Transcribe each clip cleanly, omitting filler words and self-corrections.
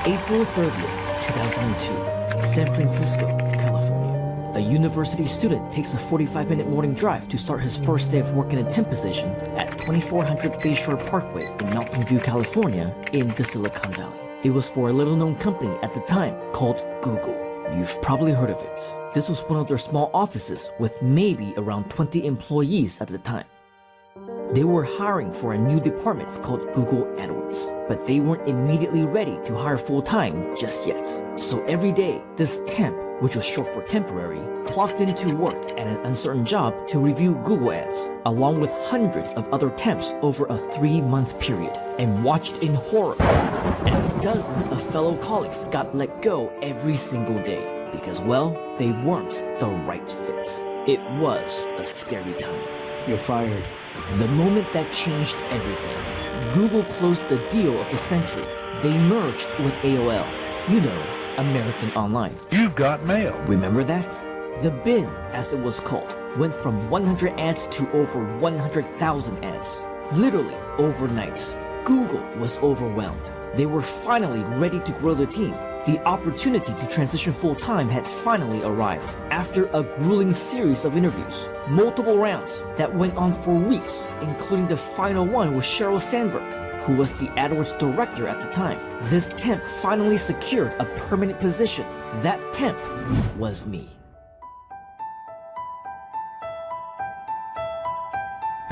April 30th, 2002, San Francisco, California. A university student takes a 45-minute morning drive to start his first day of work in a temp position at 2400 Bayshore Parkway in Mountain View, California, in the Silicon Valley. It was for a little-known company at the time called Google. You've probably heard of it. This was one of their small offices with maybe around 20 employees at the time. They were hiring for a new department called Google AdWords, but they weren't immediately ready to hire full-time just yet. So every day, this temp, which was short for temporary, clocked into work at an uncertain job to review Google ads, along with hundreds of other temps over a 3-month period, and watched in horror as dozens of fellow colleagues got let go every single day because, well, they weren't the right fit. It was a scary time. You're fired. The moment that changed everything. Google closed the deal of the century. They merged with AOL. You know, American Online. You've got mail. Remember that? The bin, as it was called, went from 100 ads to over 100,000 ads. Literally overnight. Google was overwhelmed. They were finally ready to grow the team. The opportunity to transition full-time had finally arrived after a grueling series of interviews, multiple rounds that went on for weeks, including the final one with Sheryl Sandberg, who was the AdWords director at the time. This temp finally secured a permanent position. That temp was me.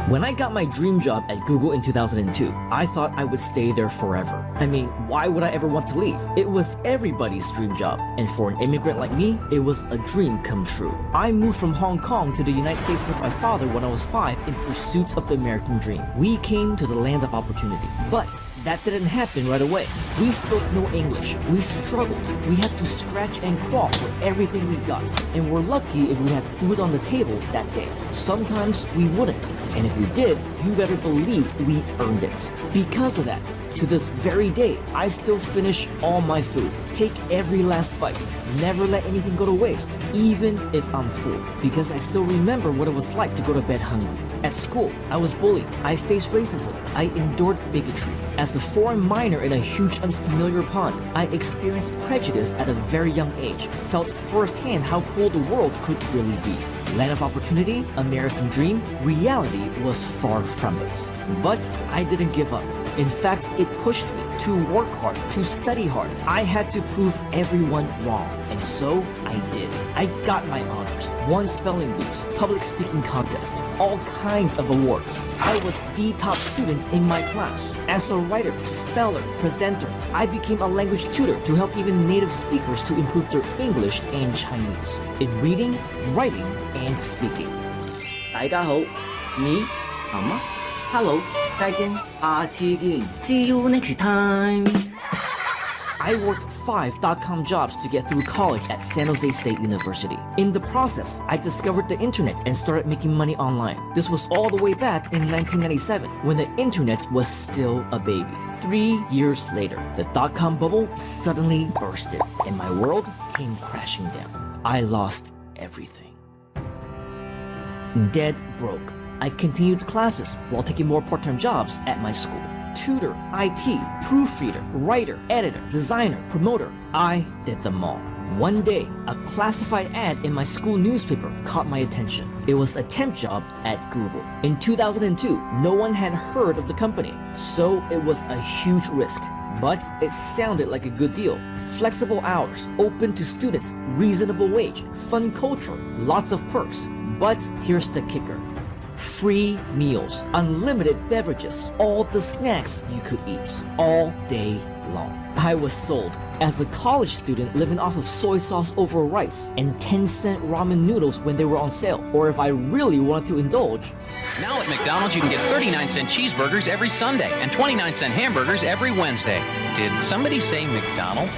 When I got my dream job at Google in 2002, I thought I would stay there forever. I mean, why would I ever want to leave? It was everybody's dream job, and for an immigrant like me, it was a dream come true. I moved from Hong Kong to the United States with my father when I was 5 in pursuit of the American dream. We came to the land of opportunity, but that didn't happen right away. We spoke no English. We struggled. We had to scratch and claw for everything we got, and we're lucky if we had food on the table that day. Sometimes we wouldn't, and if we did, you better believe we earned it. Because of that, to this very day, I still finish all my food, take every last bite, never let anything go to waste, even if I'm full, because I still remember what it was like to go to bed hungry. At school, I was bullied, I faced racism, I endured bigotry. As a foreign minor in a huge unfamiliar pond, I experienced prejudice at a very young age, felt firsthand how cruel the world could really be. Land of opportunity, American dream, reality was far from it. But I didn't give up. In fact, it pushed me to work hard, to study hard. I had to prove everyone wrong, and so I did. I got my honors, won spelling bees, public speaking contests, all kinds of awards. I was the top student in my class. As a writer, speller, presenter, I became a language tutor to help even native speakers to improve their English and Chinese, in reading, writing, and speaking. 大家好，你好吗 ？Hello， 再见，下次見 ，See you next time。 I worked 5 dot-com jobs to get through college at San Jose State University. In the process, I discovered the internet and started making money online. This was all the way back in 1997, when the internet was still a baby. 3 years later, the dot-com bubble suddenly bursted, and my world came crashing down. I lost everything. Dead broke. I continued classes while taking more part-time jobs at my school. Tutor, IT, proofreader, writer, editor, designer, promoter. I did them all. One day, a classified ad in my school newspaper caught my attention. It was a temp job at Google. In 2002, no one had heard of the company, so it was a huge risk. But it sounded like a good deal. Flexible hours, open to students, reasonable wage, fun culture, lots of perks. But here's the kicker. Free meals, unlimited beverages, all the snacks you could eat, all day long. I was sold. As a college student living off of soy sauce over rice and 10-cent ramen noodles when they were on sale, or if I really wanted to indulge. Now at McDonald's you can get 39-cent cheeseburgers every Sunday and 29-cent hamburgers every Wednesday. Did somebody say McDonald's?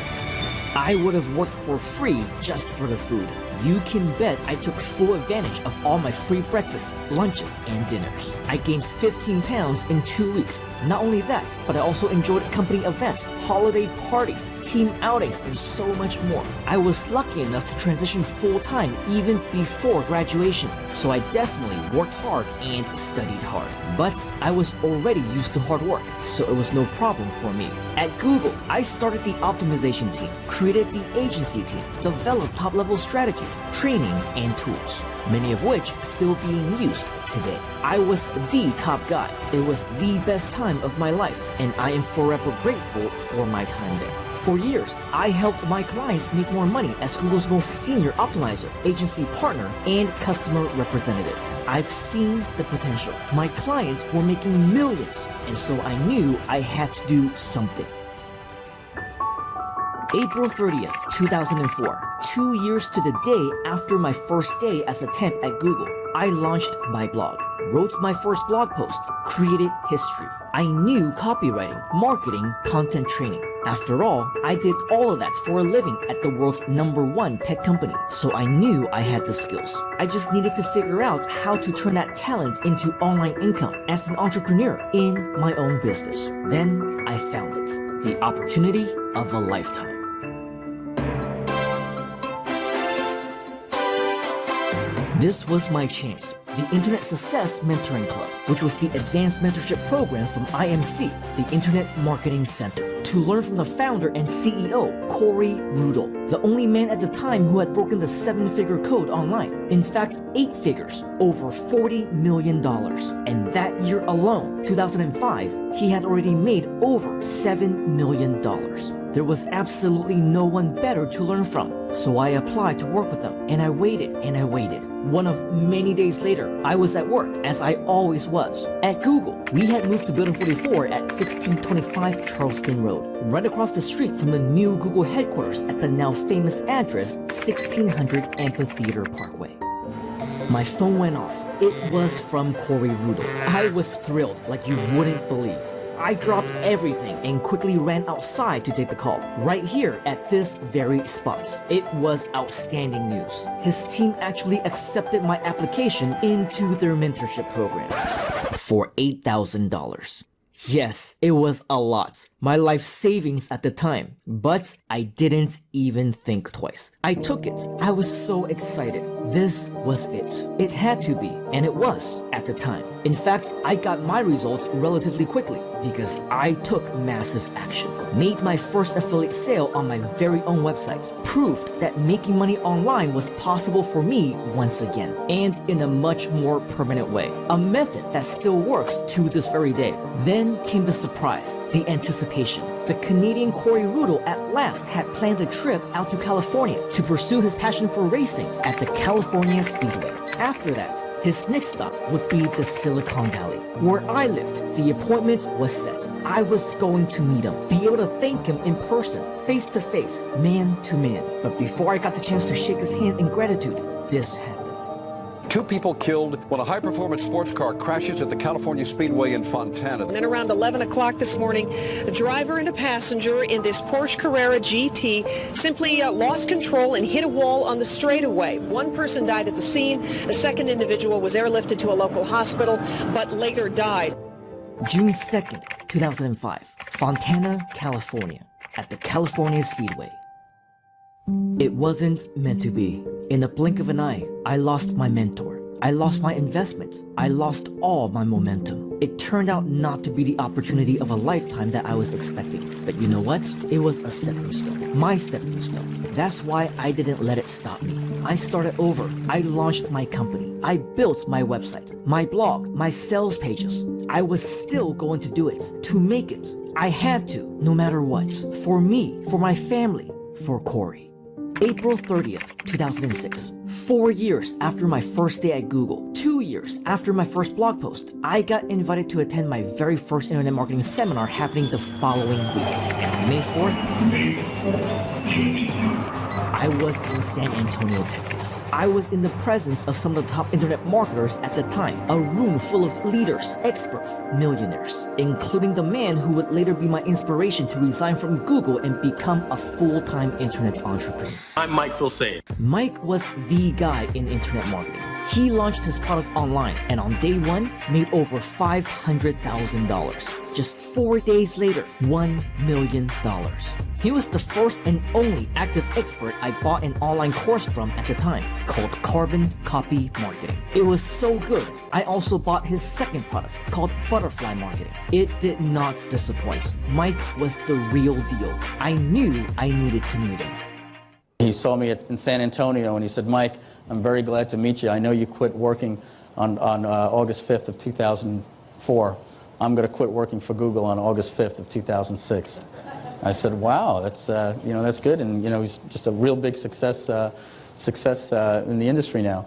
I would have worked for free just for the food. You can bet I took full advantage of all my free breakfasts, lunches, and dinners. I gained 15 pounds in 2 weeks. Not only that, but I also enjoyed company events, holiday parties, team outings, and so much more. I was lucky enough to transition full-time even before graduation, so I definitely worked hard and studied hard. But I was already used to hard work, so it was no problem for me. At Google, I started the optimization team, created the agency team, developed top-level strategies, training, and tools, many of which still being used today. I was the top guy. It was the best time of my life, and I am forever grateful for my time there. For years, I helped my clients make more money as Google's most senior optimizer, agency partner, and customer representative. I've seen the potential. My clients were making millions, and so I knew I had to do something. April 30th, 2004, 2 years to the day after my first day as a temp at Google, I launched my blog, wrote my first blog post, created history. I knew copywriting, marketing, content training. After all, I did all of that for a living at the world's #1 tech company, so I knew I had the skills. I just needed to figure out how to turn that talent into online income as an entrepreneur in my own business. Then I found it, the opportunity of a lifetime. This was my chance, the Internet Success Mentoring Club, which was the advanced mentorship program from IMC, the Internet Marketing Center, to learn from the founder and CEO, Corey Rudel, the only man at the time who had broken the 7-figure code online. In fact, 8 figures, over $40 million. And that year alone, 2005, he had already made over $7 million. There was absolutely no one better to learn from, so I applied to work with him, and I waited and I waited. One of many days later, I was at work, as I always was. At Google, we had moved to Building 44 at 1625 Charleston Road, right across the street from the new Google headquarters at the now famous address 1600 Amphitheater Parkway. My phone went off. It was from Corey Rudel. I was thrilled like you wouldn't believe. I dropped everything and quickly ran outside to take the call, right here at this very spot. It was outstanding news. His team actually accepted my application into their mentorship program for $8,000. Yes, it was a lot. My life savings at the time, but I didn't even think twice. I took it. I was so excited. This was it. It had to be, and it was at the time. In fact, I got my results relatively quickly because I took massive action. Made my first affiliate sale on my very own website. Proved that making money online was possible for me once again, and in a much more permanent way. A method that still works to this very day. Then came the surprise, the anticipation. The Canadian Corey Rudel at last had planned a trip out to California to pursue his passion for racing at the California Speedway. After that, his next stop would be the Silicon Valley, where I lived. The appointment was set. I was going to meet him, be able to thank him in person, face to face, man to man. But before I got the chance to shake his hand in gratitude, this happened. 2 people killed when a high-performance sports car crashes at the California Speedway in Fontana. And then around 11 o'clock this morning, a driver and a passenger in this Porsche Carrera GT simply lost control and hit a wall on the straightaway. One person died at the scene. A second individual was airlifted to a local hospital, but later died. June 2nd, 2005, Fontana, California, at the California Speedway. It wasn't meant to be. In a blink of an eye, I lost my mentor. I lost my investment. I lost all my momentum. It turned out not to be the opportunity of a lifetime that I was expecting. But you know what? It was a stepping stone. My stepping stone. That's why I didn't let it stop me. I started over. I launched my company. I built my website, my blog, my sales pages. I was still going to do it, to make it. I had to, no matter what. For me, for my family, for Corey. April 30th, 2006. 4 years after my first day at Google, 2 years after my first blog post, I got invited to attend my very first internet marketing seminar happening the following week. And on May 4th, I was in San Antonio, Texas. I was in the presence of some of the top internet marketers at the time, a room full of leaders, experts, millionaires, including the man who would later be my inspiration to resign from Google and become a full-time internet entrepreneur. I'm Mike Filsaime. Mike was the guy in internet marketing. He launched his product online and on day one made over $500,000. Just 4 days later, $1 million. He was the first and only active expert I bought an online course from at the time, called Carbon Copy Marketing. It was so good, I also bought his second product, called Butterfly Marketing. It did not disappoint. Mike was the real deal. I knew I needed to meet him. He saw me in San Antonio and he said, Mike, I'm very glad to meet you. I know you quit working on August 5th of 2004. I'm going to quit working for Google on August 5th of 2006. I said, wow, that's that's good, and he's just a real big success in the industry now.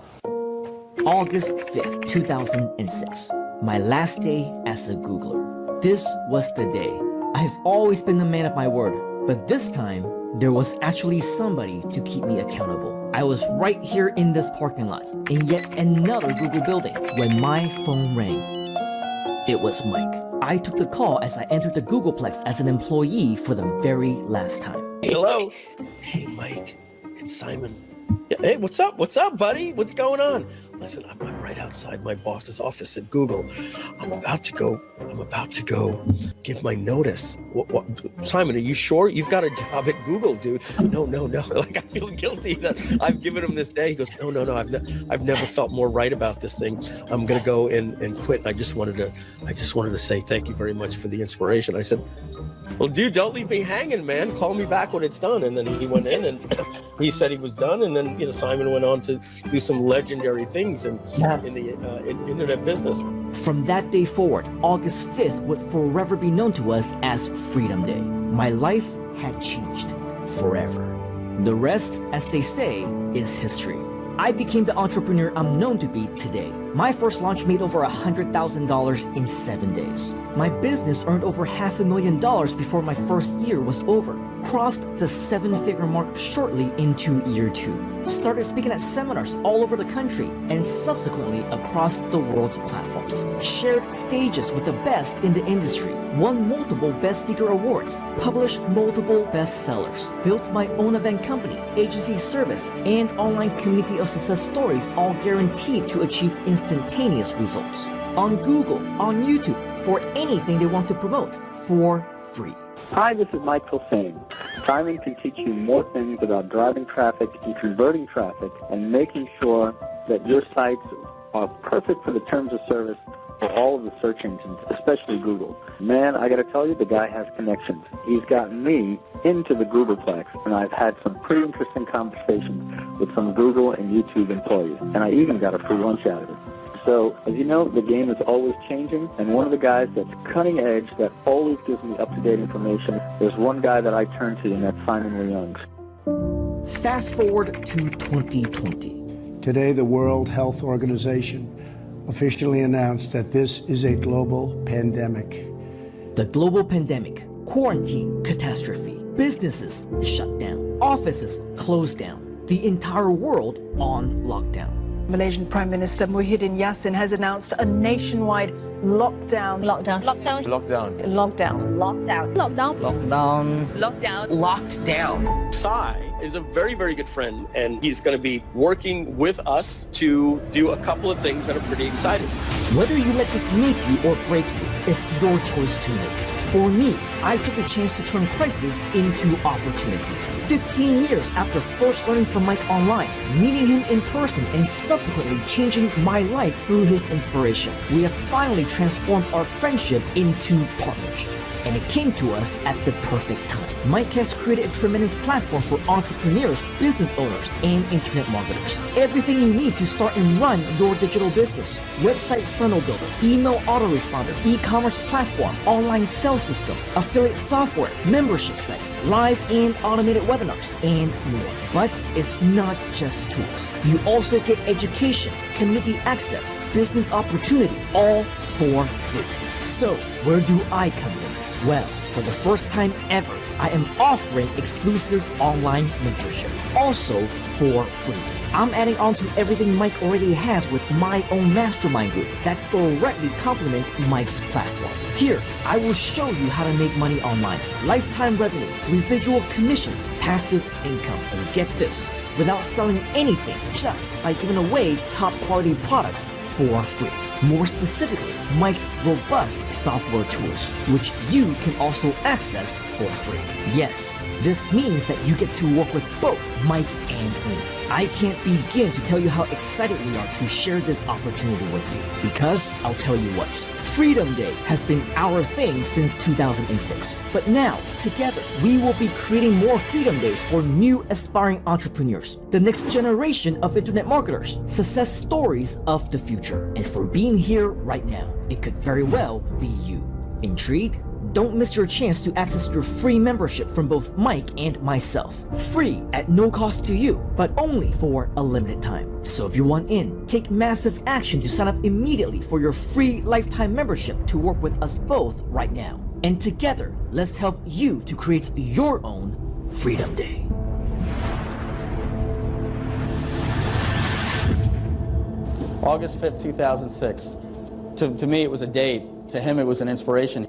August 5th, 2006, my last day as a Googler. This was the day. I've always been the man of my word, but this time there was actually somebody to keep me accountable. I was right here in this parking lot in yet another Google building when my phone rang. It was Mike. I took the call as I entered the Googleplex as an employee for the very last time. Hello. Hey, Mike. It's Simon. Hey, what's up? What's up, buddy? What's going on? Listen, I'm right outside my boss's office at Google. I'm about to go give my notice. What? Simon, are you sure? You've got a job at Google, dude. No. Like, I feel guilty that I've given him this day. He goes, no. I've never felt more right about this thing. I'm gonna go and quit. I just wanted to say thank you very much for the inspiration. I said, well, dude, don't leave me hanging, man. Call me back when it's done. And then he went in and he said he was done. And then Simon went on to do some legendary things in the internet business. From that day forward, August 5th would forever be known to us as Freedom Day. My life had changed forever. The rest, as they say, is history. I became the entrepreneur I'm known to be today. My first launch made over $100,000 in 7 days. My business earned over $500,000 before my first year was over. Crossed the 7-figure mark shortly into year 2. Started speaking at seminars all over the country and subsequently across the world's platforms. Shared stages with the best in the industry. Won multiple Best Speaker Awards. Published multiple bestsellers. Built my own event company, agency service, and online community of success stories, all guaranteed to achieve instantaneous results. On Google, on YouTube, for anything they want to promote, for free. Hi, this is Michael Singh. Simon can teach you more things about driving traffic and converting traffic and making sure that your sites are perfect for the terms of service for all of the search engines, especially Google. Man, I got to tell you, the guy has connections. He's gotten me into the Googleplex, and I've had some pretty interesting conversations with some Google and YouTube employees, and I even got a free lunch out of it. So, as you know, the game is always changing, and one of the guys that's cutting edge, that always gives me up-to-date information, there's one guy that I turn to, and that's Simon Leung. Fast forward to 2020. Today, the World Health Organization officially announced that this is a global pandemic. The global pandemic, quarantine, catastrophe, businesses shut down, offices closed down, the entire world on lockdown. Malaysian Prime Minister Muhyiddin Yassin has announced a nationwide lockdown. Lockdown. Lockdown. Lockdown. Lockdown. Lockdown. Lockdown. Lockdown. Locked down. Sai is a very, very good friend, and he's going to be working with us to do a couple of things that are pretty exciting. Whether you let this make you or break you, it's your choice to make. For me, I took the chance to turn crisis into opportunity. 15 years after first learning from Mike online, meeting him in person, and subsequently changing my life through his inspiration, we have finally transformed our friendship into partnership. And it came to us at the perfect time. Mike has created a tremendous platform for entrepreneurs, business owners, and internet marketers. Everything you need to start and run your digital business. Website funnel builder, email autoresponder, e-commerce platform, online sales system, affiliate software, membership sites, live and automated webinars, and more. But it's not just tools. You also get education, community access, business opportunity, all for free. So, where do I come in? Well, for the first time ever, I am offering exclusive online mentorship, also for free. I'm adding on to everything Mike already has with my own mastermind group that directly complements Mike's platform. Here, I will show you how to make money online, lifetime revenue, residual commissions, passive income, and get this, without selling anything, just by giving away top quality products for free. More specifically, Mike's robust software tools, which you can also access for free. Yes, this means that you get to work with both Mike and me. I can't begin to tell you how excited we are to share this opportunity with you, because I'll tell you what, Freedom Day has been our thing since 2006. But now, together, we will be creating more Freedom Days for new aspiring entrepreneurs, the next generation of internet marketers, success stories of the future. And for being here right now, it could very well be you. Intrigued? Don't miss your chance to access your free membership from both Mike and myself. Free at no cost to you, but only for a limited time. So if you want in, take massive action to sign up immediately for your free lifetime membership to work with us both right now. And together, let's help you to create your own Freedom Day. August 5th, 2006. To me, it was a date. To him, it was an inspiration.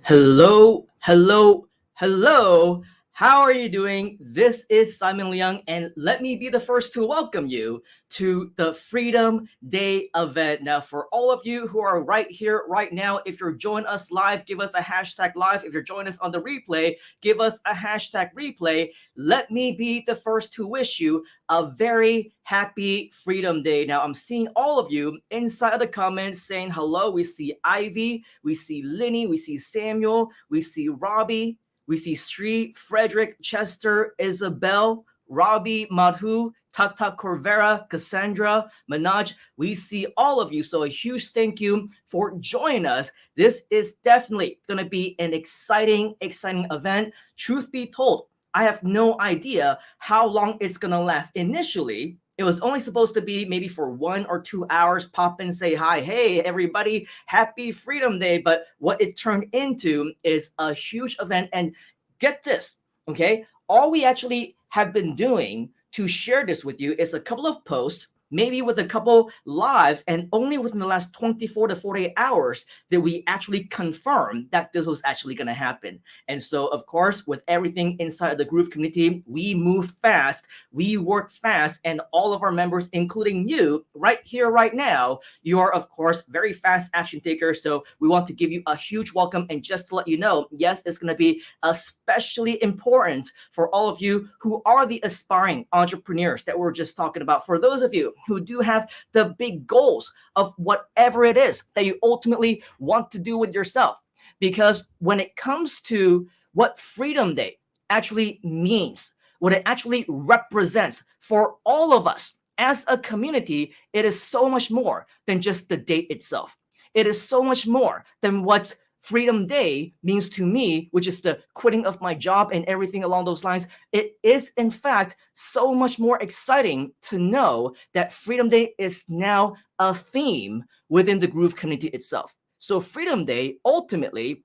Hello, hello, hello. How are you doing? This is Simon Leung, and let me be the first to welcome you to the Freedom Day event. Now, for all of you who are right here, right now, if you're joining us live, give us a hashtag live. If you're joining us on the replay, give us a hashtag replay. Let me be the first to wish you a very happy Freedom Day. Now, I'm seeing all of you inside of the comments saying hello. We see Ivy, we see Linny, we see Samuel, we see Robbie, we see Sri, Frederick, Chester, Isabel, Robbie, Madhu, Tak Corvera, Cassandra, Manaj. We see all of you. So a huge thank you for joining us. This is definitely going to be an exciting event. Truth be told, I have no idea how long it's going to last. Initially, it was only supposed to be maybe for 1 or 2 hours, pop in, say hi, hey, everybody, happy Freedom Day. But what it turned into is a huge event. And get this, okay? All we actually have been doing to share this with you is a couple of posts, maybe with a couple lives, and only within the last 24 to 48 hours did we actually confirm that this was actually going to happen. And so, of course, with everything inside the Groove community, we move fast, we work fast, and all of our members, including you, right here, right now, you are, of course, very fast action takers. So we want to give you a huge welcome. And just to let you know, yes, it's going to be especially important for all of you who are the aspiring entrepreneurs that we're just talking about. For those of you who do have the big goals of whatever it is that you ultimately want to do with yourself. Because when it comes to what Freedom Day actually means, what it actually represents for all of us as a community, it is so much more than just the date itself. It is so much more than what Freedom Day means to me, which is the quitting of my job and everything along those lines. It is, in fact, so much more exciting to know that Freedom Day is now a theme within the Groove community itself. So Freedom Day ultimately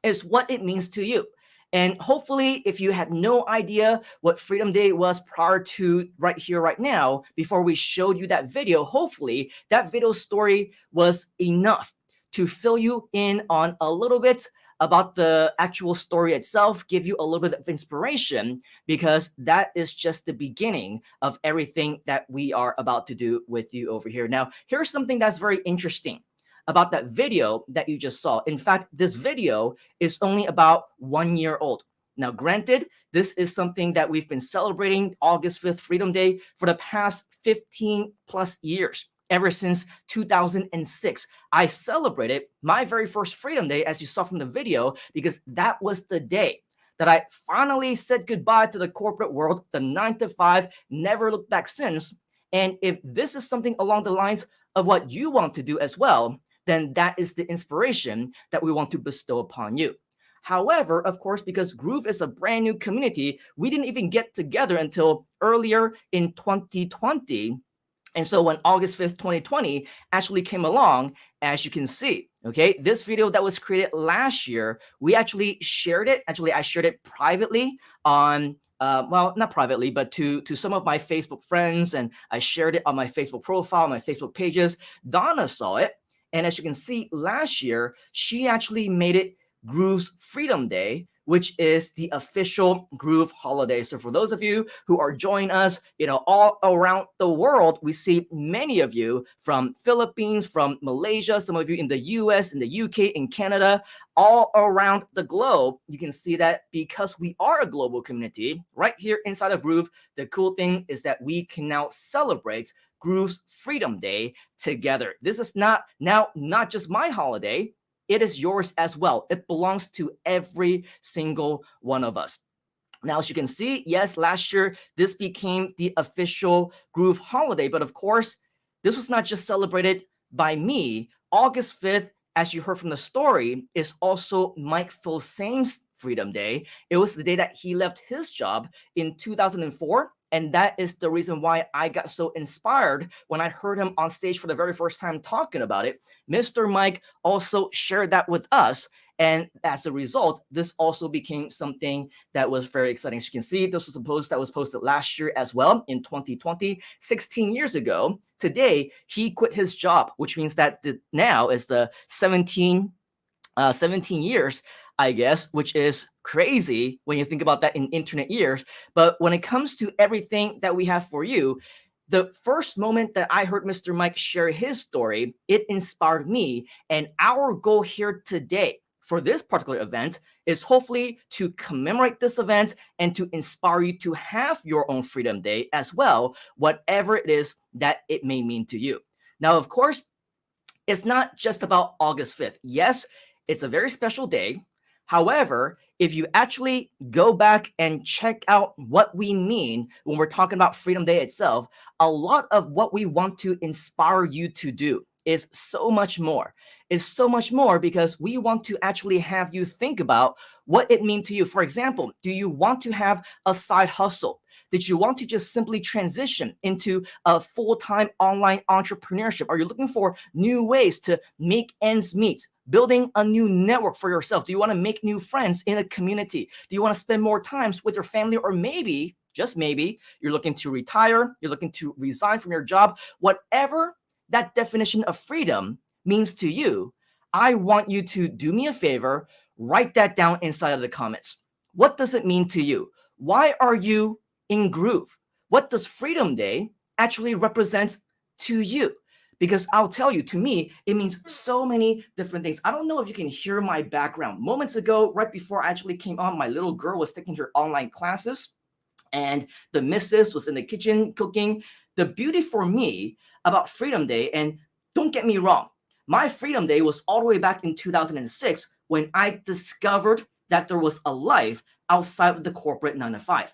is what it means to you. And hopefully, if you had no idea what Freedom Day was prior to right here, right now, before we showed you that video, hopefully that video story was enough to fill you in on a little bit about the actual story itself, give you a little bit of inspiration, because that is just the beginning of everything that we are about to do with you over here. Now, here's something that's very interesting about that video that you just saw. In fact, this video is only about 1 year old. Now, granted, this is something that we've been celebrating August 5th, Freedom Day, for the past 15 plus years. Ever since 2006, I celebrated my very first Freedom Day, as you saw from the video, because that was the day that I finally said goodbye to the corporate world, the 9 to 5, never looked back since. And if this is something along the lines of what you want to do as well, then that is the inspiration that we want to bestow upon you. However, of course, because Groove is a brand new community, we didn't even get together until earlier in 2020. And so when August 5th, 2020 actually came along, as you can see, Okay, this video that was created last year, we actually shared it. Actually, I shared it privately on, well, not privately, but to some of my Facebook friends, and I shared it on my Facebook profile, my Facebook pages. Donna saw it, and as you can see, last year, she actually made it Groove's Freedom Day, which is the official Groove holiday. So for those of you who are joining us, all around the world, we see many of you from Philippines, from Malaysia, some of you in the US, in the UK, in Canada, all around the globe. You can see that because we are a global community right here inside of Groove, the cool thing is that we can now celebrate Groove's Freedom Day together. This is not just my holiday. It is yours as well. It belongs to every single one of us. Now, as you can see, yes, last year, this became the official Groove holiday. But of course, this was not just celebrated by me. August 5th, as you heard from the story, is also Mike Filsame's Freedom Day. It was the day that he left his job in 2004. And that is the reason why I got so inspired when I heard him on stage for the very first time talking about it. Mr. Mike also shared that with us. And as a result, this also became something that was very exciting. As you can see, this was a post that was posted last year as well in 2020, 16 years ago. Today, he quit his job, which means that now is the 17 years, I guess, which is crazy when you think about that in internet years. But when it comes to everything that we have for you, the first moment that I heard Mr. Mike share his story, it inspired me. And our goal here today for this particular event is hopefully to commemorate this event and to inspire you to have your own Freedom Day as well, whatever it is that it may mean to you. Now, of course, it's not just about August 5th. Yes, it's a very special day. However, if you actually go back and check out what we mean when we're talking about Freedom Day itself, a lot of what we want to inspire you to do is so much more. It's so much more because we want to actually have you think about what it means to you. For example, do you want to have a side hustle? Did you want to just simply transition into a full-time online entrepreneurship? Are you looking for new ways to make ends meet? Building a new network for yourself? Do you want to make new friends in a community? Do you want to spend more time with your family? Or maybe, just maybe, you're looking to retire, you're looking to resign from your job. Whatever that definition of freedom means to you, I want you to do me a favor, write that down inside of the comments. What does it mean to you? Why are you in Groove? What does Freedom Day actually represent to you? Because I'll tell you, to me, it means so many different things. I don't know if you can hear my background. Moments ago, right before I actually came on, my little girl was taking her online classes, and the missus was in the kitchen cooking. The beauty for me about Freedom Day, and don't get me wrong, my Freedom Day was all the way back in 2006 when I discovered that there was a life outside of the corporate 9-to-5.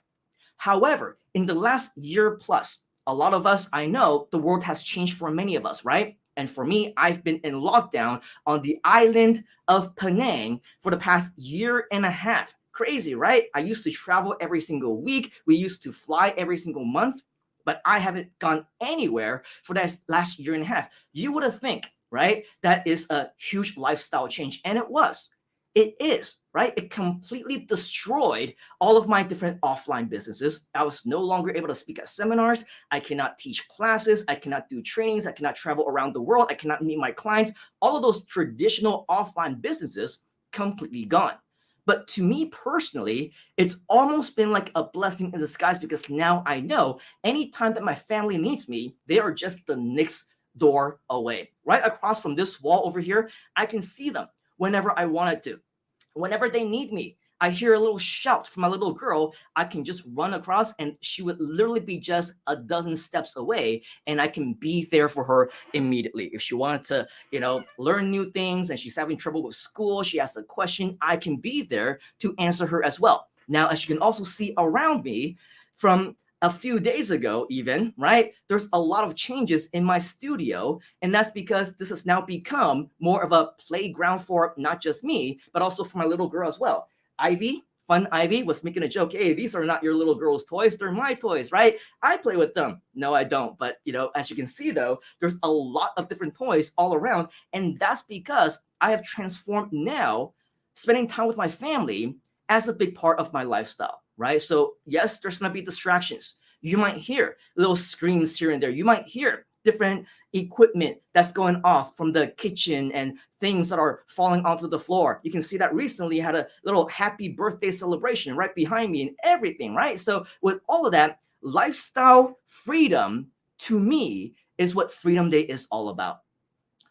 However, in the last year plus, a lot of us, I know the world has changed for many of us, right? And for me, I've been in lockdown on the island of Penang for the past year and a half. Crazy, right? I used to travel every single week. We used to fly every single month, but I haven't gone anywhere for that last year and a half. You would have think, right? That is a huge lifestyle change. And it was. It is, right? It completely destroyed all of my different offline businesses. I was no longer able to speak at seminars. I cannot teach classes. I cannot do trainings. I cannot travel around the world. I cannot meet my clients. All of those traditional offline businesses completely gone. But to me personally, it's almost been like a blessing in disguise because now I know anytime that my family needs me, they are just the next door away. Right across from this wall over here, I can see them whenever I wanted to. Whenever they need me, I hear a little shout from my little girl, I can just run across and she would literally be just a dozen steps away and I can be there for her immediately. If she wanted to, learn new things and she's having trouble with school, she asks a question, I can be there to answer her as well. Now, as you can also see around me from a few days ago even, right? There's a lot of changes in my studio, and that's because this has now become more of a playground for not just me, but also for my little girl as well. Ivy, Fun Ivy, was making a joke, hey, these are not your little girl's toys, they're my toys, right? I play with them. No, I don't. But, as you can see, though, there's a lot of different toys all around, and that's because I have transformed now spending time with my family as a big part of my lifestyle, right? So yes, there's going to be distractions. You might hear little screams here and there. You might hear different equipment that's going off from the kitchen and things that are falling onto the floor. You can see that recently had a little happy birthday celebration right behind me and everything, right? So with all of that, lifestyle freedom to me is what Freedom Day is all about.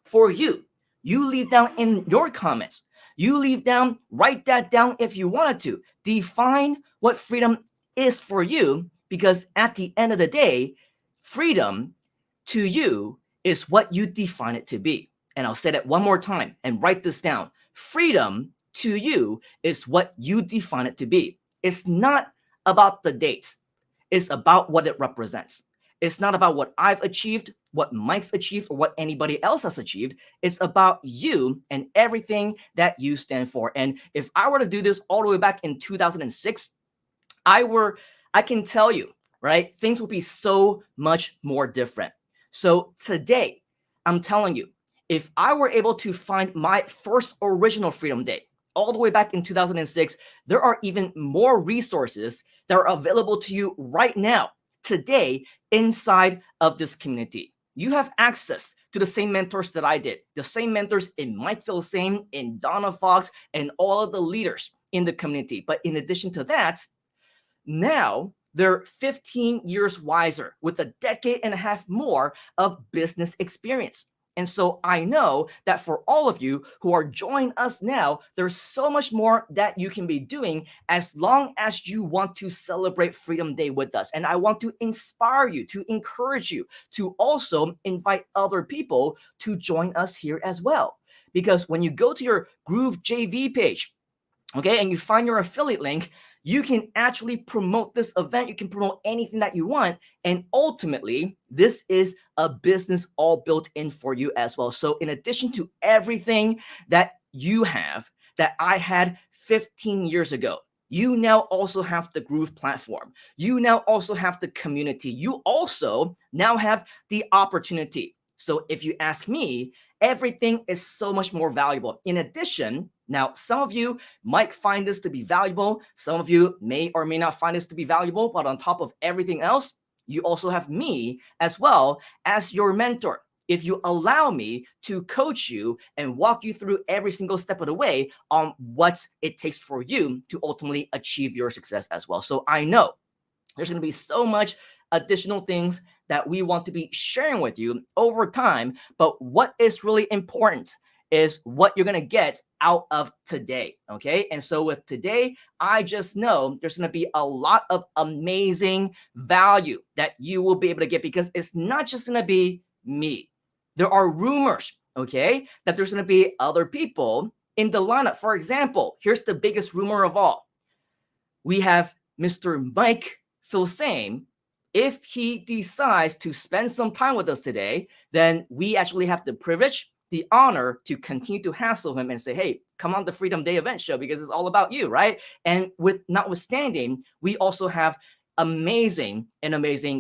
For you, you leave down in your comments. You leave down, write that down if you wanted to. Define what freedom is for you, because at the end of the day, freedom to you is what you define it to be. And I'll say that one more time and write this down. Freedom to you is what you define it to be. It's not about the dates. It's about what it represents. It's not about what I've achieved, what Mike's achieved, or what anybody else has achieved. It's about you and everything that you stand for. And if I were to do this all the way back in 2006, I can tell you, right, things will be so much more different. So today, I'm telling you, if I were able to find my first original Freedom Day all the way back in 2006, there are even more resources that are available to you right now, today, inside of this community. You have access to the same mentors that I did, the same mentors in Mike Filsaime, in Donna Fox, and all of the leaders in the community. But in addition to that, now they're 15 years wiser with a decade and a half more of business experience. And so I know that for all of you who are joining us now, there's so much more that you can be doing as long as you want to celebrate Freedom Day with us. And I want to inspire you, to encourage you, to also invite other people to join us here as well. Because when you go to your Groove JV page, okay, and you find your affiliate link, you can actually promote this event. You can promote anything that you want. And ultimately, this is a business all built in for you as well. So in addition to everything that you have, that I had 15 years ago, you now also have the Groove platform. You now also have the community. You also now have the opportunity. So if you ask me, everything is so much more valuable. In addition, now, some of you might find this to be valuable. Some of you may or may not find this to be valuable. But on top of everything else, you also have me as well as your mentor. If you allow me to coach you and walk you through every single step of the way on what it takes for you to ultimately achieve your success as well. So I know there's going to be so much additional things that we want to be sharing with you over time. But what is really important is what you're going to get out of today, okay? And so with today, I just know there's going to be a lot of amazing value that you will be able to get, because it's not just going to be me. There are rumors, okay, that there's going to be other people in the lineup. For example, here's the biggest rumor of all. We have Mr. Mike Filsaime. If he decides to spend some time with us today, then we actually have the privilege, the honor to continue to hassle him and say, hey, come on the Freedom Day event show, because it's all about you, right? And with notwithstanding, we also have amazing,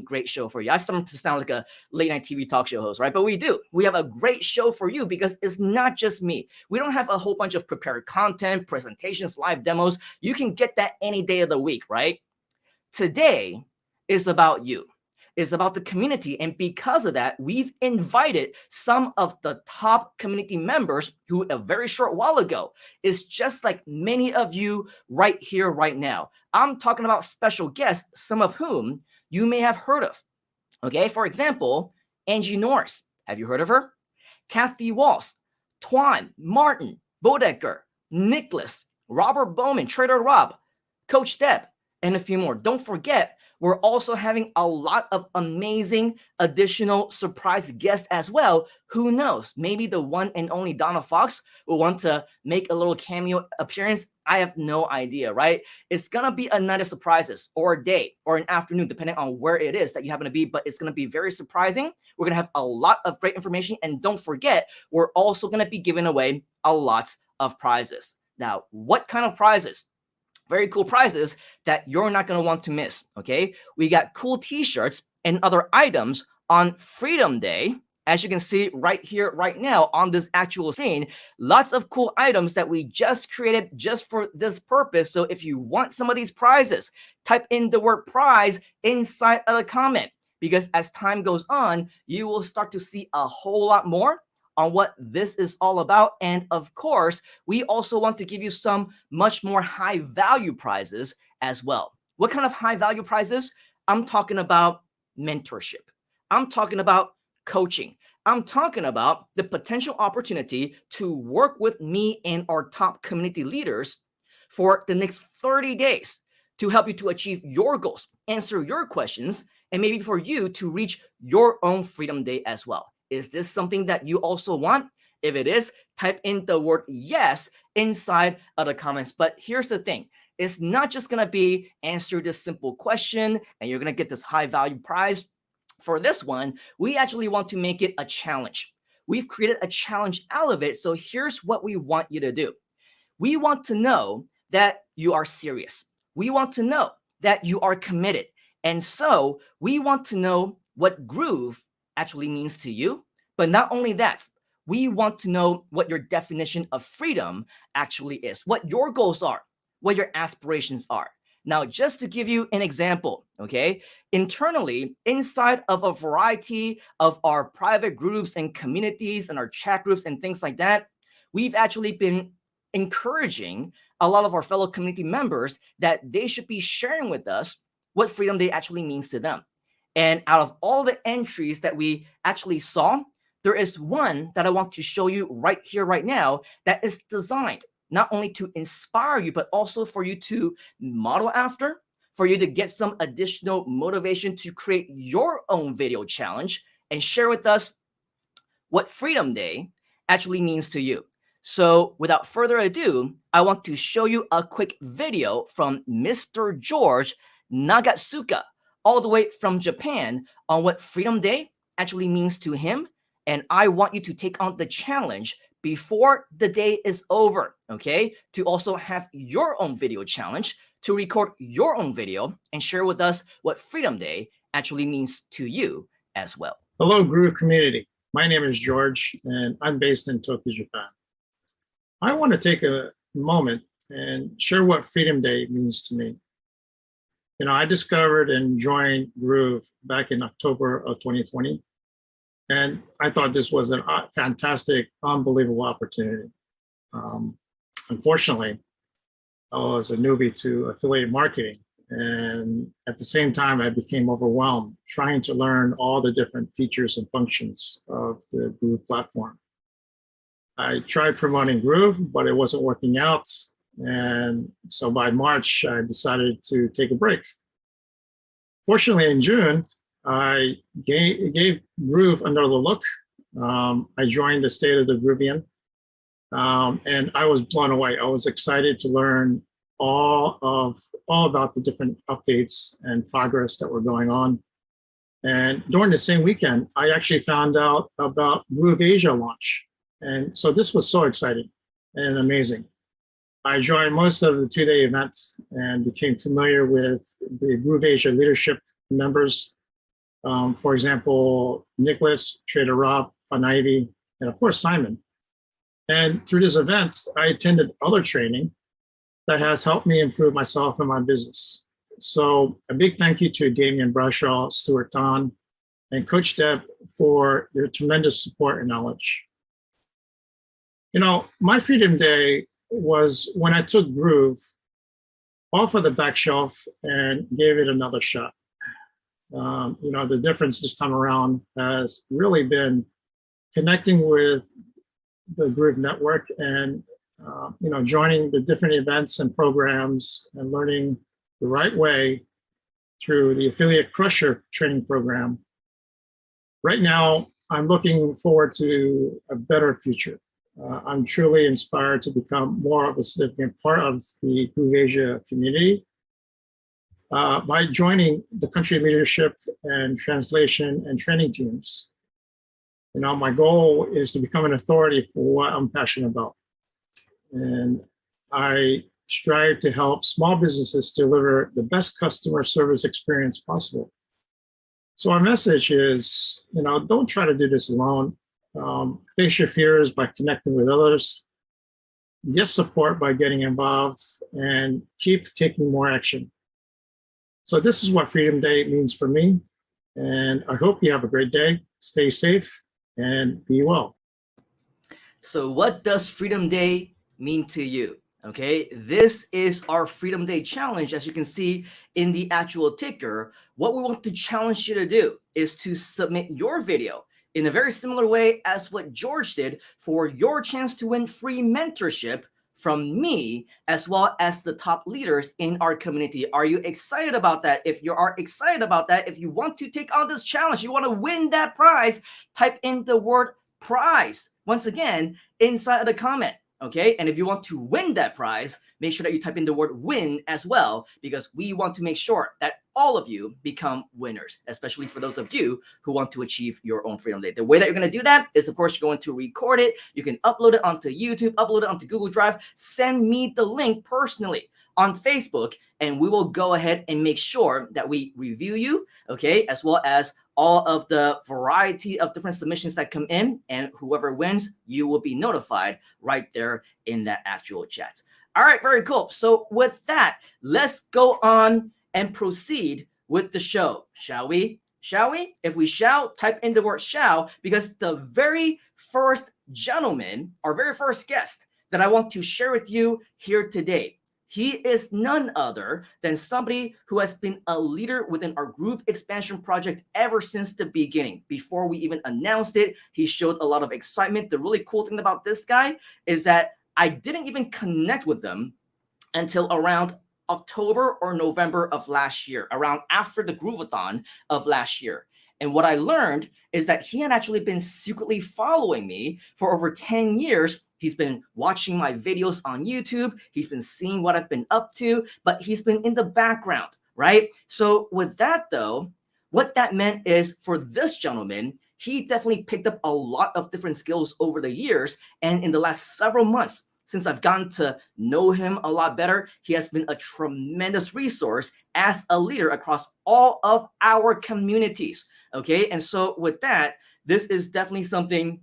great show for you. I started to sound like a late night TV talk show host, right? But we do. We have a great show for you, because it's not just me. We don't have a whole bunch of prepared content, presentations, live demos. You can get that any day of the week, right? Today is about you. Is about the community. And because of that, we've invited some of the top community members who a very short while ago is just like many of you right here, right now. I'm talking about special guests, some of whom you may have heard of. Okay, for example, Angie Norris. Have you heard of her? Kathy Walls, Twan, Martin, Bodecker, Nicholas, Robert Bowman, Trader Rob, Coach Deb, and a few more. Don't forget, we're also having a lot of amazing additional surprise guests as well. Who knows? Maybe the one and only Donna Fox will want to make a little cameo appearance. I have no idea, right? It's going to be a night of surprises, or a day, or an afternoon, depending on where it is that you happen to be. But it's going to be very surprising. We're going to have a lot of great information. And don't forget, we're also going to be giving away a lot of prizes. Now, what kind of prizes? Very cool prizes that you're not going to want to miss, okay? We got cool t-shirts and other items on Freedom Day As you can see right here, right now on this actual screen, lots of cool items that we just created just for this purpose. So if you want some of these prizes, type in the word prize inside of the comment, because as time goes on, you will start to see a whole lot more on what this is all about. And of course, we also want to give you some much more high value prizes as well. What kind of high value prizes? I'm talking about mentorship. I'm talking about coaching. I'm talking about the potential opportunity to work with me and our top community leaders for the next 30 days to help you to achieve your goals, answer your questions, and maybe for you to reach your own Freedom Day as well. Is this something that you also want? If it is, type in the word yes inside of the comments. But here's the thing. It's not just going to be answer this simple question and you're going to get this high value prize. For this one, we actually want to make it a challenge. We've created a challenge out of it. So here's what we want you to do. We want to know that you are serious. We want to know that you are committed. And so we want to know what groove actually means to you. But not only that, we want to know what your definition of freedom actually is, what your goals are, what your aspirations are. Now, just to give you an example, okay, internally, inside of a variety of our private groups and communities and our chat groups and things like that, we've actually been encouraging a lot of our fellow community members that they should be sharing with us what Freedom Day actually means to them. And out of all the entries that we actually saw, there is one that I want to show you right here, right now, that is designed not only to inspire you, but also for you to model after, for you to get some additional motivation to create your own video challenge and share with us what Freedom Day actually means to you. So without further ado, I want to show you a quick video from Mr. George Nagatsuka, all the way from Japan, on what Freedom Day actually means to him. And I want you to take on the challenge before the day is over, okay? To also have your own video challenge, to record your own video and share with us what Freedom Day actually means to you as well. Hello, Groove community. My name is George, and I'm based in Tokyo, Japan. I want to take a moment and share what Freedom Day means to me. You know, I discovered and joined Groove back in October of 2020. And I thought this was a fantastic, unbelievable opportunity. Unfortunately, I was a newbie to affiliate marketing. And at the same time, I became overwhelmed trying to learn all the different features and functions of the Groove platform. I tried promoting Groove, but it wasn't working out. And so by March, I decided to take a break. Fortunately, in June, I gave Groove another look. I joined the State of the Groovian, and I was blown away. I was excited to learn all about the different updates and progress that were going on. And during the same weekend, I actually found out about Groove Asia launch. And so this was so exciting and amazing. I joined most of the two-day event and became familiar with the Groove Asia leadership members. For example, Nicholas, Trader Rob, Fun Ivy, and of course, Simon. And through this event, I attended other training that has helped me improve myself and my business. So a big thank you to Damian Brashaw, Stuart Tan, and Coach Deb for your tremendous support and knowledge. You know, my Freedom Day was when I took Groove off of the back shelf and gave it another shot. You know, the difference this time around has really been connecting with the Groove network and, you know, joining the different events and programs and learning the right way through the Affiliate Crusher training program. Right now, I'm looking forward to a better future. I'm truly inspired to become more of a significant part of the Groove Asia community. By joining the country leadership and translation and training teams. You know, my goal is to become an authority for what I'm passionate about. And I strive to help small businesses deliver the best customer service experience possible. So our message is, don't try to do this alone. Face your fears by connecting with others. Get support by getting involved, and keep taking more action. So this is what Freedom Day means for me. And I hope you have a great day. Stay safe and be well. So what does Freedom Day mean to you? Okay, this is our Freedom Day challenge. As you can see in the actual ticker, what we want to challenge you to do is to submit your video in a very similar way as what George did for your chance to win free mentorship from me, as well as the top leaders in our community. Are you excited about that? If you are excited about that, if you want to take on this challenge, you want to win that prize, type in the word prize once again inside of the comment. Okay, and if you want to win that prize, make sure that you type in the word win as well, because we want to make sure that all of you become winners, especially for those of you who want to achieve your own Freedom Day. The way that you're going to do that is, of course, you're going to record it. You can upload it onto YouTube, upload it onto Google Drive, send me the link personally on Facebook, and we will go ahead and make sure that we review you, okay, as well as all of the variety of different submissions that come in, and whoever wins, you will be notified right there in that actual chat. All right, very cool. So with that, let's go on and proceed with the show, shall we? Shall we? If we shall, type in the word shall, because the very first gentleman, our very first guest that I want to share with you here today, he is none other than somebody who has been a leader within our Groove expansion project ever since the beginning. Before we even announced it, he showed a lot of excitement. The really cool thing about this guy is that I didn't even connect with them until around October or November of last year, around after the Groovathon of last year. And what I learned is that he had actually been secretly following me for over 10 years. He's been watching my videos on YouTube. He's been seeing what I've been up to, but he's been in the background, right? So with that though, what that meant is for this gentleman, he definitely picked up a lot of different skills over the years. And in the last several months, since I've gotten to know him a lot better, he has been a tremendous resource as a leader across all of our communities. Okay, and so with that, this is definitely something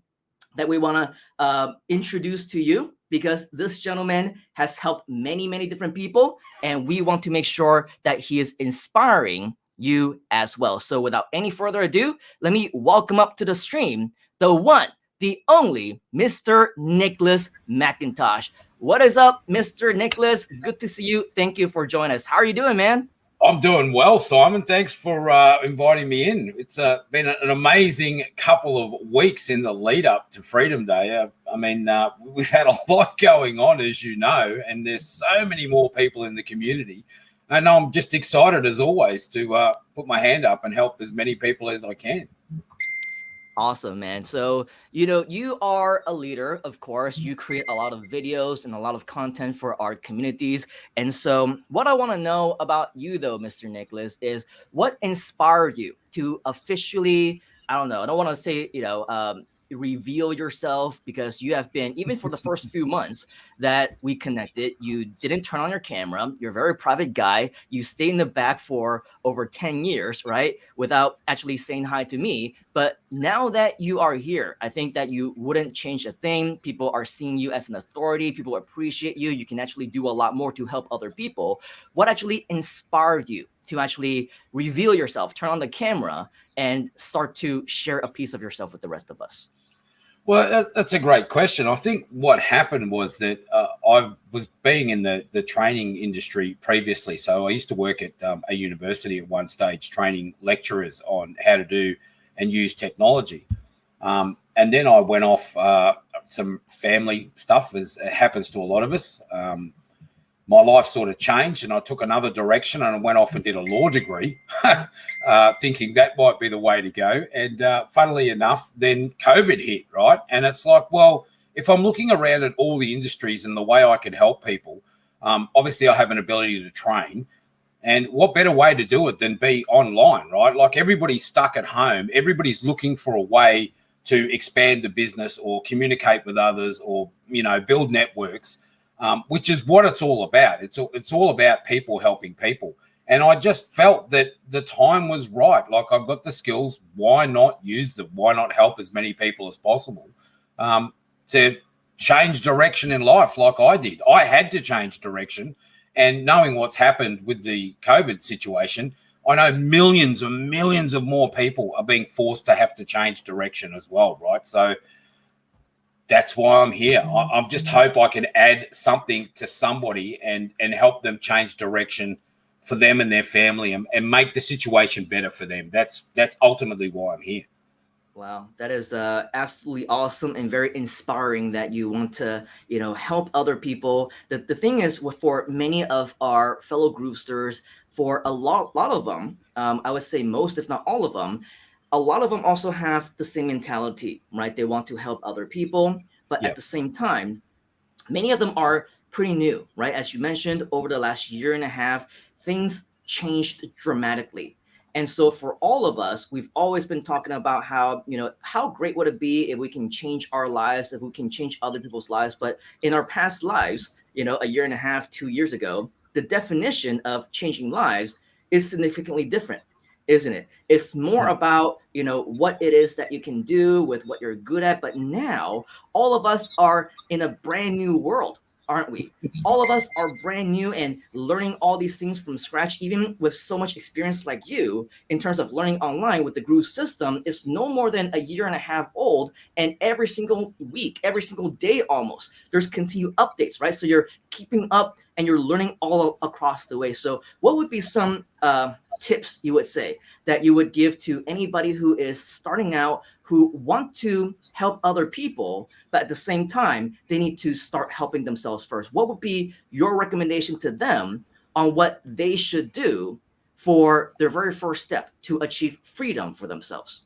that we want to introduce to you, because this gentleman has helped many, many different people, and we want to make sure that he is inspiring you as well. So without any further ado, let me welcome up to the stream the one, the only Mr. Nicholas McIntosh. What is up, Mr. Nicholas? Good to see you. Thank you for joining us. How are you doing, man? I'm doing well, Simon. Thanks for inviting me in. It's been an amazing couple of weeks in the lead up to Freedom Day. I mean, we've had a lot going on, as you know, and there's so many more people in the community. And I'm just excited, as always, to put my hand up and help as many people as I can. Awesome, man. So, you are a leader, of course. You create a lot of videos and a lot of content for our communities. And so what I want to know about you, though, Mr. Nicholas, is what inspired you to officially, I don't want to say, reveal yourself, because you have been, even for the first few months that we connected, you didn't turn on your camera. You're a very private guy. You stayed in the back for over 10 years, right? Without actually saying hi to me. But now that you are here, I think that you wouldn't change a thing. People are seeing you as an authority. People appreciate you. You can actually do a lot more to help other people. What actually inspired you to actually reveal yourself, turn on the camera, and start to share a piece of yourself with the rest of us? Well, that's a great question. I think what happened was that I was being in the training industry previously. So I used to work at a university at one stage, training lecturers on how to do and use technology. And then I went off some family stuff, as it happens to a lot of us. My life sort of changed, and I took another direction, and I went off and did a law degree, thinking that might be the way to go. And funnily enough, then COVID hit, right? And it's like, well, if I'm looking around at all the industries and the way I can help people, obviously I have an ability to train. And what better way to do it than be online, right? Like, everybody's stuck at home. Everybody's looking for a way to expand the business or communicate with others or, build networks. Which is what it's all about. It's all about people helping people. And I just felt that the time was right. Like, I've got the skills. Why not use them? Why not help as many people as possible to change direction in life like I did? I had to change direction. And knowing what's happened with the COVID situation, I know millions and millions of more people are being forced to have to change direction as well, right? So that's why I'm here. I just hope I can add something to somebody and help them change direction for them and their family and make the situation better for them. That's ultimately why I'm here. Wow, that is absolutely awesome and very inspiring that you want to, help other people. The thing is, for many of our fellow Groovesters, for a lot of them, I would say most, if not all of them, a lot of them also have the same mentality, right? They want to help other people, but at the same time, many of them are pretty new, right? As you mentioned, over the last year and a half, things changed dramatically. And so for all of us, we've always been talking about how, how great would it be if we can change our lives, if we can change other people's lives. But in our past lives, a year and a half, 2 years ago, the definition of changing lives is significantly different, isn't it? It's more about, what it is that you can do with what you're good at. But now all of us are in a brand new world, aren't we? All of us are brand new and learning all these things from scratch, even with so much experience like you in terms of learning online with the Groove system. Is no more than a year and a half old. And every single week, every single day almost, there's continued updates, right? So you're keeping up and you're learning all across the way. So what would be some tips you would say that you would give to anybody who is starting out, who want to help other people, but at the same time, they need to start helping themselves first? What would be your recommendation to them on what they should do for their very first step to achieve freedom for themselves?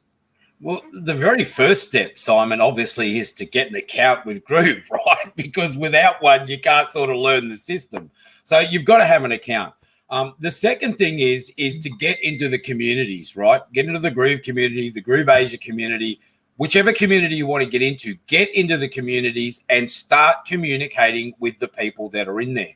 Well, the very first step, Simon, obviously is to get an account with Groove, right? Because without one, you can't sort of learn the system. So you've got to have an account. The second thing is to get into the communities, right? Get into the Groove community, the Groove Asia community, whichever community you want to get into the communities and start communicating with the people that are in there.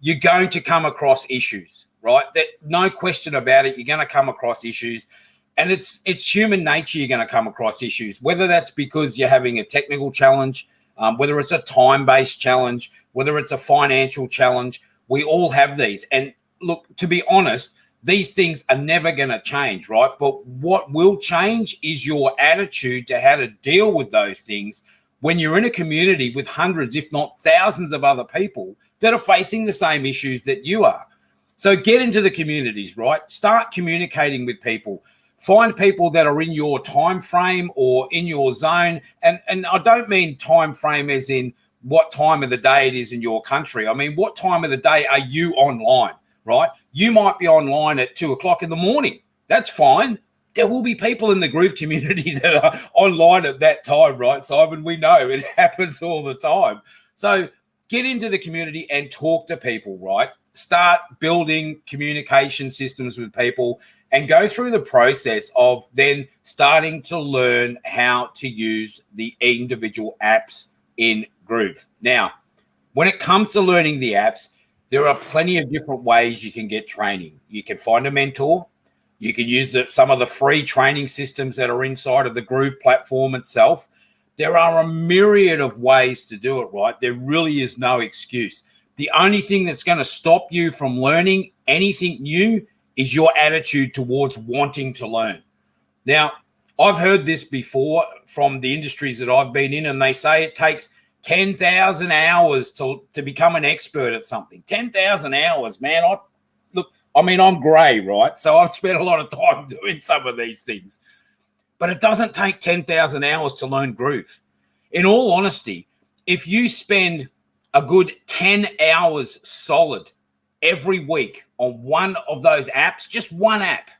You're going to come across issues, right? That, no question about it. You're going to come across issues. And it's human nature you're going to come across issues, whether that's because you're having a technical challenge, whether it's a time-based challenge, whether it's a financial challenge. We all have these. And look, to be honest, these things are never going to change, right? But what will change is your attitude to how to deal with those things when you're in a community with hundreds, if not thousands of other people that are facing the same issues that you are. So get into the communities, right? Start communicating with people. Find people that are in your time frame or in your zone. And I don't mean time frame as in what time of the day it is in your country. I mean, what time of the day are you online, right? You might be online at 2:00 in the morning. That's fine. There will be people in the Groove community that are online at that time, right, Simon? We know it happens all the time. So get into the community and talk to people, right? Start building communication systems with people and go through the process of then starting to learn how to use the individual apps in Groove. Now, when it comes to learning the apps, there are plenty of different ways you can get training. You can find a mentor. You can use some of the free training systems that are inside of the Groove platform itself. There are a myriad of ways to do it, right? There really is no excuse. The only thing that's going to stop you from learning anything new is your attitude towards wanting to learn. Now, I've heard this before from the industries that I've been in, and they say it takes 10,000 hours to become an expert at something. 10,000 hours, man. I'm grey, right? So I've spent a lot of time doing some of these things. But it doesn't take 10,000 hours to learn Groove. In all honesty, if you spend a good 10 hours solid every week on one of those apps, just one app,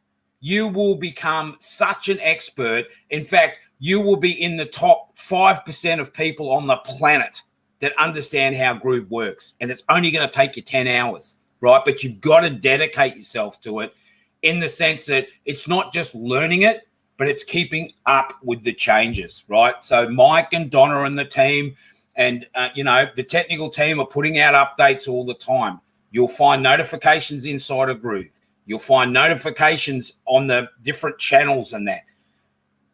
you will become such an expert. In fact, you will be in the top 5% of people on the planet that understand how Groove works. And it's only going to take you 10 hours, right? But you've got to dedicate yourself to it in the sense that it's not just learning it, but it's keeping up with the changes, right? So Mike and Donna and the team and, the technical team are putting out updates all the time. You'll find notifications inside of Groove. You'll find notifications on the different channels and that.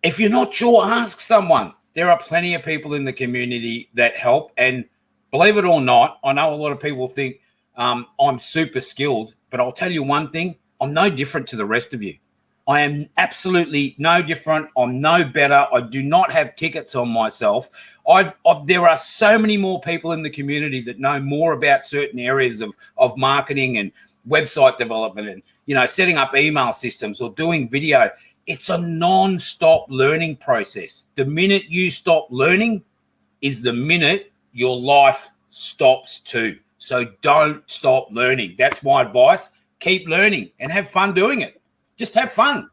If you're not sure, ask someone. There are plenty of people in the community that help. And believe it or not, I know a lot of people think I'm super skilled, but I'll tell you one thing, I'm no different to the rest of you. I am absolutely no different. I'm no better. I do not have tickets on myself. There are so many more people in the community that know more about certain areas of marketing and website development and, you know, setting up email systems or doing video. It's a non-stop learning process. The minute you stop learning is the minute your life stops too. So don't stop learning. That's my advice. Keep learning and have fun doing it. Just have fun.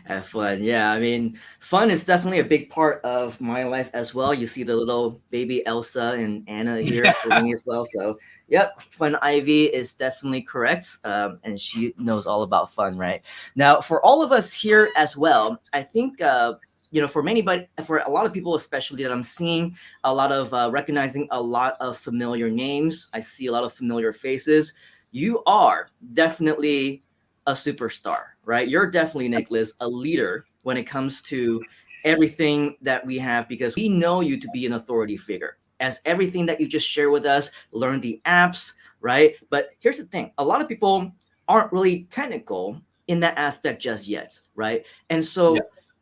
Have fun. Yeah, I mean, fun is definitely a big part of my life as well. You see the little baby Elsa and Anna here for me as well. So, yep, Fun Ivy is definitely correct. And she knows all about fun, right? Now, for all of us here as well, I think, you know, for a lot of people, especially that I'm seeing a lot of recognizing a lot of familiar names. I see a lot of familiar faces. You are definitely a superstar, right? You're definitely, Nicholas, a leader when it comes to everything that we have, because we know you to be an authority figure. As everything that you just share with us, learn the apps, right? But here's the thing. A lot of people aren't really technical in that aspect just yet, right? And so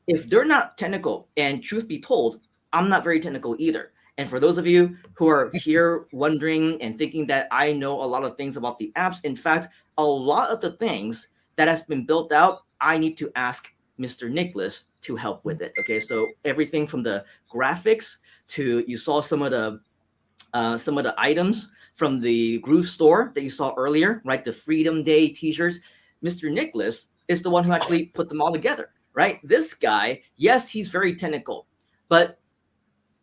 if they're not technical, and truth be told, I'm not very technical either. And for those of you who are here wondering and thinking that I know a lot of things about the apps, in fact, a lot of the things that has been built out, I need to ask Mr. Nicholas to help with it. Okay, so everything from the graphics to, you saw some of the items from the Groove store that you saw earlier, right? The Freedom Day t-shirts. Mr. Nicholas is the one who actually put them all together, right? This guy, yes, he's very technical, but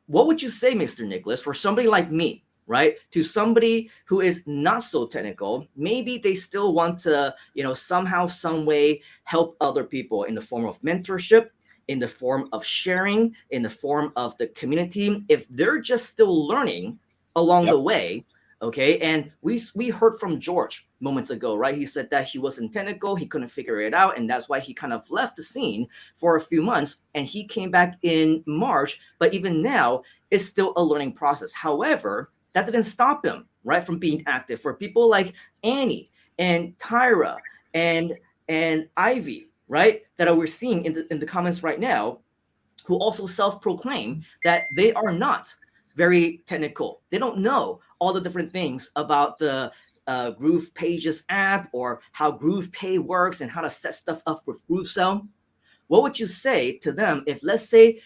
what would you say, Mr. Nicholas, for somebody like me, right? To somebody who is not so technical, maybe they still want to, you know, somehow, some way help other people in the form of mentorship, in the form of sharing, in the form of the community. If they're just still learning along the way, okay? And we heard from George moments ago, right? He said that he wasn't technical, he couldn't figure it out, and that's why he kind of left the scene for a few months, and he came back in March. But even now, it's still a learning process. However, that didn't stop him, right, from being active. For people like Annie and Tyra and Ivy, right, that we're seeing in the comments right now, who also self-proclaim that they are not very technical. They don't know all the different things about the Groove Pages app, or how Groove Pay works, and how to set stuff up with GrooveSell. What would you say to them if, let's say,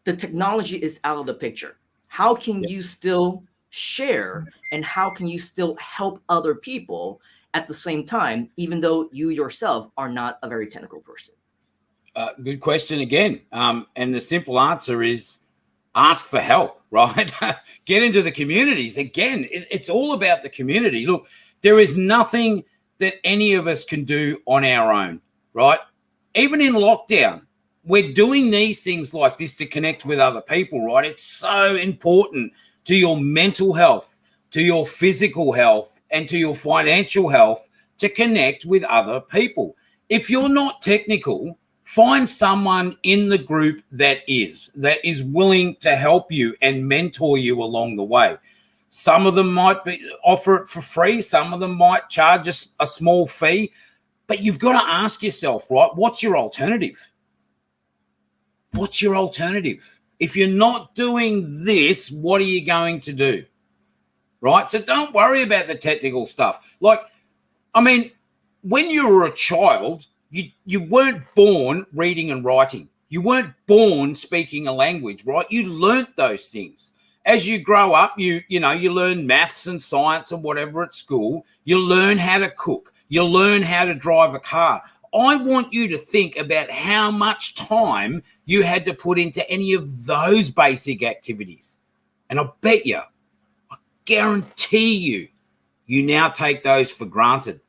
the technology is out of the picture? How can you still share, and how can you still help other people at the same time, even though you yourself are not a very technical person? Good question again. And the simple answer is ask for help, right? Get into the communities. Again, it's all about the community. Look, there is nothing that any of us can do on our own, right? Even in lockdown, we're doing these things like this to connect with other people, right? It's so important to your mental health, to your physical health, and to your financial health to connect with other people. If you're not technical, find someone in the group that is willing to help you and mentor you along the way. Some of them might offer it for free. Some of them might charge a small fee. But you've got to ask yourself, right, what's your alternative? What's your alternative? If you're not doing this, what are you going to do? Right? So don't worry about the technical stuff. Like, I mean, when you were a child, you weren't born reading and writing. You weren't born speaking a language, right? You learnt those things. As you grow up, you learn maths and science and whatever at school. You learn how to cook. You learn how to drive a car. I want you to think about how much time you had to put into any of those basic activities. And I bet you, I guarantee you now take those for granted.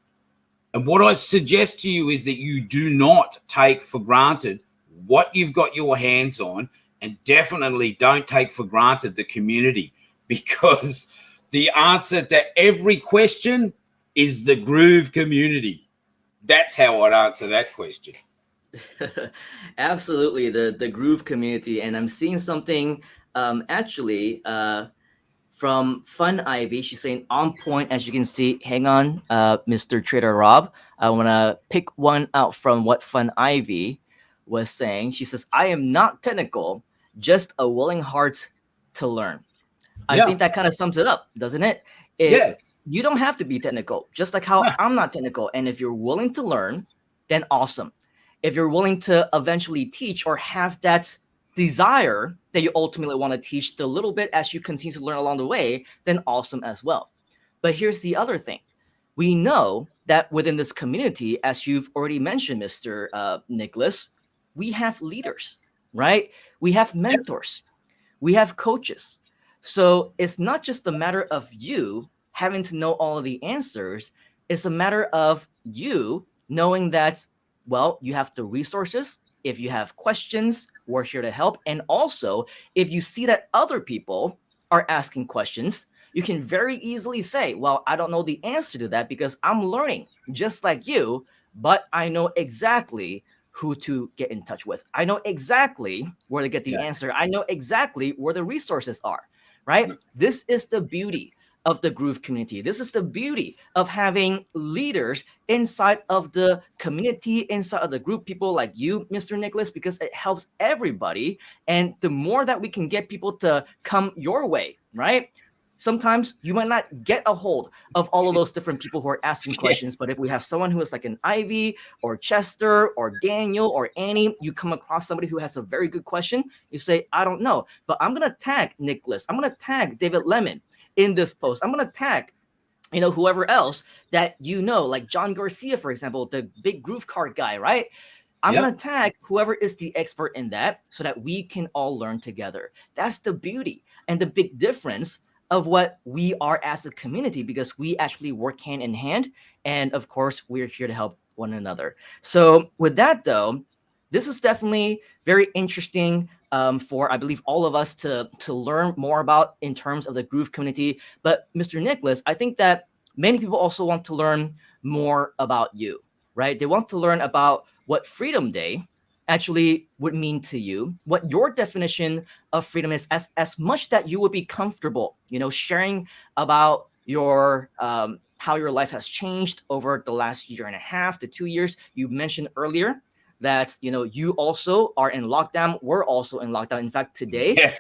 And what I suggest to you is that you do not take for granted what you've got your hands on, and definitely don't take for granted the community, because the answer to every question is the Groove community. That's how I'd answer that question. Absolutely, the Groove community, and I'm seeing something actually from Fun Ivy. She's saying on point, as you can see. Hang on, Mr. Trader Rob. I want to pick one out from what Fun Ivy was saying. She says, "I am not technical, just a willing heart to learn." I think that kind of sums it up, doesn't it? Yeah. You don't have to be technical, just like how I'm not technical. And if you're willing to learn, then awesome. If you're willing to eventually teach or have that desire that you ultimately want to teach the little bit as you continue to learn along the way, then awesome as well. But here's the other thing. We know that within this community, as you've already mentioned, Mr. Nicholas, we have leaders, right? We have mentors. We have coaches. So it's not just a matter of you having to know all of the answers. It's a matter of you knowing that, well, you have the resources. If you have questions, we're here to help. And also, if you see that other people are asking questions, you can very easily say, well, I don't know the answer to that because I'm learning just like you, but I know exactly who to get in touch with. I know exactly where to get the answer. I know exactly where the resources are, right? This is the beauty of the Groove community. This is the beauty of having leaders inside of the community, inside of the group, people like you, Mr. Nicholas, because it helps everybody. And the more that we can get people to come your way, right? Sometimes you might not get a hold of all of those different people who are asking questions, but if we have someone who is like an Ivy or Chester or Daniel or Annie, you come across somebody who has a very good question, you say, I don't know, but I'm going to tag Nicholas. I'm going to tag David Lemon in this post. I'm going to tag, whoever else that like John Garcia, for example, the big groove card guy, right? I'm going to tag whoever is the expert in that so that we can all learn together. That's the beauty and the big difference of what we are as a community, because we actually work hand in hand. And of course, we're here to help one another. So with that, though, this is definitely very interesting for, I believe, all of us to learn more about in terms of the Groove community. But Mr. Nicholas, I think that many people also want to learn more about you, right? They want to learn about what Freedom Day actually would mean to you, what your definition of freedom is, as much that you would be comfortable, sharing about your how your life has changed over the last 1.5 to 2 years. You mentioned earlier that you also are in lockdown. We're also in lockdown. In fact, today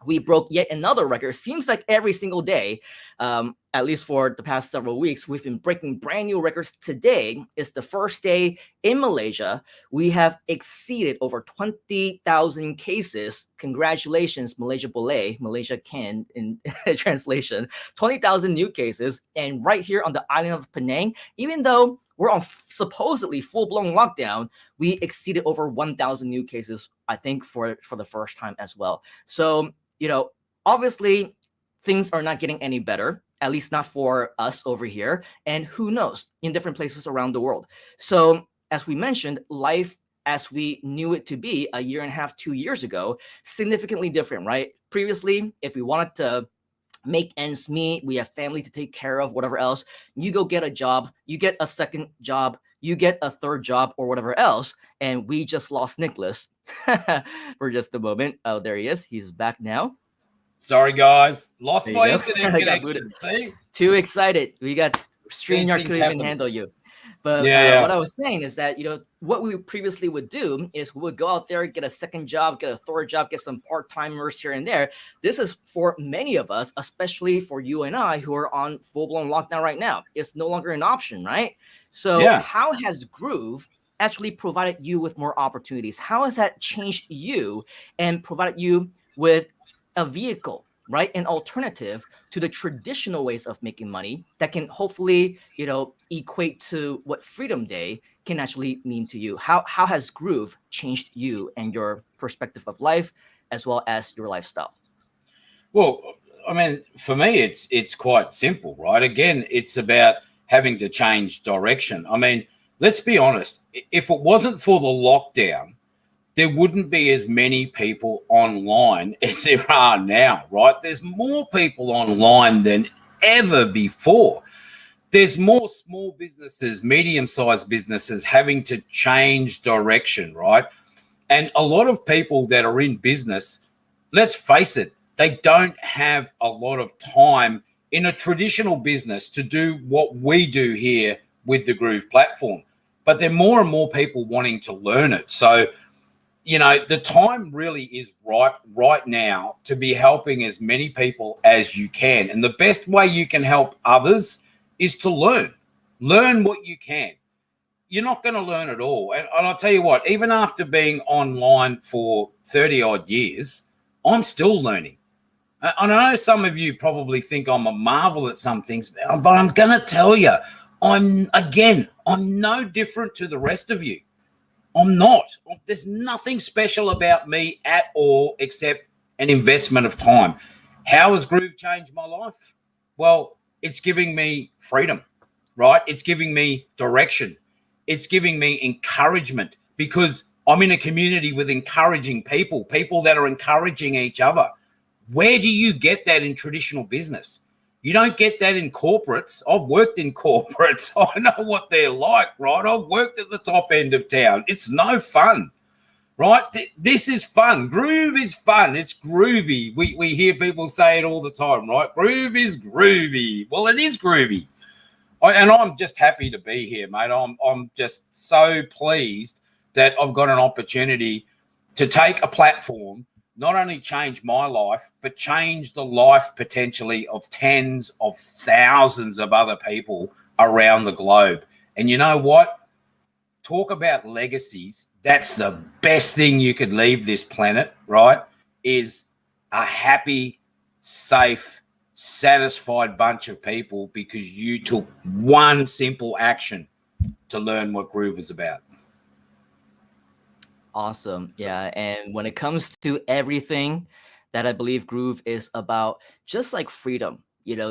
we broke yet another record. Seems like every single day, at least for the past several weeks, we've been breaking brand new records. Today is the first day in Malaysia. We have exceeded over 20,000 cases. Congratulations, Malaysia Boleh, Malaysia can in translation, 20,000 new cases. And right here on the island of Penang, even though we're on supposedly full-blown lockdown, we exceeded over 1,000 new cases, I think, for the first time as well. So, obviously things are not getting any better, at least not for us over here. And who knows, in different places around the world. So as we mentioned, life as we knew it to be 1.5 to 2 years ago, significantly different, right? Previously, if we wanted to make ends meet, we have family to take care of, whatever else, you go get a job, you get a second job, you get a third job or whatever else. And we just lost Nicholas for just a moment. Oh, there he is. He's back now. Sorry, guys. Lost my internet connection. See? Too excited. We got StreamYard couldn't even handle you. But what I was saying is that, what we previously would do is we would go out there, get a second job, get a third job, get some part-timers here and there. This is for many of us, especially for you and I who are on full-blown lockdown right now. It's no longer an option, right? So how has Groove actually provided you with more opportunities? How has that changed you and provided you with a vehicle, right? An alternative to the traditional ways of making money that can hopefully, equate to what Freedom Day can actually mean to you. How has Groove changed you and your perspective of life as well as your lifestyle? Well, I mean, for me, it's quite simple, right? Again, it's about having to change direction. I mean, let's be honest. If it wasn't for the lockdown, there wouldn't be as many people online as there are now, right? There's more people online than ever before. there's more small businesses, medium-sized businesses having to change direction, right? And a lot of people that are in business, let's face it, they don't have a lot of time in a traditional business to do what we do here with the Groove platform. But there are more and more people wanting to learn it. So, you know, the time really is right now to be helping as many people as you can. And the best way you can help others is to learn what you can. You're not going to learn it all. And I'll tell you what, even after being online for 30 odd years, I'm still learning. I know some of you probably think I'm a marvel at some things, but I'm going to tell you, I'm no different to the rest of you. I'm not. There's nothing special about me at all except an investment of time. How has Groove changed my life? Well, it's giving me freedom, right? It's giving me direction. It's giving me encouragement because I'm in a community with encouraging people that are encouraging each other. Where do you get that in traditional business? You don't get that in corporates. I've worked in corporates. I know what they're like, right? I've worked at the top end of town. It's no fun, right? This is fun. Groove is fun. It's groovy. We hear people say it all the time, right? Groove is groovy. Well, it is groovy. And I'm just happy to be here, mate. I'm just so pleased that I've got an opportunity to take a platform, not only change my life, but change the life potentially of tens of thousands of other people around the globe. And you know what? Talk about legacies. That's the best thing you could leave this planet, right? Is a happy, safe, satisfied bunch of people because you took one simple action to learn what Groove is about. Awesome. Yeah. And when it comes to everything that I believe Groove is about, just like freedom,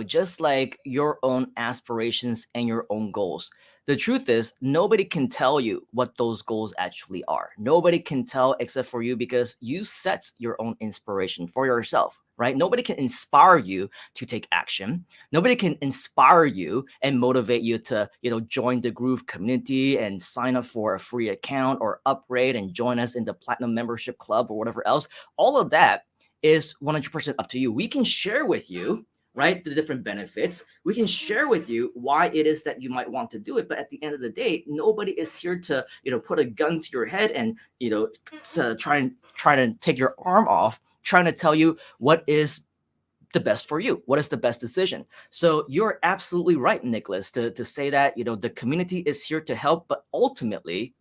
just like your own aspirations and your own goals. The truth is, nobody can tell you what those goals actually are. Nobody can tell except for you because you set your own inspiration for yourself, right? Nobody can inspire you to take action. Nobody can inspire you and motivate you to, join the Groove community and sign up for a free account or upgrade and join us in the Platinum Membership Club or whatever else. All of that is 100% up to you. We can share with you, right, the different benefits. We can share with you why it is that you might want to do it. But at the end of the day, nobody is here to, put a gun to your head and, to try to take your arm off, trying to tell you what is the best for you, what is the best decision. So you're absolutely right, Nicholas, to say that, the community is here to help, but ultimately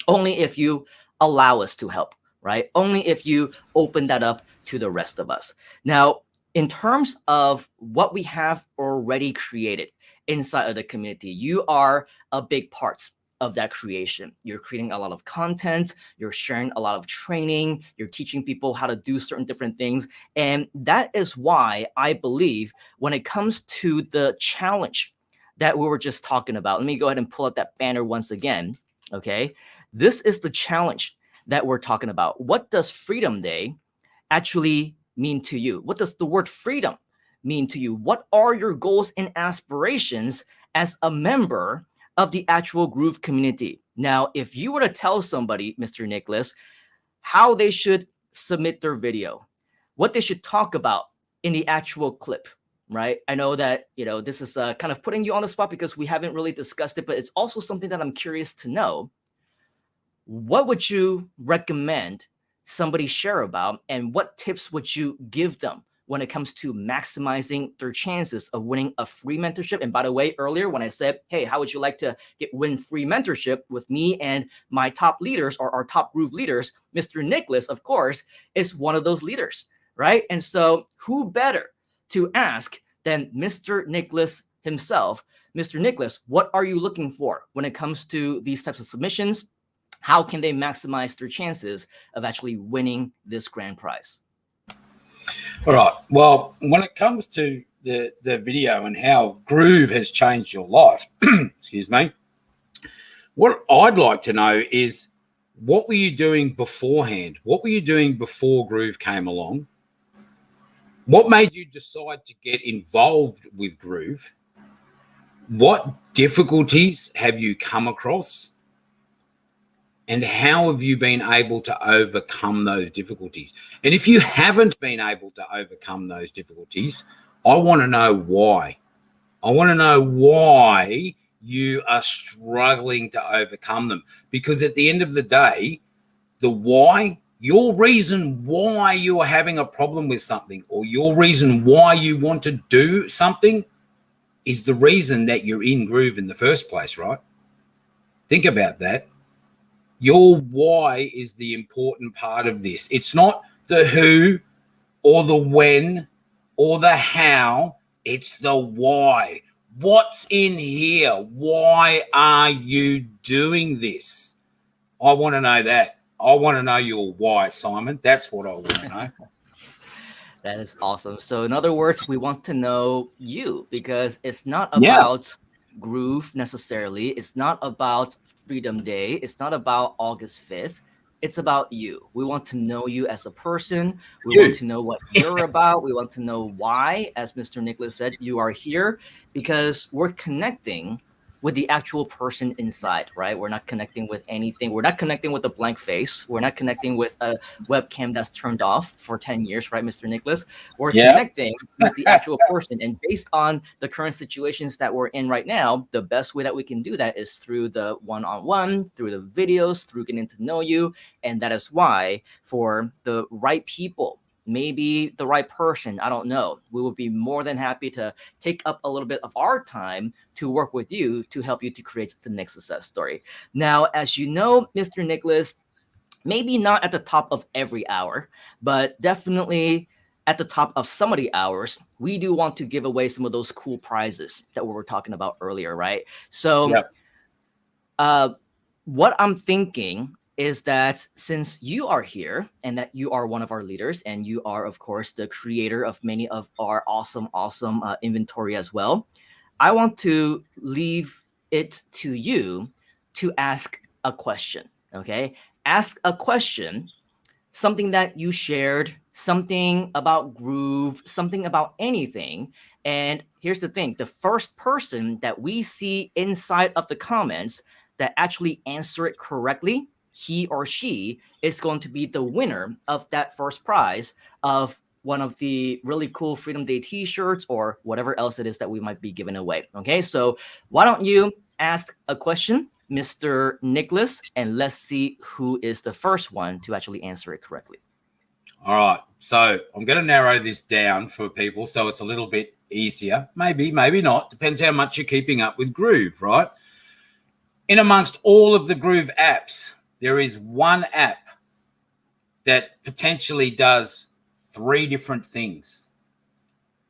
only if you allow us to help, right? Only if you open that up to the rest of us. Now, in terms of what we have already created inside of the community, you are a big part of that creation. You're creating a lot of content, you're sharing a lot of training, you're teaching people how to do certain different things. And that is why I believe when it comes to the challenge that we were just talking about, let me go ahead and pull up that banner once again. Okay. This is the challenge that we're talking about. What does Freedom Day actually mean to you? What does the word freedom mean to you? What are your goals and aspirations as a member of the actual Groove community? Now, if you were to tell somebody, Mr. Nicholas, how they should submit their video, what they should talk about in the actual clip, right? I know that, this is kind of putting you on the spot because we haven't really discussed it, but it's also something that I'm curious to know. What would you recommend somebody share about, and what tips would you give them when it comes to maximizing their chances of winning a free mentorship? And by the way, earlier when I said, hey, how would you like to win free mentorship with me and my top leaders or our top Groove leaders, Mr. Nicholas, of course, is one of those leaders, right? And so who better to ask than Mr. Nicholas himself? Mr. Nicholas, what are you looking for when it comes to these types of submissions? How can they maximize their chances of actually winning this grand prize? All right. Well, when it comes to the video and how Groove has changed your life, excuse me, what I'd like to know is, what were you doing beforehand? What were you doing before Groove came along? What made you decide to get involved with Groove? what difficulties have you come across? And how have you been able to overcome those difficulties? And if you haven't been able to overcome those difficulties, I want to know why. I want to know why you are struggling to overcome them. Because at the end of the day, the why, your reason why you are having a problem with something, or your reason why you want to do something, is the reason that you're in Groove in the first place, right? Think about that. Your why is the important part of this. It's not the who or the when or the how. It's the why. What's in here? Why are you doing this? I want to know that. I want to know your why, Simon. That's what I want to know. That is awesome. So in other words, we want to know you, because it's not about Groove necessarily. It's not about Freedom Day. It's not about August 5th. It's about you. We want to know you as a person. We want to know what you're about. We want to know why, as Mr. Nicholas said, you are here, because we're connecting with the actual person inside, right? We're not connecting with anything. We're not connecting with a blank face. We're not connecting with a webcam that's turned off for 10 years, right, Mr. Nicholas? We're connecting with the actual person. And based on the current situations that we're in right now, the best way that we can do that is through the one-on-one, through the videos, through getting to know you. And that is why, for the right people, maybe the right person, I don't know, we would be more than happy to take up a little bit of our time to work with you to help you to create the next success story. Now, as you know, Mr. Nicholas, maybe not at the top of every hour, but definitely at the top of some of the hours, we do want to give away some of those cool prizes that we were talking about earlier, right? So what I'm thinking is that since you are here and that you are one of our leaders, and you are, of course, the creator of many of our awesome inventory as well, I want to leave it to you to ask a question, okay? Ask a question, something that you shared, something about Groove, something about anything. And here's the thing, the first person that we see inside of the comments that actually answer it correctly, he or she is going to be the winner of that first prize of one of the really cool Freedom Day t-shirts or whatever else it is that we might be giving away. Okay, so why don't you ask a question, Mr. Nicholas, and let's see who is the first one to actually answer it correctly. All right, so I'm going to narrow this down for people so it's a little bit easier. Maybe not. Depends how much you're keeping up with Groove, right? In amongst all of the Groove apps, there is one app that potentially does 3 different things.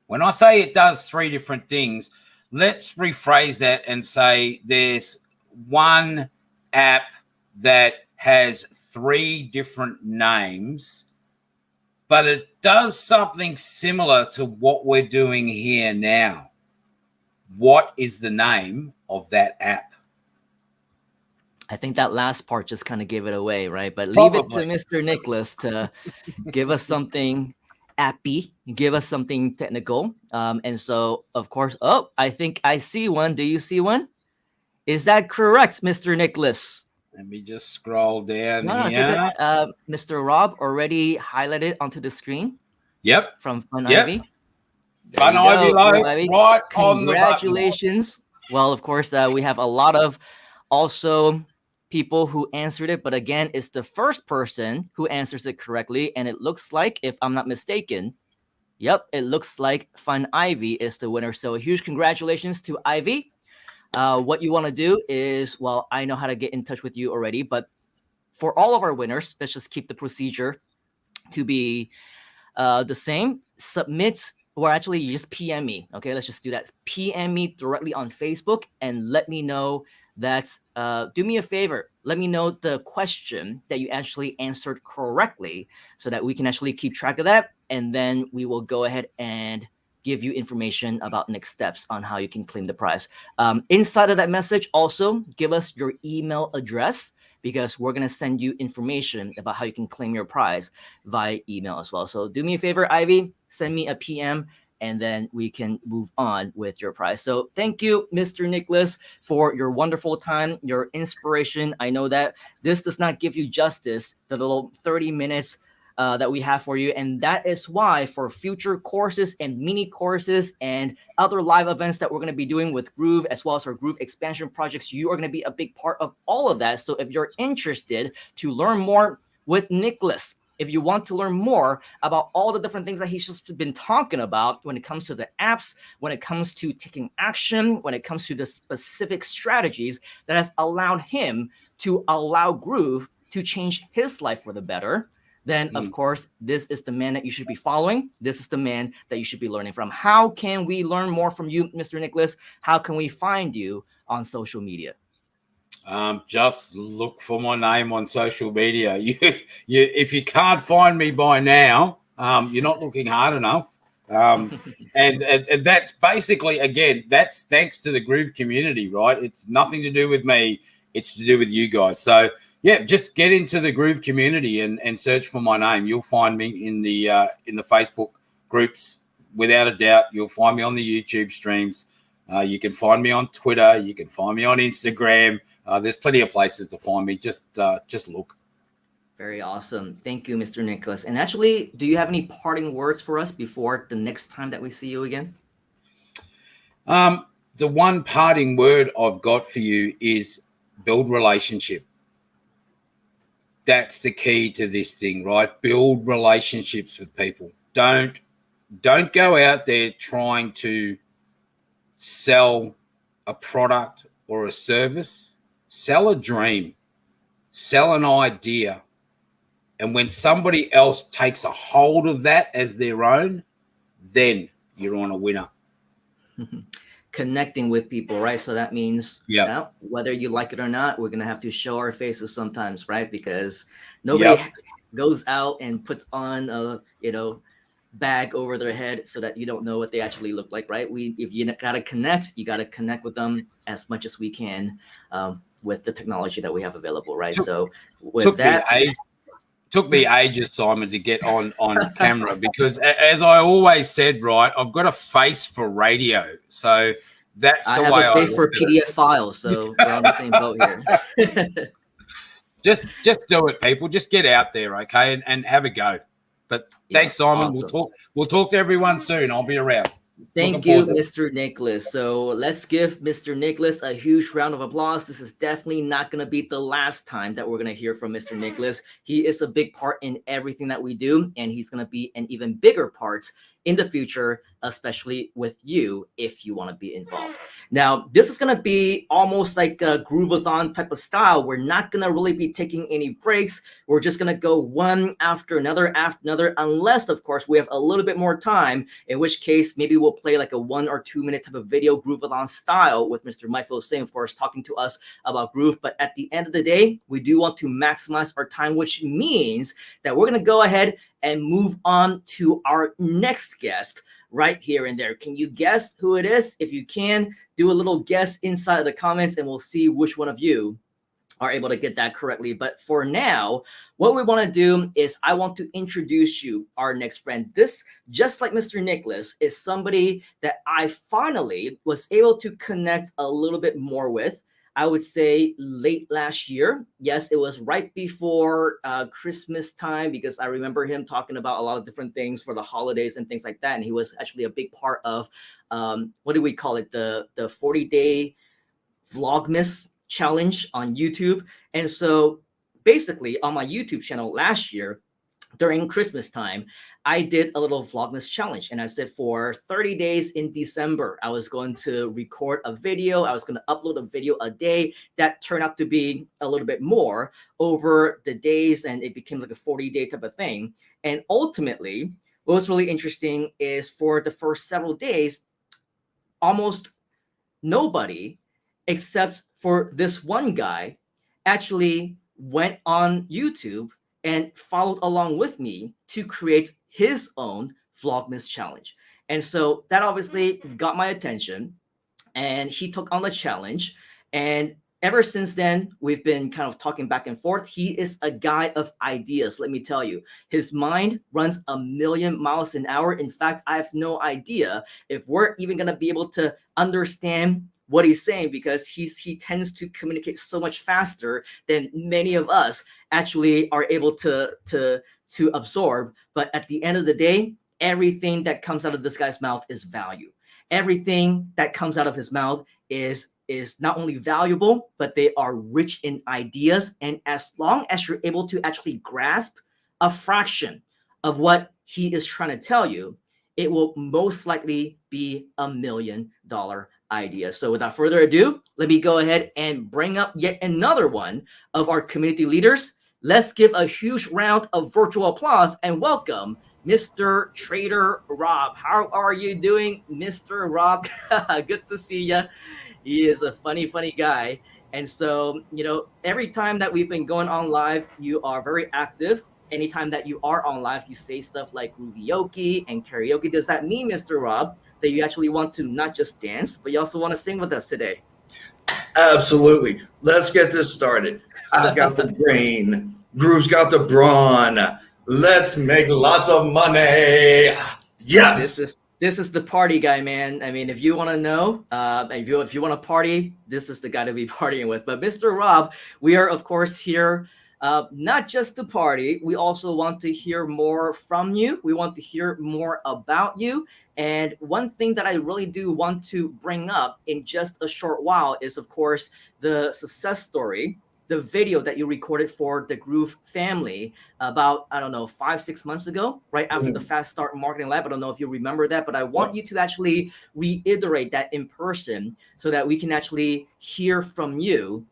When I say it does 3 different things, let's rephrase that and say there's one app that has 3 different names, but it does something similar to what we're doing here now. What is the name of that app? I think that last part just kind of gave it away, right? But leave it to Mr. Nicholas to give us something appy, give us something technical. And so, of course, I think I see one. Do you see one? Is that correct, Mr. Nicholas? Let me just scroll down here. Mr. Rob already highlighted onto the screen. Yep. From Fun Ivy. Fun Ivy, right on the button. Congratulations. Well, of course, we have a lot of also people who answered it, but again, it's the first person who answers it correctly, and it looks like, if I'm not mistaken, it looks like Fun Ivy is the winner. So a huge congratulations to Ivy. What you want to do is, well, I know how to get in touch with you already, but for all of our winners, let's just keep the procedure to be the same. Submit, or actually you just PM me. Okay, let's just do that. PM me directly on Facebook and let me know that, do me a favor, let me know the question that you actually answered correctly so that we can actually keep track of that. And then we will go ahead and give you information about next steps on how you can claim the prize. Inside of that message, also give us your email address, because we're going to send you information about how you can claim your prize via email as well. So do me a favor, Ivy, send me a PM and then we can move on with your prize. So thank you, Mr. Nicholas, for your wonderful time, your inspiration. I know that this does not give you justice, the little 30 minutes that we have for you. And that is why for future courses and mini courses and other live events that we're going to be doing with Groove, as well as our Groove expansion projects, you are going to be a big part of all of that. So if you're interested to learn more with Nicholas, if you want to learn more about all the different things that he's just been talking about when it comes to the apps, when it comes to taking action, when it comes to the specific strategies that has allowed him to allow Groove to change his life for the better, then of course, this is the man that you should be following. This is the man that you should be learning from. How can we learn more from you, Mr. Nicholas? How can we find you on social media? Just look for my name on social media. If you can't find me by now, you're not looking hard enough. And that's basically, again, that's thanks to the Groove community, right? It's nothing to do with me. It's to do with you guys. So yeah, just get into the Groove community and search for my name. You'll find me in the Facebook groups. Without a doubt, you'll find me on the YouTube streams. You can find me on Twitter. You can find me on Instagram. There's plenty of places to find me. Just look. Very awesome. Thank you, Mr. Nicholas. And actually, do you have any parting words for us before the next time that we see you again? The one parting word I've got for you is build relationship. That's the key to this thing, right? Build relationships with people. Don't go out there trying to sell a product or a service. Sell a dream. Sell an idea. And when somebody else takes a hold of that as their own, then you're on a winner. Connecting with people, right? So that means, whether you like it or not, we're gonna have to show our faces sometimes, right? Because nobody goes out and puts on a bag over their head so that you don't know what they actually look like, right? If you gotta connect, you gotta connect with them as much as we can with the technology that we have available, right? So with that. Took me ages, Simon, to get on camera because, as I always said, right, I've got a face for radio, so that's the way I have a face for PDF files, so we're on the same boat here. Just do it, people. Just get out there, okay, and have a go. But thanks, Simon. Awesome. We'll talk to everyone soon. I'll be around. Thank you, Mr. Nicholas. So let's give Mr. Nicholas a huge round of applause. This is definitely not going to be the last time that we're going to hear from Mr. Nicholas. He is a big part in everything that we do, and he's going to be an even bigger part in the future, especially with you, if you want to be involved. Now, this is going to be almost like a Groovathon type of style. We're not going to really be taking any breaks. We're just going to go one after another, unless, of course, we have a little bit more time, in which case maybe we'll play like a 1 or 2 minute type of video Groovathon style with Mr. Michael Singh, of course, talking to us about Groove. But at the end of the day, we do want to maximize our time, which means that we're going to go ahead and move on to our next guest right here and there. Can you guess who it is? If you can, do a little guess inside of the comments and we'll see which one of you are able to get that correctly. But for now, what we want to do is I want to introduce you our next friend. This, just like Mr. Nicholas, is somebody that I finally was able to connect a little bit more with. I would say late last year. Yes, it was right before Christmas time, because I remember him talking about a lot of different things for the holidays and things like that. And he was actually a big part of, what do we call it? The 40-day Vlogmas challenge on YouTube. And so basically on my YouTube channel last year, during Christmas time, I did a little Vlogmas challenge. And I said for 30 days in December, I was going to record a video. I was going to upload a video a day. That turned out to be a little bit more over the days, and it became like a 40-day type of thing. And ultimately, what was really interesting is for the first several days, almost nobody except for this one guy actually went on YouTube and followed along with me to create his own Vlogmas challenge. And so that obviously got my attention, and he took on the challenge. And ever since then, we've been kind of talking back and forth. He is a guy of ideas, let me tell you. His mind runs 1,000,000 miles an hour. In fact, I have no idea if we're even going to be able to understand what he's saying, because he tends to communicate so much faster than many of us actually are able to absorb. But at the end of the day, everything that comes out of this guy's mouth is value. Everything that comes out of his mouth is not only valuable, but they are rich in ideas. And as long as you're able to actually grasp a fraction of what he is trying to tell you, it will most likely be $1,000,000 idea. So without further ado, let me go ahead and bring up yet another one of our community leaders. Let's give a huge round of virtual applause and welcome Mr. Trader Rob. How are you doing, Mr. Rob? Good to see you. He is a funny guy. And so, every time that we've been going on live, you are very active. Anytime that you are on live, you say stuff like groovioke and karaoke. Does that mean, Mr. Rob, that you actually want to not just dance, but you also want to sing with us today? Absolutely. Let's get this started. I've got the brain. Groove's got the brawn. Let's make lots of money. Yes. This is the party guy, man. I mean, if you want to know, if you want to party, this is the guy to be partying with. But Mr. Rob, we are of course here not just to party. We also want to hear more from you. We want to hear more about you. And one thing that I really do want to bring up in just a short while is, of course, the success story, the video that you recorded for the Groove family about, 5-6 months ago, right after the Fast Start Marketing Lab. I don't know if you remember that, but I want you to actually reiterate that in person so that we can actually hear from you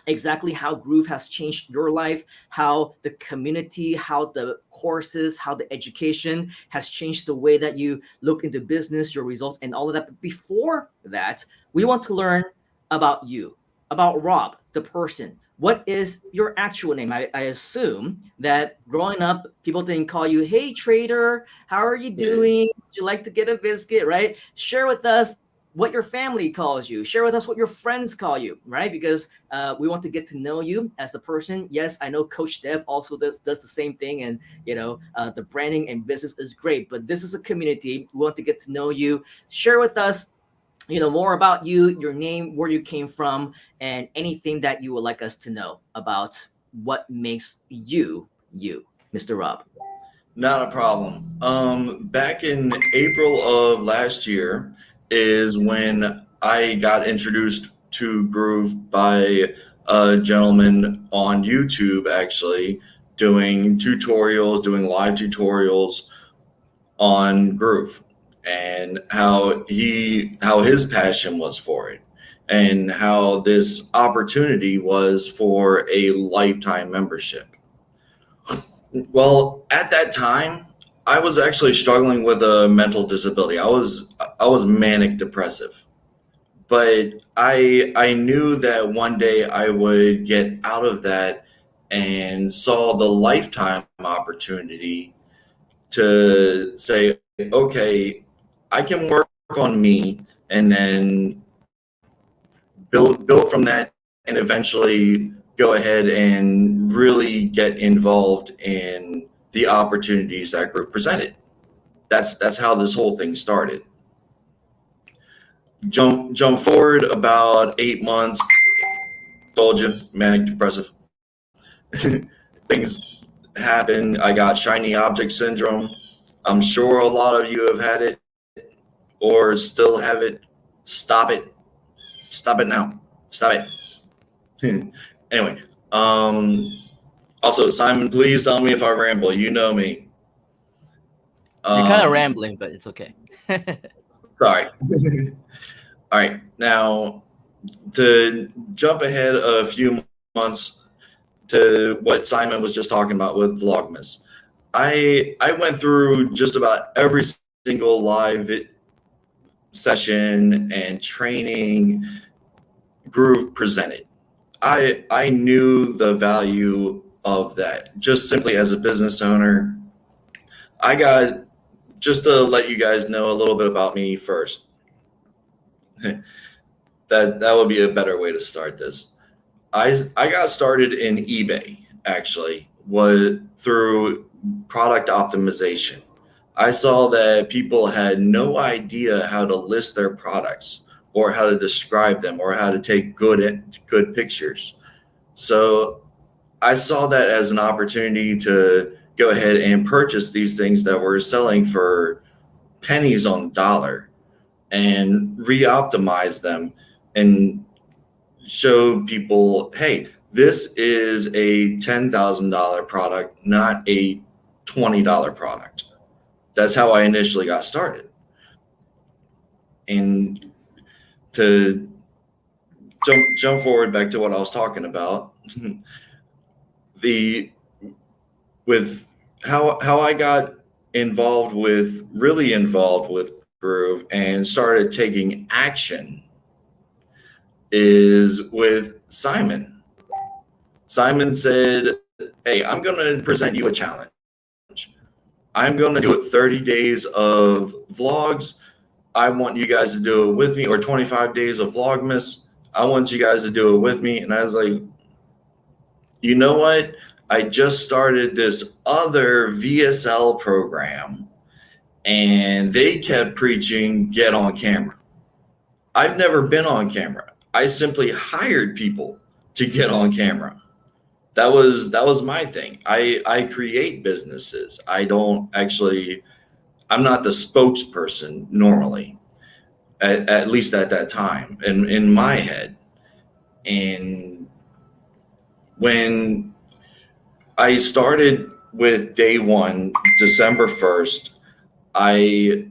exactly how Groove has changed your life, how the community, how the courses, how the education has changed the way that you look into business, your results, and all of that. But before that, we want to learn about you, about Rob, the person. What is your actual name? I assume that growing up, people didn't call you, "Hey, trader, how are you doing? Would you like to get a biscuit?" Right? Share with us what your family calls you. Share with us what your friends call you, right? Because we want to get to know you as a person. Yes, I know Coach Deb also does the same thing, and the branding and business is great. But this is a community. We want to get to know you. Share with us more about you, your name, where you came from, and anything that you would like us to know about what makes you, Mr. Rob. Not a problem. Back in April of last year is when I got introduced to Groove by a gentleman on YouTube, actually, doing live tutorials on Groove, and how his passion was for it, and how this opportunity was for a lifetime membership. Well, at that time, I was actually struggling with a mental disability. I was manic depressive, but I knew that one day I would get out of that, and saw the lifetime opportunity to say, okay, I can work on me, and then build from that, and eventually go ahead and really get involved in the opportunities that Groove presented. That's how this whole thing started. Jump forward about 8 months. Told you, manic depressive. Things happen. I got shiny object syndrome. I'm sure a lot of you have had it or still have it. Stop it. Stop it now. Stop it. Anyway, also, Simon, please tell me if I ramble. You know me. You're kind of rambling, but it's okay. Sorry. All right. Now, to jump ahead a few months to what Simon was just talking about with Vlogmas, I went through just about every single live session and training Groove presented. I knew the value of that. Just simply as a business owner, I got, just to let you guys know a little bit about me first. that would be a better way to start this. I got started in eBay, actually, was through product optimization. I saw that people had no idea how to list their products or how to describe them or how to take good pictures. So I saw that as an opportunity to go ahead and purchase these things that were selling for pennies on the dollar and re-optimize them and show people, hey, this is a $10,000 product, not a $20 product. That's how I initially got started. And to jump forward back to what I was talking about, with how I got really involved with Groove and started taking action is with Simon. Simon said, hey, I'm going to present you a challenge. I'm going to do it 30 days of vlogs. I want you guys to do it with me, or 25 days of Vlogmas. I want you guys to do it with me. And I was like, you know what? I just started this other VSL program and they kept preaching, get on camera. I've never been on camera. I simply hired people to get on camera. That was my thing. I create businesses. I'm not the spokesperson normally, at least at that time in my head. And when I started with day one, December 1st, I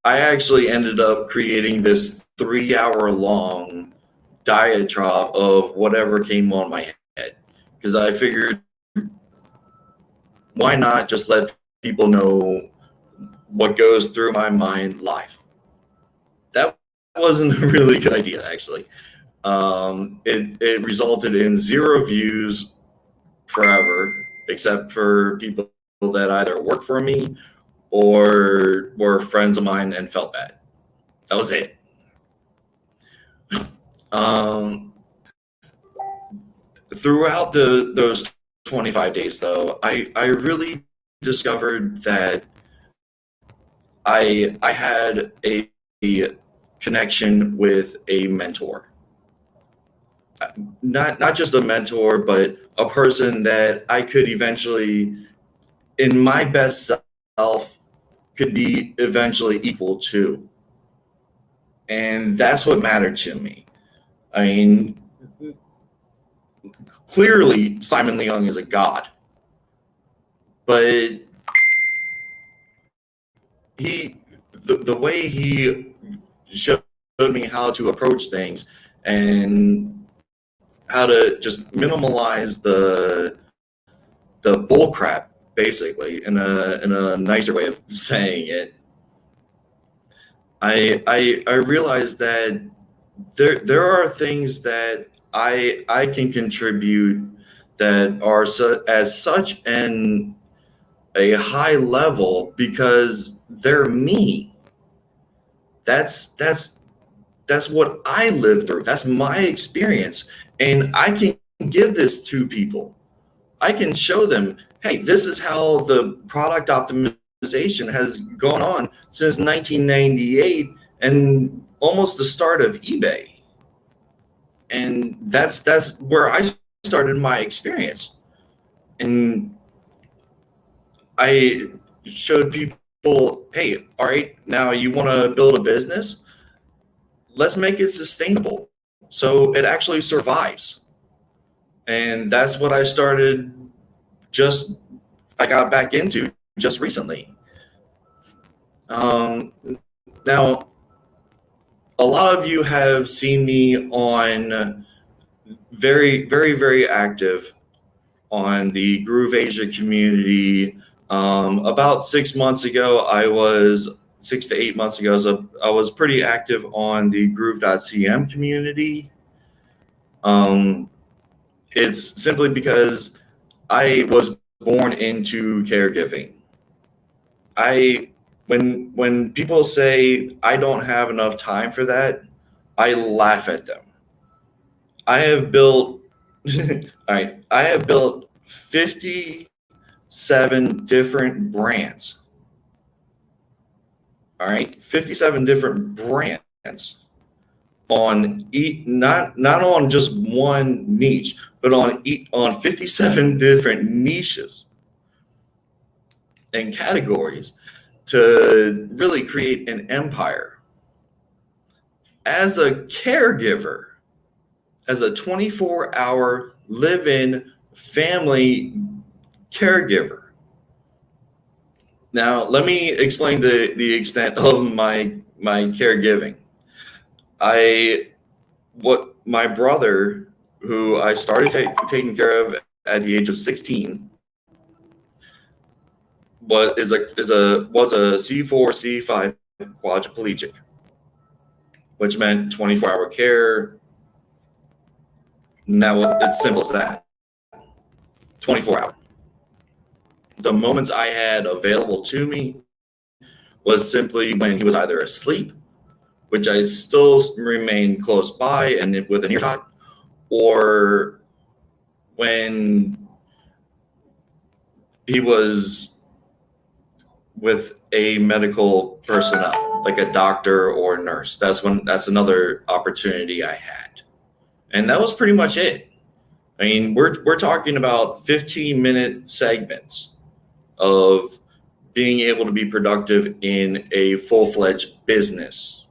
actually ended up creating this 3-hour long diatribe of whatever came on my head, because I figured, why not just let people know what goes through my mind live? That wasn't a really good idea, actually. It resulted in 0 views forever, except for people that either work for me or were friends of mine and felt bad. That was it. Throughout those 25 days, though, I really discovered that I had a connection with a mentor. Not just a mentor, but a person that I could eventually, in my best self, could be eventually equal to. And that's what mattered to me. I mean, clearly Simon Leung is a god, but the way he showed me how to approach things and how to just minimalize the bull crap, basically, in a nicer way of saying it. I realized that there are things that I can contribute that are as such a high level because they're me. That's what I lived through. That's my experience. And I can give this to people. I can show them, hey, this is how the product optimization has gone on since 1998 and almost the start of eBay. And that's where I started my experience. And I showed people, hey, all right, now you want to build a business? Let's make it sustainable so it actually survives. And that's what I got back into just recently. Now, a lot of you have seen me on very, very, very active on the Groove Asia community. About 6 months ago, 6 to 8 months ago, I was pretty active on the groove.cm community. It's simply because I was born into caregiving. When people say I don't have enough time for that, I laugh at them I have built, all right, I have built 57 different brands. All right, 57 different brands on not on just one niche, but on 57 different niches and categories to really create an empire. As a caregiver, as a 24-hour live-in family caregiver. Now, let me explain the extent of my caregiving. What my brother, who I started taking care of at the age of 16, was a C4 C5 quadriplegic, which meant 24-hour care. Now it's simple as that. 24 hours. The moments I had available to me was simply when he was either asleep, which I still remain close by and within earshot, or when he was with a medical personnel, like a doctor or a nurse. That's another opportunity I had. And that was pretty much it. I mean, we're talking about 15-minute segments of being able to be productive in a full-fledged business.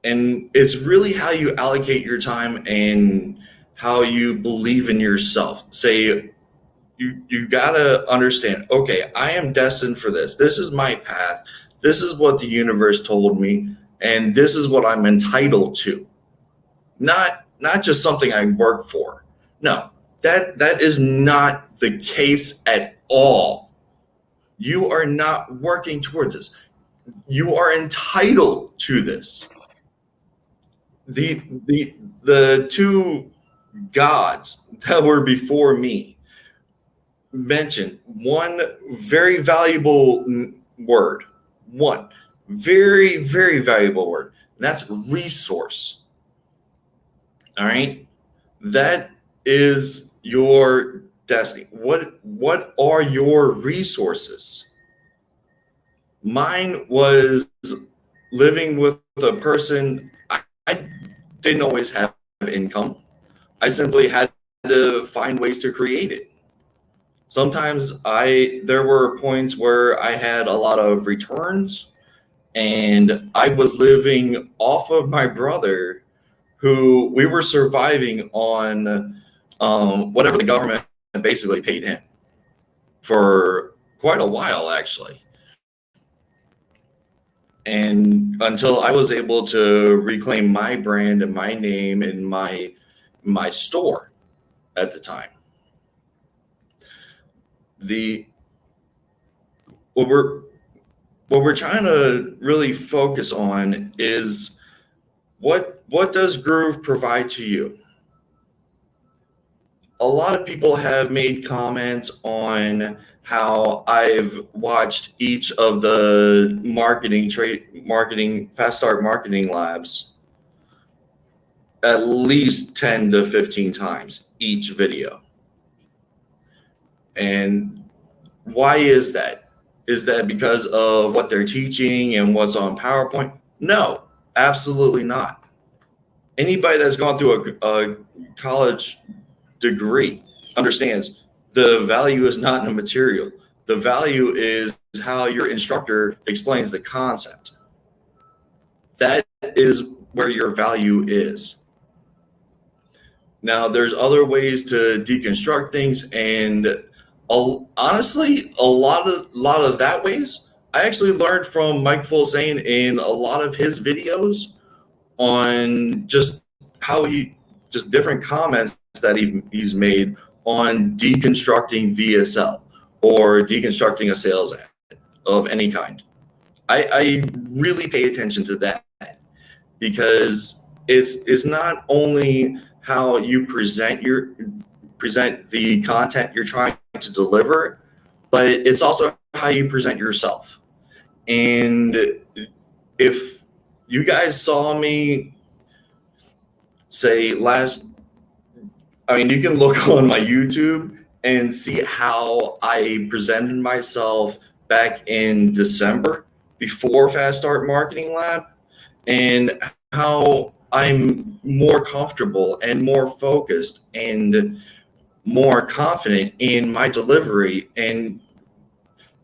And it's really how you allocate your time and how you believe in yourself. Say, you gotta understand, okay, I am destined for this. This is my path. This is what the universe told me, and this is what I'm entitled to. Not just something I work for. No, that is not the case at all. You are not working towards this. You are entitled to this. The two gods that were before me mentioned one very valuable word. One very, very valuable word. And that's resource. All right. That is your destiny. What are your resources? Mine was living with a person. I didn't always have income. I simply had to find ways to create it. Sometimes there were points where I had a lot of returns and I was living off of my brother, who we were surviving on whatever the government basically paid him for quite a while, actually. And until I was able to reclaim my brand and my name and my store at the time. What we're trying to really focus on is what does Groove provide to you? A lot of people have made comments on how I've watched each of the fast start marketing labs at least 10 to 15 times each video. And why is that? Is that because of what they're teaching and what's on PowerPoint? No, absolutely not. Anybody that's gone through a college degree understands the value is not in the material. The value is how your instructor explains the concept. That is where your value is. Now, there's other ways to deconstruct things, and honestly, a lot of that ways I actually learned from Mike Fulsane in a lot of his videos on just how just different comments that he's made on deconstructing VSL or deconstructing a sales ad of any kind. I really pay attention to that because it's not only how you present the content you're trying to deliver, but it's also how you present yourself. And if you guys saw me say you can look on my YouTube and see how I presented myself back in December before Fast Start Marketing Lab, and how I'm more comfortable and more focused and more confident in my delivery, and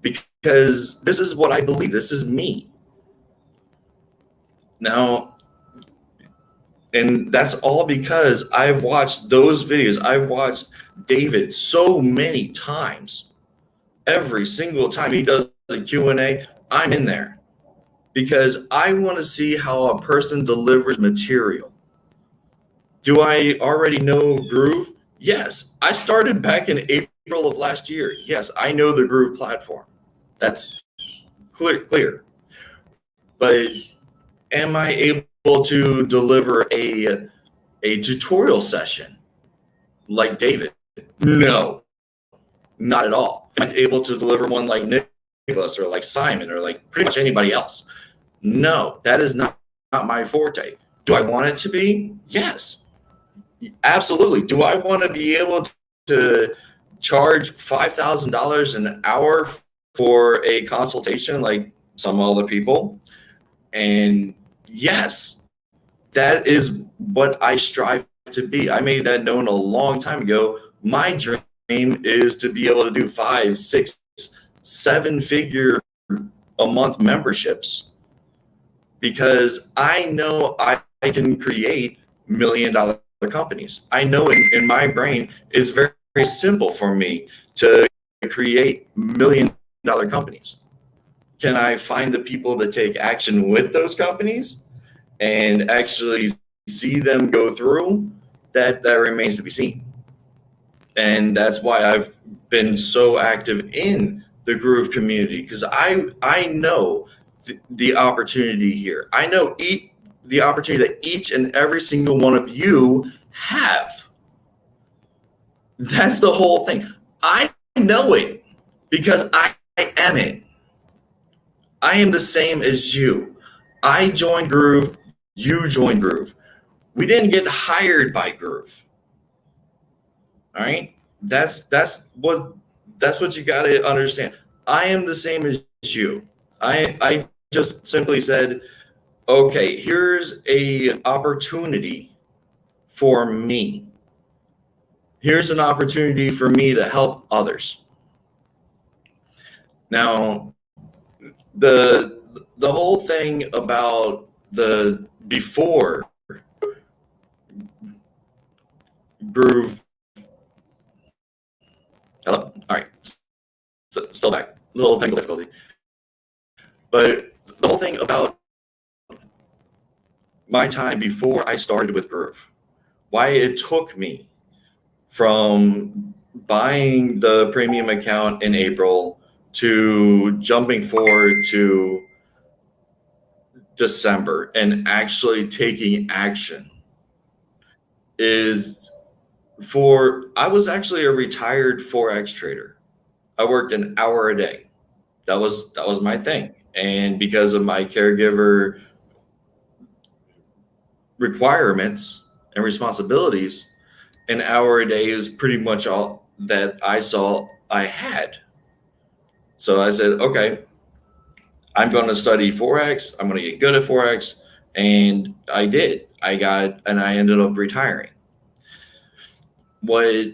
because this is what I believe, this is me. Now, and that's all because I've watched those videos. I've watched David so many times. Every single time he does a Q&A, I'm in there because I want to see how a person delivers material. Do I already know Groove? Yes. I started back in April of last year. Yes, I know the Groove platform. That's clear. But am I able to deliver a tutorial session like David? No, not at all. Am I able to deliver one like Nicholas or like Simon or like pretty much anybody else? No, that is not my forte. Do I want it to be? Yes, absolutely. Do I want to be able to charge $5,000 an hour for a consultation like some other people? And yes, that is what I strive to be. I made that known a long time ago. My dream is to be able to do 5, 6, 7-figure a month memberships, because I know I can create $1 million companies. I know in my brain it's very, very simple for me to create $1 million companies. Can I find the people to take action with those companies and actually see them go through? That remains to be seen. And that's why I've been so active in the Groove community, because I know the opportunity here. I know the opportunity that each and every single one of you have. That's the whole thing. I know it because I am it. I am the same as you. I joined Groove. You joined Groove. We didn't get hired by Groove. All right? That's what you got to understand. I am the same as you. I just simply said, okay, here's a opportunity for me. Here's an opportunity for me to help others. Now, the whole thing about the before Groove. Hello? All right. Still back. Little technical difficulty. But the whole thing about my time before I started with Groove, why it took me from buying the premium account in April to jumping forward to December and actually taking action is I was actually a retired Forex trader. I worked an hour a day. That was my thing. And because of my caregiver requirements and responsibilities, an hour a day is pretty much all that I saw I had. So I said, okay, I'm going to study Forex. I'm going to get good at Forex. And I did. And I ended up retiring. What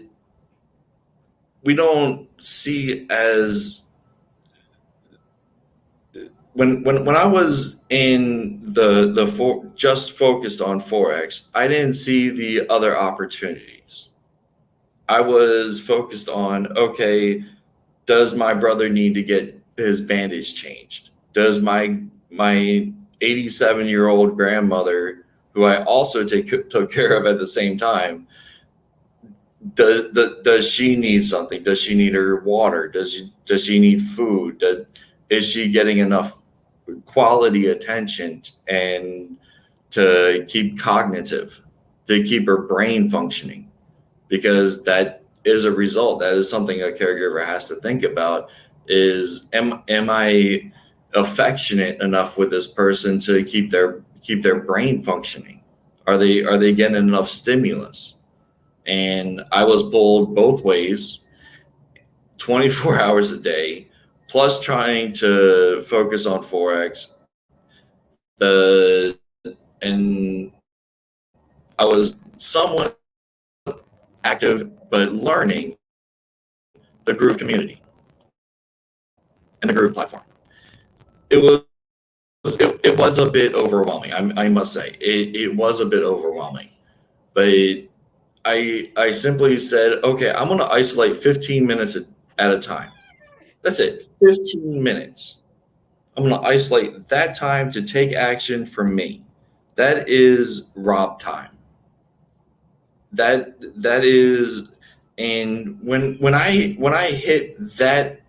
we don't see as when I was in just focused on Forex, I didn't see the other opportunities. I was focused on, okay, does my brother need to get his bandage changed? Does my 87-year-old grandmother, who I also took care of at the same time, does she need something? Does she need her water? Does she need food? Is she getting enough quality attention and to keep cognitive, to keep her brain functioning? Because that is a result. That is something a caregiver has to think about is, am I affectionate enough with this person to keep their brain functioning? are they getting enough stimulus? And I was pulled both ways, 24 hours a day, plus trying to focus on Forex. The and I was somewhat active, but learning the Groove community and the Groove platform. It was a bit overwhelming. I must say it was a bit overwhelming, but I simply said, okay, I'm going to isolate 15 minutes at a time. That's it, 15 minutes. I'm going to isolate that time to take action for me. That is Rob time. That is, and when I hit that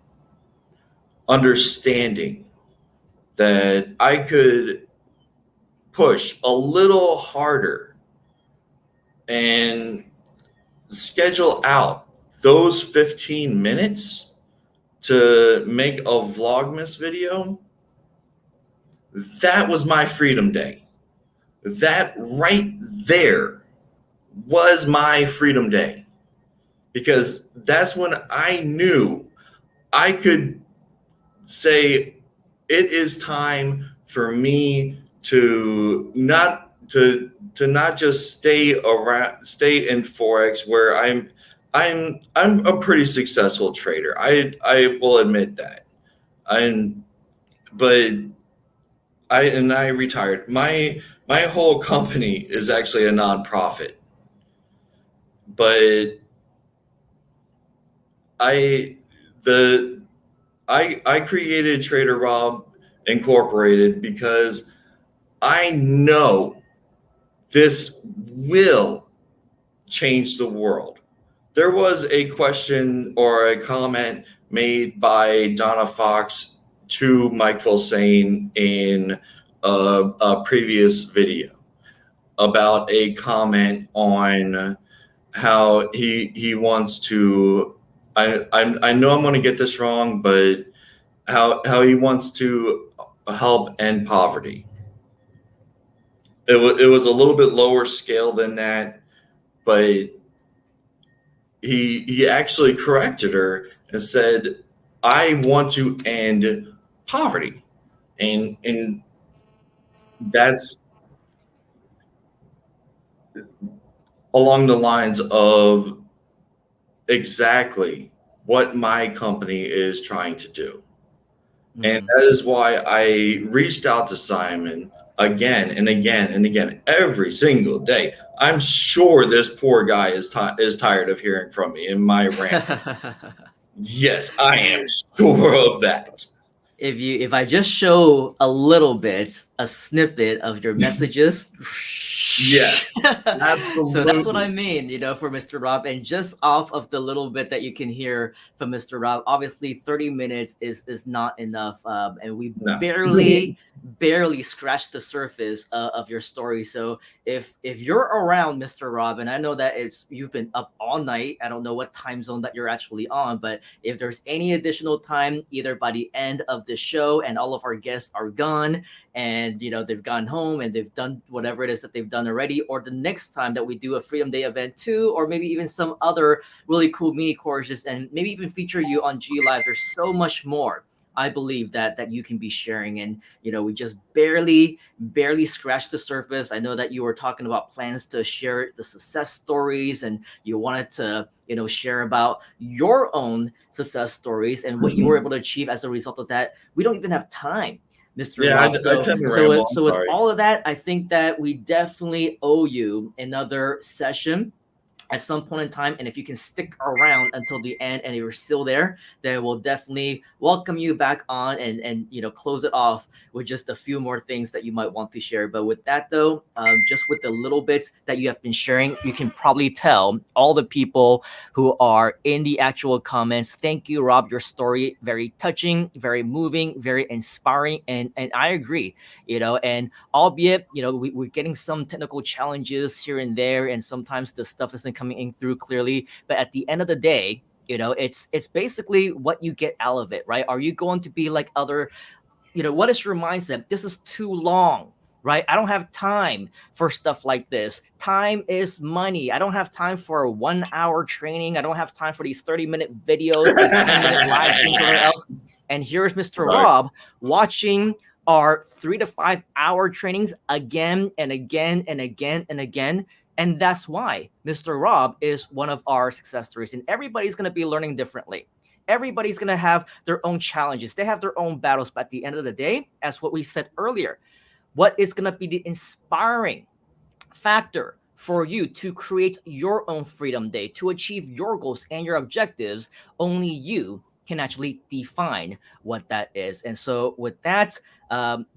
understanding that I could push a little harder and schedule out those 15 minutes to make a Vlogmas video, that was my freedom day. That right there was my freedom day, because that's when I knew I could say it is time for me to not just stay in Forex, where I'm a pretty successful trader. I will admit that. I'm but I retired. My whole company is actually a nonprofit. But I created Trader Rob Incorporated because I know this will change the world. There was a question or a comment made by Donna Fox to Mike Filsaime in a previous video about a comment on how he wants to. I know I'm going to get this wrong, but how he wants to help end poverty. It was a little bit lower scale than that, but he actually corrected her and said, "I want to end poverty," and that's along the lines of exactly what my company is trying to do. And that is why I reached out to Simon again and again and again every single day. I'm sure this poor guy is tired of hearing from me in my rant. Yes, I am sure of that. If I just show a little bit, a snippet of your messages, yes, absolutely. So that's what I mean, for Mr. Rob. And just off of the little bit that you can hear from Mr. Rob, obviously 30 minutes is not enough, and we barely scratched the surface of your story. So if you're around, Mr. Rob, and I know that you've been up all night, I don't know what time zone that you're actually on, but if there's any additional time, either by the end of the show and all of our guests are gone and they've gone home and they've done whatever it is that they've done already, or the next time that we do a Freedom Day event too, or maybe even some other really cool mini courses, and maybe even feature you on G Live, there's so much more I believe that you can be sharing. And we just barely scratched the surface. I know that you were talking about plans to share the success stories, and you wanted to share about your own success stories and what you were able to achieve as a result of that. We don't even have time, Mr. Yeah, Rob. I tend to ramble. So with all of that, I think that we definitely owe you another session at some point in time. And if you can stick around until the end and you're still there, then we'll definitely welcome you back on and close it off with just a few more things that you might want to share. But with that though, just with the little bits that you have been sharing, you can probably tell all the people who are in the actual comments, thank you, Rob, your story, very touching, very moving, very inspiring. And I agree, and albeit, we're getting some technical challenges here and there, and sometimes the stuff isn't coming in through clearly, but at the end of the day, it's basically what you get out of it, right? Are you going to be like other, what is your mindset? This is too long. right? I don't have time for stuff like this. Time is money. I don't have time for a 1 hour training. I don't have time for these 30-minute videos, these 10-minute live streams, whatever else. And here's Mr. Right. Rob watching our 3 to 5 hour trainings again and again and again and again. And that's why Mr. Rob is one of our success stories. And everybody's going to be learning differently. Everybody's going to have their own challenges. They have their own battles. But at the end of the day, as what we said earlier, what is going to be the inspiring factor for you to create your own Freedom Day, to achieve your goals and your objectives? Only you can actually define what that is. And so with that,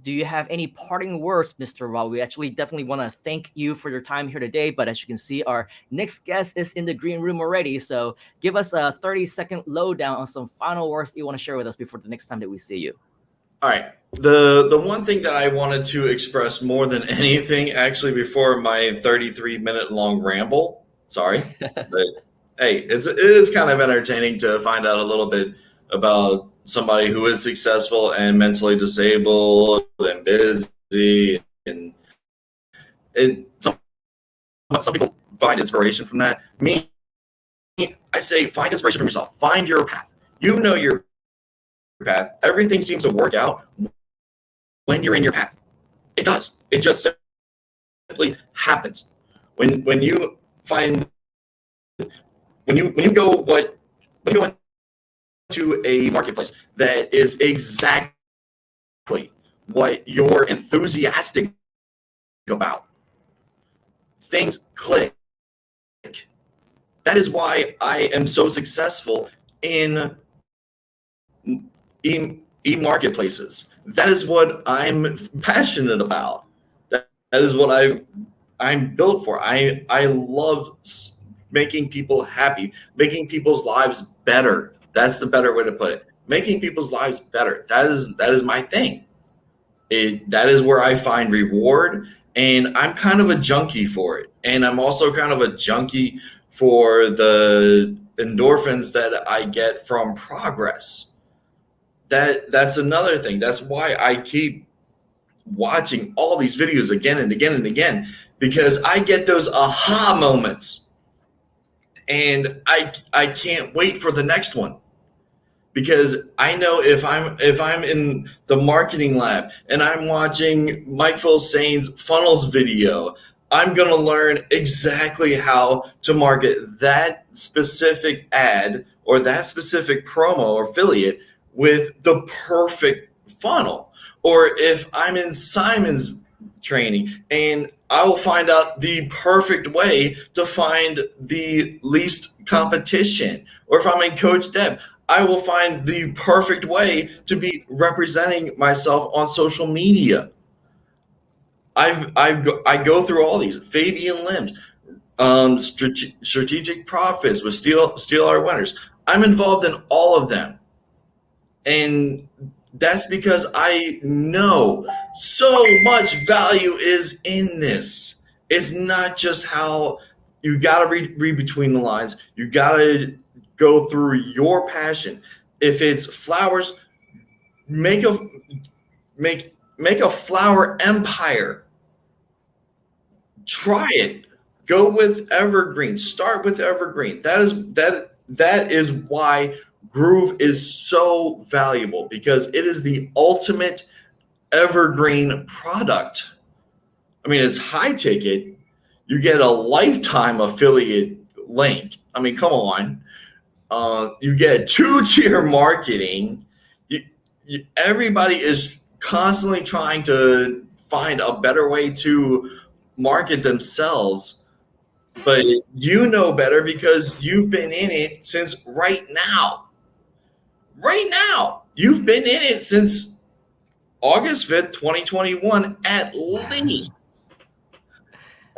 do you have any parting words, Mr. Rob? We actually definitely want to thank you for your time here today. But as you can see, our next guest is in the green room already. So give us a 30-second lowdown on some final words that you want to share with us before the next time that we see you. All right. The one thing that I wanted to express more than anything, actually, before my 33-minute long ramble, sorry, but hey, it is kind of entertaining to find out a little bit about somebody who is successful and mentally disabled and busy, and some people find inspiration from that. Me, I say find inspiration from yourself. Find your path. You know your path. Everything seems to work out when you're in your path. It does. It just simply happens. When you find when you go into a marketplace that is exactly what you're enthusiastic about, things click. That is why I am so successful in e-marketplaces. That is what I'm passionate about. That is what I'm built for. I love making people happy, making people's lives better. That's the better way to put it. Making people's lives better. That is my thing. That is where I find reward, and I'm kind of a junkie for it. And I'm also kind of a junkie for the endorphins that I get from progress. That's another thing. That's why I keep watching all these videos again and again and again, because I get those aha moments, and I can't wait for the next one, because I know if I'm in the marketing lab and I'm watching Mike Filsane's funnels video, I'm going to learn exactly how to market that specific ad or that specific promo or affiliate with the perfect funnel. Or if I'm in Simon's training, and I will find out the perfect way to find the least competition. Or if I'm in Coach Deb, I will find the perfect way to be representing myself on social media. I go through all these. Fabian Limbs, strategic profits with Steal Our Winners. I'm involved in all of them. And that's because I know so much value is in this. It's not just how you got to read between the lines. You got to go through your passion. If it's flowers, make a flower empire. Try it. Go with evergreen. Start with evergreen. That is why Groove is so valuable, because it is the ultimate evergreen product. I mean, it's high ticket. You get a lifetime affiliate link. I mean, come on. You get 2-tier marketing. Everybody is constantly trying to find a better way to market themselves. But you know better because you've been in it since right now. Right now. You've been in it since August 5th, 2021, at least.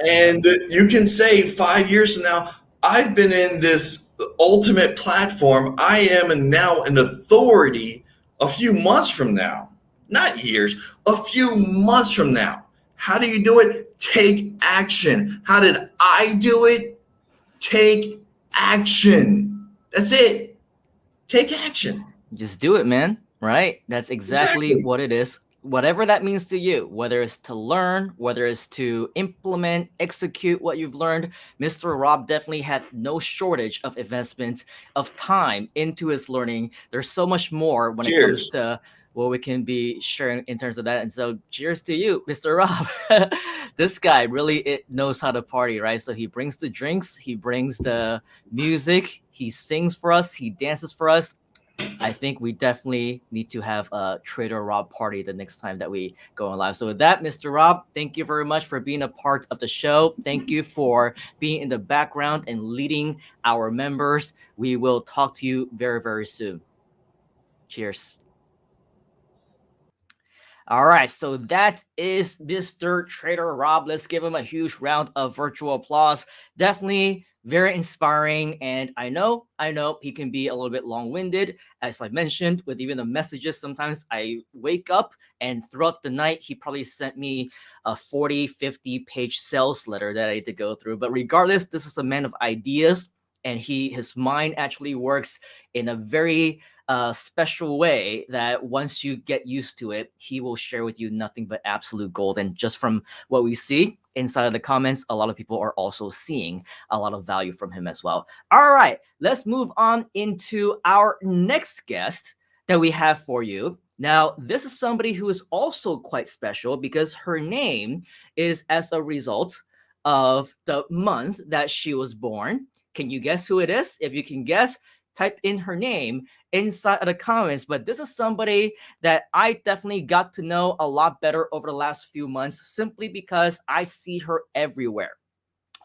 And you can say 5 years from now, I've been in this ultimate platform. I am now an authority a few months from now. Not years, a few months from now. How do you do it? Take action. How did I do it? Take action. That's it. Take action. Just do it, man. Right? That's exactly what it is. whatever that means to you, whether it's to learn, whether it's to implement, execute what you've learned, Mr. Rob definitely had no shortage of investments of time into his learning. There's so much more when it comes Cheers. to what we can be sharing in terms of that. And so cheers to you, Mr. Rob. This guy really knows how to party, right? So he brings the drinks, he brings the music, he sings for us, he dances for us. I think we definitely need to have a Trader Rob party the next time that we go on live. So with that, Mr. Rob, thank you very much for being a part of the show. Thank you for being in the background and leading our members. We will talk to you very, very soon. Cheers. All right, so that is Mr. Trader Rob. Let's give him a huge round of virtual applause. Definitely very inspiring, and I know he can be a little bit long-winded, as I mentioned, with even the messages. Sometimes I wake up and throughout the night, he probably sent me a 40, 50-page sales letter that I had to go through. But regardless, this is a man of ideas, and his mind actually works in a very special way that once you get used to it, he will share with you nothing but absolute gold. And just from what we see inside of the comments, a lot of people are also seeing a lot of value from him as well. All right, let's move on into our next guest that we have for you. Now, this is somebody who is also quite special because her name is as a result of the month that she was born. Can you guess who it is? If you can guess, type in her name inside of the comments. But this is somebody that I definitely got to know a lot better over the last few months simply because I see her everywhere.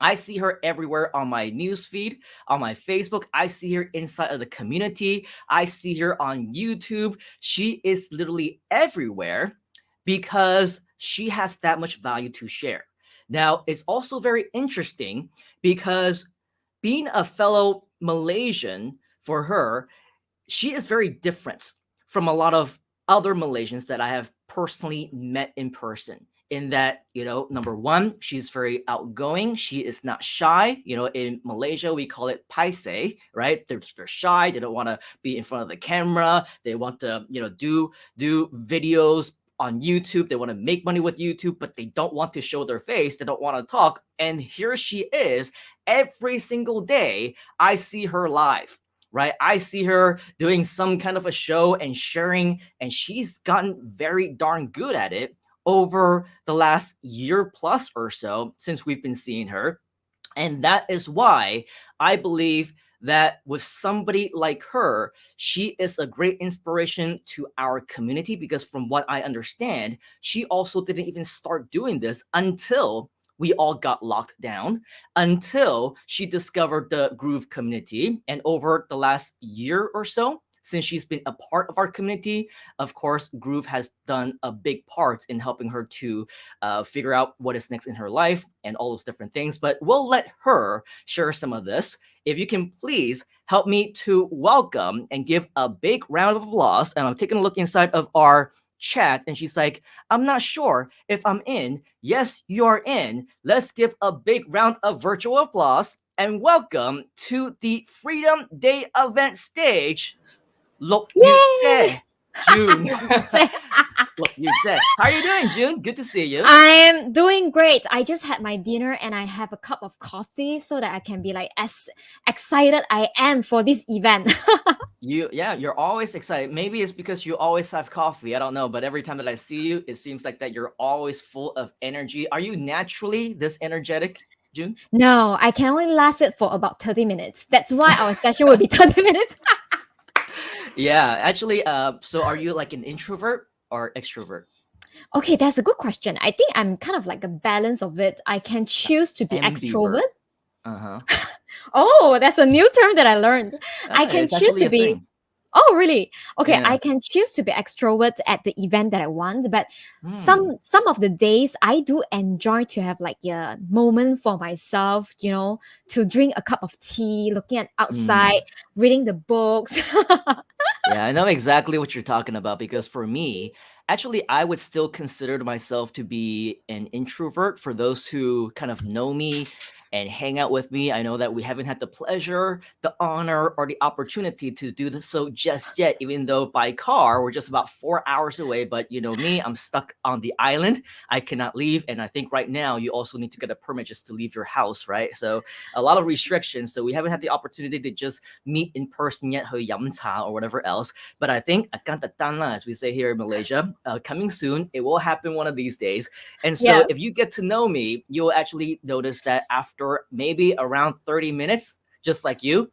I see her everywhere on my newsfeed, on my Facebook. I see her inside of the community. I see her on YouTube. She is literally everywhere because she has that much value to share. Now, it's also very interesting because being a fellow Malaysian, for her, she is very different from a lot of other Malaysians that I have personally met in person. In that, number one, she's very outgoing. She is not shy. In Malaysia, we call it paise, right? They're shy. They don't want to be in front of the camera. They want to, do videos on YouTube. They want to make money with YouTube, but they don't want to show their face. They don't want to talk. And here she is every single day. I see her live. Right? I see her doing some kind of a show and sharing, and she's gotten very darn good at it over the last year plus or so since we've been seeing her. And that is why I believe that with somebody like her, she is a great inspiration to our community because from what I understand, she also didn't even start doing this until we all got locked down, until she discovered the Groove community. And over the last year or so, since she's been a part of our community, of course, Groove has done a big part in helping her to figure out what is next in her life and all those different things. But we'll let her share some of this. If you can please help me to welcome and give a big round of applause. And I'm taking a look inside of our chat, and she's like, I'm not sure if I'm in. Yes, you're in. Let's give a big round of virtual applause and welcome to the Freedom Day event stage, Lok Yu June. Look, you said, how are you doing, June? Good to see you. I'm doing great. I just had my dinner and I have a cup of coffee so that I can be like as excited I am for this event. You're always excited. Maybe it's because you always have coffee. I don't know, but every time that I see you, it seems like that you're always full of energy. Are you naturally this energetic, June? No, I can only last it for about 30 minutes. That's why our session will be 30 minutes. Yeah, actually, so are you like an introvert or extrovert? Okay, that's a good question. I think I'm kind of like a balance of it. I can choose to be extrovert. Uh-huh. Oh, that's a new term that I learned. I can choose to be. Thing. Oh, really? Okay, Yeah. I can choose to be extrovert at the event that I want, but some of the days I do enjoy to have like a moment for myself, to drink a cup of tea, looking at outside, reading the books. Yeah, I know exactly what you're talking about because for me, actually, I would still consider myself to be an introvert. For those who kind of know me and hang out with me. I know that we haven't had the pleasure, the honor, or the opportunity to do this so just yet, even though by car we're just about 4 hours away. But you know me, I'm stuck on the island. I cannot leave. And I think right now you also need to get a permit just to leave your house, right? So a lot of restrictions. So we haven't had the opportunity to just meet in person yet, 去飲茶 or whatever else. But I think akan datang lang, as we say here in Malaysia, coming soon. It will happen one of these days. And so if you get to know me, you'll actually notice that after maybe around 30 minutes, just like you,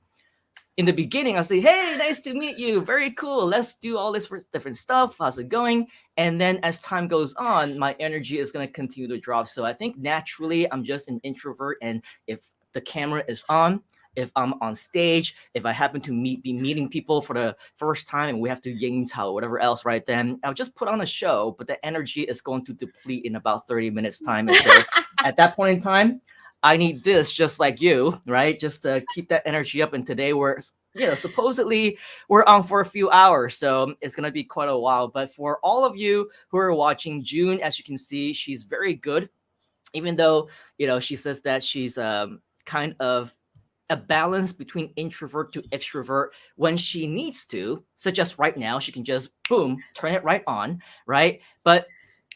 in the beginning, I'll say, hey, nice to meet you. Very cool. Let's do all this different stuff. How's it going? And then as time goes on, my energy is going to continue to drop. So I think naturally I'm just an introvert. And if the camera is on, if I'm on stage, if I happen to be meeting people for the first time and we have to ying tao, whatever else, right then, I'll just put on a show, but the energy is going to deplete in about 30 minutes time. And so at that point in time, I need this just like you, right? Just to keep that energy up. And today we're, supposedly we're on for a few hours. So it's going to be quite a while. But for all of you who are watching, June, as you can see, she's very good. Even though, she says that she's kind of a balance between introvert to extrovert when she needs to, such as right now, she can just boom, turn it right on, right? But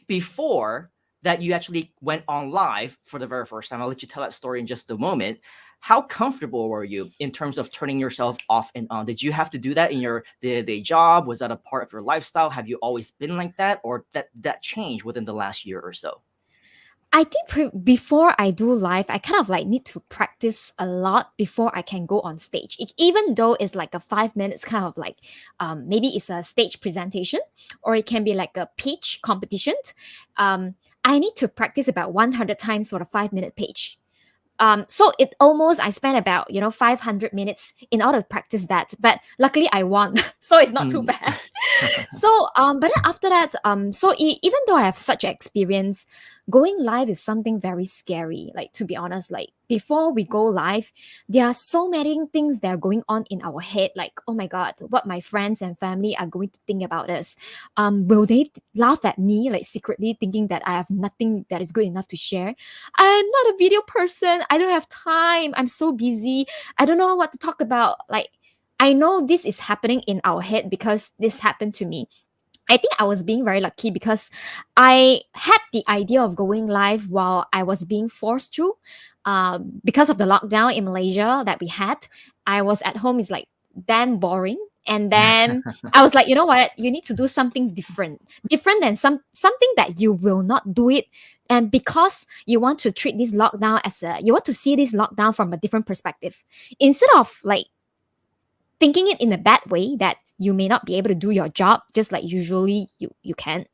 before that, you actually went on live for the very first time. I'll let you tell that story in just a moment. How comfortable were you in terms of turning yourself off and on? Did you have to do that in your day-to-day job? Was that a part of your lifestyle? Have you always been like that, or that changed within the last year or so? I think before I do live, I kind of like need to practice a lot before I can go on stage. Even though it's like a 5 minutes kind of like, maybe it's a stage presentation, or it can be like a pitch competition. I need to practice about 100 times for a 5-minute pitch. So I spent about 500 minutes in order to practice that. But luckily I won, so it's not too bad. So but then after that, even though I have such experience, going live is something very scary. Like, to be honest, like before we go live, there are so many things that are going on in our head. Like, oh my God, what my friends and family are going to think about us. Will they laugh at me, like secretly thinking that I have nothing that is good enough to share? I'm not a video person. I don't have time. I'm so busy. I don't know what to talk about. Like, I know this is happening in our head because this happened to me. I think I was being very lucky because I had the idea of going live while I was being forced to. Because of the lockdown in Malaysia that we had, I was at home. It's like damn boring. And then I was like, you know what? You need to do something different than something that you will not do it. And because you want to treat this lockdown you want to see this lockdown from a different perspective, instead of like thinking it in a bad way that you may not be able to do your job just like usually you can.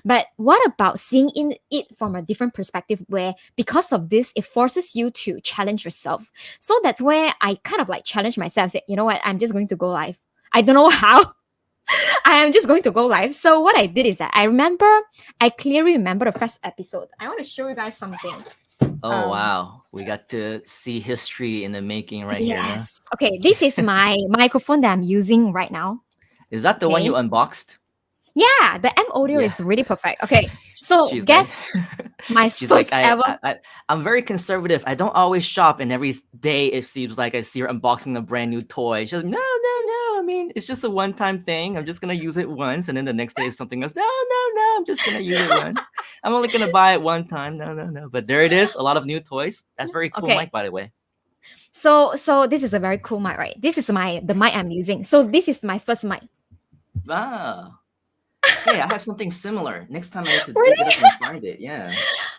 But what about seeing it from a different perspective, where because of this it forces you to challenge yourself? So that's where I kind of like challenge myself, say, you know what, I'm just going to go live. I don't know how. I am just going to go live. So what I did is that I clearly remember the first episode. I want to show you guys something. Oh, wow. We got to see history in the making right here. Huh? Yes. Okay, this is my microphone that I'm using right now. Is that the one you unboxed? Yeah, the M audio is really perfect. Okay, so She's guess my She's first like, ever. I'm very conservative. I don't always shop, and every day it seems like I see her unboxing a brand new toy. She's like, no. I mean, it's just a one-time thing. I'm just gonna use it once, and then the next day is something else. No. I'm just gonna use it once. I'm only gonna buy it one time. No. But there it is. A lot of new toys. That's very cool Okay. mic, by the way. So this is a very cool mic, right? This is the mic I'm using. So this is my first mic. Ah. Hey, I have something similar. Next time I need to Really? dig it up and find it. Yeah.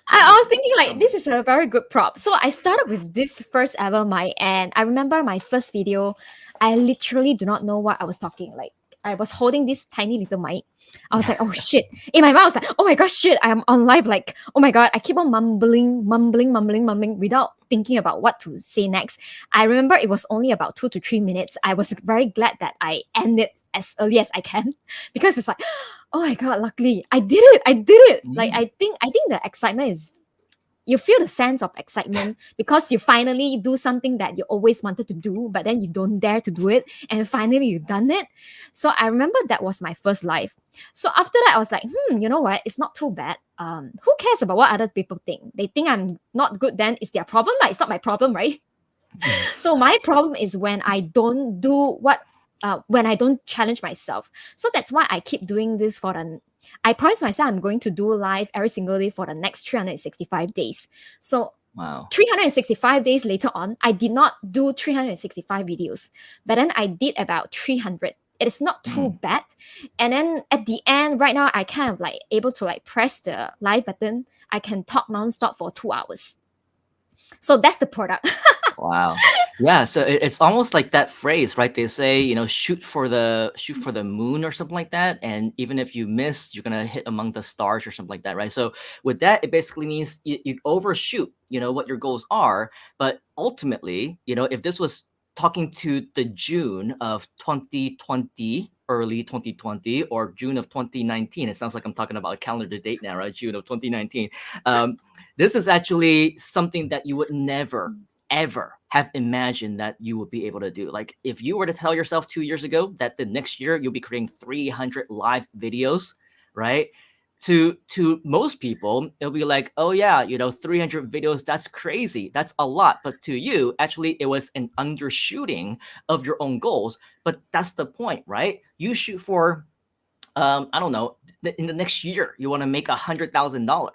I was thinking like this is a very good prop. So I started with this first ever mic, and I remember my first video, I literally do not know what I was talking. Like, I was holding this tiny little mic. I was like, oh shit. In my mind, I was like, oh my gosh, shit, I'm on live. Like, oh my God, I keep on mumbling without thinking about what to say next. I remember it was only about 2 to 3 minutes. I was very glad that I ended as early as I can, because it's like, oh my God, luckily I did it. Like, I think the excitement is, you feel the sense of excitement because you finally do something that you always wanted to do, but then you don't dare to do it, and finally you've done it. So I remember that was my first live. So after that, I was like, you know what? It's not too bad. Who cares about what other people think? They think I'm not good, then it's their problem, but it's not my problem, right? So my problem is when I don't do when I don't challenge myself. So that's why I keep doing this I promise myself I'm going to do live every single day for the next 365 days. So Wow. 365 days later on, I did not do 365 videos, but then I did about 300. It is not too bad. And then at the end, right now, I kind of like able to like press the live button. I can talk nonstop for 2 hours. So that's the product. Wow. Yeah, so it's almost like that phrase, right? They say, shoot for the moon or something like that, and even if you miss, you're gonna hit among the stars or something like that, right? So with that, it basically means you overshoot, what your goals are, but ultimately, if this was talking to the June of 2020, early 2020, or June of 2019, it sounds like I'm talking about a calendar date now, right? June of 2019. This is actually something that you would never ever have imagined that you would be able to do. Like if you were to tell yourself 2 years ago that the next year you'll be creating 300 live videos, right? To most people, it'll be like, oh yeah, 300 videos, that's crazy. That's a lot. But to you, actually, it was an undershooting of your own goals. But that's the point, right? You shoot for I don't know, in the next year, you want to make $100,000.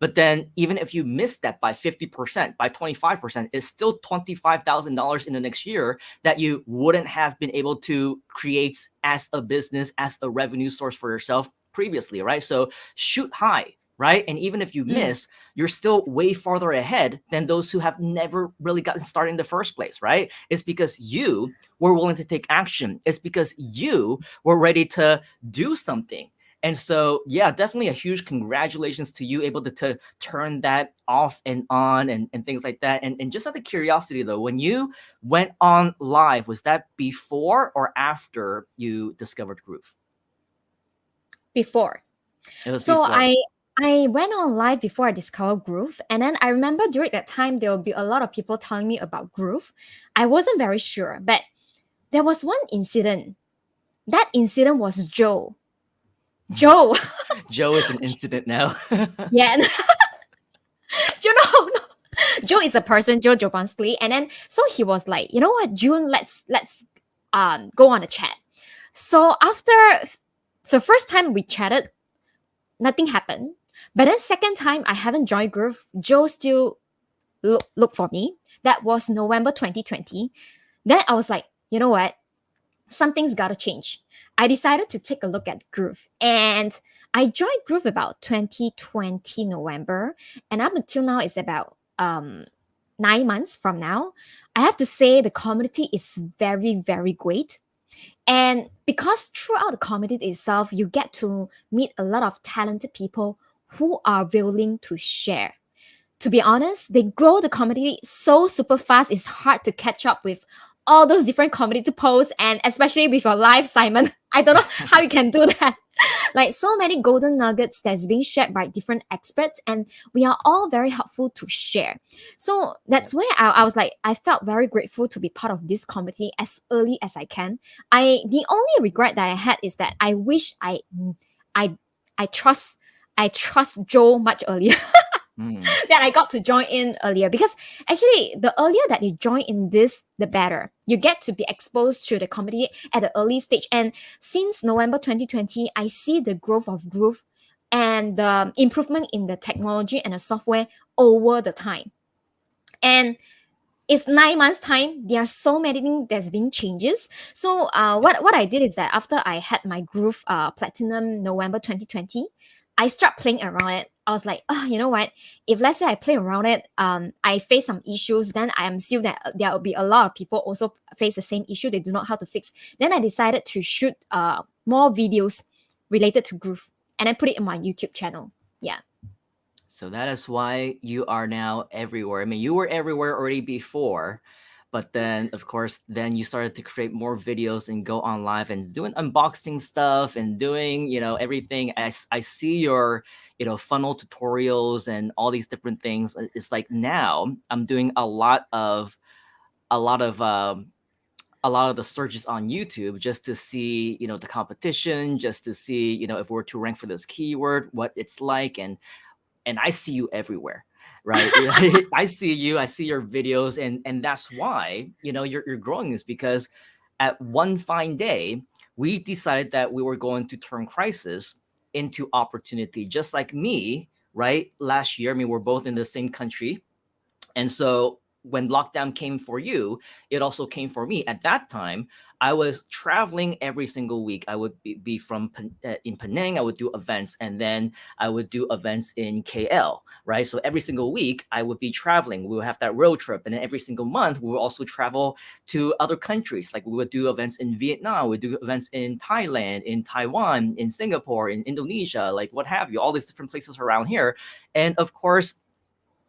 But then even if you miss that by 50%, by 25%, it's still $25,000 in the next year that you wouldn't have been able to create as a business, as a revenue source for yourself previously, right? So shoot high, right? And even if you miss, you're still way farther ahead than those who have never really gotten started in the first place, right? It's because you were willing to take action. It's because you were ready to do something. And so, yeah, definitely a huge congratulations to you able to turn that off and on and things like that. And just out of curiosity, though, when you went on live, was that before or after you discovered Groove? Before. It was So before. I went on live before I discovered Groove, and then I remember during that time there will be a lot of people telling me about Groove. I wasn't very sure, but there was one incident. That incident was Joe. Joe. Joe is an incident now. Yeah. Joe, no. Joe is a person, Joe Jobanski. And then so he was like, you know what, June, let's go on a chat. So after the first time we chatted, nothing happened. But then second time I haven't joined Groove, Joe still look for me. That was November 2020. Then I was like, you know what? Something's gotta change. I decided to take a look at Groove. And I joined Groove about 2020 November. And up until now, it's about 9 months from now. I have to say the community is very, very great. And because throughout the community itself, you get to meet a lot of talented people who are willing to share. To be honest, they grow the community so super fast, it's hard to catch up with all those different community posts, and especially with your live, Simon. I don't know how you can do that. Like so many golden nuggets that's being shared by different experts, and we are all very helpful to share. So that's where I was like, I felt very grateful to be part of this community as early as I can. The only regret that I had is that I wish I trust Joe much earlier. That I got to join in earlier, because actually the earlier that you join in this, the better. You get to be exposed to the community at the early stage. And since November 2020, I see the growth of Groove and the improvement in the technology and the software over the time. And it's 9 months time, there are so many things that's been changes. So what I did is that after I had my Groove Platinum November 2020, I start playing around it. I was like, oh, you know what? If let's say I play around it, I face some issues, then I am sure that there will be a lot of people also face the same issue. They do not know how to fix. Then I decided to shoot more videos related to Groove, and I put it in my YouTube channel. Yeah. So that is why you are now everywhere. I mean, you were everywhere already before, but then of course, then you started to create more videos and go on live and doing unboxing stuff and doing, everything. I see your, funnel tutorials and all these different things. It's like now I'm doing a lot of a lot of the searches on YouTube just to see, the competition, just to see, if we're to rank for this keyword, what it's like, and I see you everywhere, right? I see you, I see your videos, and that's why, you're growing, is because at one fine day, we decided that we were going to turn crisis into opportunity, just like me, right? Last year, I mean, we're both in the same country. And so when lockdown came for you, it also came for me. At that time, I was traveling every single week. I would be from in Penang. I would do events, and then I would do events in KL, right? So every single week, I would be traveling. We would have that road trip, and then every single month, we would also travel to other countries. Like we would do events in Vietnam, we would do events in Thailand, in Taiwan, in Singapore, in Indonesia, like what have you, all these different places around here. And of course,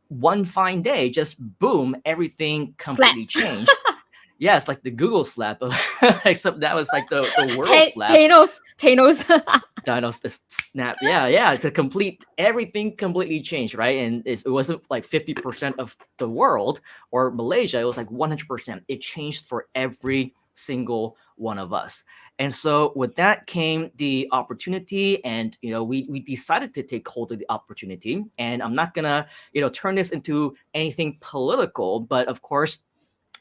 one fine day, just boom, everything completely changed. Yes, like the Google slap, except that was like the world slap. Thanos. Thanos snap. Yeah. To complete everything completely changed, right? And it wasn't like 50% of the world or Malaysia. It was like 100%. It changed for every single one of us. And so with that came the opportunity, and we decided to take hold of the opportunity. And I'm not gonna turn this into anything political, but of course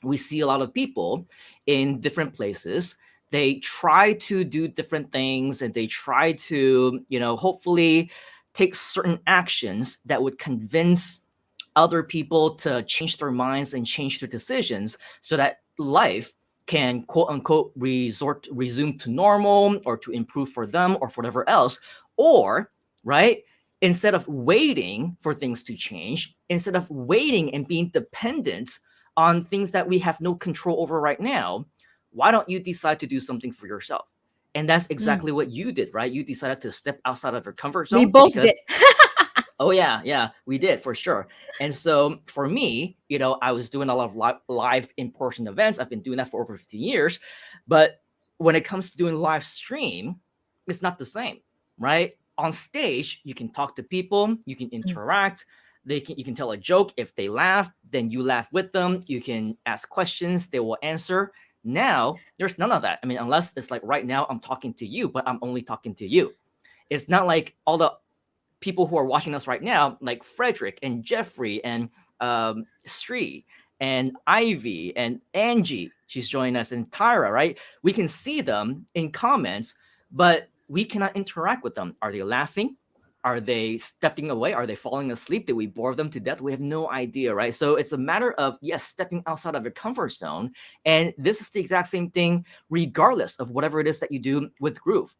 we see a lot of people in different places. They try to do different things, and they try to hopefully take certain actions that would convince other people to change their minds and change their decisions, so that life can quote unquote resume to normal, or to improve for them, or for whatever else. Or, right, instead of waiting for things to change, instead of waiting and being dependent on things that we have no control over right now, why don't you decide to do something for yourself? And that's exactly what you did, right? You decided to step outside of your comfort zone. We both did. Oh yeah, we did, for sure. And so for me, I was doing a lot of live in-person events. I've been doing that for over 15 years. But when it comes to doing live stream, it's not the same, right? On stage, you can talk to people, you can interact, you can tell a joke. If they laugh, then you laugh with them. You can ask questions, they will answer. Now, there's none of that. I mean, unless it's like right now I'm talking to you, but I'm only talking to you. It's not like all the people who are watching us right now, like Frederick and Jeffrey and Sri and Ivy and Angie, she's joining us, and Tyra, right? We can see them in comments, but we cannot interact with them. Are they laughing? Are they stepping away? Are they falling asleep? Did we bore them to death? We have no idea, right? So it's a matter of, yes, stepping outside of your comfort zone. And this is the exact same thing, regardless of whatever it is that you do with Groove.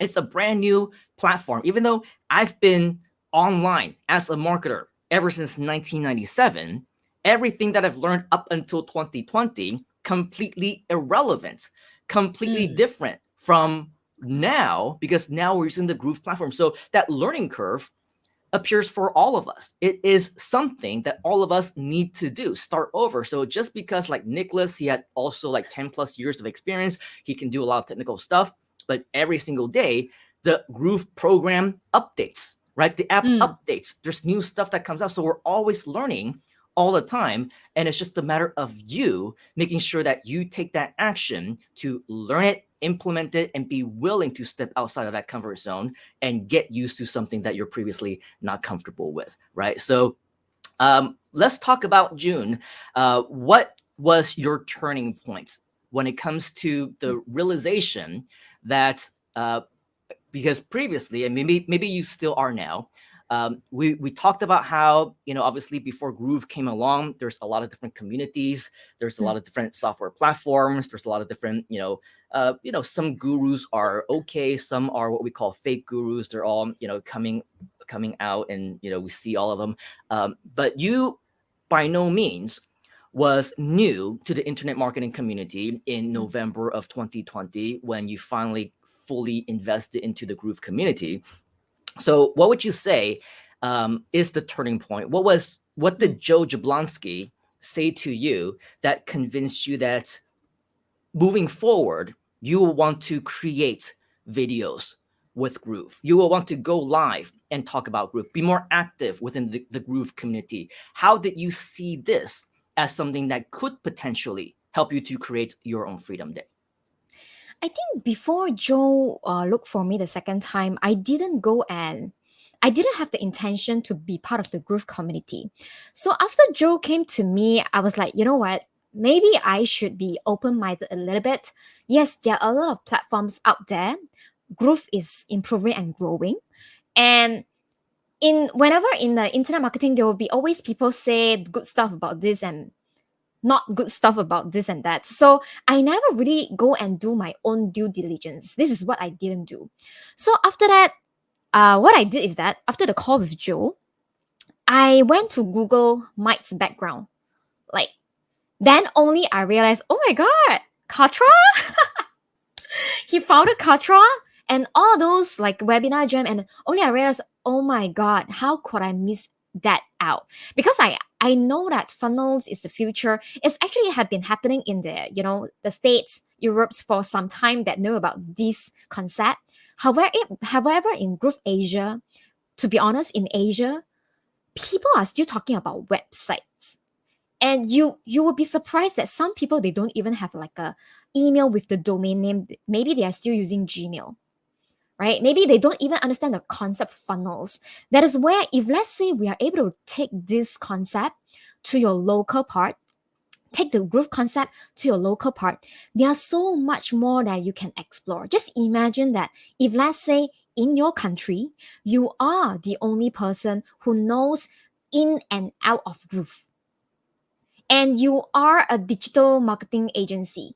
It's a brand new platform. Even though I've been online as a marketer ever since 1997, everything that I've learned up until 2020, completely irrelevant, completely different from now, because now we're using the Groove platform. So that learning curve appears for all of us. It is something that all of us need to do, start over. So just because like Nicholas, he had also like 10 plus years of experience, he can do a lot of technical stuff, but every single day, the Groove program updates, right? The app updates. There's new stuff that comes out. So we're always learning all the time. And it's just a matter of you making sure that you take that action to learn it, implement it, and be willing to step outside of that comfort zone and get used to something that you're previously not comfortable with, right? So let's talk about June. What was your turning point when it comes to the realization that because previously, and maybe you still are now, we talked about how, obviously before Groove came along, there's a lot of different communities, there's a lot of different software platforms, there's a lot of different, some gurus are okay, some are what we call fake gurus. They're all, coming out, and we see all of them. But you, by no means, was new to the internet marketing community in November of 2020 when you finally fully invested into the Groove community. So what would you say is the turning point? What did Joe Jablonski say to you that convinced you that moving forward, you will want to create videos with Groove? You will want to go live and talk about Groove, be more active within the Groove community. How did you see this as something that could potentially help you to create your own Freedom Day? I think before Joe looked for me the second time, I didn't go and I didn't have the intention to be part of the Groove community. So after Joe came to me, I was like, you know what? Maybe I should be open minded a little bit. Yes, there are a lot of platforms out there. Groove is improving and growing. And whenever in the internet marketing, there will be always people say good stuff about this and not good stuff about this and that. So I never really go and do my own due diligence. This is what I didn't do. So after that, what I did is that after the call with Joe, I went to Google Mike's background. Like, then only I realized, oh my god, Katra? He founded Katra and all those like webinar jam, and only I realized, oh my god, how could I miss that out? Because I know that funnels is the future. It's actually have been happening in the States, Europes for some time that know about this concept. However, in Groove Asia, to be honest, in Asia, people are still talking about websites. And you will be surprised that some people, they don't even have like a email with the domain name. Maybe they are still using Gmail, right? Maybe they don't even understand the concept funnels. That is where, if let's say we are able to take this concept to your local part, take the Groove concept to your local part, there's so much more that you can explore. Just imagine that if let's say in your country, you are the only person who knows in and out of Groove, and you are a digital marketing agency,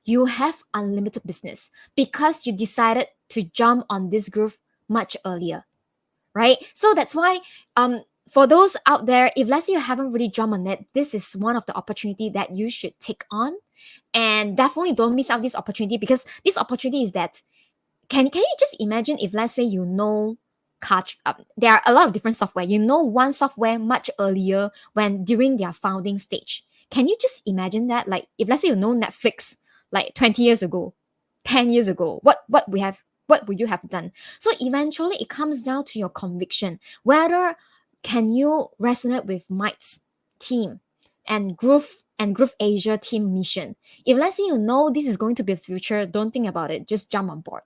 you have unlimited business because you decided to jump on this Groove much earlier, right? So that's why for those out there, if let's say you haven't really jumped on it, this is one of the opportunity that you should take on, and definitely don't miss out this opportunity, because this opportunity is that can you just imagine if let's say there are a lot of different software. You know one software much earlier when during their founding stage. Can you just imagine that? Like if let's say you know Netflix like 20 years ago, 10 years ago, what would you have done? So eventually it comes down to your conviction. Whether can you resonate with Mike's team and Groove Asia team mission? If let's say you know this is going to be a future, don't think about it. Just jump on board.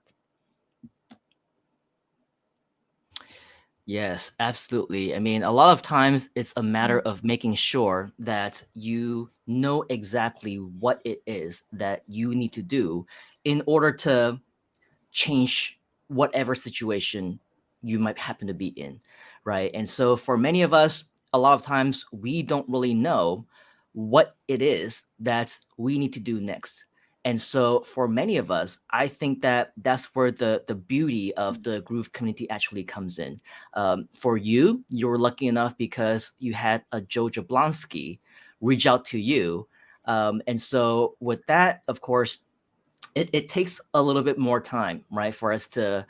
Yes, absolutely. I mean, a lot of times it's a matter of making sure that you know exactly what it is that you need to do in order to change whatever situation you might happen to be in, right? And so for many of us, a lot of times we don't really know what it is that we need to do next. And so for many of us, I think that that's where the beauty of the Groove community actually comes in. For you, you were lucky enough because you had a Joe Jablonski reach out to you. And so with that, of course, it takes a little bit more time, right, for us to,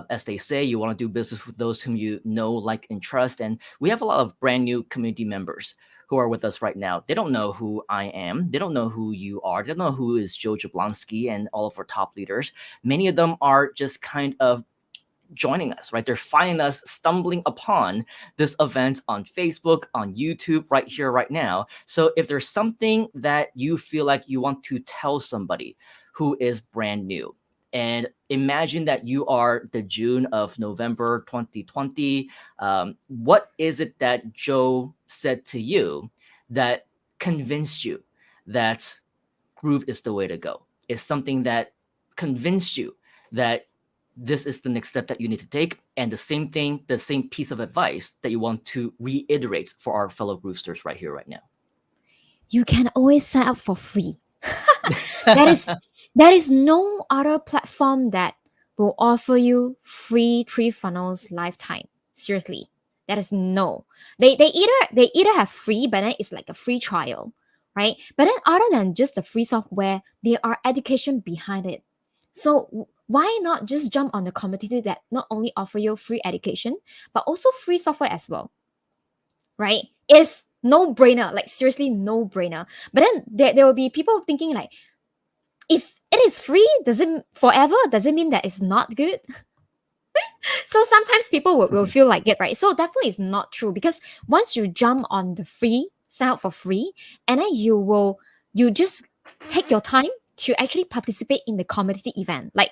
as they say, you want to do business with those whom you know, like, and trust. And we have a lot of brand new community members who are with us right now. They don't know who I am. They don't know who you are. They don't know who is Joe Jablonski and all of our top leaders. Many of them are just kind of joining us, right? They're finding us, stumbling upon this event on Facebook, on YouTube, right here, right now. So if there's something that you feel like you want to tell somebody who is brand new, and imagine that you are the June of November 2020, what is it that Joe said to you that convinced you that Groove is the way to go? Is something that convinced you that this is the next step that you need to take, and the same thing, the same piece of advice that you want to reiterate for our fellow Groovesters right here, right now? You can always sign up for free. There is no other platform that will offer you free 3 funnels lifetime. Seriously, that is no. They either have free, but then it's like a free trial, right? But then other than just the free software, there are education behind it. So why not just jump on the community that not only offer you free education, but also free software as well, right? It's no brainer, like seriously no brainer. But then there will be people thinking like, if it is free, does it mean that it's not good? So sometimes people will feel like it, right? So definitely it's not true, because once you jump on the free, sign up for free, and then you just take your time to actually participate in the community event like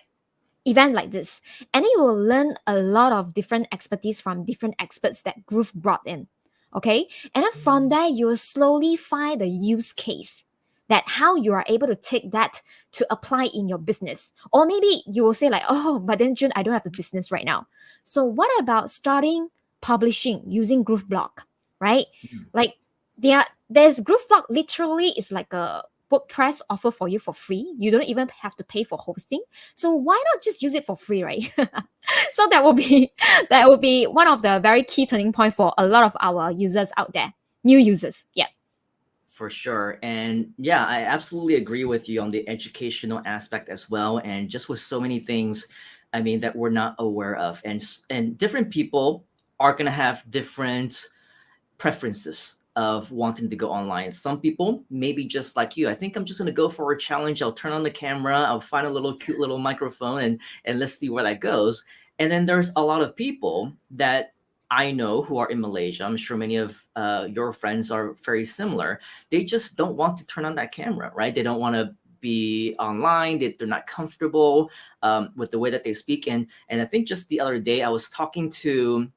this, and then you will learn a lot of different expertise from different experts that Groove brought in. Okay, and then from there you will slowly find the use case that how you are able to take that to apply in your business. Or maybe you will say like, oh, but then June, I don't have a business right now. So what about starting publishing using Groove Blog, right? Like there's Groove Blog literally is like a WordPress offer for you for free. You don't even have to pay for hosting. So why not just use it for free, right? So that will be one of the very key turning point for a lot of our users out there, new users. Yeah. For sure. And yeah, I absolutely agree with you on the educational aspect as well. And just with so many things, I mean, that we're not aware of. And different people are going to have different preferences of wanting to go online. Some people maybe just like you. I think I'm just going to go for a challenge. I'll turn on the camera. I'll find a little cute little microphone and let's see where that goes. And then there's a lot of people that I know who are in Malaysia. I'm sure many of your friends are very similar. They just don't want to turn on that camera, right? They don't want to be online. They're not comfortable with the way that they speak. And I think just the other day I was talking to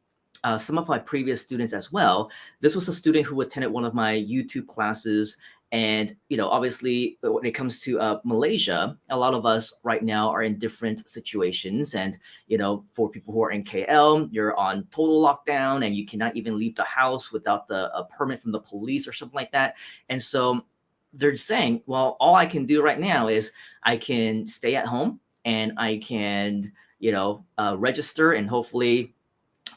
some of my previous students as well. This was a student who attended one of my YouTube classes. And, obviously, when it comes to Malaysia, a lot of us right now are in different situations. And, for people who are in KL, you're on total lockdown and you cannot even leave the house without a permit from the police or something like that. And so they're saying, well, all I can do right now is I can stay at home and I can, register and hopefully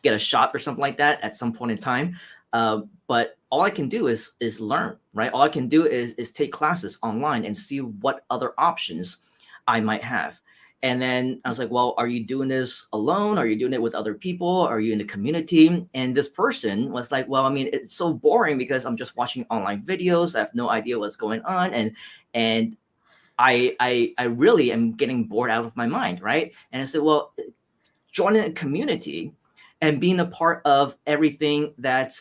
get a shot or something like that at some point in time. But all I can do is learn, right? All I can do is take classes online and see what other options I might have. And then I was like, well, are you doing this alone? Are you doing it with other people? Are you in the community? And this person was like, well, I mean, it's so boring because I'm just watching online videos. I have no idea what's going on. And I really am getting bored out of my mind, right? And I said, well, joining a community and being a part of everything that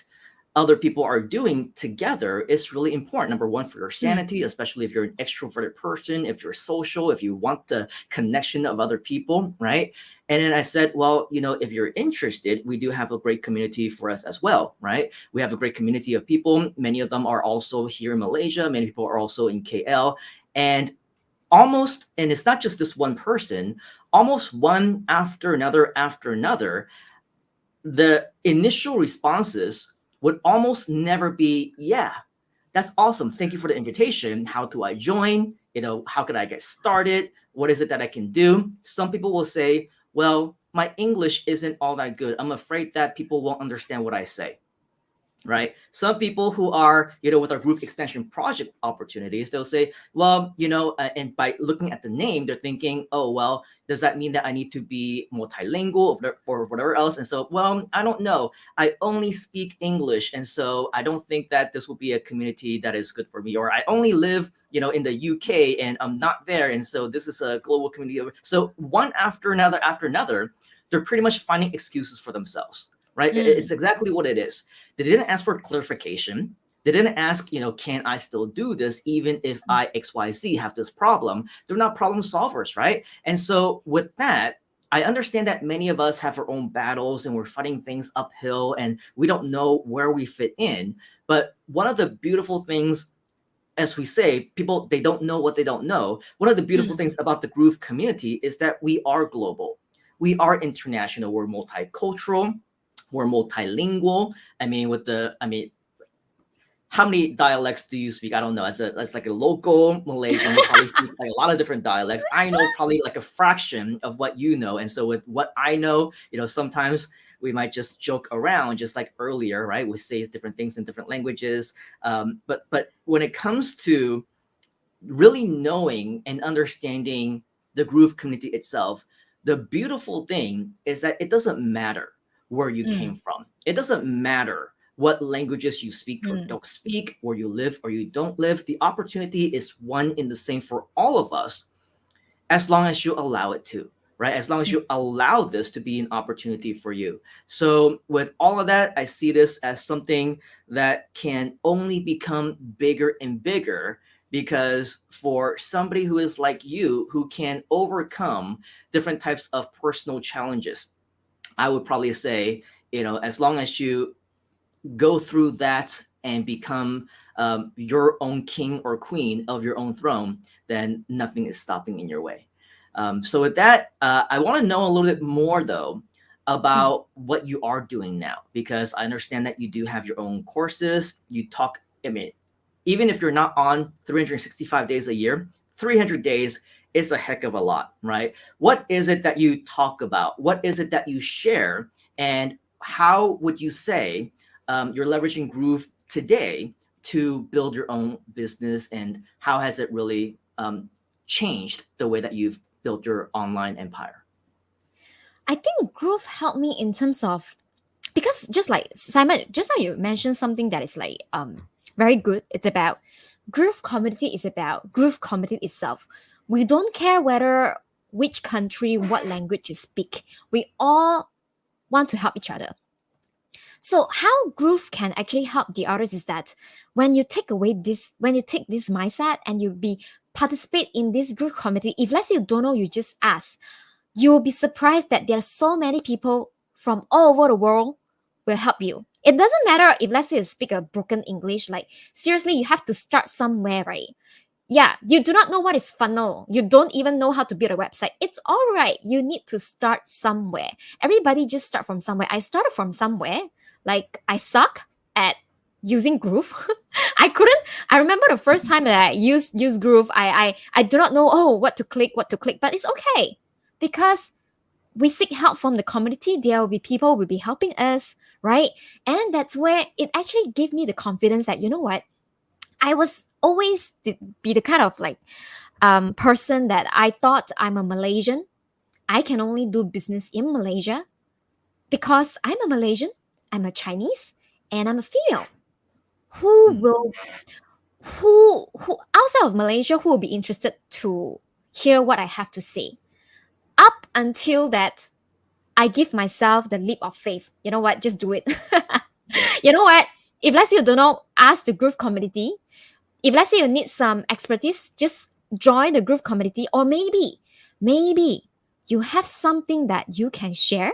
other people are doing together is really important. Number one, for your sanity, especially if you're an extroverted person, if you're social, if you want the connection of other people, right? And then I said, well, if you're interested, we do have a great community for us as well, right? We have a great community of people. Many of them are also here in Malaysia. Many people are also in KL. And it's not just this one person, almost one after another, the initial responses would almost never be, yeah, that's awesome. Thank you for the invitation. How do I join? How could I get started? What is it that I can do? Some people will say, well, my English isn't all that good. I'm afraid that people won't understand what I say. Right. Some people who are, with our group extension project opportunities, they'll say, well, and by looking at the name, they're thinking, oh, well, does that mean that I need to be multilingual or whatever else? And so, well, I don't know. I only speak English. And so I don't think that this will be a community that is good for me. Or I only live, in the UK and I'm not there. And so this is a global community. So one after another, they're pretty much finding excuses for themselves. Right. It's exactly what it is. They didn't ask for clarification. They didn't ask, can I still do this even if I XYZ have this problem? They're not problem solvers, right? And so with that, I understand that many of us have our own battles and we're fighting things uphill and we don't know where we fit in. But one of the beautiful things, as we say, people, they don't know what they don't know. One of the beautiful things about the Groove community is that we are global. We are international. We're multicultural. We're multilingual. How many dialects do you speak? I don't know. As like a local Malaysian, you probably speak like a lot of different dialects. I know probably like a fraction of what you know. And so with what I know, sometimes we might just joke around, just like earlier, right? We say different things in different languages. But when it comes to really knowing and understanding the Groove community itself, the beautiful thing is that it doesn't matter where you came from. It doesn't matter what languages you speak or don't speak, where you live or you don't live. The opportunity is one in the same for all of us, as long as you allow it to, right? As long as you allow this to be an opportunity for you. So with all of that, I see this as something that can only become bigger and bigger because for somebody who is like you, who can overcome different types of personal challenges, I would probably say, as long as you go through that and become your own king or queen of your own throne, then nothing is stopping in your way. So with that, I want to know a little bit more though about what you are doing now, because I understand that you do have your own courses. You talk, I mean, even if you're not on 365 days a year, 300 days is a heck of a lot, right? What is it that you talk about? What is it that you share? And how would you say you're leveraging Groove today to build your own business? And how has it really changed the way that you've built your online empire? I think Groove helped me in terms of, because just like Simon, just now you mentioned something that is like very good. It's about Groove community is about Groove community itself. We don't care whether which country, what language you speak. We all want to help each other. So how Groove can actually help the others is that when you take this mindset and you be participate in this Groove community, if let's say you don't know, you just ask, you will be surprised that there are so many people from all over the world will help you. It doesn't matter if let's say you speak a broken English, like seriously, you have to start somewhere, right? Yeah, you do not know what is funnel. You don't even know how to build a website. It's all right. You need to start somewhere. Everybody just start from somewhere. I started from somewhere. Like I suck at using Groove. I remember the first time that I used Groove, I do not know what to click, but it's okay. Because we seek help from the community, there will be people will be helping us, right? And that's where it actually gave me the confidence that, you know what, I was always be the kind of like person that I thought I'm a Malaysian. I can only do business in Malaysia because I'm a Malaysian, I'm a Chinese, and I'm a female. Who outside of Malaysia who will be interested to hear what I have to say? Up until that, I give myself the leap of faith. You know what? Just do it. You know what? If let's say you don't know, ask the Groove community. If let's say you need some expertise, just join the Groove community. Or maybe you have something that you can share.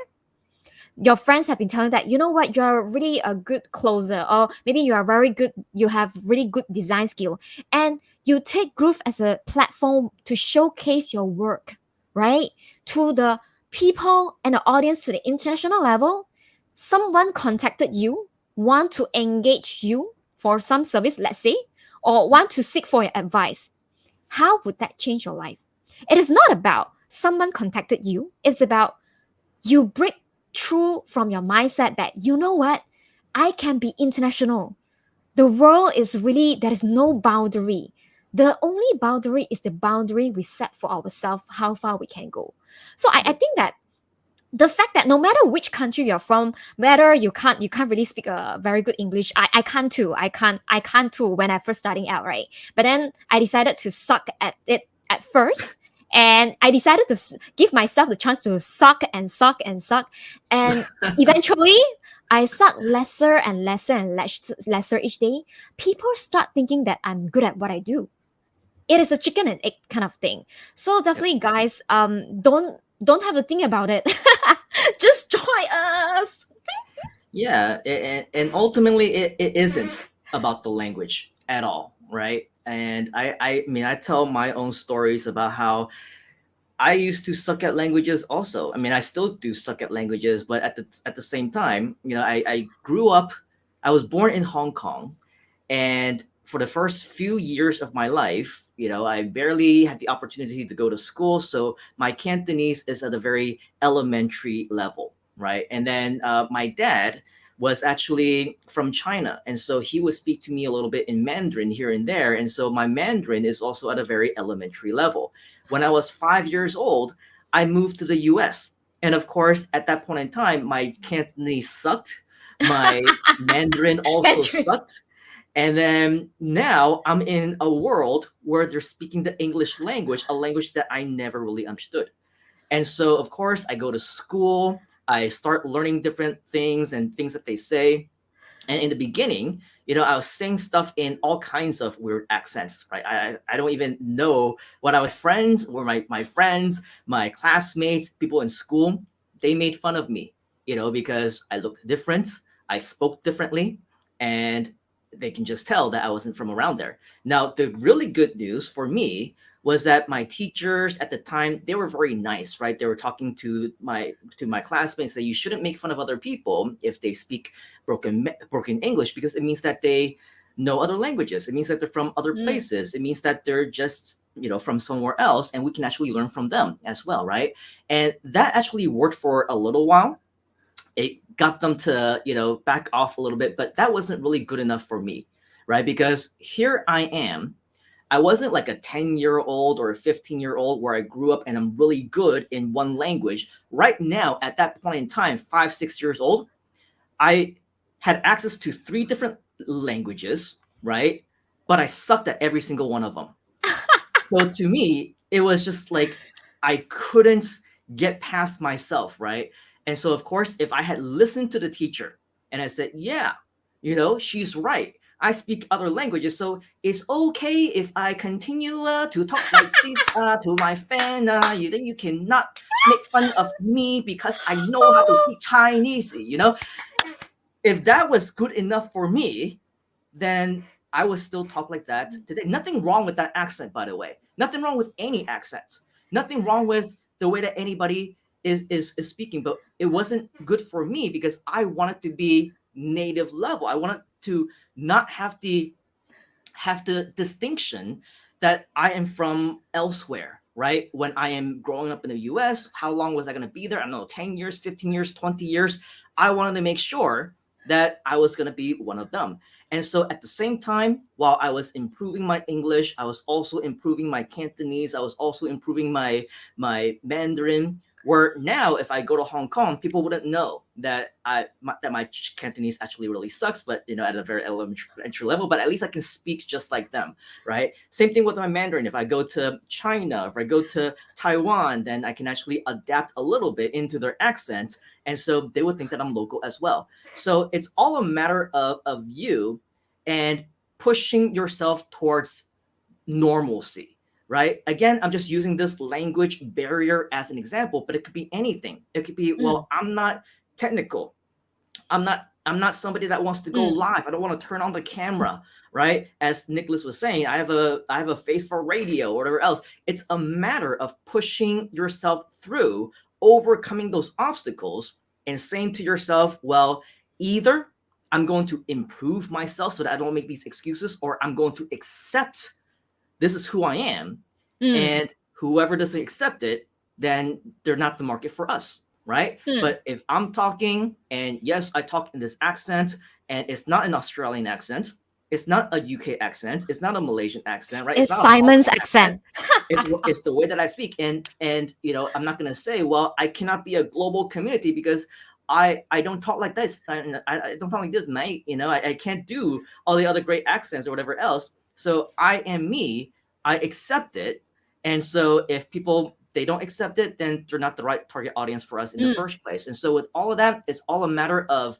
Your friends have been telling that, you know what, you're really a good closer, or maybe you are very good, you have really good design skill, and you take Groove as a platform to showcase your work, right? To the people and the audience, to the international level. Someone contacted you, want to engage you for some service, let's say, or want to seek for your advice. How would that change your life? It is not about someone contacted you. It's about you break through from your mindset that, you know what, I can be international. The world is really, there is no boundary. The only boundary is the boundary we set for ourselves, how far we can go. So I think that the fact that no matter which country you're from, whether you can't really speak a very good English, I can't too. I can't too when I first starting out, right? But then I decided to suck at it at first. And I decided to give myself the chance to suck and suck and suck. And eventually, I suck lesser and lesser and lesser each day. People start thinking that I'm good at what I do. It is a chicken and egg kind of thing. So definitely, guys, don't have to think about it. Just join us. Yeah, and ultimately, it isn't about the language at all, right? And I mean, I tell my own stories about how I used to suck at languages also. I mean, I still do suck at languages, but at the same time, I grew up, I was born in Hong Kong, and for the first few years of my life, I barely had the opportunity to go to school. So my Cantonese is at a very elementary level, right? And then my dad was actually from China. And so he would speak to me a little bit in Mandarin here and there. And so my Mandarin is also at a very elementary level. When I was 5 years old, I moved to the US. And of course, at that point in time, my Cantonese sucked. My Mandarin also sucked. And then now I'm in a world where they're speaking the English language, a language that I never really understood. And so, of course, I go to school, I start learning different things and things that they say. And in the beginning, I was saying stuff in all kinds of weird accents, right? I don't even know what I was friends or my friends, my classmates, people in school, they made fun of me, because I looked different, I spoke differently, and they can just tell that I wasn't from around there. Now, the really good news for me was that my teachers at the time, they were very nice, right? They were talking to my classmates that you shouldn't make fun of other people if they speak broken English, because it means that they know other languages. It means that they're from other places. It means that they're just from somewhere else, and we can actually learn from them as well, right? And that actually worked for a little while. It got them to back off a little bit, but that wasn't really good enough for me, right? Because here I am. I wasn't like a 10-year-old or a 15-year-old where I grew up and I'm really good in one language. Right now, at that point in time, 5-6 years old, I had access to 3 different languages, right? But I sucked at every single one of them. So to me, it was just like I couldn't get past myself, right? And so, of course, if I had listened to the teacher and I said, yeah, she's right. I speak other languages, so it's okay if I continue to talk like this to my fan. Then you cannot make fun of me because I know how to speak Chinese, If that was good enough for me, then I would still talk like that today. Nothing wrong with that accent, by the way. Nothing wrong with any accent. Nothing wrong with the way that anybody is speaking, but it wasn't good for me because I wanted to be native level. I wanted to not have the distinction that I am from elsewhere, right? When I am growing up in the US, how long was I going to be there? I don't know, 10 years, 15 years, 20 years. I wanted to make sure that I was going to be one of them. And so at the same time, while I was improving my English, I was also improving my Cantonese, I was also improving my Mandarin, where now if I go to Hong Kong, people wouldn't know that my Cantonese actually really sucks, but at a very elementary level, but at least I can speak just like them, right? Same thing with my Mandarin. If I go to China, if I go to Taiwan, then I can actually adapt a little bit into their accent, and so they would think that I'm local as well. So it's all a matter of you and pushing yourself towards normalcy, right? Again, I'm just using this language barrier as an example, but it could be anything. It could be, well, I'm not technical. I'm not somebody that wants to go live. I don't want to turn on the camera, right? As Nicholas was saying, I have a face for radio or whatever else. It's a matter of pushing yourself through, overcoming those obstacles, and saying to yourself, well, either I'm going to improve myself so that I don't make these excuses, or I'm going to accept this is who I am. And whoever doesn't accept it, then they're not the market for us, right? But if I'm talking, and yes, I talk in this accent, and it's not an Australian accent, it's not a UK accent, it's not a Malaysian accent, right? It's not Simon's accent. It's the way that I speak. And I'm not going to say, well, I cannot be a global community because I don't talk like this. I don't talk like this, mate. I can't do all the other great accents or whatever else. So I am me. I accept it. And so if people, they don't accept it, then they're not the right target audience for us in the first place. And so with all of that, it's all a matter of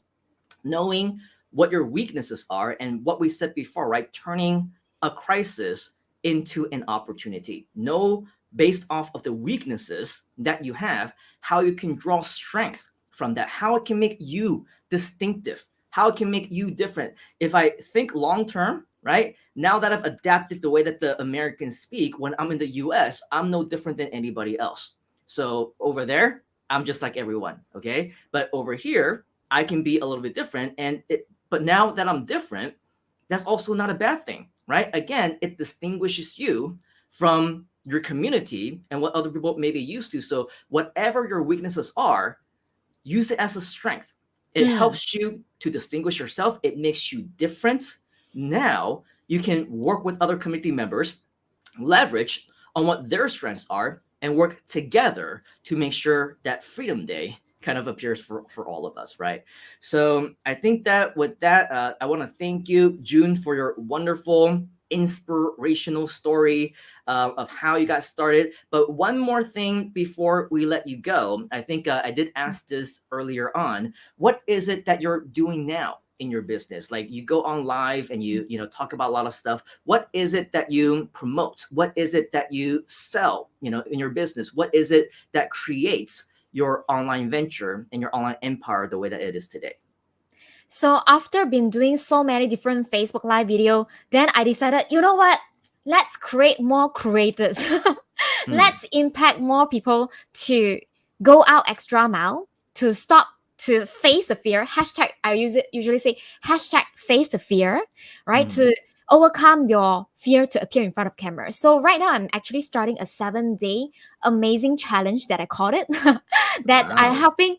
knowing what your weaknesses are and what we said before, right? Turning a crisis into an opportunity. Know based off of the weaknesses that you have, how you can draw strength from that, how it can make you distinctive, how it can make you different. If I think long-term, right? Now that I've adapted the way that the Americans speak, when I'm in the US, I'm no different than anybody else. So over there, I'm just like everyone, okay? But over here, I can be a little bit different. But now that I'm different, that's also not a bad thing, right? Again, it distinguishes you from your community and what other people may be used to. So whatever your weaknesses are, use it as a strength. It helps you to distinguish yourself. It makes you different. Now you can work with other community members, leverage on what their strengths are, and work together to make sure that Freedom Day kind of appears for all of us, right? So I think that with that, I want to thank you, June, for your wonderful, inspirational story of how you got started. But one more thing before we let you go, I think I did ask this earlier on. What is it that you're doing now? in your business? Like you go on live and you talk about a lot of stuff. What is it that you promote? What is it that you sell, in your business? What is it that creates your online venture and your online empire the way that it is today? So after been doing so many different Facebook Live video, then I decided, you know what? Let's create more creators. Let's impact more people to go out extra mile, to stop, to face the fear. Hashtag, I usually say hashtag face the fear, right? To overcome your fear to appear in front of camera. So right now I'm actually starting a 7-day amazing challenge that I called it. That I helping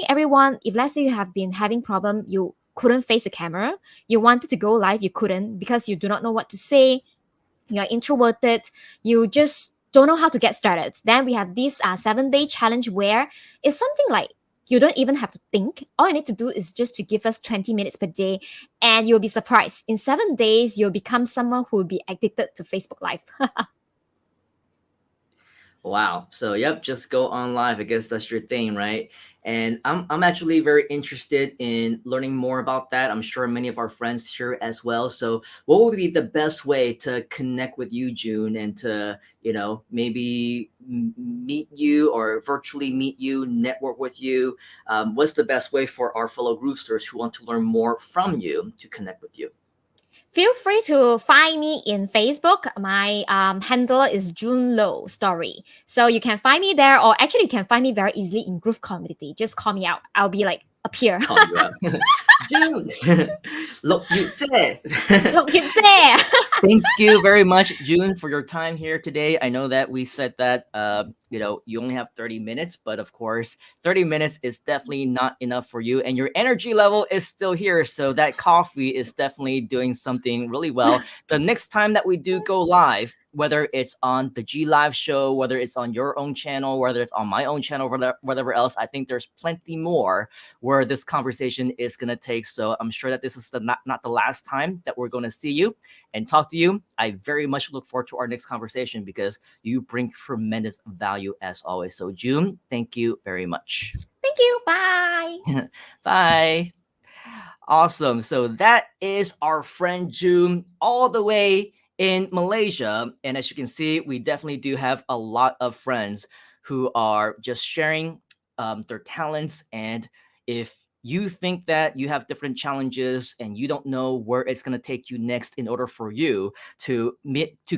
everyone. If let's say you have been having problem, you couldn't face the camera, you wanted to go live, you couldn't because you do not know what to say, you're introverted, you just don't know how to get started. Then we have this 7-day challenge where it's something like you don't even have to think. All you need to do is just to give us 20 minutes per day, and you'll be surprised. In 7 days, you'll become someone who will be addicted to Facebook Live. Wow. So yep, just go on live. I guess that's your thing, right? And I'm actually very interested in learning more about that. I'm sure many of our friends here as well. So what would be the best way to connect with you, June, and to, maybe meet you or virtually meet you, network with you? What's the best way for our fellow Groovesters who want to learn more from you to connect with you? Feel free to find me in Facebook. My handle is June Low Story. So you can find me there, or actually you can find me very easily in Groove Community. Just call me out. I'll be like appear. Call you out. June, look you there. Look you there. Thank you very much, June, for your time here today. I know that we said that you only have 30 minutes, but of course 30 minutes is definitely not enough for you, and your energy level is still here, so that coffee is definitely doing something really well. The next time that we do go live, whether it's on the G Live show, whether it's on your own channel, whether it's on my own channel, whatever else, I think there's plenty more where this conversation is going to take. So I'm sure that this is not the last time that we're going to see you and talk to you. I very much look forward to our next conversation because you bring tremendous value as always. So June, thank you very much. Thank you. Bye. Bye. Awesome. So that is our friend June all the way in Malaysia. And as you can see, we definitely do have a lot of friends who are just sharing their talents. And if you think that you have different challenges and you don't know where it's going to take you next in order for you to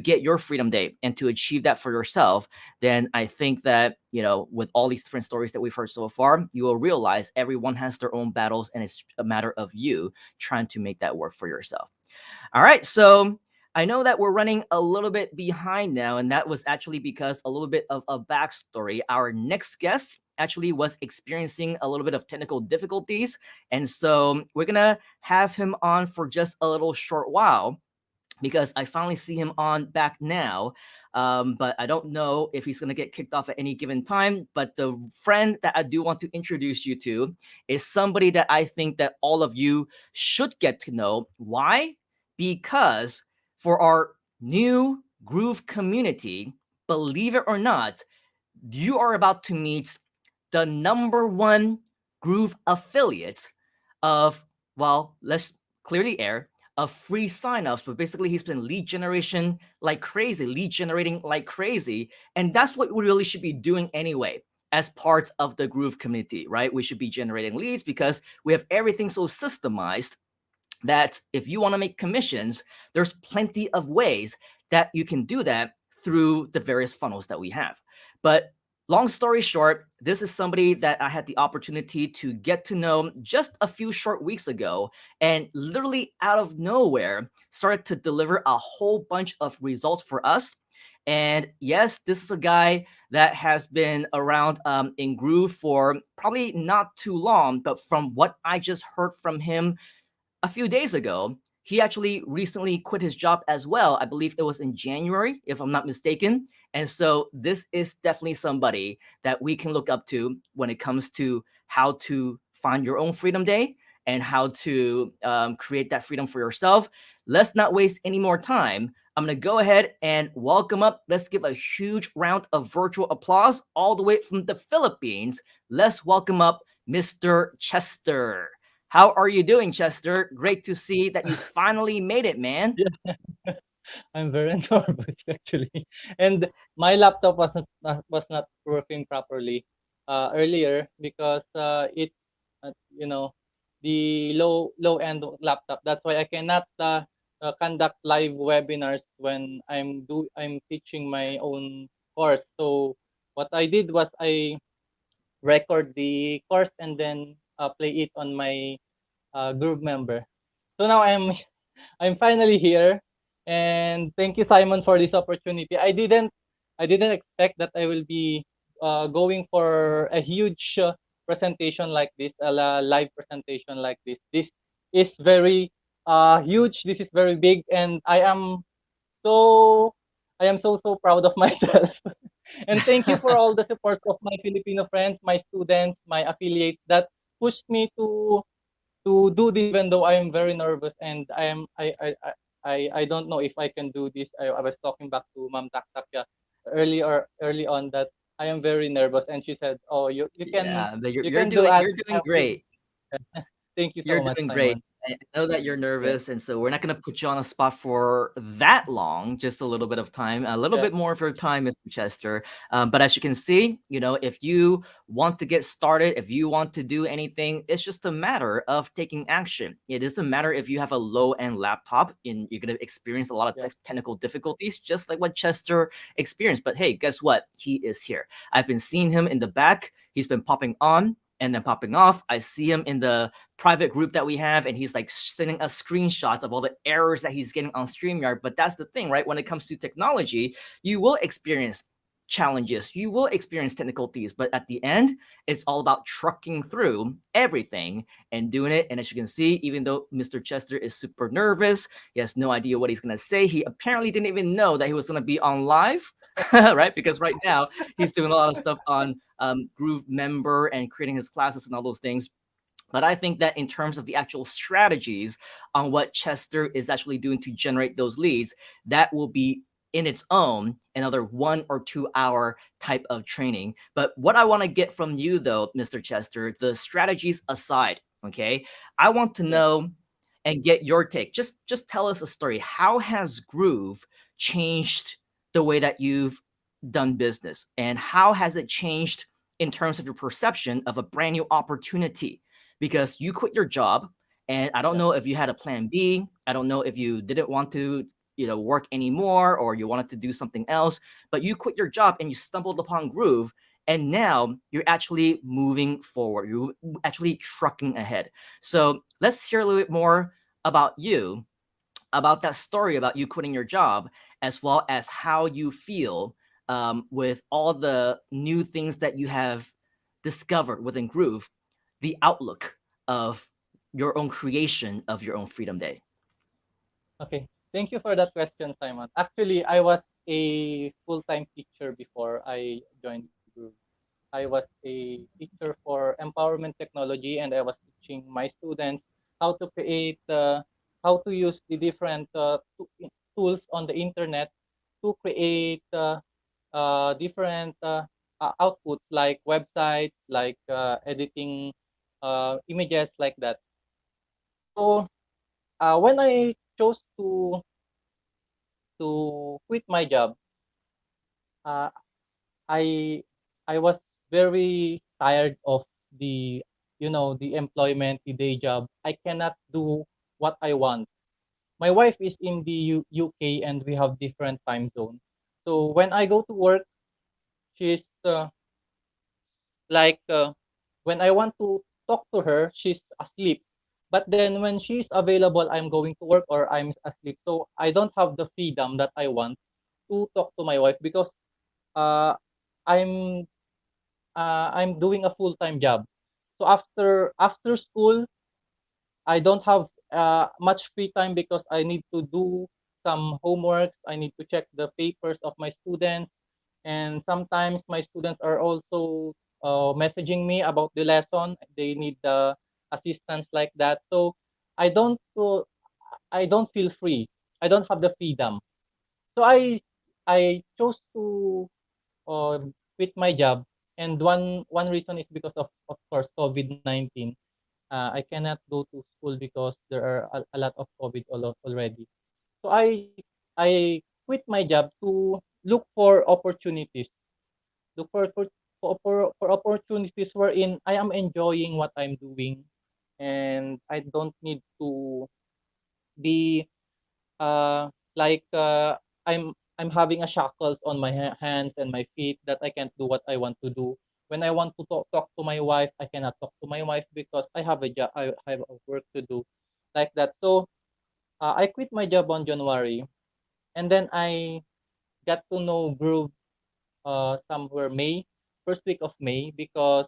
get your freedom day and to achieve that for yourself, then I think that, with all these different stories that we've heard so far, you will realize everyone has their own battles and it's a matter of you trying to make that work for yourself. All right. So I know that we're running a little bit behind now, and that was actually because a little bit of a backstory. Our next guest actually was experiencing a little bit of technical difficulties, and so we're gonna have him on for just a little short while because I finally see him on back now. But I don't know if he's going to get kicked off at any given time. But the friend that I do want to introduce you to is somebody that I think that all of you should get to know. Why? Because for our new Groove community, believe it or not, you are about to meet the #1 Groove affiliate of, well, let's clearly air, of free signups, but basically he's been lead generating like crazy. And that's what we really should be doing anyway, as part of the Groove community, right? We should be generating leads because we have everything so systemized that if you want to make commissions, there's plenty of ways that you can do that through the various funnels that we have. But long story short, this is somebody that I had the opportunity to get to know just a few short weeks ago, and literally out of nowhere started to deliver a whole bunch of results for us. And yes, this is a guy that has been around in Groove for probably not too long, but from what I just heard from him a few days ago, he actually recently quit his job as well. I believe it was in January, if I'm not mistaken. And so this is definitely somebody that we can look up to when it comes to how to find your own freedom day and how to create that freedom for yourself. Let's not waste any more time. I'm going to go ahead and welcome up. Let's give a huge round of virtual applause all the way from the Philippines. Let's welcome up Mr. Chester. How are you doing, Chester? Great to see that you finally made it, man. Yeah, I'm very nervous actually, and my laptop was not working properly earlier because it's you know the low end laptop. That's why I cannot conduct live webinars when I'm teaching my own course. So what I did was I record the course and then play it on my group member. So now I'm finally here, and thank you, Simon, for this opportunity. I didn't expect that I will be going for a huge presentation like this, live presentation like this. This is very huge. This is very big, and so so proud of myself. And thank you for all the support of my Filipino friends, my students, my affiliates that pushed me to do this, even though I am very nervous and I don't know if I can do this. I was talking back to Ma'am Taktakya early on that I am very nervous, and she said, "Oh, Yeah, but you can do you're doing great. Thank you You're so much, doing great. Simon." I know that you're Yeah, nervous, and so we're not gonna put you on a spot for that long, just a little bit of time, a little yeah, bit more of your time, Mr. Chester. But as you can see, if you want to get started, if you want to do anything, it's just a matter of taking action. It doesn't matter if you have a low-end laptop and you're gonna experience a lot of yeah, technical difficulties, just like what Chester experienced. But hey, guess what? He is here. I've been seeing him in the back. He's been popping on and then popping off. I see him in the private group that we have, and he's like sending us screenshots of all the errors that he's getting on StreamYard. But that's the thing, right? When it comes to technology, you will experience challenges, you will experience difficulties, but at the end, it's all about trucking through everything and doing it. And as you can see, even though Mr. Chester is super nervous, he has no idea what he's gonna say. He apparently didn't even know that he was gonna be on live. Right, because right now he's doing a lot of stuff on Groove member and creating his classes and all those things. But I think that in terms of the actual strategies on what Chester is actually doing to generate those leads, that will be in its own another 1 or 2 hour type of training. But what I want to get from you, though, Mr. Chester, the strategies aside, okay, I want to yeah. know and get your take. Just tell us a story. How has Groove changed the way that you've done business, and how has it changed in terms of your perception of a brand new opportunity? Because you quit your job, and I don't Yeah. know if you had a plan B. I don't know if you didn't want to, work anymore, or you wanted to do something else, but you quit your job and you stumbled upon Groove, and now you're actually moving forward. You're actually trucking ahead. So let's hear a little bit more about you, about that story about you quitting your job, as well as how you feel with all the new things that you have discovered within Groove, the outlook of your own creation of your own Freedom Day. Okay. Thank you for that question, Simon. Actually, I was a full-time teacher before I joined Groove. I was a teacher for empowerment technology, and I was teaching my students how to create, how to use the different tools on the internet to create different outputs like websites, like editing images like that. So when I chose to quit my job, uh, I I was very tired of the the employment, the day job. I cannot do what I want. My wife is in the UK, and we have different time zones. So when I go to work, she's like when I want to talk to her, she's asleep. But then when she's available, I'm going to work or I'm asleep. So I don't have the freedom that I want to talk to my wife because uh, I'm I'm doing a full-time job. So after school, I don't have much free time because I need to do some homeworks. I need to check the papers of my students, and sometimes my students are also messaging me about the lesson. They need the assistance like that. So I don't uh, I don't feel free. I don't have the freedom. So I chose to quit my job, and one reason is because of course COVID-19. I cannot go to school because there are a lot of COVID already. So I quit my job to look for opportunities. Look for opportunities wherein I am enjoying what I'm doing, and I don't need to be like I'm having a shackles on my hands and my feet that I can't do what I want to do. When I want to talk to my wife, I cannot talk to my wife because I have a job, I have a work to do, like that. So I quit my job on January, and then I got to know Groove somewhere May, first week of May, because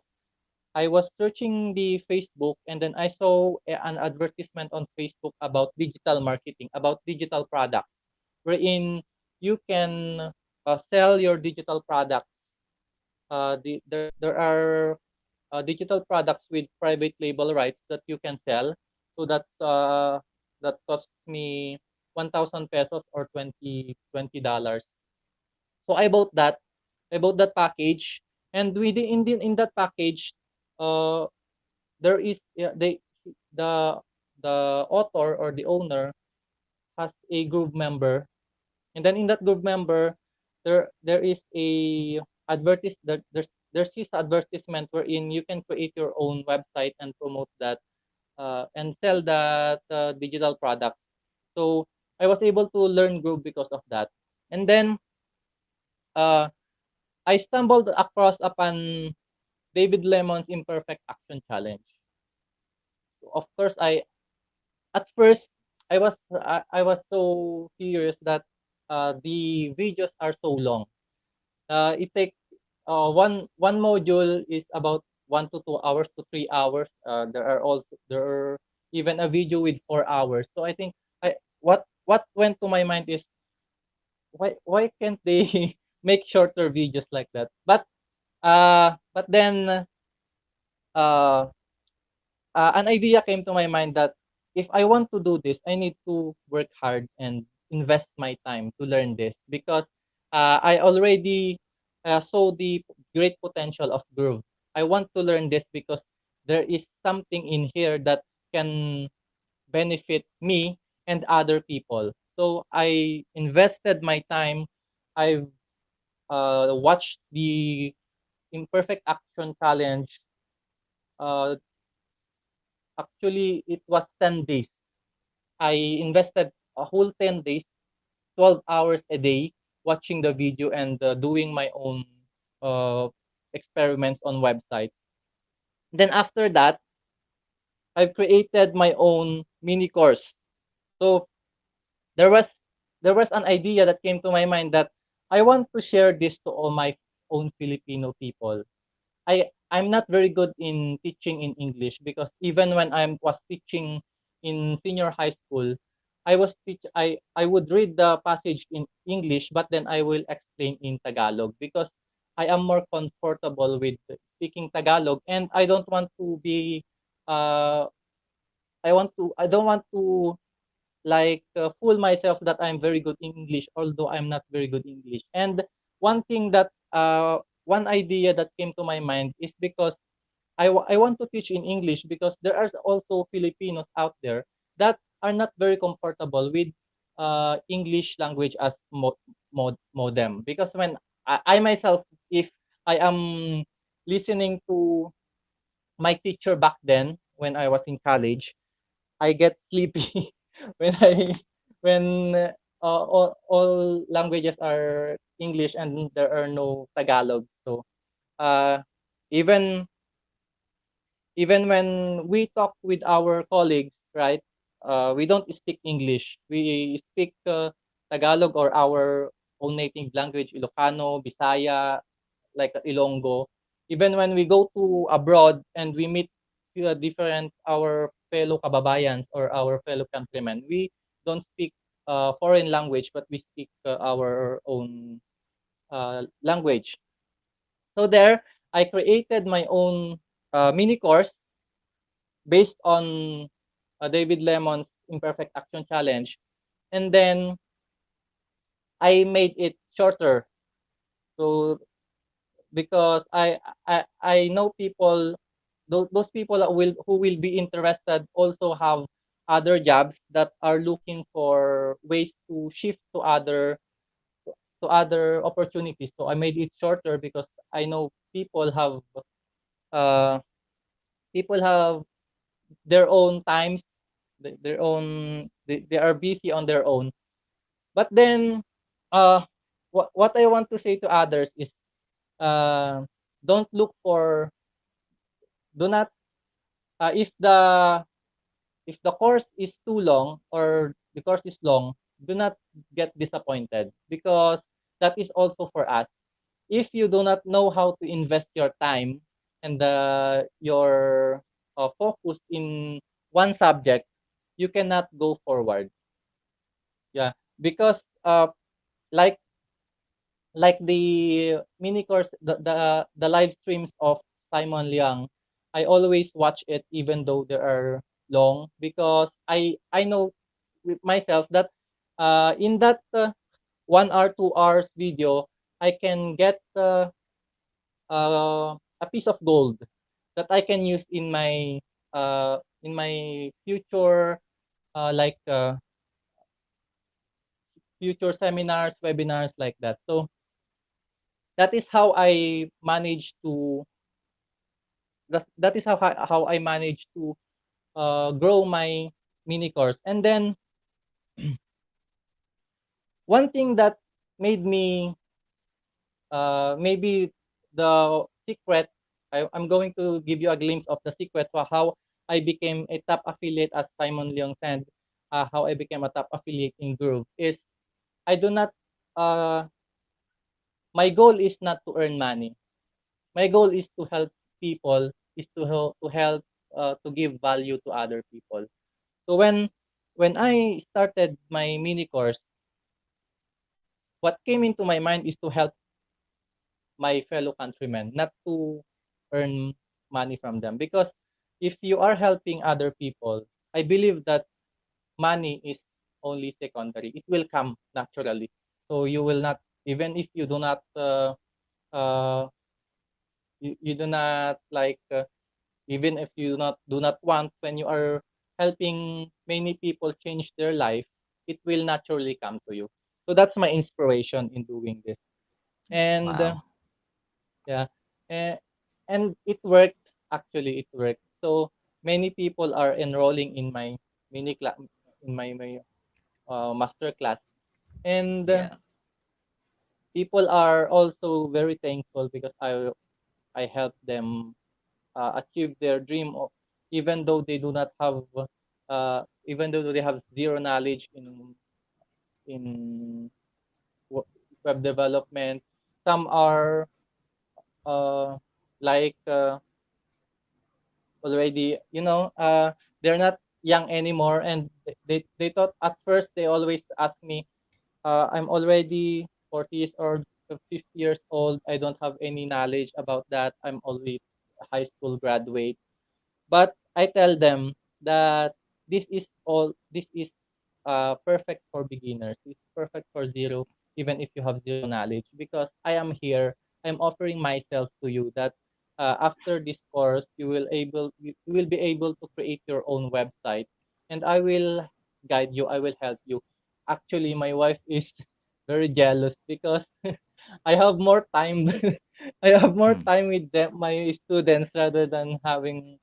I was searching the Facebook, and then I saw an advertisement on Facebook about digital marketing, about digital products, wherein you can sell your digital products. There are digital products with private label rights that you can sell. So that cost me 1,000 pesos or $20. So I bought that. I bought that package, and in that package, uh, there is the the author or the owner has a group member, and then in that group member, there is a there's this advertisement wherein you can create your own website and promote that and sell that digital product. So I was able to learn group because of that, and then uh, I stumbled across upon David Lemon's Imperfect Action Challenge. Of course, at first I was so curious that the videos are so long. It takes one module is about 1 to 2 hours to 3 hours. There are even a video with 4 hours. So I think what went to my mind is why can't they make shorter videos like that? But then uh an idea came to my mind that if I want to do this, I need to work hard and invest my time to learn this because I already saw the great potential of Groove. I want to learn this because there is something in here that can benefit me and other people. So I invested my time. I watched the Imperfect Action Challenge. Uh, Actually, it was 10 days. I invested a whole 10 days, 12 hours a day, watching the video and doing my own uh, experiments on websites. Then after that, I've created my own mini course. So there was there was an idea that came to my mind that I want to share this to all my own Filipino people. I'm not very good in teaching in English because even when I was teaching in senior high school, I would read the passage in English, but then I will explain in Tagalog because I am more comfortable with speaking Tagalog, and I don't want to be I don't want to like fool myself that I'm very good in English, although I'm not very good in English. And one idea that came to my mind is because I want to teach in English because there are also Filipinos out there that are not very comfortable with English language as modem. Because when I myself, if I am listening to my teacher back then when I was in college, I get sleepy when all languages are English and there are no Tagalog. So uh, even even when we talk with our colleagues, right? We don't speak English. We speak Tagalog or our own native language, Ilocano, Bisaya, like Ilonggo. Even when we go to abroad and we meet different our fellow kababayans or our fellow countrymen, we don't speak foreign language, but we speak our own language. So there, I created my own mini course based on David Lemon's Imperfect Action Challenge, and then I made it shorter. So because I know people those people that who will be interested also have other jobs that are looking for ways to shift to other opportunities. So I made it shorter because I know uh people have their own times, their own they are busy on their own. But then what I want to say to others is uh don't look for do not if the course is too long or the course is long, do not get disappointed because that is also for us. If you do not know how to invest your time and your focus in one subject, you cannot go forward. Yeah, because like like the mini course, the live streams of Simon Liang, I always watch it even though they are long because I know with myself that in that 1 hour 2 hours video I can get a piece of gold that I can use in my future like future seminars, webinars like that. So that is how I manage to that is how I manage to grow my mini course. And then one thing that made me maybe the secret I'm going to give you a glimpse of the secret for how I became a top affiliate, as Simon Leong said, how I became a top affiliate in Groove is I do not my goal is not to earn money. My goal is to help people, is to give value to other people. So when I started my mini course, what came into my mind is to help my fellow countrymen, not to earn money from them. Because if you are helping other people, I believe that money is only secondary. It will come naturally. So you will not, even if you do not, uh, you do not like, even if you do not want, when you are helping many people change their life, it will naturally come to you. So that's my inspiration in doing this. And Wow. yeah, and, and it worked. Actually, it worked. So many people are enrolling in my mini class, in my master class, and Yeah. people are also very thankful because I helped them achieve their dream of, even though they do not have even though they have zero knowledge in web development. Some are uh, like already, they're not young anymore, and they thought at first, they always ask me, I'm already 40 years old, 50 years old, I don't have any knowledge about that, I'm only a high school graduate. But I tell them that this is perfect for beginners. It's perfect for zero, even if you have zero knowledge, because I am here. I'm offering myself to you that after this course, you will be able to create your own website, and I will guide you. I will help you. Actually, my wife is very jealous because I have more time. I have more time with my students rather than having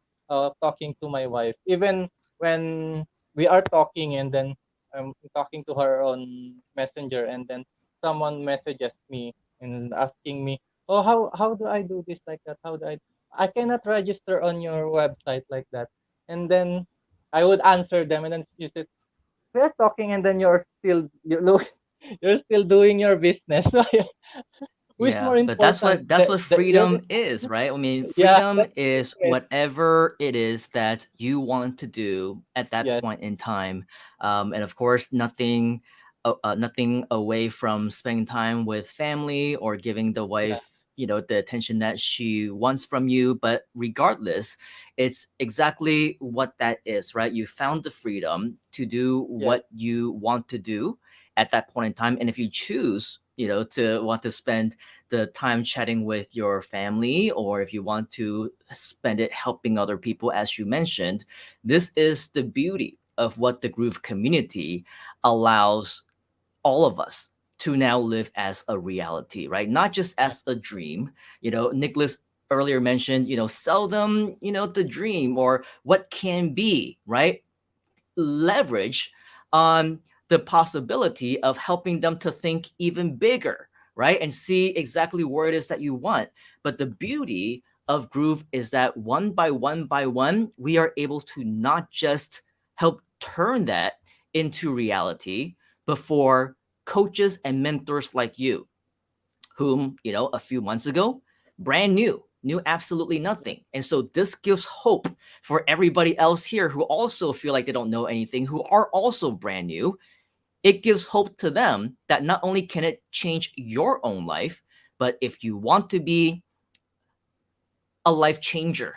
talking to my wife. Even when we are talking and then I'm talking to her on Messenger, and then someone messages me and asking me, "Oh, how do I do this like that? How do I cannot register on your website like that." And then I would answer them, and then she said, "We're talking, and then you look you're still doing your business." So who is Yeah, more but that's important? what that's what freedom is, right? I mean, Yeah, freedom that's is it. whatever it is that you want to do at that Yes. point in time, and of course, nothing away from spending time with family or giving the Yeah. wife, the attention that she wants from you. But regardless, it's exactly what that is, right? You found the freedom to do Yes. what you want to do at that point in time, and if you choose to want to spend the time chatting with your family, or if you want to spend it helping other people, as you mentioned, this is the beauty of what the Groove community allows all of us to now live as a reality, right? Not just as a dream. Nicholas earlier mentioned, seldom, the dream or what can be, right? Leverage on the possibility of helping them to think even bigger, right? And see exactly where it is that you want. But the beauty of Groove is that one by one, we are able to not just help turn that into reality, but for coaches and mentors like you, whom, a few months ago, brand new, knew absolutely nothing. And so this gives hope for everybody else here who also feel like they don't know anything, who are also brand new. It gives hope to them that not only can it change your own life, but if you want to be a life changer,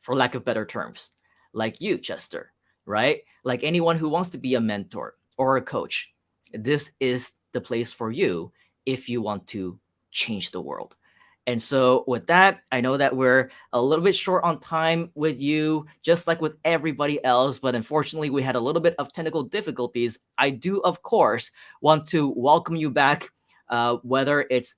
for lack of better terms, like you, Chester, right? Like anyone who wants to be a mentor or a coach, this is the place for you if you want to change the world. And so, with that, I know that we're a little bit short on time with you, just like with everybody else. But unfortunately, we had a little bit of technical difficulties. I do, of course, want to welcome you back, whether it's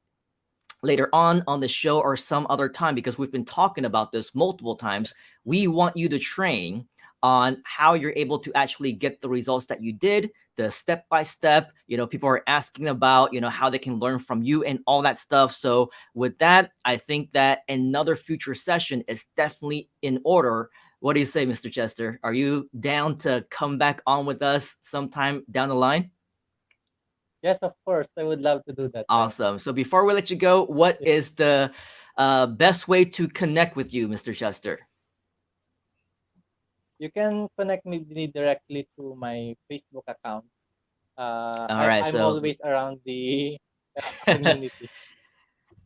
later on the show or some other time, because we've been talking about this multiple times. We want you to train on how you're able to actually get the results that you did, the step by step. People are asking about, how they can learn from you and all that stuff. So with that, I think that another future session is definitely in order. What do you say, Mr. Chester? Are you down to come back on with us sometime down the line? Yes, of course. I would love to do that. Awesome. So before we let you go, what is the best way to connect with you, Mr. Chester? You can connect me directly to my Facebook account. All right, I'm so always around the community.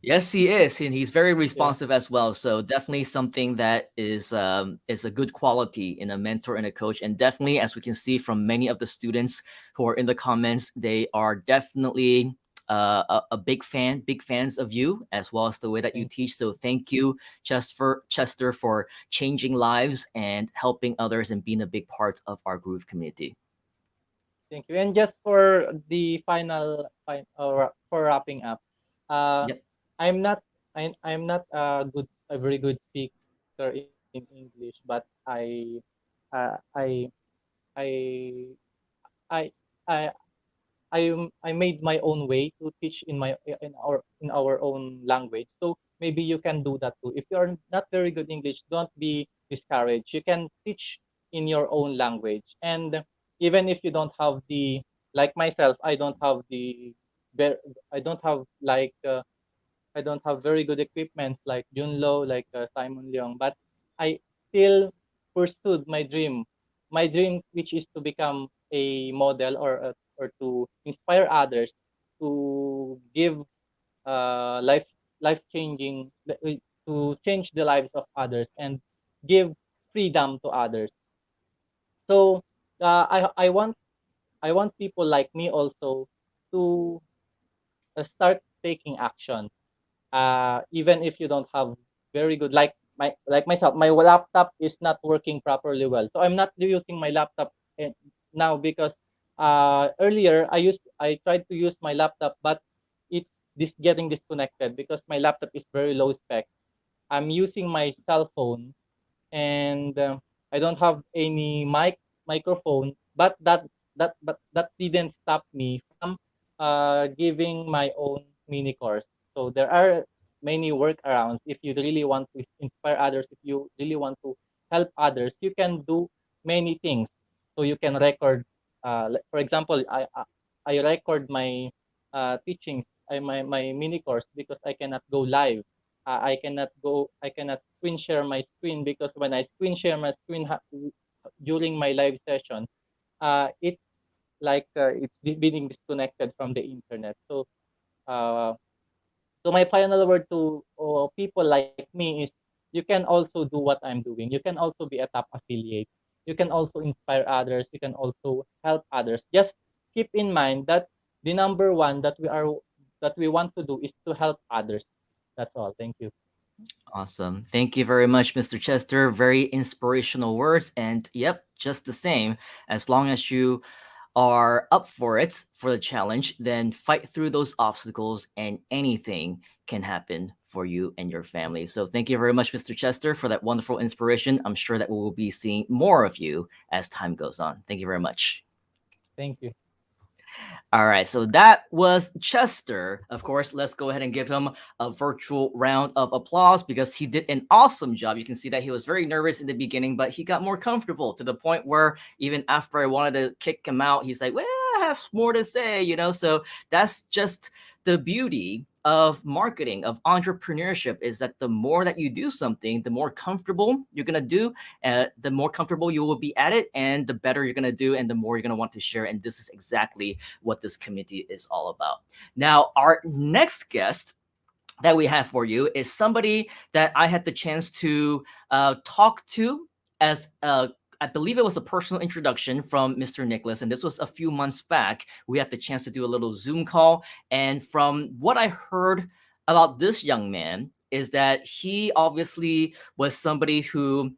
yes, he is, and he's very responsive as well. So definitely something that is a good quality in a mentor and a coach. And definitely, as we can see from many of the students who are in the comments, they are definitely a big fans of you, as well as the way that you teach. So thank you, Chester, for changing lives and helping others and being a big part of our Groove community. Thank you. And just for the or for wrapping up, Yep. I'm not a very good speaker in English, but I I I I I made my own way to teach in our own language. So maybe you can do that too. If you are not very good English, don't be discouraged. You can teach in your own language. And even if you don't have the like myself, I don't have like I don't have very good equipment like Junlo, like Simon Leong, but I still pursued my dream, which is to become a model or to inspire others to give life changing to change the lives of others and give freedom to others. So I want people like me also to start taking action even if you don't have very good like myself, my laptop is not working properly well, so I'm not using my laptop now because earlier I tried to use my laptop, but it's getting disconnected because my laptop is very low spec. I'm using my cell phone, and I don't have any microphone, but that didn't stop me from giving my own mini course. So there are many workarounds. If you really want to inspire others, if you really want to help others, you can do many things. So you can record, for example, I record my teachings, my mini course, because I cannot go live. I cannot screen share my screen, because when I screen share my screen during my live session, it's like it's being disconnected from the internet. Uh, so my final word to people like me is, you can also do what I'm doing. You can also be a top affiliate. You can also inspire others. You can also help others. Just keep in mind that the number one that that we want to do is to help others. That's all. Thank you. Awesome. Thank you very much, Mr. Chester. Very inspirational words. And yep, just the same. As long as you are up for it, for the challenge, then fight through those obstacles and anything can happen for you and your family. So thank you very much, Mr. Chester, for that wonderful inspiration. I'm sure that we will be seeing more of you as time goes on. Thank you very much. Thank you. All right, so that was Chester. Of course, let's go ahead and give him a virtual round of applause because he did an awesome job. You can see that he was very nervous in the beginning, but he got more comfortable to the point where even after I wanted to kick him out, he's like, well, I have more to say, you know? So that's just the beauty of marketing, of entrepreneurship, is that the more that you do something, the more comfortable you're going to do, the more comfortable you will be at it, and the better you're going to do, and the more you're going to want to share. And this is exactly what this community is all about. Now, our next guest that we have for you is somebody that I had the chance to talk to as I believe it was a personal introduction from Mr. Nicholas, and this was a few months back. We had the chance to do a little Zoom call, and from what I heard about this young man is that he obviously was somebody who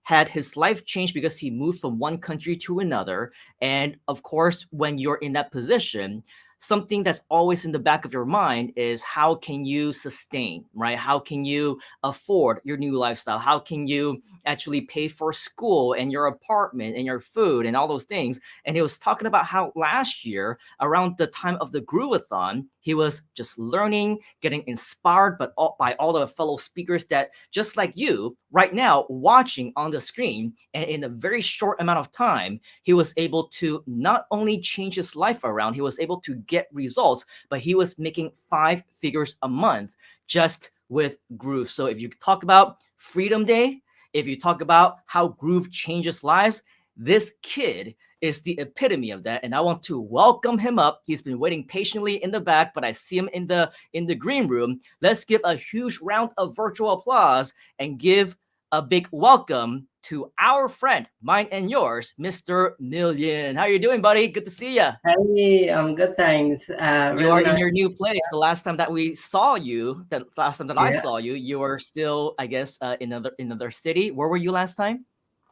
had his life changed because he moved from one country to another. And of course, when you're in that position, something that's always in the back of your mind is how can you sustain, right? How can you afford your new lifestyle? How can you actually pay for school and your apartment and your food and all those things? And he was talking about how last year, around the time of the Groovathon, he was just learning, getting inspired by all the fellow speakers that, just like you, right now, watching on the screen. And in a very short amount of time, he was able to not only change his life around, he was able to get results, but he was making 5 figures a month just with Groove. So if you talk about Freedom Day, if you talk about how Groove changes lives, this kid is the epitome of that. And I want to welcome him up. He's been waiting patiently in the back, but I see him in the green room. Let's give a huge round of virtual applause and give a big welcome to our friend, mine and yours, Mr. Million. How you doing, buddy? Good to see you. Hey, I'm good, thanks. You Really are in nice. your new place. The last time that we saw you, the last time that I Yeah. saw you, you were still, I guess, in another city. Where were you last time?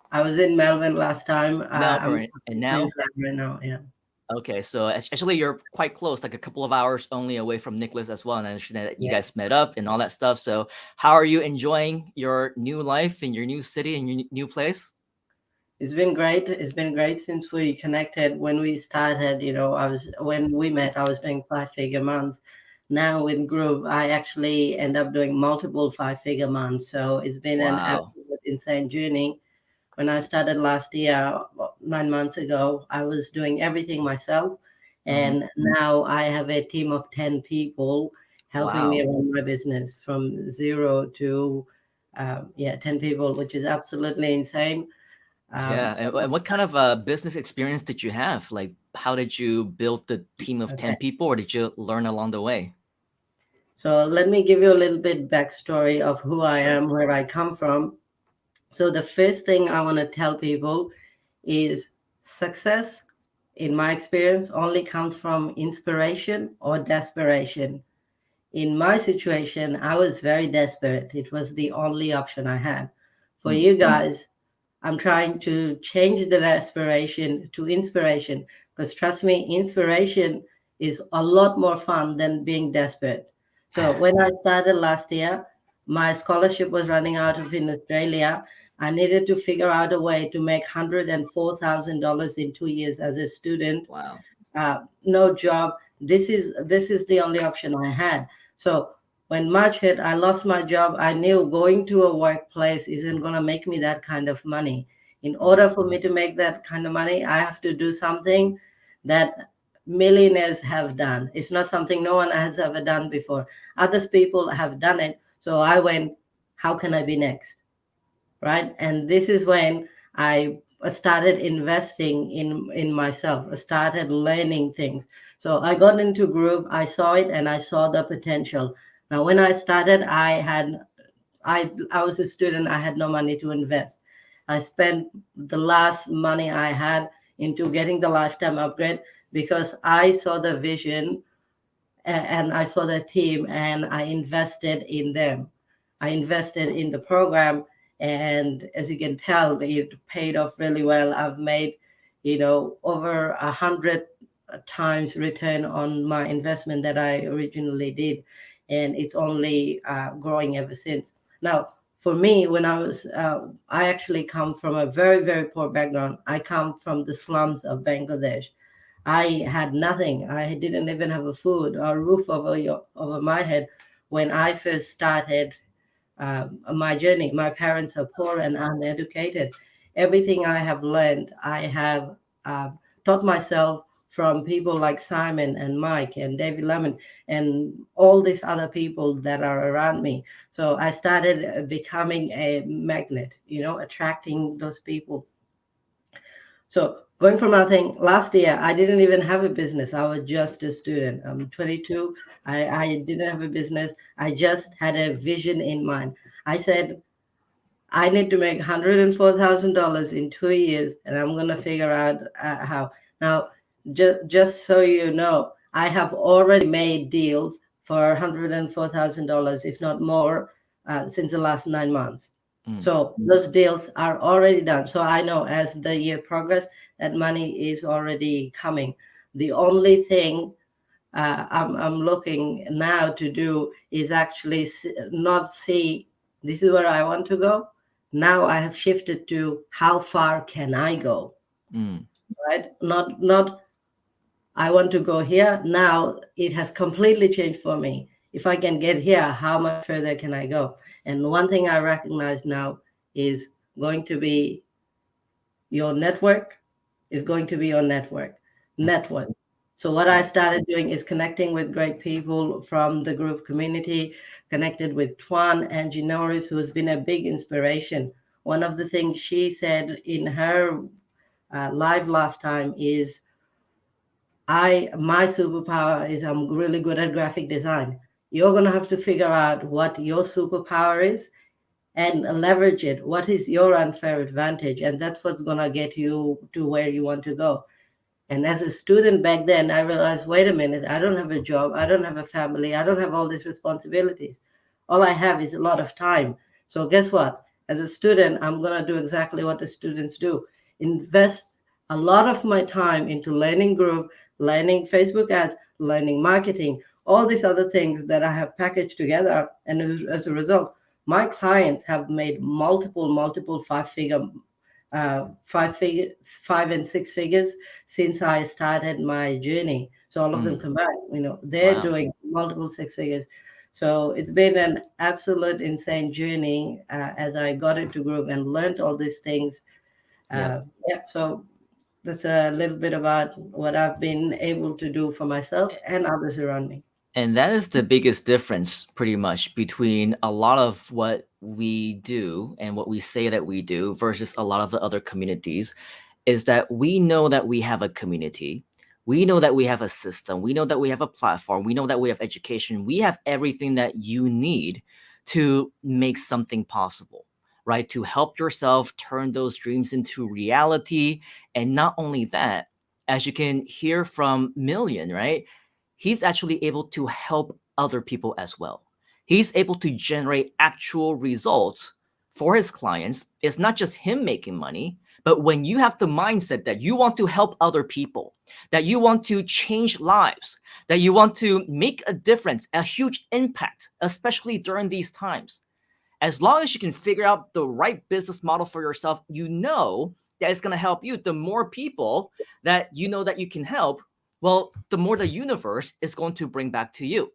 I was in Melbourne last time. I'm Melbourne. in And now? Queensland right now. Yeah. Okay, so actually you're quite close, like a couple of hours only away from Nicholas as well. And I understand that you Yeah. guys met up and all that stuff. So how are you enjoying your new life in your new city and your new place? It's been great. It's been great since we connected. When we started, when we met, I was doing 5-figure months. Now with Groove, I actually end up doing multiple 5-figure months. So it's been an Wow. absolute insane journey. When I started last year, 9 months ago, I was doing everything myself. And now I have a team of 10 people helping me Wow. run my business from zero to, 10 people, which is absolutely insane. Yeah. And what kind of business experience did you have? Like, how did you build the team of 10 Okay. people, or did you learn along the way? So let me give you a little bit backstory of who I Sure. am, where I come from. So the first thing I want to tell people is success, in my experience, only comes from inspiration or desperation. In my situation, I was very desperate. It was the only option I had. For you guys, I'm trying to change the desperation to inspiration, because trust me, inspiration is a lot more fun than being desperate. So when I started last year, my scholarship was running out of in Australia. I needed to figure out a way to make $104,000 in 2 years as a student. Wow. No job. This is the only option I had. So when March hit, I lost my job. I knew going to a workplace isn't going to make me that kind of money. In order for me to make that kind of money, I have to do something that millionaires have done. It's not something no one has ever done before. Other people have done it. So I went, how can I be next? Right? And this is when I started investing in myself. I started learning things. So I got into Groove. I saw it and I saw the potential. Now, when I started, I was a student. I had no money to invest. I spent the last money I had into getting the lifetime upgrade because I saw the vision and I saw the team and I invested in them. I invested in the program, and as you can tell, it paid off really well. I've made, over 100 times return on my investment that I originally did, and it's only growing ever since. Now, for me, when I actually come from a very, very poor background. I come from the slums of Bangladesh. I had nothing. I didn't even have a food or roof over my head when I first started my journey. My parents are poor and uneducated. Everything I have learned, I have taught myself from people like Simon and Mike and David Lemon and all these other people that are around me. So I started becoming a magnet, attracting those people. So going from nothing, last year, I didn't even have a business. I was just a student. I'm 22. I didn't have a business. I just had a vision in mind. I said, I need to make $104,000 in 2 years, and I'm going to figure out how. Now, just so you know, I have already made deals for $104,000, if not more, since the last 9 months. So those deals are already done. So I know as the year progresses, that money is already coming. The only thing I'm looking now to do is actually not see this is where I want to go. Now I have shifted to how far can I go, right? Not I want to go here. Now it has completely changed for me. If I can get here, how much further can I go? And one thing I recognize now is going to be your network is going to be your network. So what I started doing is connecting with great people from the Groove community, connected with Tuan Angie Norris, who has been a big inspiration. One of the things she said in her live last time is, my superpower is I'm really good at graphic design. You're going to have to figure out what your superpower is and leverage it. What is your unfair advantage? And that's what's going to get you to where you want to go. And as a student back then, I realized, wait a minute, I don't have a job. I don't have a family. I don't have all these responsibilities. All I have is a lot of time. So guess what? As a student, I'm going to do exactly what the students do. Invest a lot of my time into learning Groove, learning Facebook ads, learning marketing, all these other things that I have packaged together. And as a result, my clients have made multiple five and six figures since I started my journey. So all of them combined, they're doing multiple six figures. So it's been an absolute insane journey as I got into Groove and learned all these things. So that's a little bit about what I've been able to do for myself and others around me. And that is the biggest difference, pretty much, between a lot of what we do and what we say that we do versus a lot of the other communities, is that we know that we have a community. We know that we have a system. We know that we have a platform. We know that we have education. We have everything that you need to make something possible, right? To help yourself turn those dreams into reality. And not only that, as you can hear from Million, right? He's actually able to help other people as well. He's able to generate actual results for his clients. It's not just him making money, but when you have the mindset that you want to help other people, that you want to change lives, that you want to make a difference, a huge impact, especially during these times, as long as you can figure out the right business model for yourself, you know that it's going to help you. The more people that you know that you can help, well, the more the universe is going to bring back to you.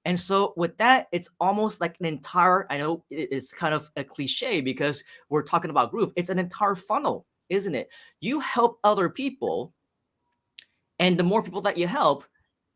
And so with that, it's almost like an entire, I know it's kind of a cliche because we're talking about Groove. It's an entire funnel, isn't it? You help other people, and the more people that you help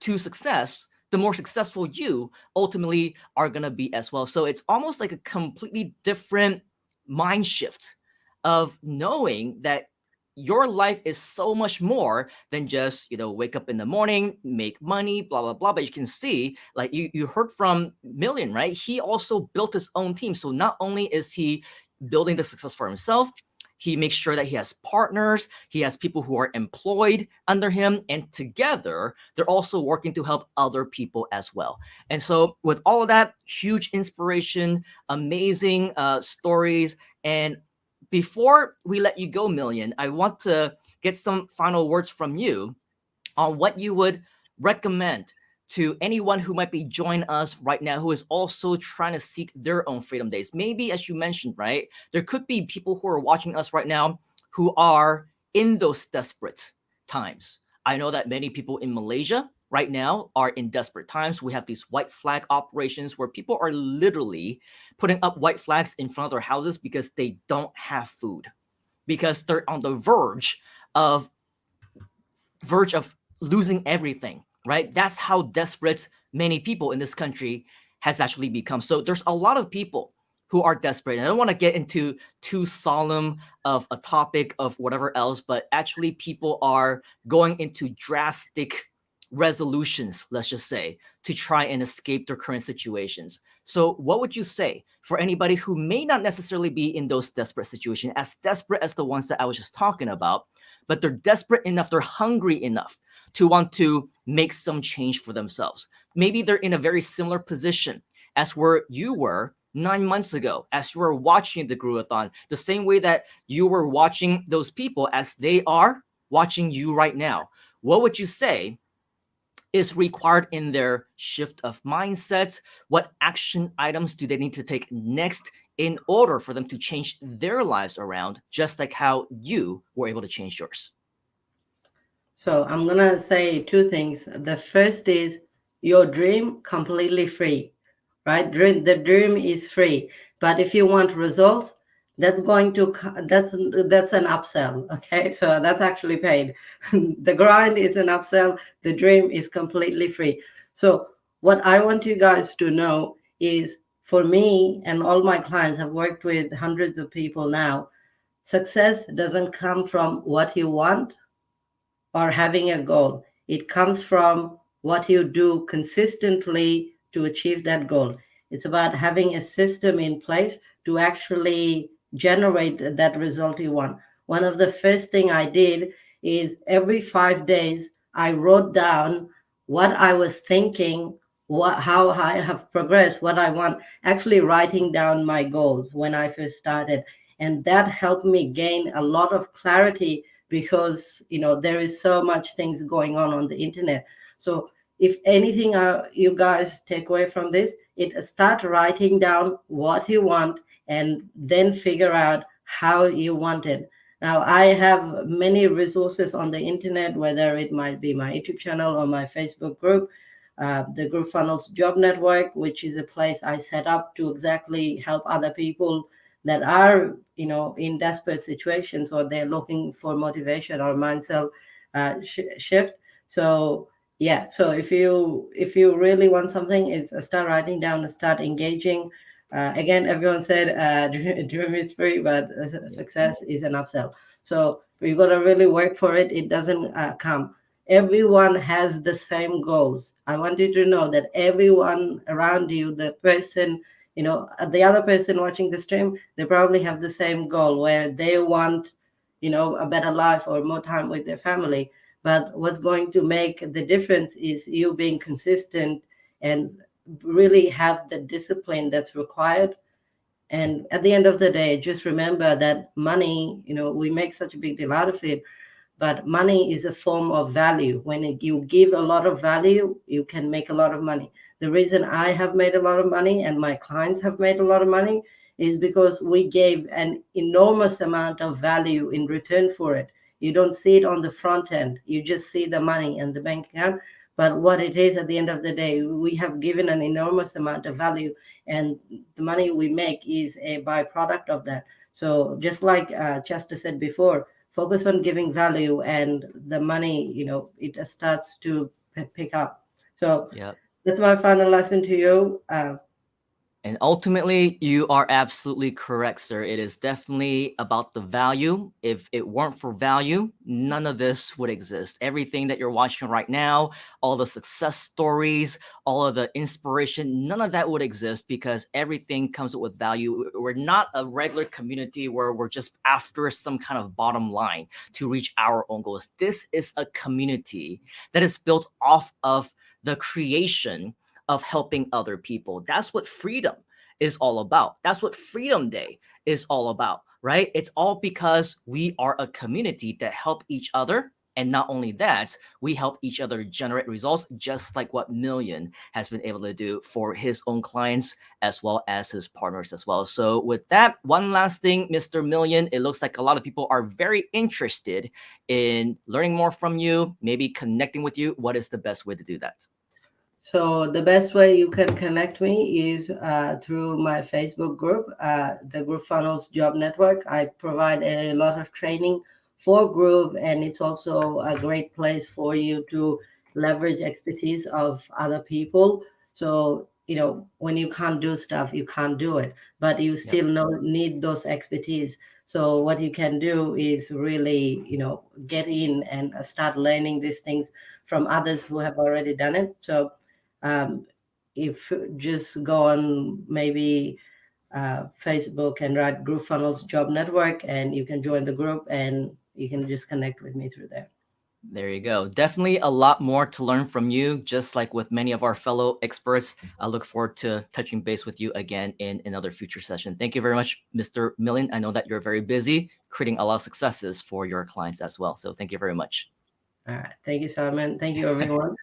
to success, the more successful you ultimately are going to be as well. So it's almost like a completely different mind shift of knowing that your life is so much more than just, wake up in the morning, make money, blah, blah, blah. But you can see, like you heard from Million, right? He also built his own team. So not only is he building the success for himself, He makes sure that he has partners, he has people who are employed under him, and together they're also working to help other people as well. And so, with all of that, huge inspiration, amazing stories. And before we let you go, Million, I want to get some final words from you on what you would recommend to anyone who might be joining us right now who is also trying to seek their own freedom days. Maybe, as you mentioned, right, there could be people who are watching us right now who are in those desperate times. I know that many people in Malaysia right now are in desperate times. We have these white flag operations where people are literally putting up white flags in front of their houses because they don't have food, because they're on the verge of losing everything, right? That's how desperate many people in this country has actually become. So there's a lot of people who are desperate. And I don't want to get into too solemn of a topic of whatever else, but actually people are going into drastic resolutions, let's just say, to try and escape their current situations. So what would you say for anybody who may not necessarily be in those desperate situations, as desperate as the ones that I was just talking about, but they're desperate enough, they're hungry enough to want to make some change for themselves? Maybe they're in a very similar position as where you were 9 months ago, as you were watching the Groovathon, the same way that you were watching those people as they are watching you right now. What would you say is required in their shift of mindset? What action items do they need to take next in order for them to change their lives around, just like how you were able to change yours? So I'm going to say two things. The first is your dream completely free, right? The dream is free. But if you want results, that's an upsell. Okay. So that's actually paid. The grind is an upsell. The dream is completely free. So what I want you guys to know is, for me and all my clients, I've worked with hundreds of people now, success doesn't come from what you want or having a goal. It comes from what you do consistently to achieve that goal. It's about having a system in place to actually generate that result you want. One of the first thing I did is every 5 days, I wrote down what I was thinking, how I have progressed, what I want, actually writing down my goals when I first started. And that helped me gain a lot of clarity, because there is so much things going on the internet. So if anything you guys take away from this, start writing down what you want and then figure out how you want it. Now, I have many resources on the internet, whether it might be my YouTube channel or my Facebook group, the Groove Funnels Job Network, which is a place I set up to exactly help other people that are in desperate situations, or they're looking for motivation or mindset shift. So yeah, so if you really want something, is start writing down, start engaging. Again, everyone said dream is free, but success is an upsell. So you got to really work for it. It doesn't come. Everyone has the same goals. I want you to know that everyone around you, the person, the other person watching the stream, they probably have the same goal, where they want, a better life or more time with their family. But what's going to make the difference is you being consistent and really have the discipline that's required. And at the end of the day, just remember that money, we make such a big deal out of it, but money is a form of value. When you give a lot of value, you can make a lot of money. The reason I have made a lot of money and my clients have made a lot of money is because we gave an enormous amount of value in return for it. You don't see it on the front end. You just see the money and the bank account. But what it is at the end of the day, we have given an enormous amount of value, and the money we make is a byproduct of that. So just like Chester said before, focus on giving value, and the money, it starts to pick up. So Yep. that's my final lesson to you. And ultimately, you are absolutely correct, sir. It is definitely about the value. If it weren't for value, none of this would exist. Everything that you're watching right now, all the success stories, all of the inspiration, none of that would exist because everything comes with value. We're not a regular community where we're just after some kind of bottom line to reach our own goals. This is a community that is built off of the creation of helping other people. That's what freedom is all about. That's what Freedom Day is all about, right? It's all because we are a community that help each other. And not only that, we help each other generate results, just like what Million has been able to do for his own clients as well as his partners as well. So with that, one last thing, Mr. Million, it looks like a lot of people are very interested in learning more from you, maybe connecting with you. What is the best way to do that? So the best way you can connect me is through my Facebook group, the Groove Funnels Job Network. I provide a lot of training for Groove, and it's also a great place for you to leverage expertise of other people. So, when you can't do stuff, you can't do it, but you still need those expertise. So what you can do is really, get in and start learning these things from others who have already done it. So if just go on maybe Facebook and write Groove Funnels Job Network, and you can join the group and you can just connect with me through there. There you go. Definitely a lot more to learn from you, just like with many of our fellow experts. I look forward to touching base with you again in another future session. Thank you very much, Mr. Million. I know that you're very busy creating a lot of successes for your clients as well. So thank you very much. All right. Thank you, Simon. Thank you, everyone.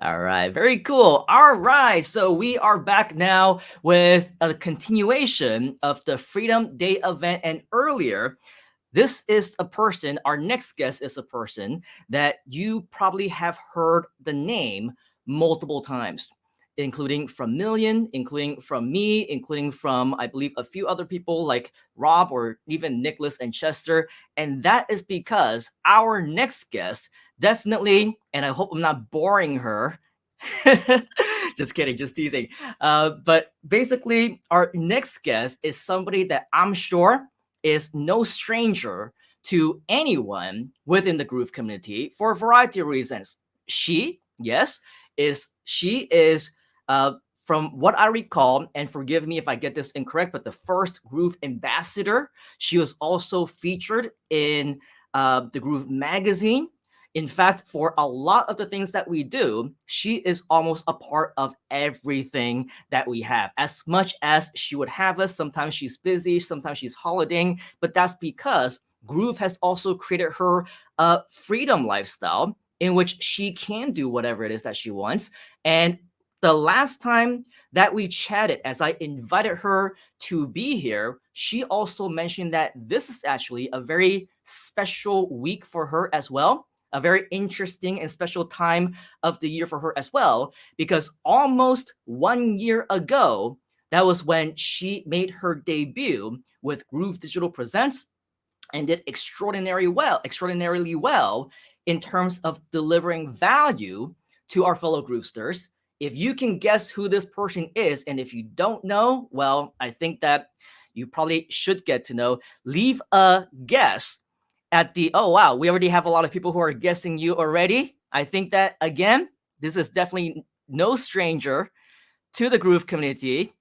All right, very cool. All right, so we are back now with a continuation of the Freedom Day event. And earlier, this is a person, our next guest is a person that you probably have heard the name multiple times, including from Million, including from me, including from, I believe, a few other people like Rob or even Nicholas and Chester. And that is because our next guest definitely, and I hope I'm not boring her. Just kidding, just teasing. But basically, our next guest is somebody that I'm sure is no stranger to anyone within the Groove community for a variety of reasons. She is from what I recall, and forgive me if I get this incorrect, but the first Groove ambassador. She was also featured in the Groove magazine. In fact, for a lot of the things that we do, she is almost a part of everything that we have. As much as she would have us, sometimes she's busy, sometimes she's holidaying, but that's because Groove has also created her a freedom lifestyle in which she can do whatever it is that she wants. And the last time that we chatted, as I invited her to be here, she also mentioned that this is actually a very special week for her as well. A very interesting and special time of the year for her as well, because almost 1 year ago, that was when she made her debut with Groove Digital Presents and did extraordinarily well in terms of delivering value to our fellow Groovesters. If you can guess who this person is, and if you don't know, well, I think that you probably should get to know. Leave a guess at the, oh wow, we already have a lot of people who are guessing you already. I think that, again, this is definitely no stranger to the Groove community.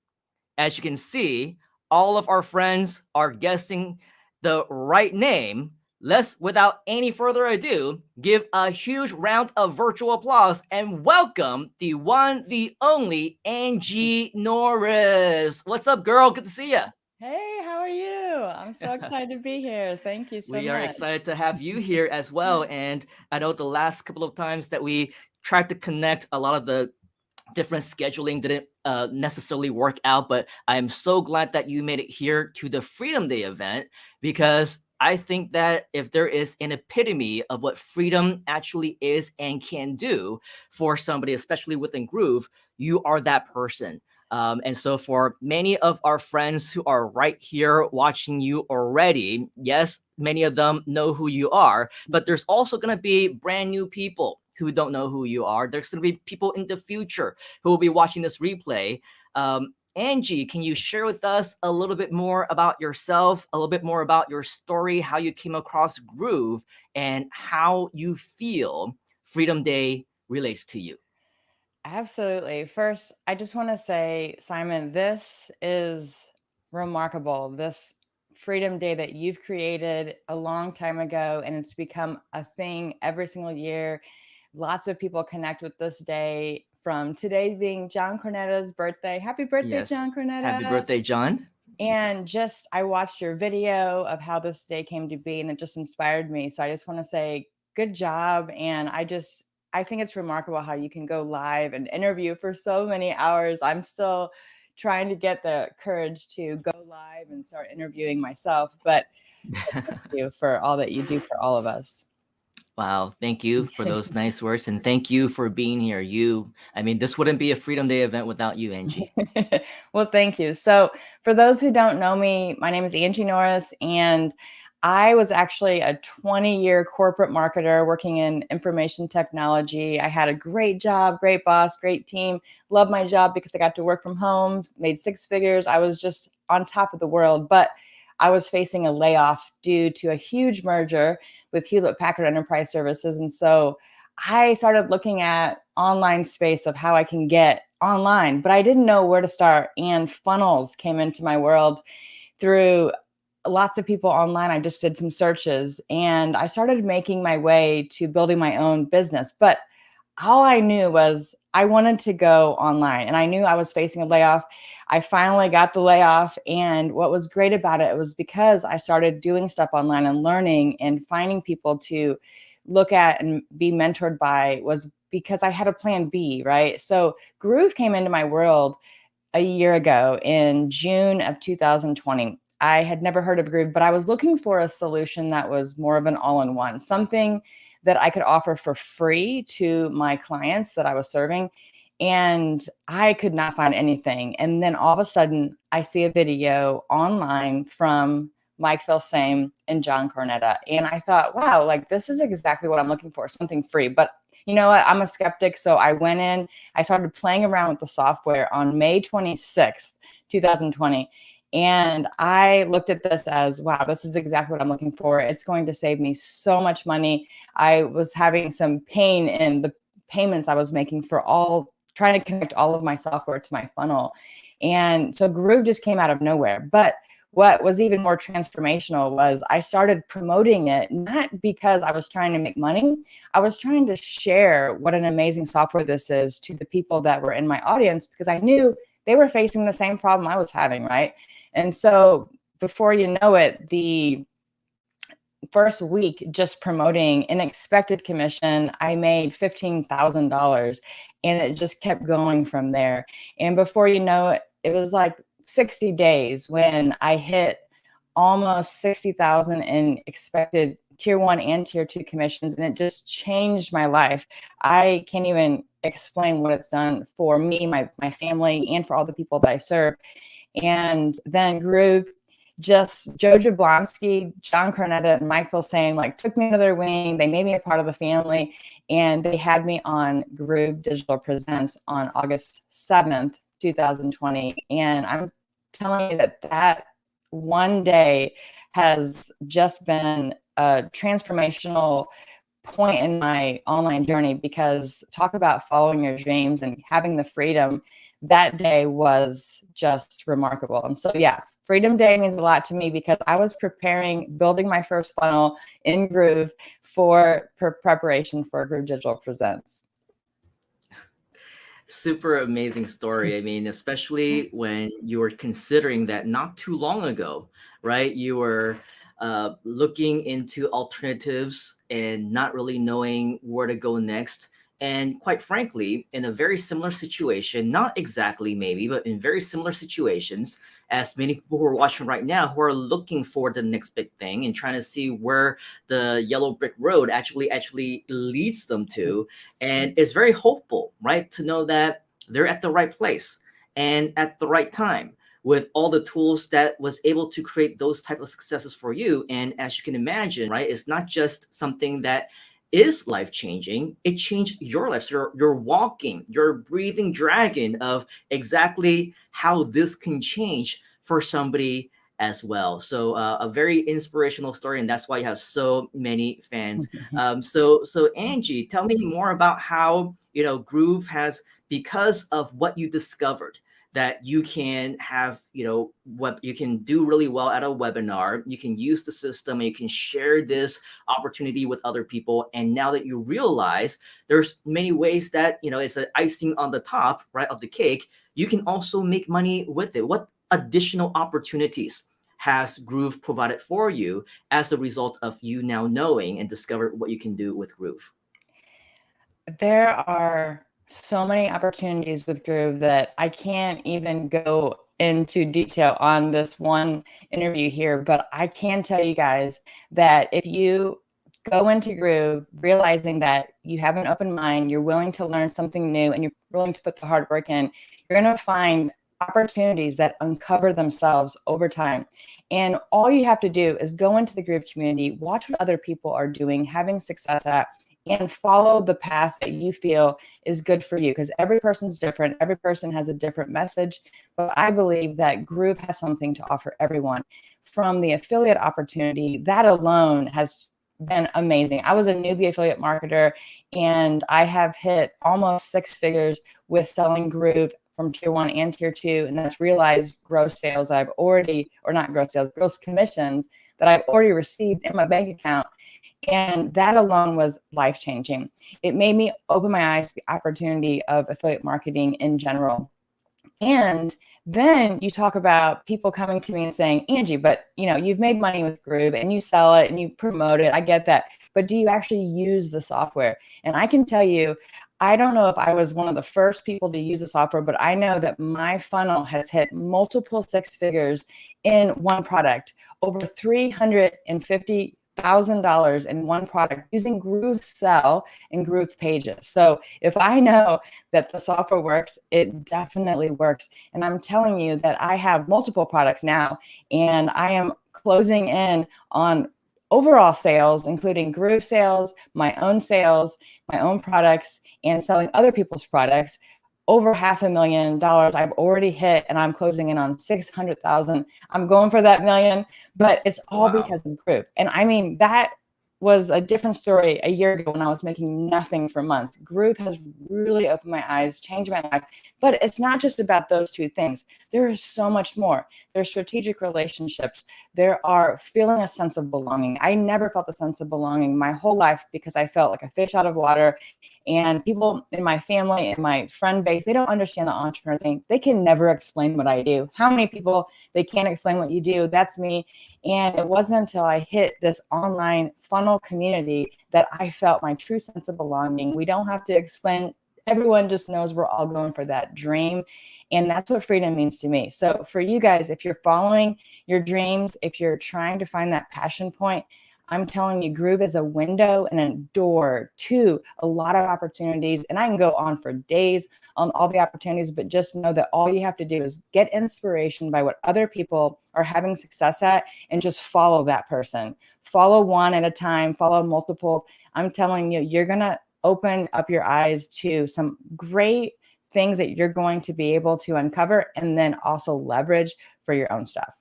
As you can see, all of our friends are guessing the right name. Let's, without any further ado, give a huge round of virtual applause and welcome the one, the only Angie Norris. What's up, girl? Good to see you. Hey, how are you? I'm so excited to be here. Thank you so much. We are excited to have you here as well. And I know the last couple of times that we tried to connect, a lot of the different scheduling didn't necessarily work out, but I am so glad that you made it here to the Freedom Day event, because I think that if there is an epitome of what freedom actually is and can do for somebody, especially within Groove, you are that person. And so for many of our friends who are right here watching you already, yes, many of them know who you are, but there's also going to be brand new people who don't know who you are. There's going to be people in the future who will be watching this replay. Angie, can you share with us a little bit more about yourself, a little bit more about your story, how you came across Groove, and how you feel Freedom Day relates to you? Absolutely. First, I just want to say, Simon, this is remarkable. This Freedom Day that you've created a long time ago, and it's become a thing every single year. Lots of people connect with this day, from today being John Cornetta's birthday. Happy birthday, Yes. John Cornetta. Happy birthday, John. And just, I watched your video of how this day came to be, and it just inspired me. So I just want to say, good job. And I think it's remarkable how you can go live and interview for so many hours. I'm still trying to get the courage to go live and start interviewing myself. But thank you for all that you do for all of us. Wow, thank you for those nice words, and thank you for being here. I mean, this wouldn't be a Freedom Day event without you, Angie. Well, thank you. So, for those who don't know me, my name is Angie Norris, and I was actually a 20-year corporate marketer working in information technology. I had a great job, great boss, great team. Loved my job because I got to work from home, made six figures. I was just on top of the world, but I was facing a layoff due to a huge merger with Hewlett Packard Enterprise Services. And so I started looking at online space of how I can get online, but I didn't know where to start. And funnels came into my world through lots of people online. I just did some searches and I started making my way to building my own business. But all I knew was I wanted to go online, and I knew I was facing a layoff. I finally got the layoff. And what was great about it was because I started doing stuff online and learning and finding people to look at and be mentored by, was because I had a plan B, right? So Groove came into my world a year ago in June of 2020. I had never heard of Groove, but I was looking for a solution that was more of an all-in-one, something that I could offer for free to my clients that I was serving. And I could not find anything. And then all of a sudden, I see a video online from Mike Filsame and John Cornetta. And I thought, wow, like this is exactly what I'm looking for, something free. But you know what? I'm a skeptic. So I went in, I started playing around with the software on May 26th, 2020. And I looked at this as, wow, this is exactly what I'm looking for. It's going to save me so much money. I was having some pain in the payments I was making for trying to connect all of my software to my funnel. And so Groove just came out of nowhere. But what was even more transformational was I started promoting it, not because I was trying to make money. I was trying to share what an amazing software this is to the people that were in my audience, because I knew they were facing the same problem I was having, right? And so before you know it, the first week just promoting an expected commission, I made $15,000, and it just kept going from there. And before you know it, it was like 60 days when I hit almost 60,000 in expected tier 1 and tier 2 commissions, and it just changed my life. I can't even explain what it's done for me, my family, and for all the people that I serve. And then Groove, just Joe Jablonski, John Cornetta, and Mike Filsame like took me under their wing. They made me a part of the family, and they had me on Groove Digital Presents on August 7th, 2020. And I'm telling you that one day has just been a transformational point in my online journey, because talk about following your dreams and having the freedom. That day was just remarkable. And so, yeah, Freedom Day means a lot to me because I was building my first funnel in Groove for preparation for Groove Digital Presents. Super amazing story. I mean, especially when you were considering that not too long ago, right? You were looking into alternatives and not really knowing where to go next. And quite frankly, in a very similar situation, not exactly maybe, but in very similar situations, as many people who are watching right now who are looking for the next big thing and trying to see where the yellow brick road actually leads them to. And it's very hopeful, right, to know that they're at the right place and at the right time with all the tools that was able to create those type of successes for you. And as you can imagine, right, it's not just something that is life changing, it changed your life. So you're walking, you're breathing dragon of exactly how this can change for somebody as well. So a very inspirational story, and that's why you have so many fans. So Angie, tell me more about how Groove has, because of what you discovered, that you can have, what you can do really well at a webinar. You can use the system and you can share this opportunity with other people. And now that you realize there's many ways that, it's the icing on the top, right, of the cake, you can also make money with it. What additional opportunities has Groove provided for you as a result of you now knowing and discovered what you can do with Groove? There are so many opportunities with Groove that I can't even go into detail on this one interview here, but I can tell you guys that if you go into Groove realizing that you have an open mind, you're willing to learn something new, and you're willing to put the hard work in, you're going to find opportunities that uncover themselves over time. And all you have to do is go into the Groove community, watch what other people are doing, having success at, and follow the path that you feel is good for you, because every person's different. Every person has a different message. But I believe that Groove has something to offer everyone. From the affiliate opportunity, that alone has been amazing. I was a newbie affiliate marketer, and I have hit almost 6 figures with selling Groove from tier 1 and tier 2. And that's realized gross sales that I've already, or not gross sales, gross commissions that I've already received in my bank account. And that alone was life-changing. It made me open my eyes to the opportunity of affiliate marketing in general. And then you talk about people coming to me and saying, Angie, but you've made money with Groove and you sell it and you promote it. I get that. But do you actually use the software? And I can tell you, I don't know if I was one of the first people to use the software, but I know that my funnel has hit multiple 6 figures in one product, over $350,000 in one product using Groove Sell and Groove Pages. So if I know that the software works, it definitely works. And I'm telling you that I have multiple products now, and I am closing in on overall sales, including Groove sales, my own products, and selling other people's products. Over $500,000 I've already hit, and I'm closing in on 600,000. I'm going for that million, but it's all because of Groove. And I mean, that was a different story a year ago when I was making nothing for months. Groove has really opened my eyes, changed my life. But it's not just about those two things. There is so much more. There's strategic relationships. There are feeling a sense of belonging. I never felt a sense of belonging my whole life because I felt like a fish out of water. And people in my family and my friend base, they don't understand the entrepreneur thing. They can never explain what I do. How many people, they can't explain what you do? That's me. And it wasn't until I hit this online funnel community that I felt my true sense of belonging. We don't have to explain. Everyone just knows we're all going for that dream. And that's what freedom means to me. So for you guys, if you're following your dreams, if you're trying to find that passion point, I'm telling you, Groove is a window and a door to a lot of opportunities. And I can go on for days on all the opportunities, but just know that all you have to do is get inspiration by what other people are having success at and just follow that person. Follow one at a time, follow multiples. I'm telling you, you're going to open up your eyes to some great things that you're going to be able to uncover and then also leverage for your own stuff.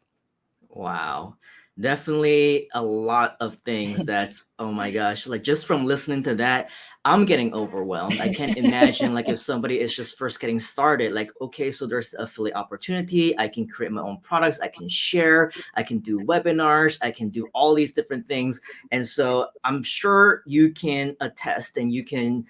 Wow. Definitely a lot of things that's, oh my gosh, like just from listening to that, I'm getting overwhelmed. I can't imagine like if somebody is just first getting started, like, okay, so there's the affiliate opportunity. I can create my own products. I can share, I can do webinars, I can do all these different things. And so I'm sure you can attest and you can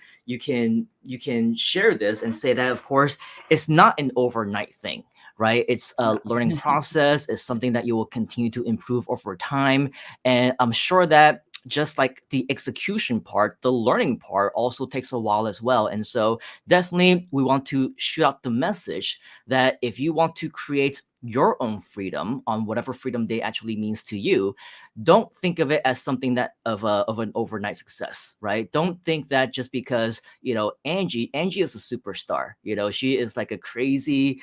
share this and say that, of course, it's not an overnight thing. Right? It's a learning process. It's something that you will continue to improve over time. And I'm sure that just like the execution part, the learning part also takes a while as well. And so definitely we want to shoot out the message that if you want to create your own freedom on whatever freedom day actually means to you, don't think of it as something that of an overnight success, right? Don't think that just because, Angie is a superstar, she is like a crazy,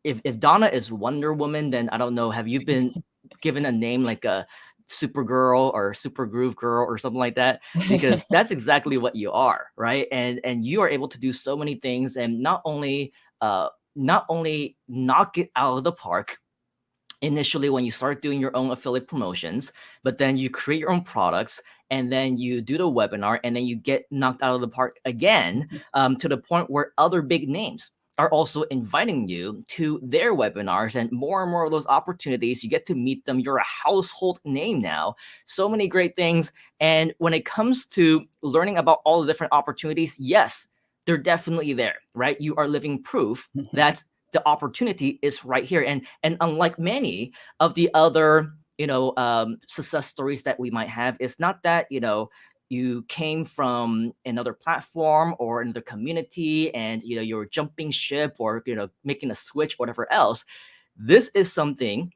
if Donna is Wonder Woman, then I don't know, have you been given a name like a Supergirl or Super Groove Girl or something like that, because that's exactly what you are, right? And you are able to do so many things, and not only knock it out of the park initially when you start doing your own affiliate promotions, but then you create your own products, and then you do the webinar, and then you get knocked out of the park again, to the point where other big names are also inviting you to their webinars, and more of those opportunities. You get to meet them. You're a household name now. So many great things. And when it comes to learning about all the different opportunities, yes, they're definitely there, right? You are living proof that the opportunity is right here. And unlike many of the other, success stories that we might have, it's not that, you came from another platform or another community and, you're jumping ship or, making a switch, whatever else. This is something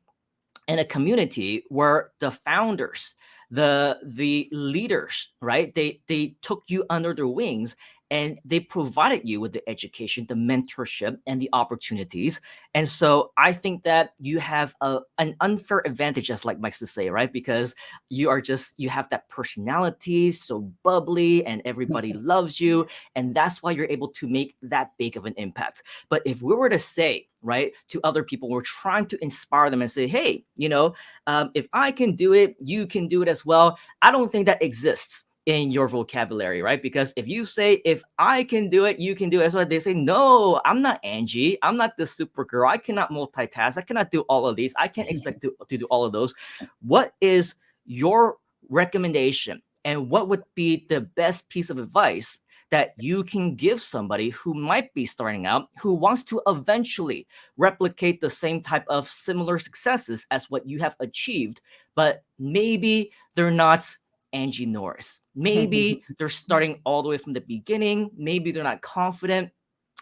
in a community where the founders, the leaders, right? They took you under their wings, and they provided you with the education, the mentorship, and the opportunities. And so I think that you have an unfair advantage, as like Mike's to say, right? Because you have that personality, so bubbly, and everybody loves you. And that's why you're able to make that big of an impact. But if we were to say, right, to other people, we're trying to inspire them and say, hey, if I can do it, you can do it as well. I don't think that exists in your vocabulary, right? Because if you say, if I can do it, you can do it. That's why they say, no, I'm not Angie. I'm not the super girl. I cannot multitask. I cannot do all of these. I can't expect to do all of those. What is your recommendation? And what would be the best piece of advice that you can give somebody who might be starting out, who wants to eventually replicate the same type of similar successes as what you have achieved, but maybe they're not Angie Norris. Maybe they're starting all the way from the beginning. Maybe they're not confident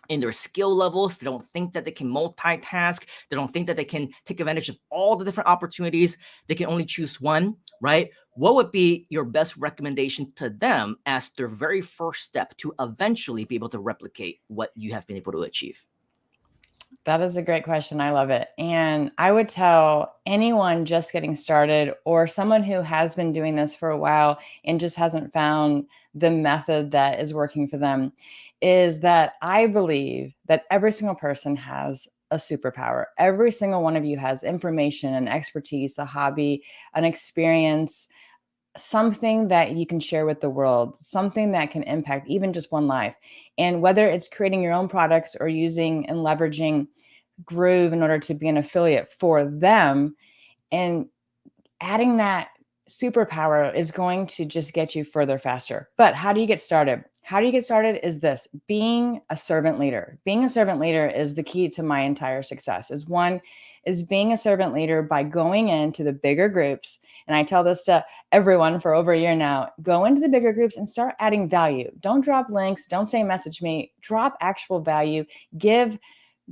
in their skill levels. They don't think that they can multitask. They don't think that they can take advantage of all the different opportunities. They can only choose one, right? What would be your best recommendation to them as their very first step to eventually be able to replicate what you have been able to achieve? That is a great question. I love it. And I would tell anyone just getting started or someone who has been doing this for a while and just hasn't found the method that is working for them is that I believe that every single person has a superpower. Every single one of you has information and expertise, a hobby, an experience, something that you can share with the world, something that can impact even just one life. And whether it's creating your own products or using and leveraging Groove in order to be an affiliate for them, and adding that superpower is going to just get you further faster. But how do you get started? How do you get started is this: being a servant leader. Being a servant leader is the key to my entire success. Is being a servant leader by going into the bigger groups. And I tell this to everyone for over a year now: go into the bigger groups and start adding value. Don't drop links. Don't say message me. Drop actual value. Give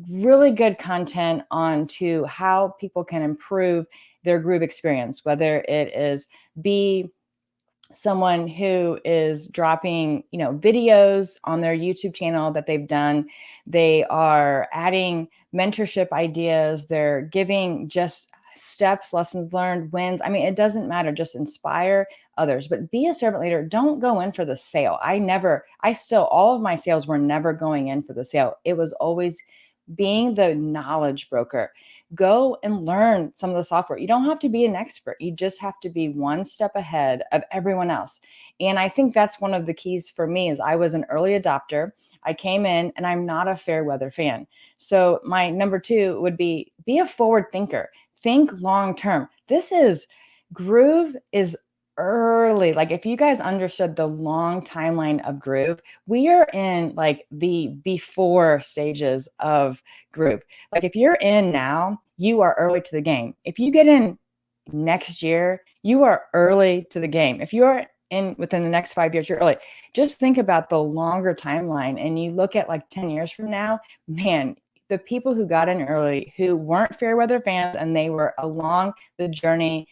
really good content on to how people can improve their Groove experience, whether it is be someone who is dropping, videos on their YouTube channel that they've done. They are adding mentorship ideas. They're giving just steps, lessons learned, wins. I mean, it doesn't matter. Just inspire others, but be a servant leader. Don't go in for the sale. All of my sales were never going in for the sale. It was always being the knowledge broker. Go and learn some of the software. You don't have to be an expert. You just have to be one step ahead of everyone else. And I think that's one of the keys for me is I was an early adopter. I came in and I'm not a fair weather fan. So my number 2 would be a forward thinker. Think long term. Groove is early. Like if you guys understood the long timeline of Groove, we are in like the before stages of Groove. Like if you're in now, you are early to the game. If you get in next year, you are early to the game. If you're in within the next 5 years, you're early. Just think about the longer timeline and you look at like 10 years from now, man, the people who got in early, who weren't fair weather fans and they were along the journey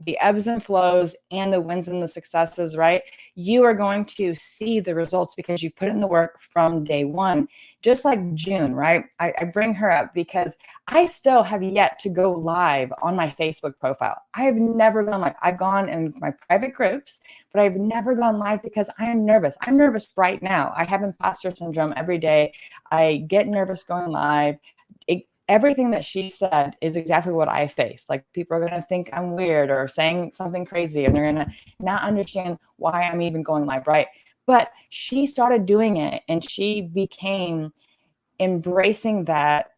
the ebbs and flows and the wins and the successes, right? You are going to see the results because you've put in the work from day one. Just like June, right? I bring her up because I still have yet to go live on my Facebook profile. I have never gone live. I've gone in my private groups, but I've never gone live because I am nervous. I'm nervous right now. I have imposter syndrome every day. I get nervous going live. Everything that she said is exactly what I face. Like, people are going to think I'm weird or saying something crazy, and they're going to not understand why I'm even going live, right? But she started doing it, and she became embracing that,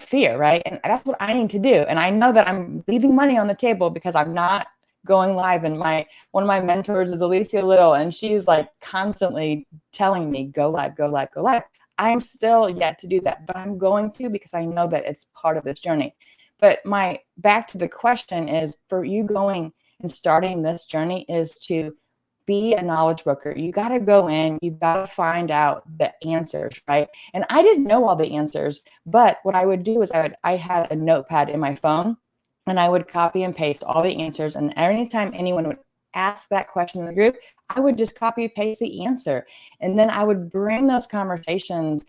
fear, right? And that's what I need to do. And I know that I'm leaving money on the table because I'm not going live. And one of my mentors is Alicia Little, and she's like constantly telling me, go live, go live, go live. I'm still yet to do that, but I'm going to, because I know that it's part of this journey. But back to the question is, for you going and starting this journey, is to be a knowledge broker. You got to go in, you got to find out the answers, right? And I didn't know all the answers, but what I would do is I had a notepad in my phone, and I would copy and paste all the answers. And anytime anyone would ask that question in the group, I would just copy and paste the answer. And then I would bring those conversations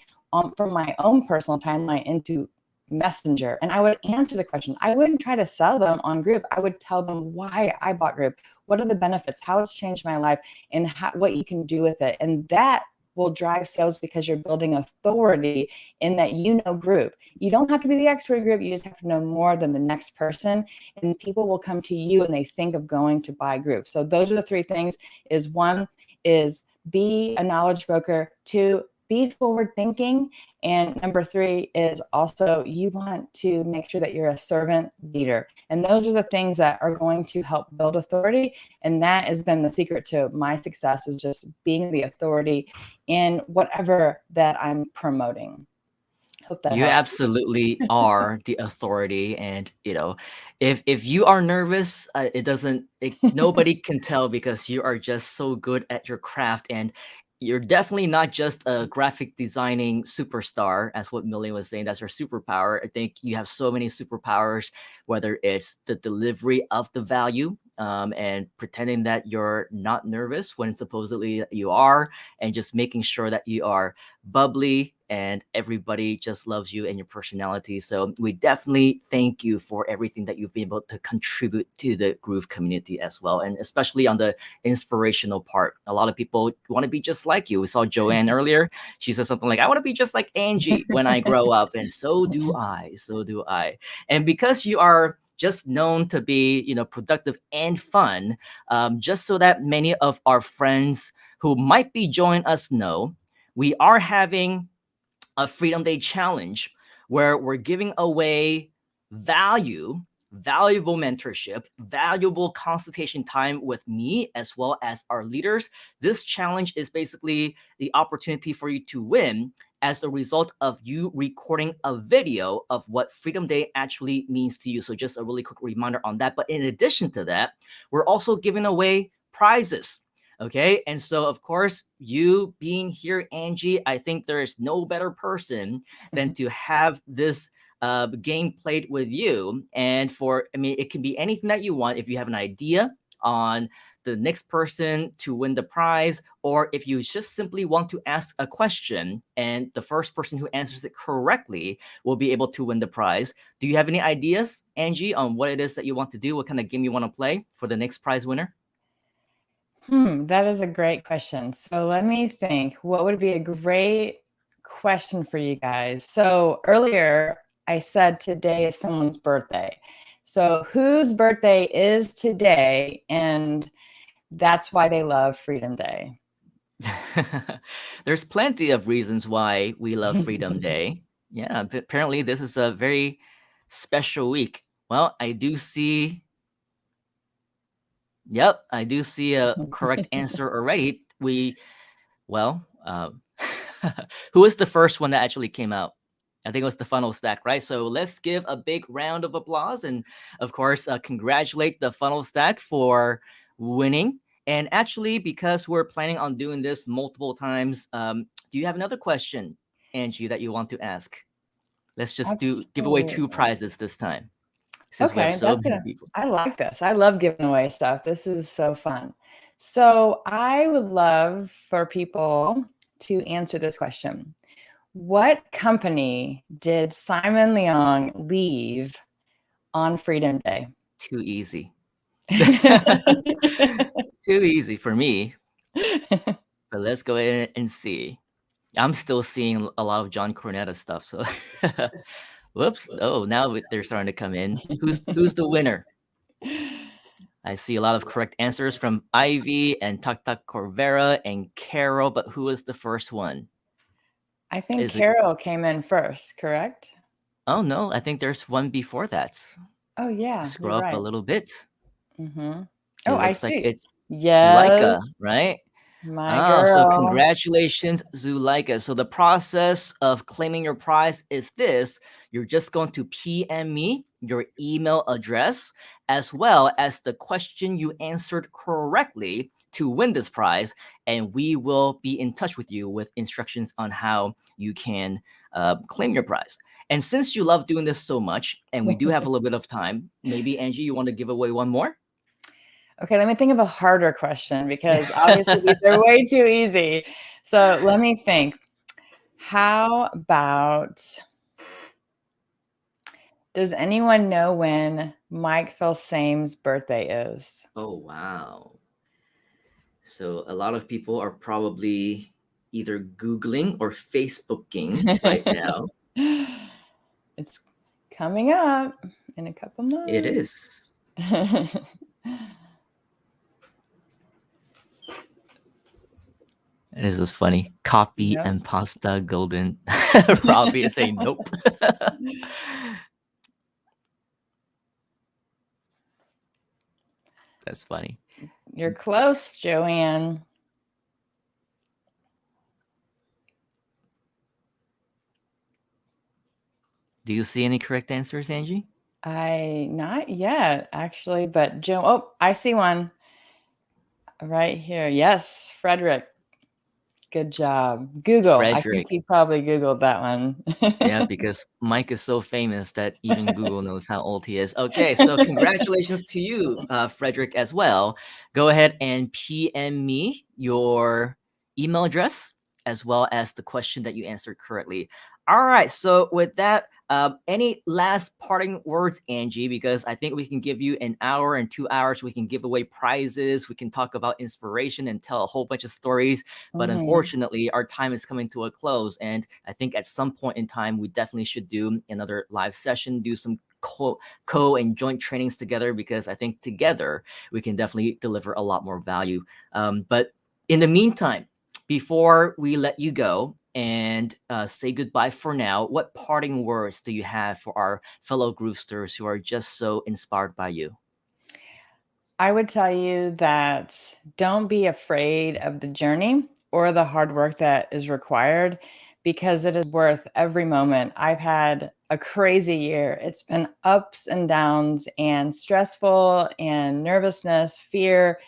from my own personal timeline into Messenger, and I would answer the question. I wouldn't try to sell them on group. I would tell them why I bought group, what are the benefits, how it's changed my life, and what you can do with it. And that will drive sales because you're building authority in that group. You don't have to be the expert group. You just have to know more than the next person, and people will come to you and they think of going to buy group. So those are the three things. Is one is be a knowledge broker. Two, be forward thinking. And number three is also, you want to make sure that you're a servant leader. And those are the things that are going to help build authority. And that has been the secret to my success, is just being the authority in whatever that I'm promoting. Hope that You helps. absolutely are the authority, and if you are nervous, nobody can tell, because you are just so good at your craft, and you're definitely not just a graphic designing superstar, as what Million was saying. That's your superpower. I think you have so many superpowers, whether it's the delivery of the value, and pretending that you're not nervous when supposedly you are, and just making sure that you are bubbly and everybody just loves you and your personality. So we definitely thank you for everything that you've been able to contribute to the Groove community as well, and especially on the inspirational part. A lot of people want to be just like you. We saw Joanne earlier. She said something like, I want to be just like Angie when I grow up. And so do I. So do I. And because you are just known to be, productive and fun, just so that many of our friends who might be joining us know, we are having a Freedom Day challenge where we're giving away valuable mentorship, valuable consultation time with me, as well as our leaders. This challenge is basically the opportunity for you to win as a result of you recording a video of what Freedom Day actually means to you. So just a really quick reminder on that. But in addition to that, we're also giving away prizes. Okay. And so, of course, you being here, Angie, I think there is no better person than to have this game played with you. And it can be anything that you want. If you have an idea on the next person to win the prize, or if you just simply want to ask a question and the first person who answers it correctly will be able to win the prize. Do you have any ideas, Angie, on what it is that you want to do? What kind of game you want to play for the next prize winner? That is a great question. So let me think. What would be a great question for you guys? So earlier I said today is someone's birthday. So whose birthday is today? And that's why they love Freedom Day. There's plenty of reasons why we love Freedom Day. Yeah, but apparently this is a very special week. Well, I do see. Yep, I do see a correct answer already. Who was the first one that actually came out? I think it was the funnel stack, right? So let's give a big round of applause, and of course, congratulate the funnel stack for winning. And actually, because we're planning on doing this multiple times, do you have another question, Angie, that you want to ask? Let's just give away 2 prizes this time. since we have Okay, so that's many gonna. people. I like this. I love giving away stuff. This is so fun. So I would love for people to answer this question. What company did Simon Leong leave on Freedom Day? Too easy. Too easy for me. But let's go ahead and see. I'm still seeing a lot of John Cornetta stuff. So, whoops. Oh, now they're starting to come in. Who's the winner? I see a lot of correct answers from Ivy and Tak Corvera and Carol, but who was the first one? I think Is it? Carol came in first, correct? Oh no, I think there's one before that. Oh yeah, you're Scroll up a right. little bit. Mm-hmm. It Oh, I looks like see. it's Zuleika, Yes, right? my Ah, so girl. congratulations, Zuleika. So the process of claiming your prize is this. You're just going to PM me your email address as well as the question you answered correctly to win this prize, and we will be in touch with you with instructions on how you can claim your prize. And since you love doing this so much, and we do have a little bit of time, maybe Angie, you want to give away one more? Okay, let me think of a harder question because obviously these are way too easy. So let me think. How about, does anyone know when Mike Filsame's birthday is? Oh, wow. So a lot of people are probably either Googling or Facebooking right now. It's coming up in a couple months. It is. This is funny. Copy Yep. and pasta golden. Robbie is saying nope. That's funny. You're close, Joanne. Do you see any correct answers, Angie? Not yet, actually, but Joe, oh, I see one right here. Yes, Frederick. Good job. Google. I think Frederick. he probably Googled that one. Yeah, because Mike is so famous that even Google knows how old he is. Okay, so congratulations to you, Frederick, as well. Go ahead and PM me your email address as well as the question that you answered correctly. All right, so with that, any last parting words, Angie? Because I think we can give you an hour and 2 hours. We can give away prizes. We can talk about inspiration and tell a whole bunch of stories. But unfortunately, our time is coming to a close. And I think at some point in time, we definitely should do another live session, do some co and joint trainings together, because I think together we can definitely deliver a lot more value. But in the meantime, before we let you go and say goodbye for now, what parting words do you have for our fellow Groovesters who are just so inspired by you? I would tell you that don't be afraid of the journey or the hard work that is required, because it is worth every moment. I've had a crazy year. It's been ups and downs and stressful and nervousness, fear.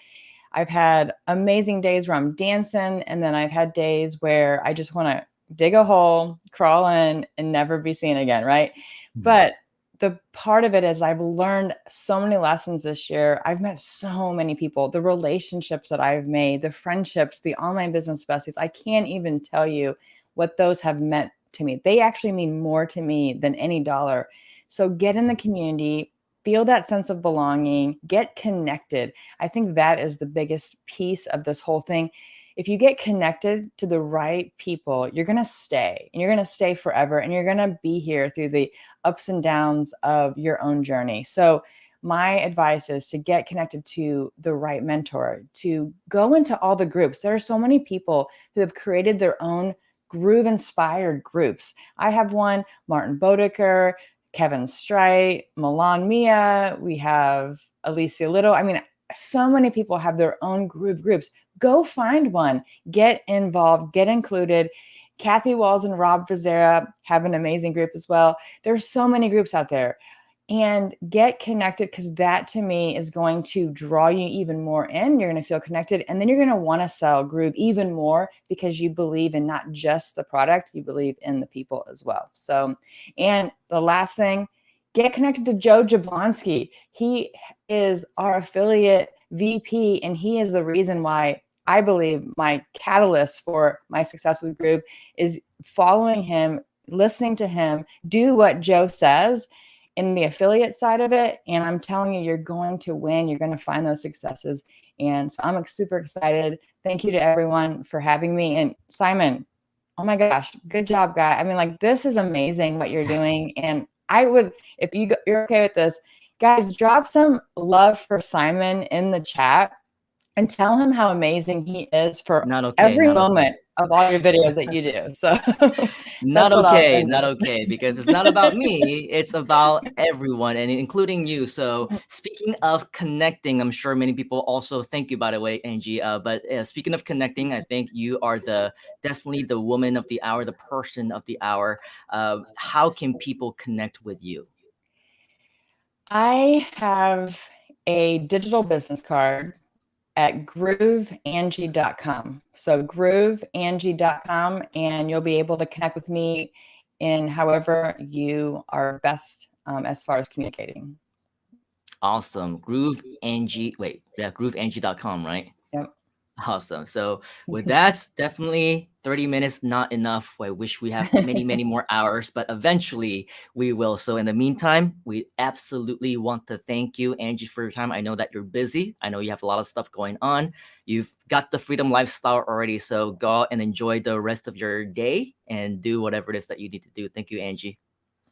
I've had amazing days where I'm dancing, and then I've had days where I just want to dig a hole, crawl in, and never be seen again, right? But the part of it is I've learned so many lessons this year. I've met so many people, the relationships that I've made, the friendships, the online business besties. I can't even tell you what those have meant to me. They actually mean more to me than any dollar. So get in the community, feel that sense of belonging, get connected. I think that is the biggest piece of this whole thing. If you get connected to the right people, you're going to stay, and you're going to stay forever, and you're going to be here through the ups and downs of your own journey. So my advice is to get connected to the right mentor, to go into all the groups. There are so many people who have created their own groove inspired groups. I have one, Martin Bodeker, Kevin Strite, Milan Mia, we have Alicia Little. I mean, so many people have their own groove groups. Go find one, get involved, get included. Kathy Walls and Rob Vizera have an amazing group as well. There's so many groups out there, and get connected, because that to me is going to draw you even more in. You're going to feel connected, and then you're going to want to sell Groove even more because you believe in not just the product, you believe in the people as well. So, and the last thing, Get connected to Joe Jablonski. He is our affiliate VP, and he is the reason why I believe my catalyst for my success with Groove is following him, listening to him, do what Joe says in the affiliate side of it. And I'm telling you, you're going to win. You're going to find those successes. And so I'm super excited. Thank you to everyone for having me. And Simon, oh my gosh, good job, guy. I mean, like, this is amazing what you're doing. And I would, if you're okay with this, guys, drop some love for Simon in the chat and tell him how amazing he is for every moment of all your videos that you do. So not okay, because it's not about me, it's about everyone, and including you. So speaking of connecting, I'm sure many people also thank you, by the way, Angie. But speaking of connecting, I think you are definitely the woman of the hour, the person of the hour. How can people connect with you? I have a digital business card at grooveangie.com. So grooveangie.com, and you'll be able to connect with me in however you are best as far as communicating. Awesome. grooveangie.com, right? Yep. Awesome. So with that, definitely 30 minutes, not enough. I wish we have many, many more hours, but eventually we will. So in the meantime, we absolutely want to thank you, Angie, for your time. I know that you're busy. I know you have a lot of stuff going on. You've got the freedom lifestyle already. So go out and enjoy the rest of your day and do whatever it is that you need to do. Thank you, Angie.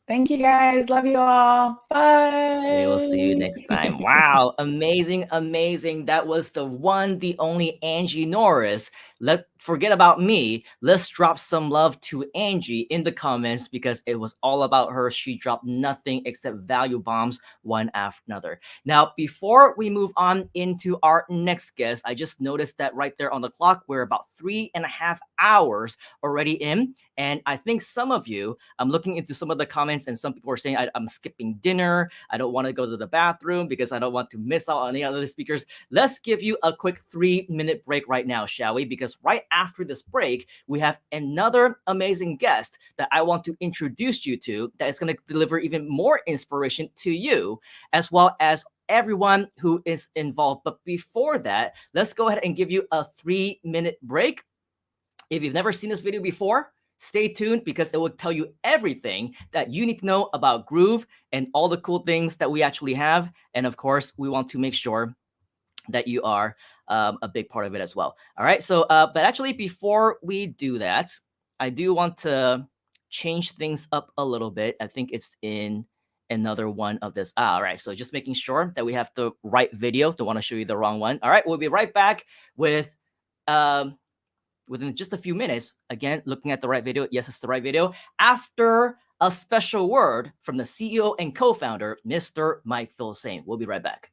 Thank you, guys. Love you all. Bye. We will see you next time. Wow. Amazing. Amazing. That was the one, the only Angie Norris. Forget about me. Let's drop some love to Angie in the comments, because it was all about her. She dropped nothing except value bombs, one after another. Now, before we move on into our next guest, I just noticed that right there on the clock, we're about 3.5 hours already in. And I think some of you, I'm looking into some of the comments, and some people are saying I'm skipping dinner. I don't want to go to the bathroom because I don't want to miss out on any other speakers. Let's give you a quick 3-minute break right now, shall we? Because right after this break, we have another amazing guest that I want to introduce you to that is going to deliver even more inspiration to you, as well as everyone who is involved. But before that, let's go ahead and give you a 3-minute break. If you've never seen this video before, stay tuned, because it will tell you everything that you need to know about Groove and all the cool things that we actually have. And of course, we want to make sure that you are a big part of it as well. All right. So, but actually, before we do that, I do want to change things up a little bit. I think it's in another one of this. All right. So just making sure that we have the right video. Don't want to show you the wrong one. All right. We'll be right back with within just a few minutes. Again, looking at the right video. Yes, it's the right video. After a special word from the CEO and co-founder, Mr. Mike Filsaime. We'll be right back.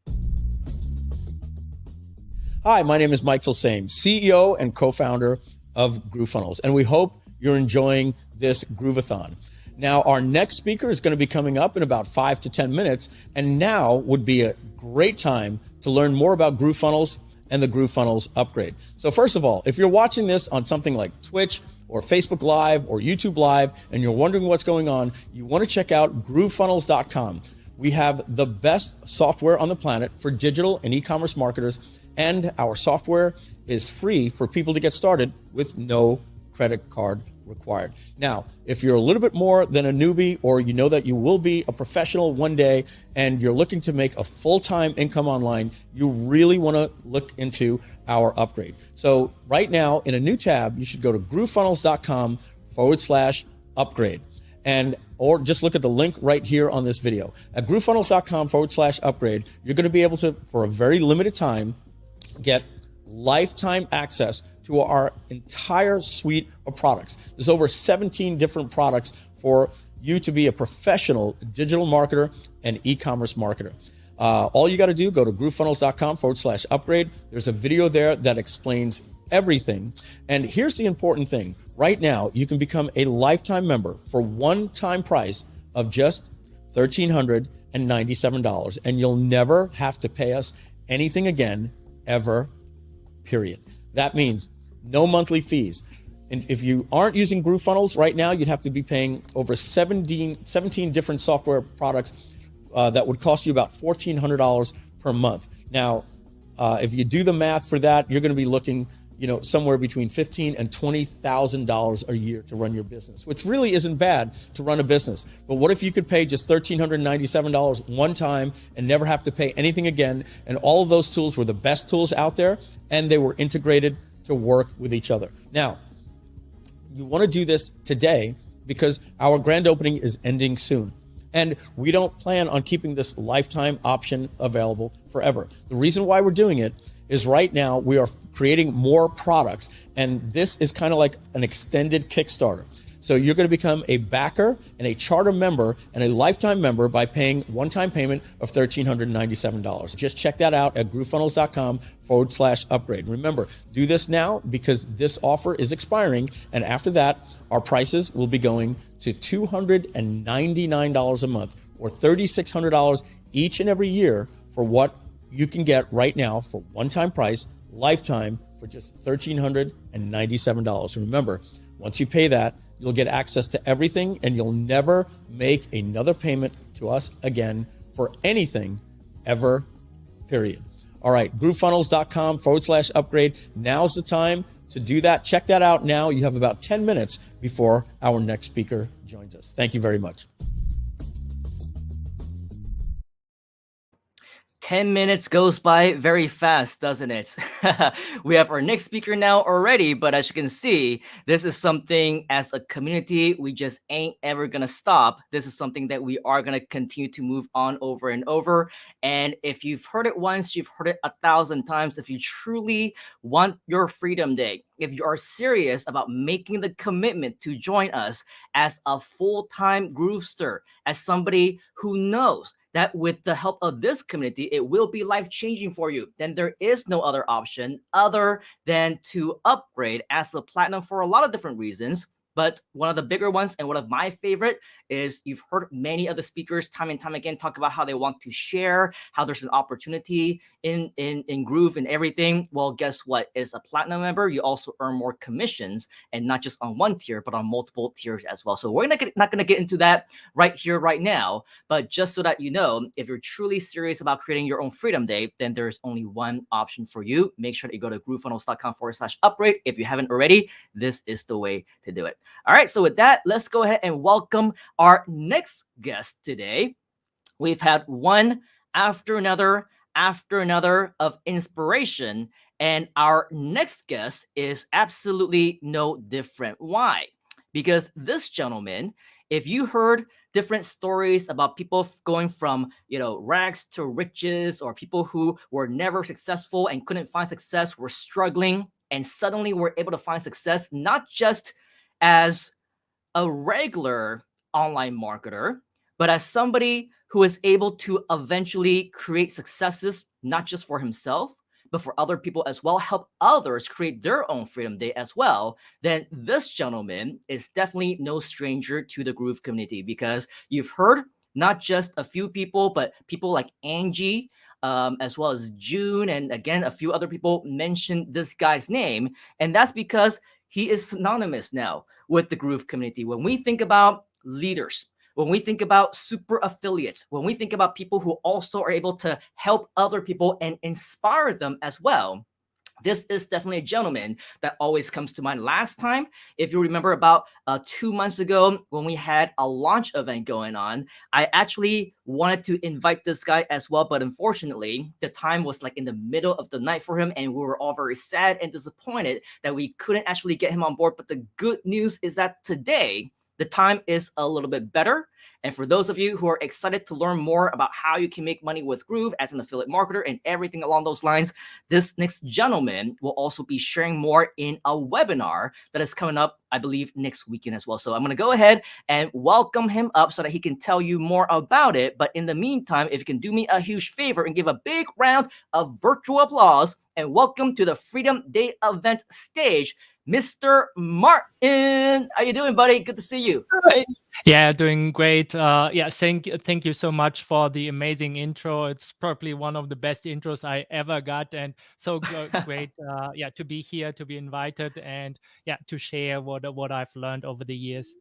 Hi, my name is Mike Filsaime, CEO and co-founder of GrooveFunnels, and we hope you're enjoying this Groovathon. Now, our next speaker is going to be coming up in about 5 to 10 minutes, and now would be a great time to learn more about GrooveFunnels and the GrooveFunnels upgrade. So first of all, if you're watching this on something like Twitch or Facebook Live or YouTube Live, and you're wondering what's going on, you want to check out groovefunnels.com. We have the best software on the planet for digital and e-commerce marketers, and our software is free for people to get started with no credit card required. Now, if you're a little bit more than a newbie, or you know that you will be a professional one day and you're looking to make a full-time income online, you really want to look into our upgrade. So right now in a new tab, you should go to groovefunnels.com/upgrade. Or just look at the link right here on this video. At groovefunnels.com/upgrade, you're going to be able to, for a very limited time, get lifetime access to our entire suite of products. There's over 17 different products for you to be a professional digital marketer and e-commerce marketer. All you got to do, go to groovefunnels.com/upgrade. There's a video there that explains everything. And here's the important thing. Right now, you can become a lifetime member for one-time price of just $1,397, and you'll never have to pay us anything again, ever, period. That means no monthly fees. And if you aren't using GrooveFunnels right now, you'd have to be paying over 17 different software products that would cost you about $1,400 per month. Now, if you do the math for that, you're going to be looking, somewhere between $15,000 and $20,000 a year to run your business, which really isn't bad to run a business. But what if you could pay just $1,397 one time and never have to pay anything again? And all of those tools were the best tools out there, and they were integrated to work with each other. Now, you want to do this today because our grand opening is ending soon. And we don't plan on keeping this lifetime option available forever. The reason why we're doing it is right now we are creating more products, and this is kind of like an extended Kickstarter. So you're going to become a backer and a charter member and a lifetime member by paying one-time payment of $1,397. Just check that out at groovefunnels.com/upgrade. Remember, do this now because this offer is expiring. And after that, our prices will be going to $299 a month or $3,600 each and every year for what you can get right now for one-time price, lifetime for just $1,397. Remember, once you pay that, you'll get access to everything and you'll never make another payment to us again for anything ever, period. All right, groovefunnels.com/upgrade. Now's the time to do that. Check that out now. You have about 10 minutes before our next speaker joins us. Thank you very much. 10 minutes goes by very fast, doesn't it? We have our next speaker now already, but as you can see, this is something as a community, we just ain't ever gonna stop. This is something that we are gonna continue to move on over and over. And if you've heard it once, you've heard it 1,000 times. If you truly want your Freedom Day, if you are serious about making the commitment to join us as a full-time Groovester, as somebody who knows that with the help of this community, it will be life-changing for you, then there is no other option other than to upgrade as a platinum for a lot of different reasons. But one of the bigger ones and one of my favorite is you've heard many of the speakers time and time again talk about how they want to share, how there's an opportunity in Groove and everything. Well, guess what? As a platinum member, you also earn more commissions, and not just on one tier, but on multiple tiers as well. So we're not going to get into that right here, right now. But just so that you know, if you're truly serious about creating your own Freedom Day, then there's only one option for you. Make sure that you go to groovefunnels.com/upgrade. If you haven't already, this is the way to do it. All right, so with that, let's go ahead and welcome our next guest today. We've had one after another of inspiration, and our next guest is absolutely no different. Why? Because this gentleman, if you heard different stories about people going from, rags to riches, or people who were never successful and couldn't find success, were struggling, and suddenly were able to find success, not just as a regular online marketer, but as somebody who is able to eventually create successes, not just for himself, but for other people as well, help others create their own Freedom Day as well, then this gentleman is definitely no stranger to the Groove community, because you've heard not just a few people, but people like Angie, as well as June, and again, a few other people mentioned this guy's name, and that's because he is synonymous now with the Groove community. When we think about leaders, when we think about super affiliates, when we think about people who also are able to help other people and inspire them as well, this is definitely a gentleman that always comes to mind. Last time, if you remember, about 2 months ago when we had a launch event going on, I actually wanted to invite this guy as well, but unfortunately, the time was like in the middle of the night for him, and we were all very sad and disappointed that we couldn't actually get him on board. But the good news is that today, the time is a little bit better. And for those of you who are excited to learn more about how you can make money with Groove as an affiliate marketer and everything along those lines, this next gentleman will also be sharing more in a webinar that is coming up, I believe, next weekend as well. So I'm going to go ahead and welcome him up so that he can tell you more about it. But in the meantime, if you can do me a huge favor and give a big round of virtual applause and welcome to the Freedom Day event stage, Mr. Martin. How you doing, buddy? Good to see you. Yeah, doing great. Thank you so much for the amazing intro. It's probably one of the best intros I ever got, and so great. To be here, to be invited, and to share what I've learned over the years.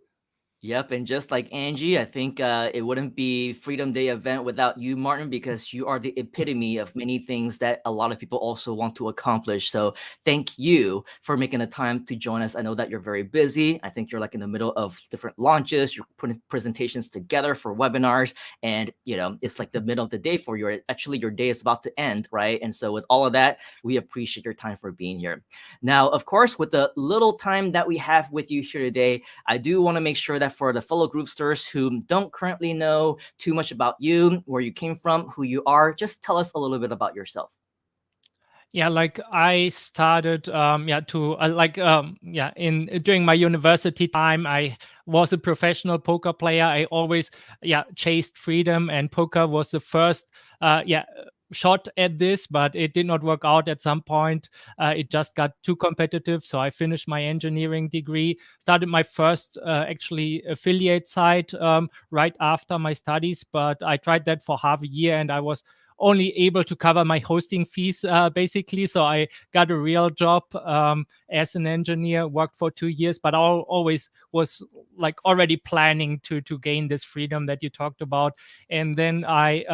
Yep, and just like Angie, I think it wouldn't be Freedom Day event without you, Martin, because you are the epitome of many things that a lot of people also want to accomplish. So thank you for making the time to join us. I know that you're very busy. I think you're like in the middle of different launches. You're putting presentations together for webinars, and it's like the middle of the day for you. Actually, your day is about to end, right? And so with all of that, we appreciate your time for being here. Now, of course, with the little time that we have with you here today, I do want to make sure that for the fellow Groovesters who don't currently know too much about you, where you came from, who you are, just tell us a little bit about yourself. Yeah, like I started in during my university time, I was a professional poker player. I always chased freedom, and poker was the first shot at this, but it did not work out at some point. It just got too competitive, so I finished my engineering degree, started my first actually affiliate site right after my studies, but I tried that for half a year and I was only able to cover my hosting fees basically. So I got a real job as an engineer, worked for 2 years, but I always was like already planning to gain this freedom that you talked about. And then I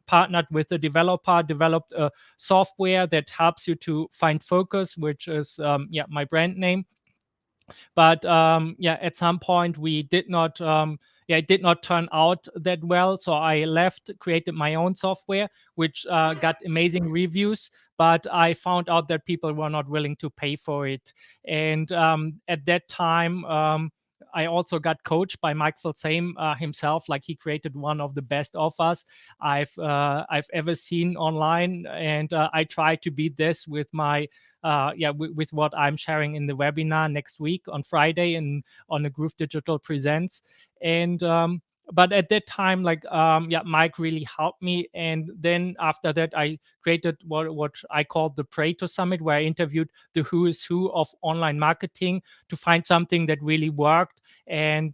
partnered with a developer, developed a software that helps you to find focus, which is my brand name. But at some point we did not it did not turn out that well, so I left, created my own software, which got amazing reviews, but I found out that people were not willing to pay for it. And at that time I also got coached by Mike Filsame himself. Like, he created one of the best offers I've ever seen online, and I try to beat this with my with what I'm sharing in the webinar next week on Friday and on the Groove Digital Presents. And but at that time, Mike really helped me. And then after that, I created what I called the Pareto Summit, where I interviewed the who is who of online marketing to find something that really worked. And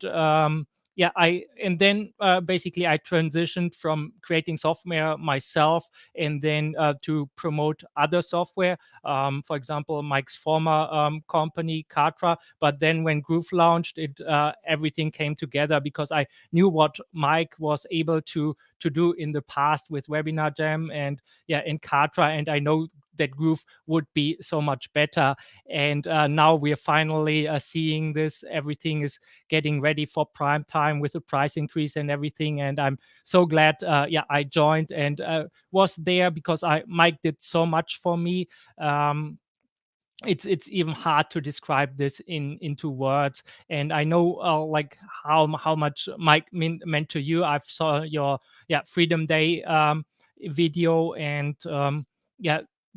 then basically I transitioned from creating software myself and then to promote other software, for example, Mike's former company, Katra. But then when Groove launched, everything came together because I knew what Mike was able to do in the past with Webinar Jam and in Katra, and I know that Groove would be so much better. And now we are finally seeing this. Everything is getting ready for prime time with the price increase and everything. And I'm so glad, I joined and was there because Mike did so much for me. It's even hard to describe this into words. And I know how much Mike meant to you. I've saw your Freedom Day video, and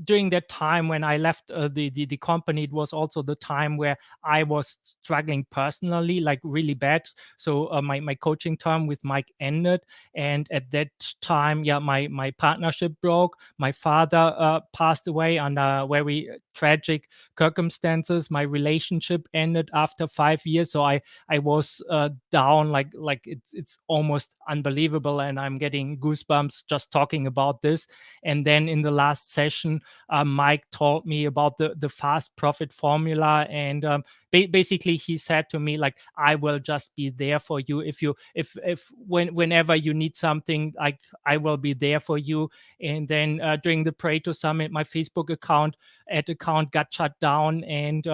during that time when I left the company, it was also the time where I was struggling personally, like really bad. So my coaching term with Mike ended, and at that time, my partnership broke. My father passed away under very tragic circumstances. My relationship ended after 5 years, so I was down, like it's almost unbelievable, and I'm getting goosebumps just talking about this. And then in the last session, Mike told me about the fast profit formula, and basically he said to me, like, I will just be there for you whenever you need something, like I will be there for you. And then during the Pareto Summit, my Facebook account got shut down, and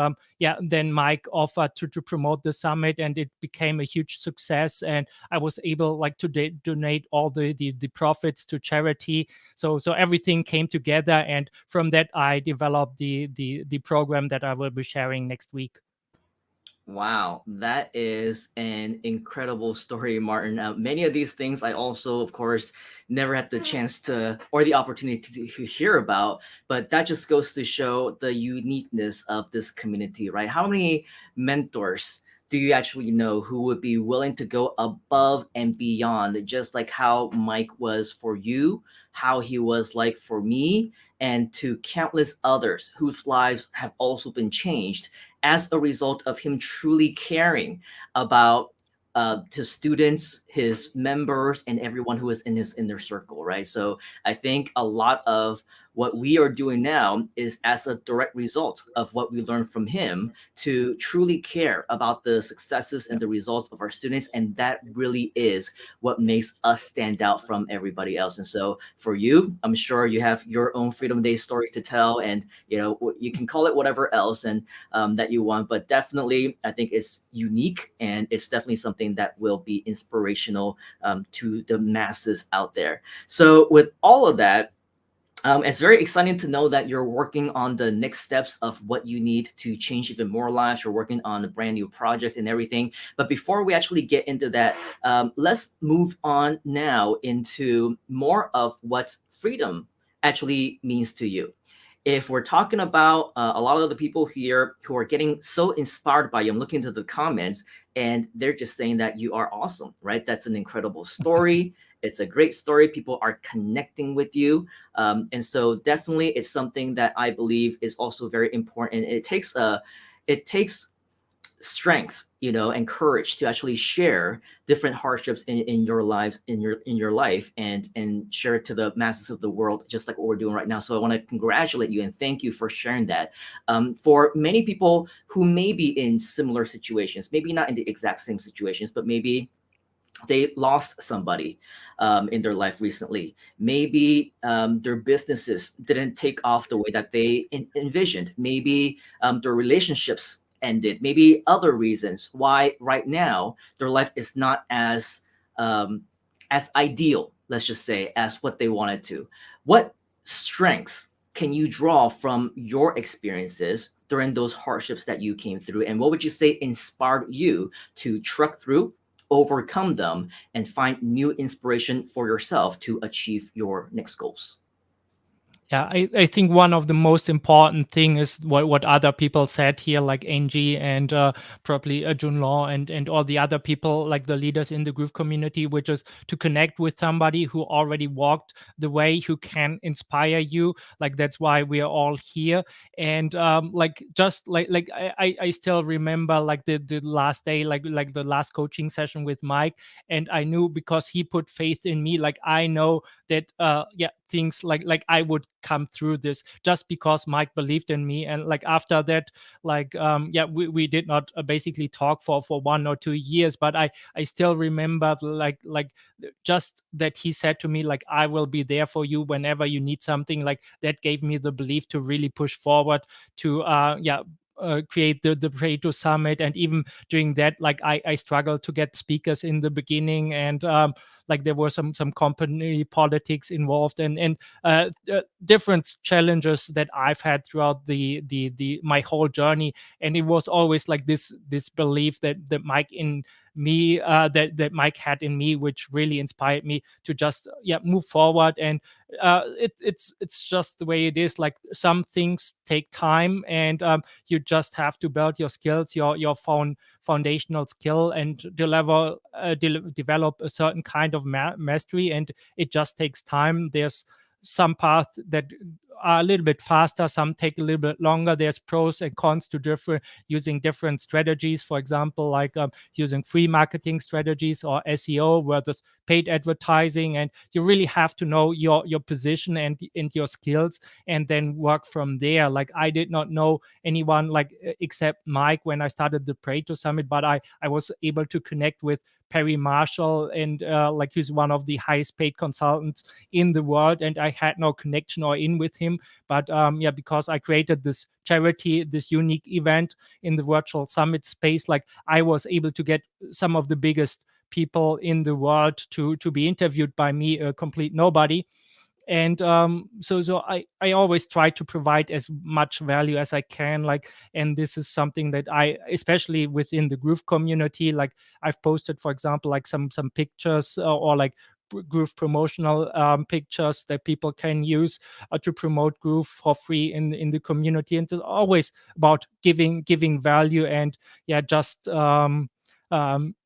then Mike offered to promote the summit, and it became a huge success, and I was able like to donate all the profits to charity. So everything came together, and from that I developed the program that I will be sharing next week. Wow, that is an incredible story, Martin. Many of these things I also, of course, never had the chance to or the opportunity to hear about, but that just goes to show the uniqueness of this community, right? How many mentors do you actually know who would be willing to go above and beyond, just like how Mike was for you, how he was like for me, and to countless others whose lives have also been changed as a result of him truly caring about his students, his members, and everyone who is in their circle, right? So I think a lot of what we are doing now is as a direct result of what we learned from him to truly care about the successes and the results of our students. And that really is what makes us stand out from everybody else. And so for you, I'm sure you have your own Freedom Day story to tell, and you can call it whatever else and that you want, but definitely I think it's unique, and it's definitely something that will be inspirational to the masses out there. So with all of that, it's very exciting to know that you're working on the next steps of what you need to change even more lives. You're working on a brand new project and everything. But before we actually get into that, let's move on now into more of what freedom actually means to you. If we're talking about a lot of the people here who are getting so inspired by you, I'm looking into the comments and they're just saying that you are awesome, right? That's an incredible story. It's a great story. People are connecting with you. And so definitely it's something that I believe is also very important. It takes strength, and courage to actually share different hardships in your lives, in your life, and share it to the masses of the world, just like what we're doing right now. So I want to congratulate you and thank you for sharing that. For many people who may be in similar situations, maybe not in the exact same situations, but maybe they lost somebody in their life recently. Maybe their businesses didn't take off the way that they envisioned. Maybe their relationships ended. Maybe other reasons why right now their life is not as ideal, let's just say, as what they wanted to. What strengths can you draw from your experiences during those hardships that you came through? And what would you say inspired you to truck through, overcome them, and find new inspiration for yourself to achieve your next goals? Yeah, I think one of the most important thing is what other people said here, like Angie and probably Junlo and all the other people, like the leaders in the Groove community, which is to connect with somebody who already walked the way, who can inspire you. Like that's why we are all here. And like just like I still remember like the last day, like the last coaching session with Mike, and I knew because he put faith in me. Like I know that things like I would come through this just because Mike believed in me. And like after that, like we did not basically talk for 1 or 2 years, but I still remember like just that he said to me, like, I will be there for you whenever you need something. Like that gave me the belief to really push forward to create the Pareto Summit. And even during that, like I struggled to get speakers in the beginning, and like there were some company politics involved, and different challenges that I've had throughout the my whole journey. And it was always like this belief that Mike in me that Mike had in me, which really inspired me to just move forward. And it's just the way it is. Like some things take time, and you just have to build your skills, your foundational skill, and develop a certain kind of mastery. And it just takes time. There's some paths that are a little bit faster, some take a little bit longer. There's pros and cons to using different strategies. For example, like using free marketing strategies or SEO versus paid advertising. And you really have to know your position and your skills, and then work from there. Like I did not know anyone like except Mike when I started the Pareto Summit, but I was able to connect with Perry Marshall, and like he's one of the highest paid consultants in the world, and I had no connection or in with him. But because I created this charity, this unique event in the virtual summit space, like I was able to get some of the biggest people in the world to be interviewed by me, a complete nobody. And so I always try to provide as much value as I can. Like, and this is something that I, especially within the Groove community, like I've posted, for example, like some pictures or like Groove promotional pictures that people can use to promote Groove for free in the community. And it's always about giving value, and just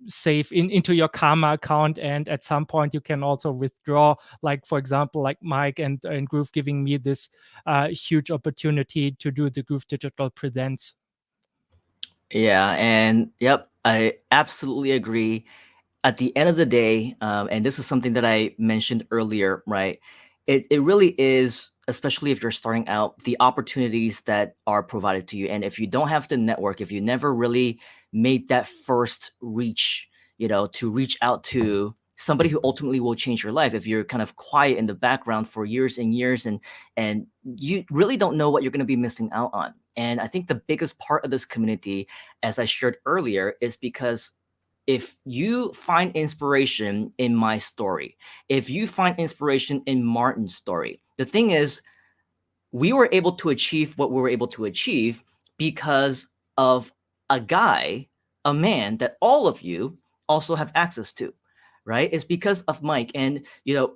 save into your karma account. And at some point you can also withdraw, like for example, like Mike and Groove giving me this huge opportunity to do the Groove Digital Presents. Yeah, and yep, I absolutely agree. At the end of the day, and this is something that I mentioned earlier, right? It really is especially if you're starting out, the opportunities that are provided to you. And if you don't have the network, if you never really made that first reach, to reach out to somebody who ultimately will change your life, if you're kind of quiet in the background for years and years, and you really don't know what you're going to be missing out on. And I think the biggest part of this community, as I shared earlier, is because if you find inspiration in my story, if you find inspiration in Martin's story, the thing is, we were able to achieve what we were able to achieve because of a guy, a man that all of you also have access to, right? It's because of Mike. And,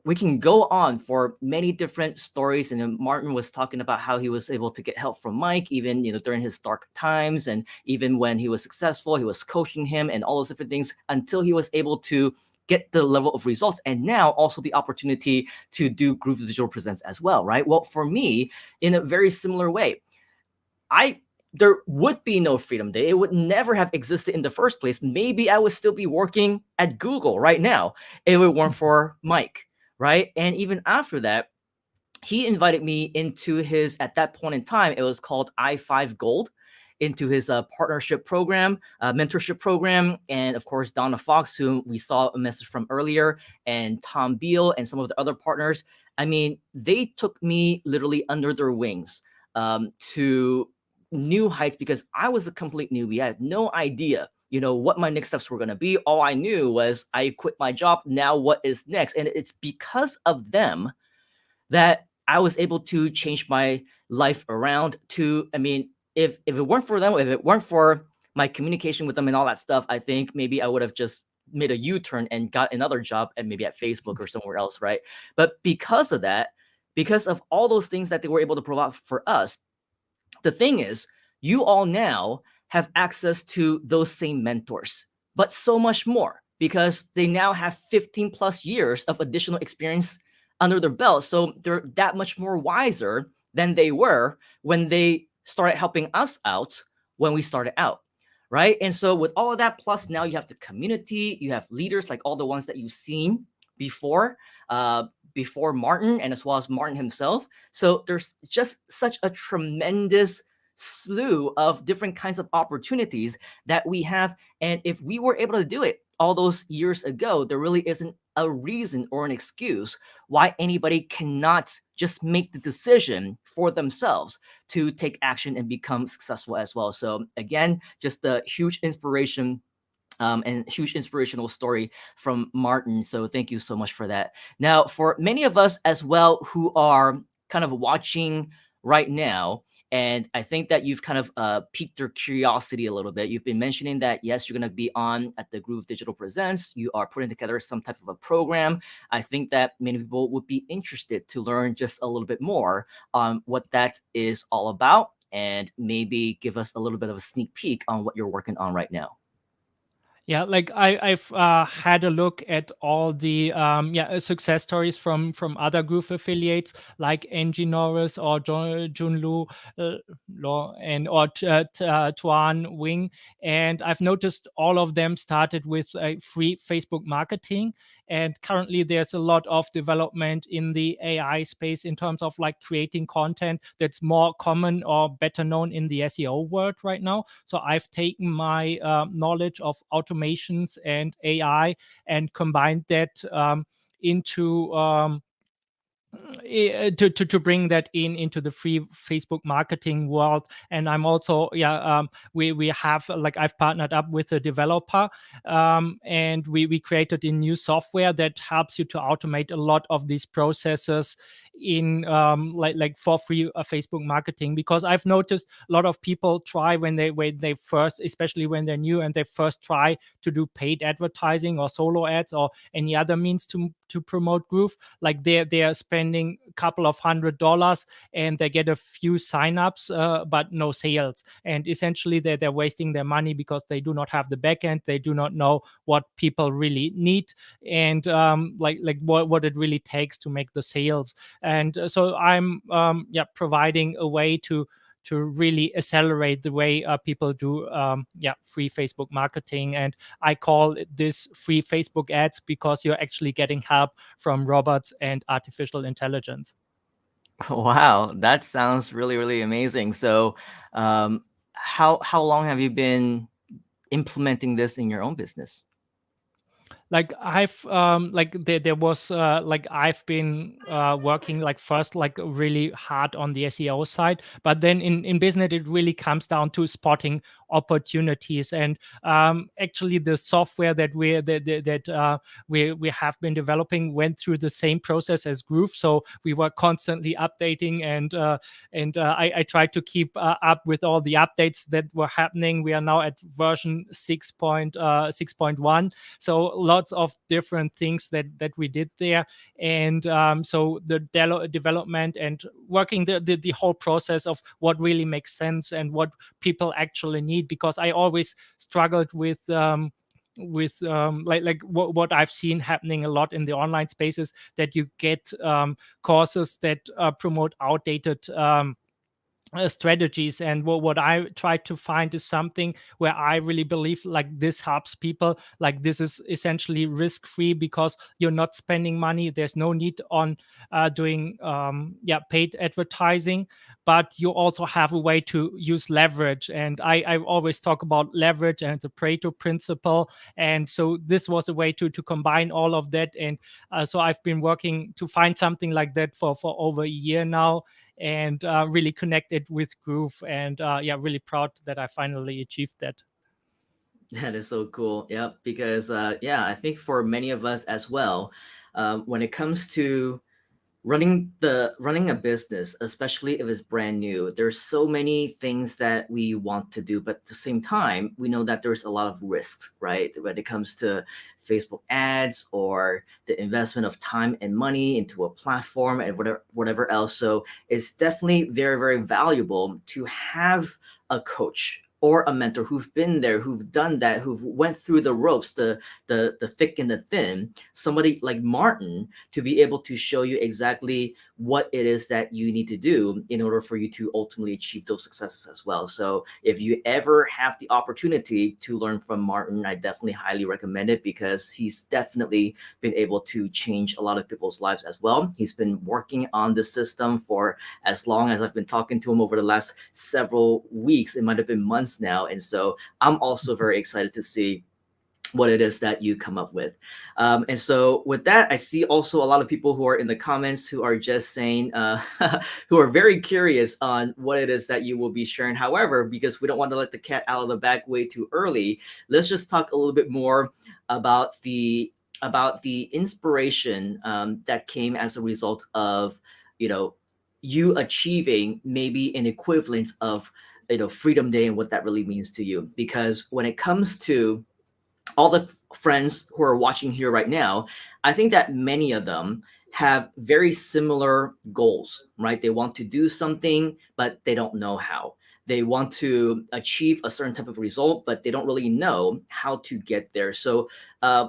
we can go on for many different stories. And then Martin was talking about how he was able to get help from Mike, even, during his dark times. And even when he was successful, he was coaching him and all those different things until he was able to get the level of results, and now also the opportunity to do Groove Digital Presents as well, right? Well, for me, in a very similar way, there would be no Freedom Day. It would never have existed in the first place. Maybe I would still be working at Google right now if it weren't for Mike, right? And even after that, he invited me into his, at that point in time, it was called I5 Gold, into his partnership program, mentorship program. And of course, Donna Fox, who we saw a message from earlier, and Tom Beal and some of the other partners. I mean, they took me literally under their wings to new heights, because I was a complete newbie. I had no idea, what my next steps were going to be. All I knew was I quit my job. Now what is next? And it's because of them that I was able to change my life around to, I mean, if it weren't for them, if it weren't for my communication with them and all that stuff, I think maybe I would have just made a U-turn and got another job, and maybe at Facebook or somewhere else, right? But because of that, because of all those things that they were able to provide for us, the thing is, you all now have access to those same mentors, but so much more, because they now have 15 plus years of additional experience under their belt. So they're that much more wiser than they were when they started helping us out when we started out, right? And so with all of that, plus now you have the community, you have leaders like all the ones that you've seen before, before Martin, and as well as Martin himself. So there's just such a tremendous slew of different kinds of opportunities that we have. And if we were able to do it all those years ago, there really isn't a reason or an excuse why anybody cannot just make the decision for themselves to take action and become successful as well. So again, just a huge inspiration and huge inspirational story from Martin. So thank you so much for that. Now, for many of us as well who are kind of watching right now, and I think that you've kind of piqued their curiosity a little bit. You've been mentioning that, yes, you're going to be on at the Groove Digital Presents. You are putting together some type of a program. I think that many people would be interested to learn just a little bit more on what that is all about, and maybe give us a little bit of a sneak peek on what you're working on right now. Yeah, like I've had a look at all the success stories from other Groove affiliates like Angie Norris or Jun Lu, Tuan Wing, and I've noticed all of them started with free Facebook marketing. And currently there's a lot of development in the AI space in terms of like creating content that's more common or better known in the SEO world right now. So I've taken my knowledge of automations and AI and combined that into to bring that into the free Facebook marketing world. And I'm also we have, like, I've partnered up with a developer, and we created a new software that helps you to automate a lot of these processes in like for free Facebook marketing. Because I've noticed a lot of people try when they first, especially when they're new and they first try to do paid advertising or solo ads or any other means to promote Groove, like they're spending a couple of $100 and they get a few signups but no sales, and essentially they're wasting their money because they do not have the backend, they do not know what people really need, and like what it really takes to make the sales. And so I'm providing a way to really accelerate the way people do free Facebook marketing. And I call this free Facebook ads because you're actually getting help from robots and artificial intelligence. Wow, that sounds really, really amazing. So, how long have you been implementing this in your own business? Like I've like there was like I've been working like first like really hard on the SEO side, but then in business it really comes down to spotting opportunities. And actually the software that we have been developing went through the same process as Groove, so we were constantly updating, and I tried to keep up with all the updates that were happening. We are now at version 6.1, so lots of different things that we did there. And so the development and working the whole process of what really makes sense and what people actually need, because I always struggled with like what I've seen happening a lot in the online spaces, that you get courses that promote outdated strategies. And what I try to find is something where I really believe like this helps people. Like this is essentially risk free because you're not spending money. There's no need on doing paid advertising, but you also have a way to use leverage. And I always talk about leverage and the Pareto principle. And so this was a way to combine all of that. And so I've been working to find something like that for over a year now, and really connected with Groove. And really proud that I finally achieved that. That is so cool. Yep. Because I think for many of us as well, when it comes to running a business, especially if it's brand new, there's so many things that we want to do, but at the same time we know that there's a lot of risks, right, when it comes to Facebook ads or the investment of time and money into a platform and whatever else. So it's definitely very, very valuable to have a coach or a mentor who've been there, who've done that, who've went through the ropes, the thick and the thin, somebody like Martin, to be able to show you exactly what it is that you need to do in order for you to ultimately achieve those successes as well. So if you ever have the opportunity to learn from Martin, I definitely highly recommend it, because he's definitely been able to change a lot of people's lives as well. He's been working on the system for as long as I've been talking to him over the last several weeks. It might have been months now. And so I'm also very excited to see what it is that you come up with. And so with that, I see also a lot of people who are in the comments who are just saying, who are very curious on what it is that you will be sharing. However, because we don't want to let the cat out of the bag way too early, let's just talk a little bit more about the inspiration that came as a result of, you achieving maybe an equivalent of, Freedom Day and what that really means to you. Because when it comes to all the friends who are watching here right now, I think that many of them have very similar goals, right? They want to do something, but they don't know how. They want to achieve a certain type of result, but they don't really know how to get there. So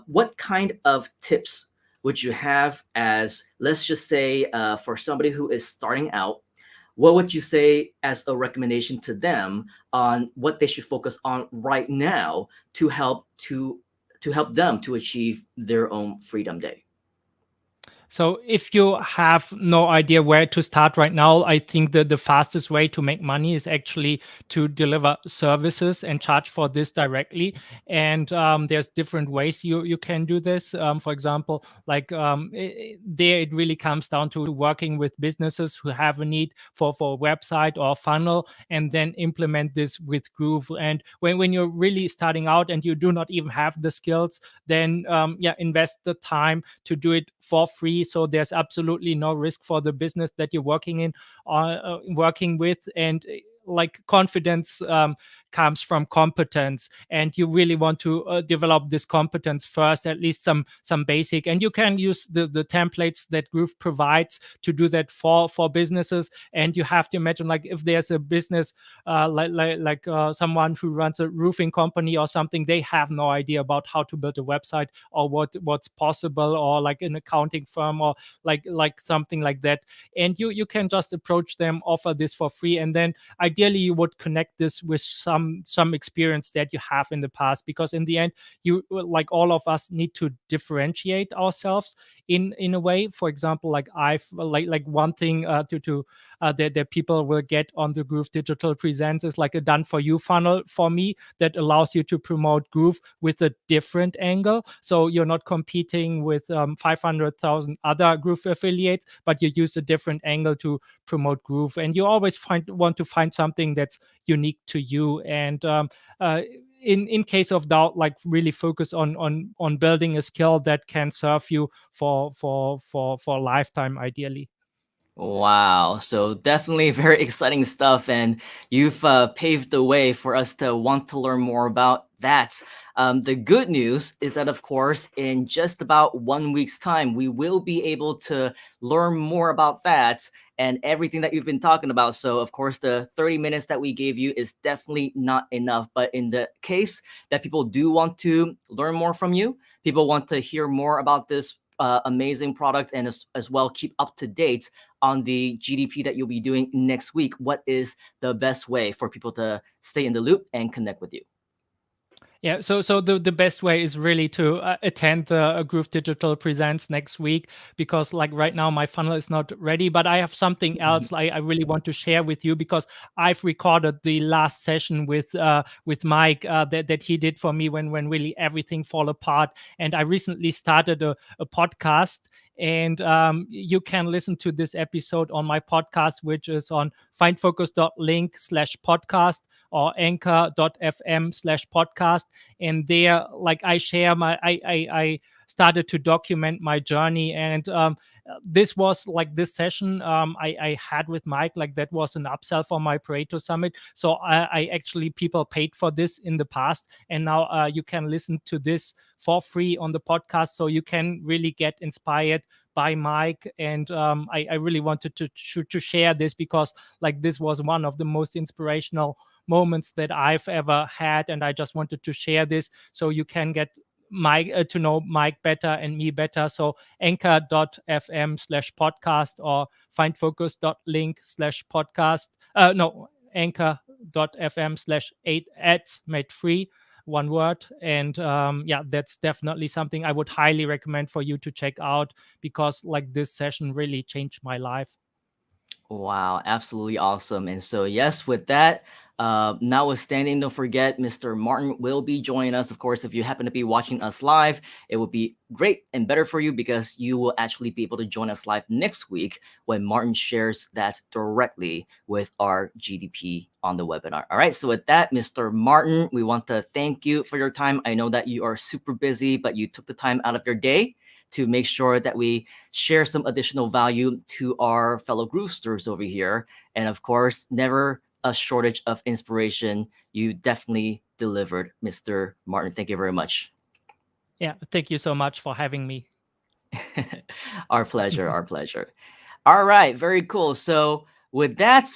what kind of tips would you have as, let's just say, for somebody who is starting out, what would you say as a recommendation to them on what they should focus on right now to help them to achieve their own Freedom Day? So if you have no idea where to start right now, I think that the fastest way to make money is actually to deliver services and charge for this directly. And there's different ways you can do this. For example, like there it really comes down to working with businesses who have a need for a website or a funnel, and then implement this with Groove. And when you're really starting out and you do not even have the skills, then invest the time to do it for free. So there's absolutely no risk for the business that you're working with. And like confidence comes from competence, and you really want to develop this competence first, at least some basic. And you can use the templates that Groove provides to do that for businesses. And you have to imagine, like, if there's a business like someone who runs a roofing company or something, they have no idea about how to build a website or what's possible, or like an accounting firm or like something like that. And you can just approach them, offer this for free, and then ideally you would connect this with some experience that you have in the past, because in the end, you, like all of us, need to differentiate ourselves in a way. For example, like I've like one thing that people will get on the Groove Digital Presents is like a done for you funnel for me that allows you to promote Groove with a different angle. So you're not competing with 500,000 other Groove affiliates, but you use a different angle to promote Groove, and you always want to find something that's unique to you. And in case of doubt, like really focus on building a skill that can serve you for a lifetime, ideally. Wow. So definitely very exciting stuff. And you've paved the way for us to want to learn more about that. The good news is that, of course, in just about 1 week's time, we will be able to learn more about that and everything that you've been talking about. So, of course, the 30 minutes that we gave you is definitely not enough. But in the case that people do want to learn more from you, people want to hear more about this amazing product, and as well keep up to date on the GDP that you'll be doing next week, what is the best way for people to stay in the loop and connect with you? Yeah, so the best way is really to attend the Groove Digital Presents next week, because like right now my funnel is not ready, but I have something else I really want to share with you, because I've recorded the last session with Mike that he did for me when really everything fall apart, and I recently started a podcast. And you can listen to this episode on my podcast, which is on findfocus.link/podcast or anchor.fm/podcast. And there, like, I share I started to document my journey. And this was like this session I had with Mike, like that was an upsell for my Pareto Summit. So I actually, people paid for this in the past, and now you can listen to this for free on the podcast. So you can really get inspired by Mike. And I really wanted to share this, because like this was one of the most inspirational moments that I've ever had, and I just wanted to share this so you can get Mike to know Mike better and me better. So anchor.fm/podcast or findfocus.link/podcast. No, anchor.fm/8ads made free, one word. And yeah, that's definitely something I would highly recommend for you to check out, because like this session really changed my life. Wow, absolutely awesome. And so, yes, with that, notwithstanding, don't forget, Mr. Martin will be joining us. Of course, if you happen to be watching us live, it would be great and better for you, because you will actually be able to join us live next week when Martin shares that directly with our GDP on the webinar. All right. So with that, Mr. Martin, we want to thank you for your time. I know that you are super busy, but you took the time out of your day to make sure that we share some additional value to our fellow Groovesters over here. And of course, never a shortage of inspiration. You definitely delivered, Mr. Martin. Thank you very much. Yeah, thank you so much for having me. Our pleasure, our pleasure. All right, very cool. So with that,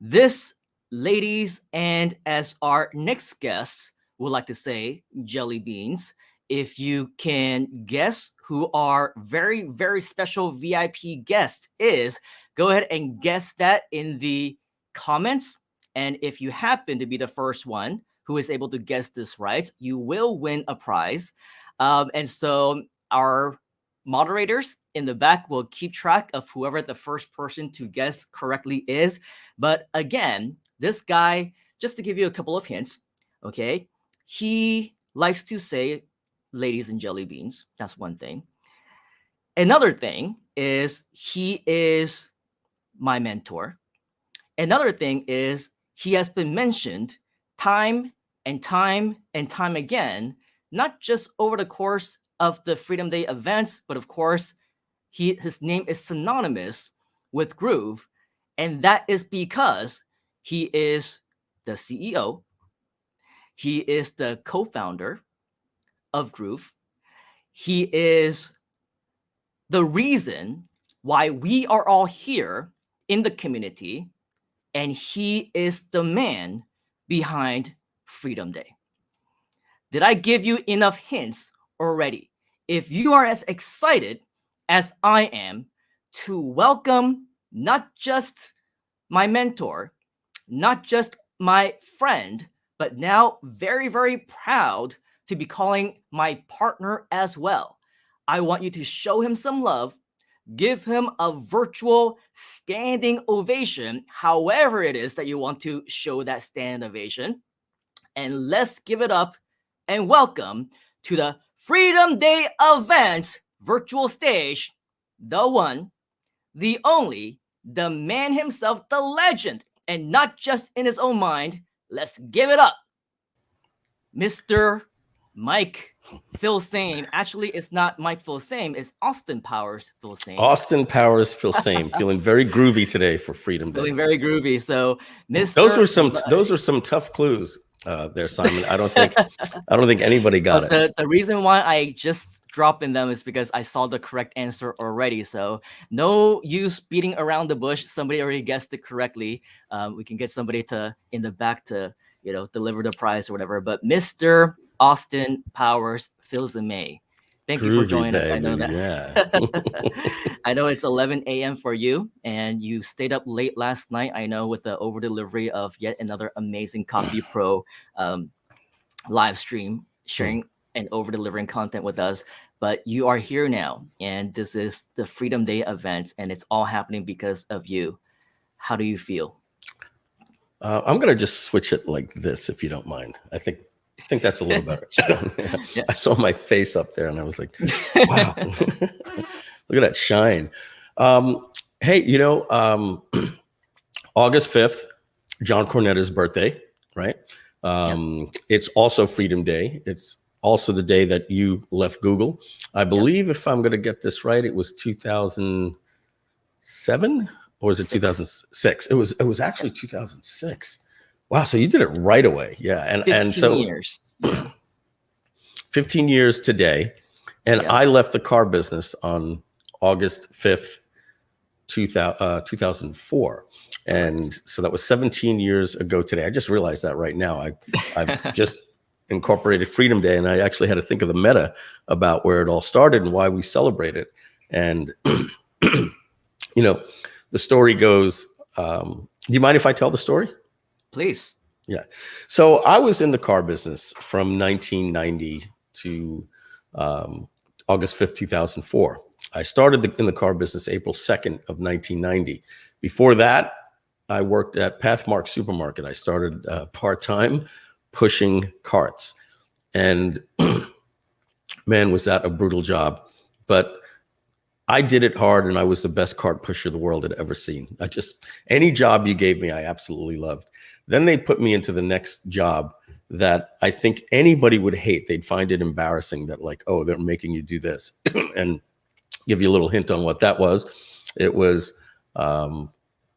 this, ladies, and as our next guest would like to say, jelly beans, if you can guess who our very, very special VIP guest is, go ahead and guess that in the comments. And if you happen to be the first one who is able to guess this right, you will win a prize. And so our moderators in the back will keep track of whoever the first person to guess correctly is. But again, this guy, just to give you a couple of hints, okay, he likes to say ladies and jelly beans. That's one thing. Another thing is he is my mentor. Another thing is he has been mentioned time and time and time again, not just over the course of the Freedom Day events, but of course, his name is synonymous with Groove. And that is because he is the CEO. He is the co-founder of Groove. He is the reason why we are all here in the community, and he is the man behind Freedom Day. Did I give you enough hints already? If you are as excited as I am to welcome not just my mentor, not just my friend, but now very, very proud to be calling my partner as well. I want you to show him some love, give him a virtual standing ovation, however it is that you want to show that standing ovation. And let's give it up and welcome to the Freedom Day event virtual stage, the one, the only, the man himself, the legend, and not just in his own mind. Let's give it up, Mr. Mike Filsame. Actually, it's not Mike Filsame, it's Austin Powers Filsame. Austin Powers Filsame. Feeling very groovy today for Freedom Day. Feeling very groovy. So, Mr. Those were some tough clues there, Simon. I don't think anybody got it. The reason why I just drop in them is because I saw the correct answer already. So no use beating around the bush. Somebody already guessed it correctly. We can get somebody in the back to deliver the prize or whatever. But Mr. Austin Powers Filsame, thank you for joining us. I know that. Yeah. I know it's 11 a.m. for you, and you stayed up late last night. I know, with the over delivery of yet another amazing Copy Pro live stream, sharing and over delivering content with us. But you are here now, and this is the Freedom Day event, and it's all happening because of you. How do you feel? I'm gonna just switch it like this, if you don't mind. I think that's a little better. Yeah. I saw my face up there, and I was like, "Wow, look at that shine." Hey, August 5th, John Cornetta's birthday, right? It's also Freedom Day. It's also the day that you left Google. I believe, if I'm going to get this right, it was 2007 or was it 2006? It was actually 2006. Wow, so you did it right away. Yeah, and so 15 years. 15 years today, and I left the car business on August 5th, 2004. And so that was 17 years ago today. I just realized that right now. I've just incorporated Freedom Day, and I actually had to think of the meta about where it all started and why we celebrate it. And the story goes, do you mind if I tell the story? Please. Yeah. So I was in the car business from 1990 to August 5th, 2004. I started in the car business April 2nd of 1990. Before that, I worked at Pathmark Supermarket. I started part-time pushing carts. And man, was that a brutal job. But I did it hard, and I was the best cart pusher the world had ever seen. Any job you gave me, I absolutely loved. Then they put me into the next job that I think anybody would hate. They'd find it embarrassing that, like, oh, they're making you do this. And give you a little hint on what that was. It was,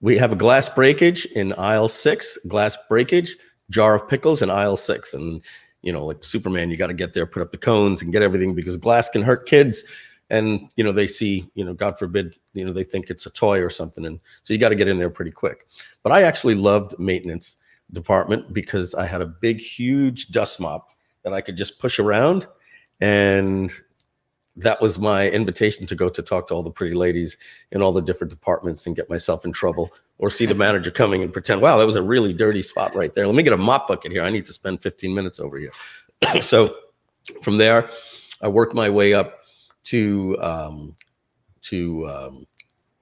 we have a glass breakage in aisle 6, glass breakage, jar of pickles in aisle 6. And, like Superman, you got to get there, put up the cones and get everything, because glass can hurt kids. And, they see, God forbid, they think it's a toy or something. And so you got to get in there pretty quick. But I actually loved maintenance department because I had a big, huge dust mop that I could just push around. And that was my invitation to go to talk to all the pretty ladies in all the different departments and get myself in trouble, or see the manager coming and pretend, wow, that was a really dirty spot right there. Let me get a mop bucket here. I need to spend 15 minutes over here. So from there, I worked my way up to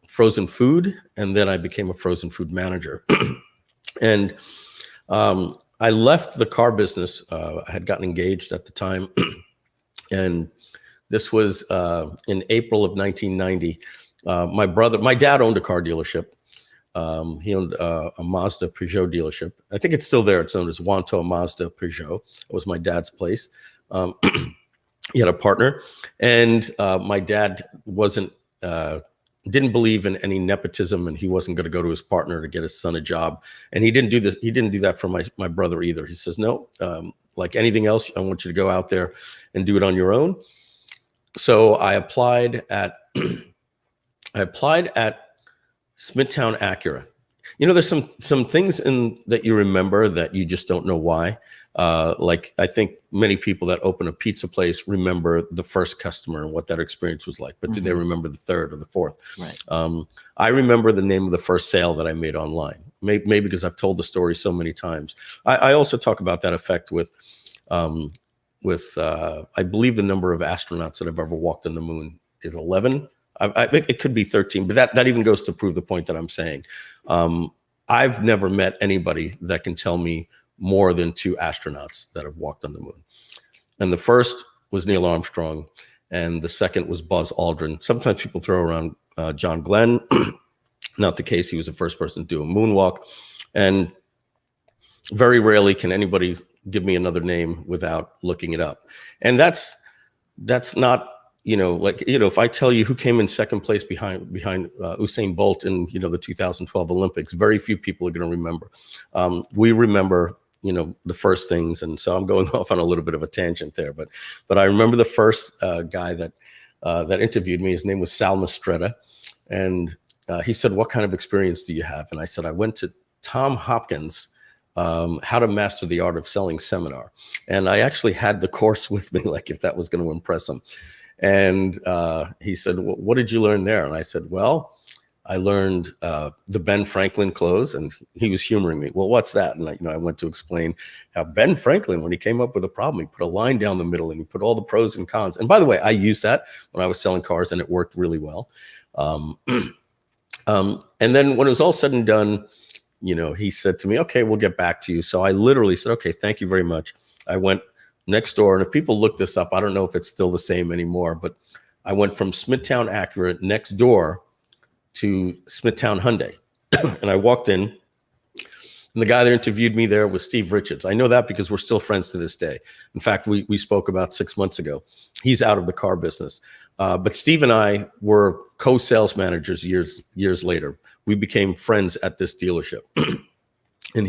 frozen food, and then I became a frozen food manager. And I left the car business. I had gotten engaged at the time, and this was in April of 1990. My dad owned a car dealership. He owned a Mazda Peugeot dealership. I think it's still there. It's known as Wanto Mazda Peugeot. It was my dad's place. He had a partner, and my dad didn't believe in any nepotism, and he wasn't going to go to his partner to get his son a job. And he didn't do this. He didn't do that for my brother either. He says, no, like anything else, I want you to go out there and do it on your own. So I applied at Smithtown Acura. There's some things that you remember that you just don't know why. Like I think many people that open a pizza place remember the first customer and what that experience was like, but do they remember the third or the fourth? Right. I remember the name of the first sale that I made online, maybe because I've told the story so many times. I also talk about that effect with I believe the number of astronauts that have ever walked on the moon is 11. It could be 13, but that even goes to prove the point that I'm saying. I've never met anybody that can tell me more than 2 astronauts that have walked on the moon. And the first was Neil Armstrong, and the second was Buzz Aldrin. Sometimes people throw around John Glenn. Not the case. He was the first person to do a moonwalk. And very rarely can anybody give me another name without looking it up. And that's not, like, if I tell you who came in second place behind Usain Bolt in, the 2012 Olympics, very few people are going to remember. We remember, the first things. And so I'm going off on a little bit of a tangent there, but I remember the first guy that interviewed me. His name was Sal Mastretta. And he said, "What kind of experience do you have?" And I said, "I went to Tom Hopkins' How to Master the Art of Selling seminar." And I actually had the course with me, like if that was going to impress him. And he said, "Well, what did you learn there?" And I said, "Well, I learned the Ben Franklin close." And he was humoring me. "Well, what's that?" And I went to explain how Ben Franklin, when he came up with a problem, he put a line down the middle and he put all the pros and cons. And by the way, I used that when I was selling cars, and it worked really well. And then when it was all said and done, he said to me, "Okay, we'll get back to you." So I literally said, "Okay, thank you very much." I went next door, and if people look this up, I don't know if it's still the same anymore, but I went from Smithtown Acura next door to Smithtown Hyundai. And I walked in, and the guy that interviewed me there was Steve Richards. I know that because we're still friends to this day. In fact, we spoke about 6 months ago. He's out of the car business. But Steve and I were co-sales managers years later. We became friends at this dealership. And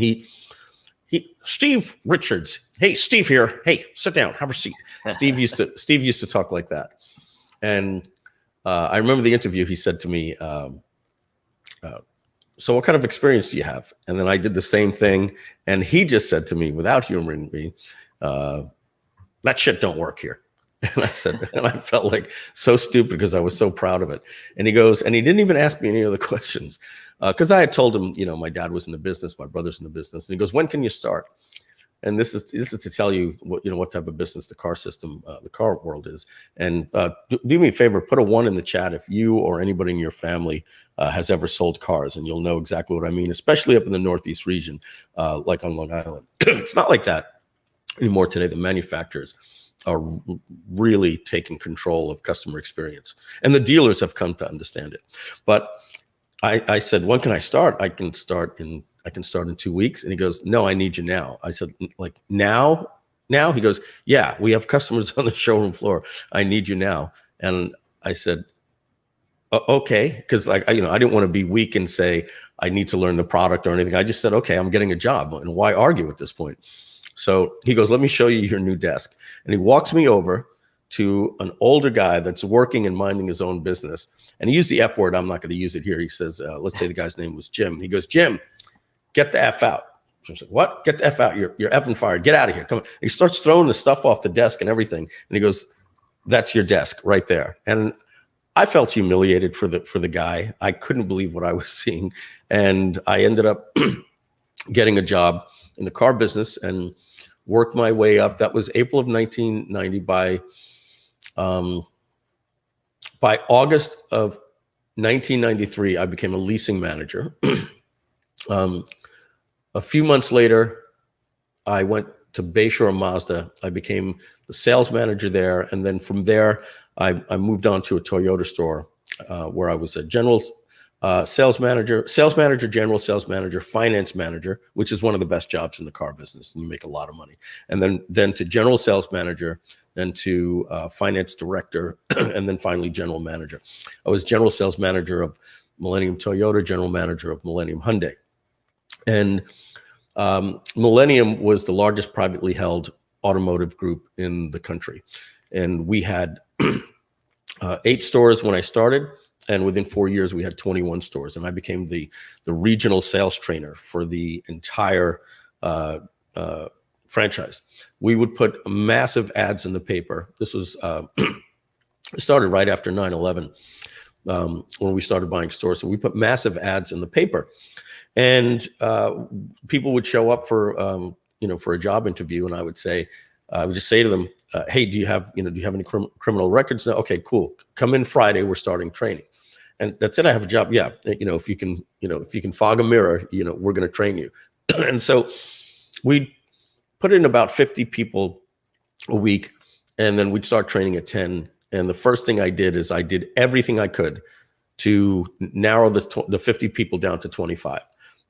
Steve Richards, "Hey, Steve here. Hey, sit down, have a seat." Steve used to talk like that. And I remember the interview. He said to me, "So what kind of experience do you have?" And then I did the same thing. And he just said to me, without humoring me, "That shit don't work here." And I said, and I felt like so stupid because I was so proud of it. And he goes, and he didn't even ask me any other questions because I had told him, my dad was in the business, my brother's in the business. And he goes, "When can you start?" And this is to tell you what type of business the car world is. And do me a favor, put a 1 in the chat if you or anybody in your family has ever sold cars, and you'll know exactly what I mean, especially up in the Northeast region, like on Long Island. It's not like that anymore today. The manufacturers are really taking control of customer experience, and the dealers have come to understand it. But I said, "When can I start?" I can start in 2 weeks. And he goes, "No, I need you now." I said, "Like now?" He goes, "Yeah, we have customers on the showroom floor. I need you now." And I said, "Okay," because I didn't want to be weak and say I need to learn the product or anything. I just said, "Okay, I'm getting a job, and why argue at this point?" So he goes, "Let me show you your new desk." And he walks me over to an older guy that's working and minding his own business. And he used the F word. I'm not going to use it here. He says, let's say the guy's name was Jim. He goes, "Jim, get the F out." So I said, "What? Get the F out. You're effing fired. Get out of here. Come on." And he starts throwing the stuff off the desk and everything. And he goes, "That's your desk right there." And I felt humiliated for the guy. I couldn't believe what I was seeing. And I ended up getting a job in the car business and worked my way up. That was April of 1990. By August of 1993, I became a leasing manager. A few months later, I went to Bayshore Mazda. I became the sales manager there. And then from there, I moved on to a Toyota store where I was a general sales manager, general sales manager, finance manager, which is one of the best jobs in the car business, and you make a lot of money. And then to general sales manager, then to finance director, and then finally general manager. I was general sales manager of Millennium Toyota, general manager of Millennium Hyundai. And Millennium was the largest privately held automotive group in the country. And we had 8 stores when I started. And within 4 years, we had 21 stores. And I became the regional sales trainer for the entire franchise. We would put massive ads in the paper. This was it started right after 9/11 when we started buying stores. So we put massive ads in the paper, and people would show up for for a job interview, and I would just say to them, "Hey, do you have any criminal records?" No. Okay, cool. Come in Friday. We're starting training, and that's it. I have a job. Yeah, if you can fog a mirror, we're going to train you. And so we put in about 50 people a week, and then we'd start training at 10. And the first thing I did is I did everything I could to narrow the 50 people down to 25.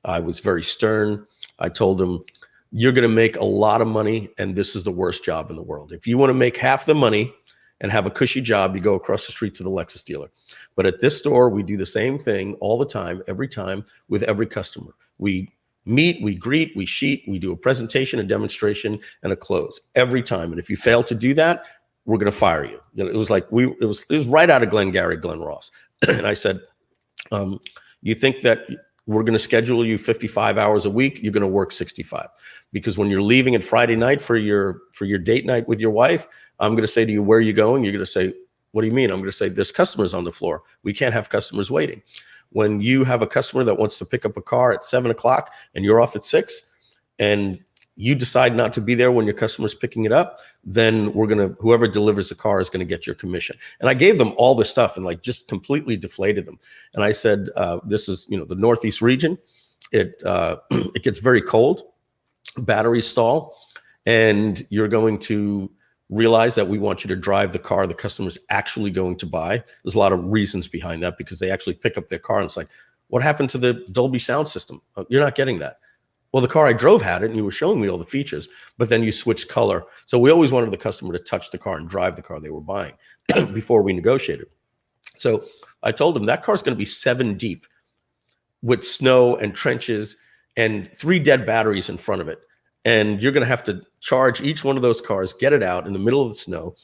I was very stern. I told them, you're going to make a lot of money, and this is the worst job in the world. If you want to make half the money and have a cushy job, you go across the street to the Lexus dealer. But at this store, we do the same thing all the time, every time, with every customer. We meet, we greet, we sheet, we do a presentation, a demonstration, and a close every time. And if you fail to do that, we're going to fire you. It was like it was right out of Glengarry Glen Ross. And I said, you think that we're going to schedule you 55 hours a week? You're going to work 65, because when you're leaving at Friday night for your date night with your wife, I'm going to say to you, where are you going? You're going to say, what do you mean? I'm going to say, there's customers on the floor. We can't have customers waiting. When you have a customer that wants to pick up a car at 7 o'clock and you're off at 6, and you decide not to be there when your customer's picking it up, then whoever delivers the car is going to get your commission. And I gave them all this stuff and just completely deflated them. And I said, this is, the Northeast region. It gets very cold, batteries stall, and you're going to realize that we want you to drive the car the customer's actually going to buy. There's a lot of reasons behind that, because they actually pick up their car and it's like, what happened to the Dolby sound system? You're not getting that. Well, the car I drove had it, and you were showing me all the features, but then you switched color. So we always wanted the customer to touch the car and drive the car they were buying before we negotiated. So I told them that car's going to be 7 deep with snow and trenches and 3 dead batteries in front of it. And you're going to have to charge each one of those cars, get it out in the middle of the snow.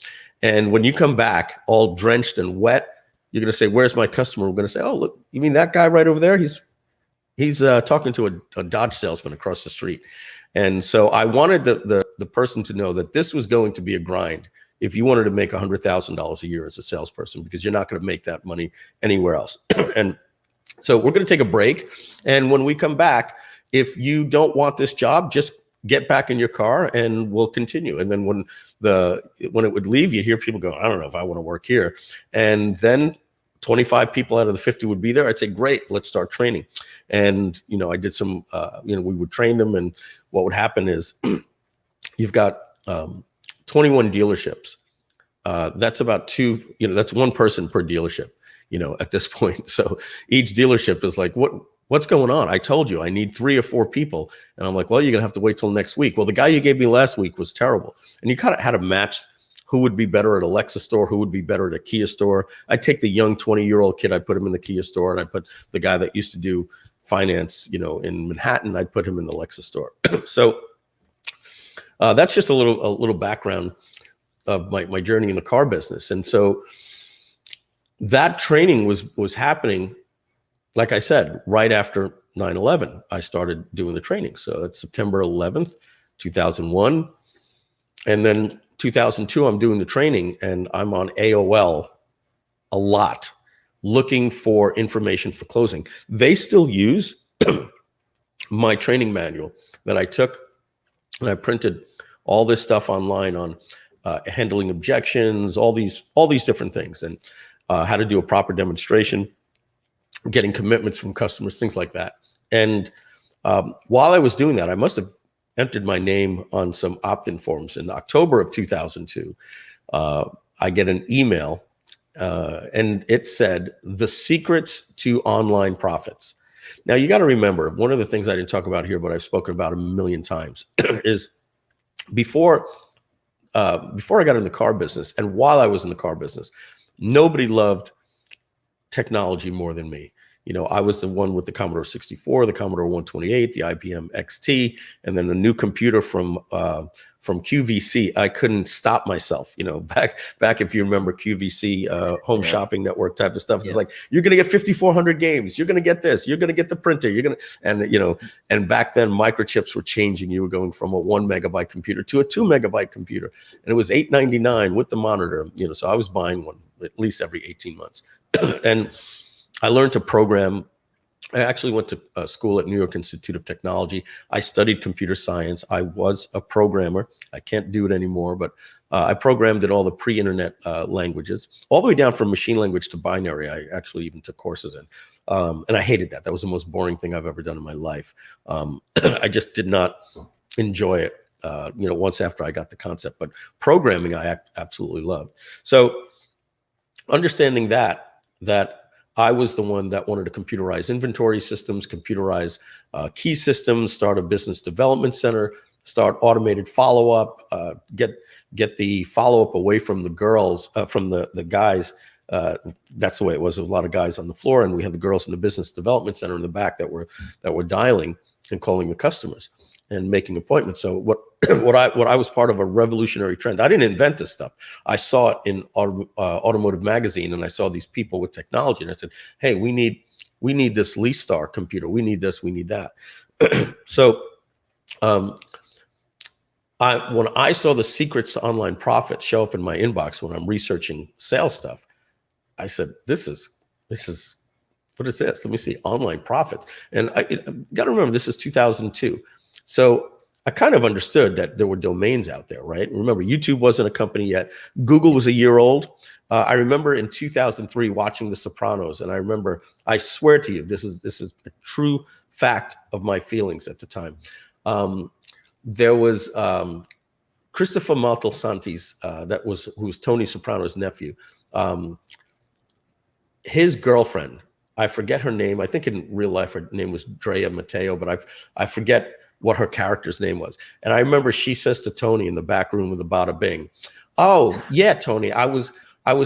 And when you come back all drenched and wet, you're going to say, where's my customer? We're going to say, oh, look, you mean that guy right over there? He's talking to a Dodge salesman across the street. And so I wanted the person to know that this was going to be a grind if you wanted to make $100,000 a year as a salesperson, because you're not going to make that money anywhere else. And so we're going to take a break. And when we come back, if you don't want this job, just get back in your car and we'll continue. And then when it would leave, you hear people go, I don't know if I want to work here. And then 25 people out of the 50 would be there. I'd say, great, let's start training. And, I did some, we would train them. And what would happen is you've got 21 dealerships. That's about that's one person per dealership, at this point. So each dealership is like, what's going on? I told you I need 3 or 4 people. And I'm like, well, you're going to have to wait till next week. Well, the guy you gave me last week was terrible. And you kind of had to match who would be better at a Lexus store, who would be better at a Kia store. I'd take the young 20-year-old kid, I'd put him in the Kia store, and I'd put the guy that used to do finance, in Manhattan, I'd put him in the Lexus store. So that's just a little background of my journey in the car business. And so that training was happening, like I said, right after 9/11, I started doing the training. So that's September 11th, 2001. And then 2002, I'm doing the training, and I'm on AOL a lot looking for information for closing. They still use my training manual that I took, and I printed all this stuff online on handling objections, all these different things, and how to do a proper demonstration, getting commitments from customers, things like that. And while I was doing that, I must have entered my name on some opt-in forms. In October of 2002, I get an email, and it said, the secrets to online profits. Now, you got to remember, one of the things I didn't talk about here, but I've spoken about a million times, is before I got in the car business, and while I was in the car business, nobody loved technology more than me. I was the one with the Commodore 64, the Commodore 128, the IBM XT, and then a new computer from QVC. I couldn't stop myself, back if you remember QVC, home shopping network type of stuff. It's like, you're going to get 5,400 games. You're going to get this. You're going to get the printer. And back then microchips were changing. You were going from a 1 megabyte computer to a 2 megabyte computer. And it was $8.99 with the monitor, so I was buying one at least every 18 months. And I learned to program. I actually went to school at New York Institute of Technology. I studied computer science. I was a programmer. I can't do it anymore, but I programmed in all the pre-internet languages, all the way down from machine language to binary. I actually even took courses in. And I hated that. That was the most boring thing I've ever done in my life. I just did not enjoy it, once after I got the concept. But programming, I absolutely loved. So understanding that I was the one that wanted to computerize inventory systems, computerize key systems, start a business development center, start automated follow-up, get the follow-up away from the girls, from the guys. That's the way it was. There was a lot of guys on the floor, and we had the girls in the business development center in the back that were dialing and calling the customers and making appointments. So what I was part of a revolutionary trend. I didn't invent this stuff. I saw it in Automotive Magazine, and I saw these people with technology, and I said, hey, we need this Leastar computer. We need this. We need that. So when I saw the secrets to online profits show up in my inbox when I'm researching sales stuff, I said, this is what is this? Let me see, online profits. And I got to remember, this is 2002. So I kind of understood that there were domains out there, right? Remember, YouTube wasn't a company yet. Google was a year old. I remember in 2003 watching The Sopranos, and I swear to you, this is a true fact of my feelings at the time. There was Christopher Moltisanti's, who was Tony Soprano's nephew. His girlfriend, I forget her name. I think in real life her name was Drea Matteo, but I forget what her character's name was. And I remember she says to Tony in the back room of the Bada Bing, "Oh yeah, Tony, I was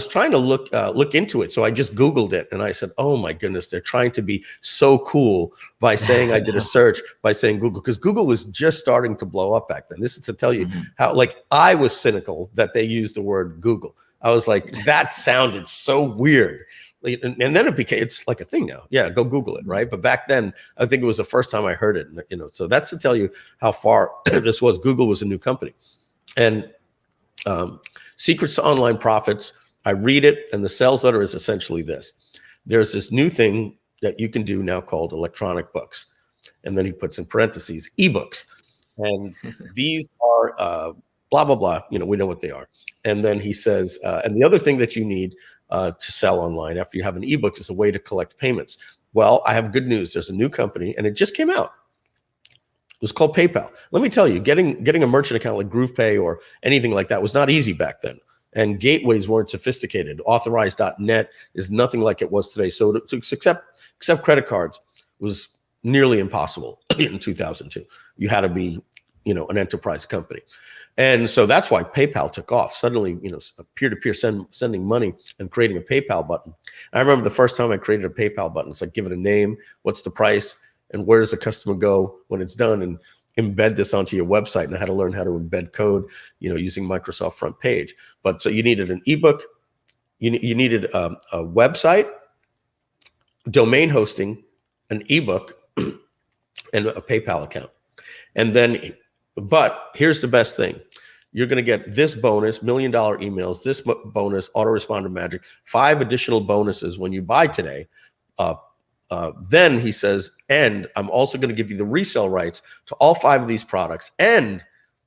trying to look into it, so I just Googled it." And I said, "Oh my goodness, they're trying to be so cool by saying I did a search by saying Google," because Google was just starting to blow up back then. This is to tell you how I was cynical that they used the word Google. I was like, that sounded so weird. And then it's like a thing now. Yeah, go Google it, right? But back then, I think it was the first time I heard it. So that's to tell you how far this was. Google was a new company. And Secrets to Online Profits, I read it, and the sales letter is essentially this. There's this new thing that you can do now called electronic books. And then he puts in parentheses, ebooks. And these are blah, blah, blah. We know what they are. And then he says, and the other thing that you need to sell online after you have an ebook is a way to collect payments. Well, I have good news. There's a new company, and it just came out. It was called PayPal. Let me tell you, getting a merchant account like GroovePay or anything like that was not easy back then. And gateways weren't sophisticated. Authorize.net is nothing like it was today. So to accept credit cards was nearly impossible in 2002. You had to be, an enterprise company. And so that's why PayPal took off. Suddenly, peer-to-peer sending money and creating a PayPal button. I remember the first time I created a PayPal button. It's like, give it a name, what's the price, and where does the customer go when it's done, and embed this onto your website. And I had to learn how to embed code, using Microsoft Front Page. But so you needed an ebook, you needed a website, domain hosting, an ebook, and a PayPal account. And then, but here's the best thing. You're going to get this bonus, $1 million emails, this bonus, autoresponder magic, 5 additional bonuses when you buy today. Then he says, and I'm also going to give you the resale rights to all 5 of these products. And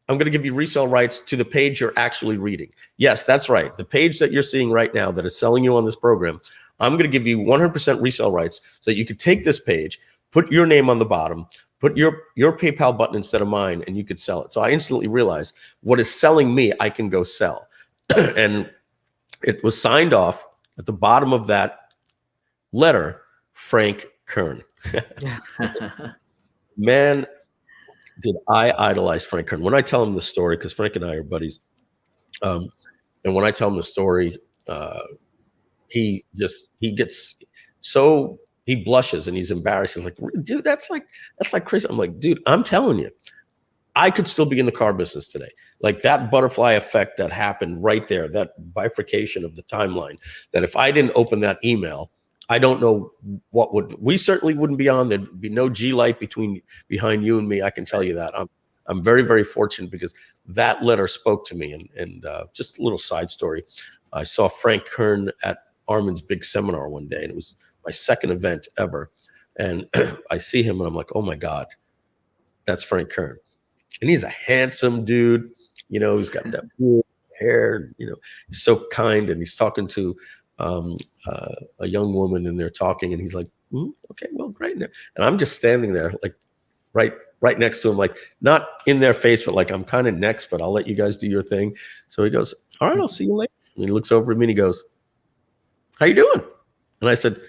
I'm going to give you resale rights to the page you're actually reading. Yes, that's right. The page that you're seeing right now that is selling you on this program, I'm going to give you 100% resale rights so that you could take this page, put your name on the bottom, put your PayPal button instead of mine, and you could sell it. So I instantly realized what is selling me, I can go sell. And it was signed off at the bottom of that letter, Frank Kern. Man, did I idolize Frank Kern. When I tell him the story, because Frank and I are buddies, and when I tell him the story, he gets so He blushes and he's embarrassed. He's like, dude, that's like crazy. I'm like, dude, I'm telling you, I could still be in the car business today. Like that butterfly effect that happened right there, that bifurcation of the timeline, that if I didn't open that email, I don't know what we certainly wouldn't be on. There'd be no G light behind you and me. I can tell you that. I'm very, very fortunate because that letter spoke to me. And just a little side story. I saw Frank Kern at Armin's big seminar one day, and it was my second event ever. And I see him and I'm like, oh my God, that's Frank Kern. And he's a handsome dude. You know, he's got that cool hair, you know, he's so kind. And he's talking to a young woman and they're talking and he's like, okay, well, great. And I'm just standing there like right next to him, like not in their face, but like I'm kind of next, but I'll let you guys do your thing. So he goes, all right, I'll see you later. And he looks over at me and he goes, how you doing? And I said,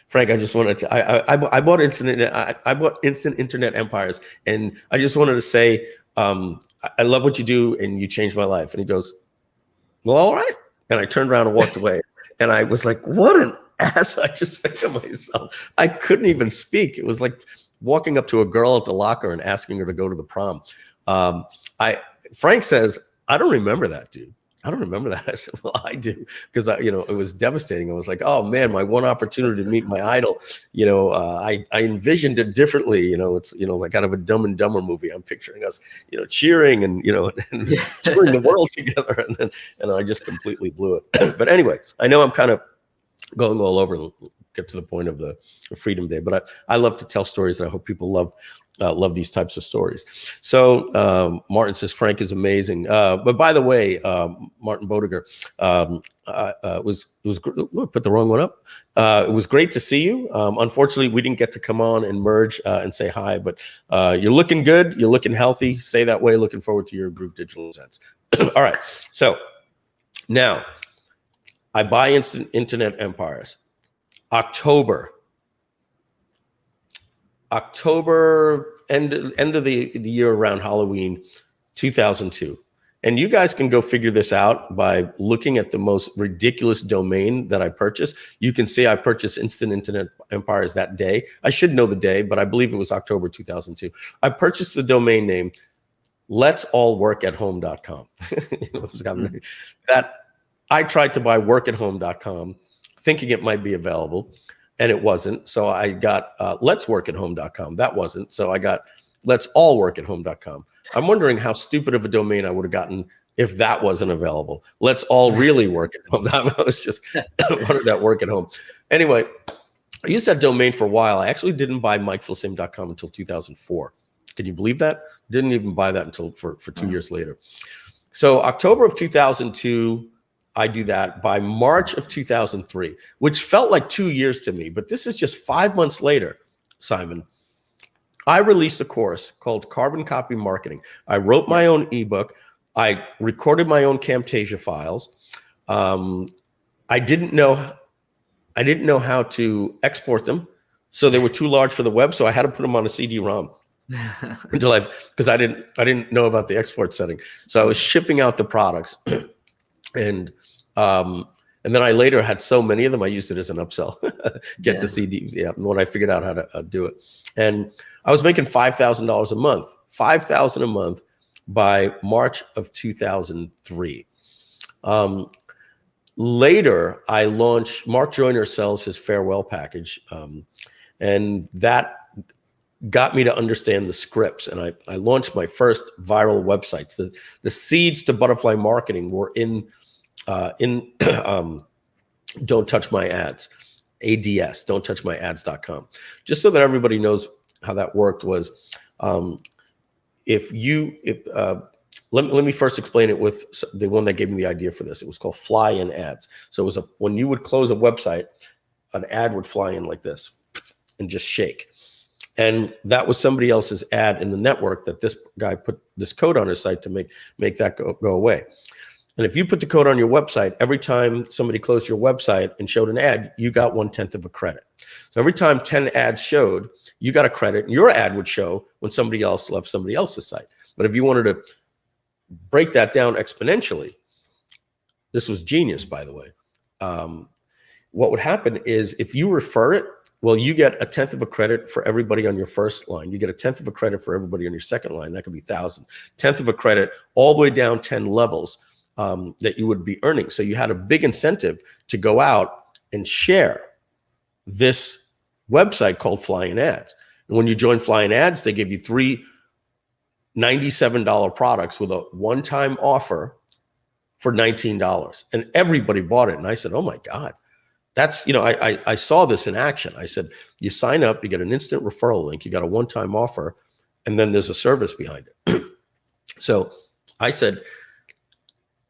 Frank, I just wanted to. I bought Instant Internet Empires, and I just wanted to say I love what you do, and you changed my life. And he goes, well, all right. And I turned around and walked away, and I was like, what an ass I just made of myself. I couldn't even speak. It was like walking up to a girl at the locker and asking her to go to the prom. Frank says, I don't remember that, dude. I don't remember that. I said, well, I do, because it was devastating. I was like, oh man, my one opportunity to meet my idol. I envisioned it differently. It's like kind of a Dumb and Dumber movie. I'm picturing us, cheering and and touring the world together, and I just completely blew it. But anyway, I know I'm kind of going all over and get to the point of the Freedom Day, but I love to tell stories, and I hope people love these types of stories. So Martin says Frank is amazing. But by the way, Martin Bodiger, put the wrong one up. It was great to see you. Unfortunately, we didn't get to come on and merge and say hi, but you're looking good. You're looking healthy. Stay that way. Looking forward to your Groove Digital events. All right. So now I buy Instant Internet Empires. October, end of the year around Halloween, 2002. And you guys can go figure this out by looking at the most ridiculous domain that I purchased. You can see I purchased Instant Internet Empires that day. I should know the day, but I believe it was October 2002. I purchased the domain name letsallworkathome.com. That I tried to buy workathome.com thinking it might be available, and it wasn't. So I got letsworkathome.com. That wasn't. So I got letsallworkathome.com. I'm wondering how stupid of a domain I would have gotten if that wasn't available. Let's all really work at home. I was just wanted that work at home. Anyway, I used that domain for a while. I actually didn't buy MikeFilsame.com until 2004. Can you believe that? Didn't even buy that until for 2 years later. So October of 2002, I do that. By March of 2003, which felt like 2 years to me, but this is just 5 months later, Simon, I released a course called Carbon Copy Marketing. I wrote my own ebook. I recorded my own Camtasia files. I didn't know how to export them, so they were too large for the web. So I had to put them on a CD-ROM because I didn't know about the export setting. So I was shipping out the products. And then I later had so many of them, I used it as an upsell. Get the CDs, when I figured out how to do it. And I was making $5,000 a month, $5,000 a month by March of 2003. Later, I launched, Mark Joyner sells his farewell package, and that got me to understand the scripts. And I launched my first viral websites. The seeds to butterfly marketing were in Don't Touch My Ads, ADS, don'ttouchmyads.com. Just so that everybody knows how that worked was, let me first explain it with the one that gave me the idea for this. It was called fly-in ads. So it was when you would close a website, an ad would fly in like this and just shake. And that was somebody else's ad in the network that this guy put this code on his site to make that go away. And if you put the code on your website, every time somebody closed your website and showed an ad, you got 1/10 of a credit. So every time 10 ads showed, you got a credit, and your ad would show when somebody else left somebody else's site. But if you wanted to break that down exponentially, this was genius, by the way. what would happen is if you refer it, well, you get 1/10 of a credit for everybody on your first line. You get 1/10 of a credit for everybody on your second line. That could be 1,000. 1/10 of a credit all the way down 10 levels that you would be earning. So you had a big incentive to go out and share this website called Flying Ads. And when you join Flying Ads, they give you 3 $97 products with a one-time offer for $19. And everybody bought it. And I said, oh my God. That's, I saw this in action. I said, you sign up, you get an instant referral link, you got a one-time offer, and then there's a service behind it. So I said,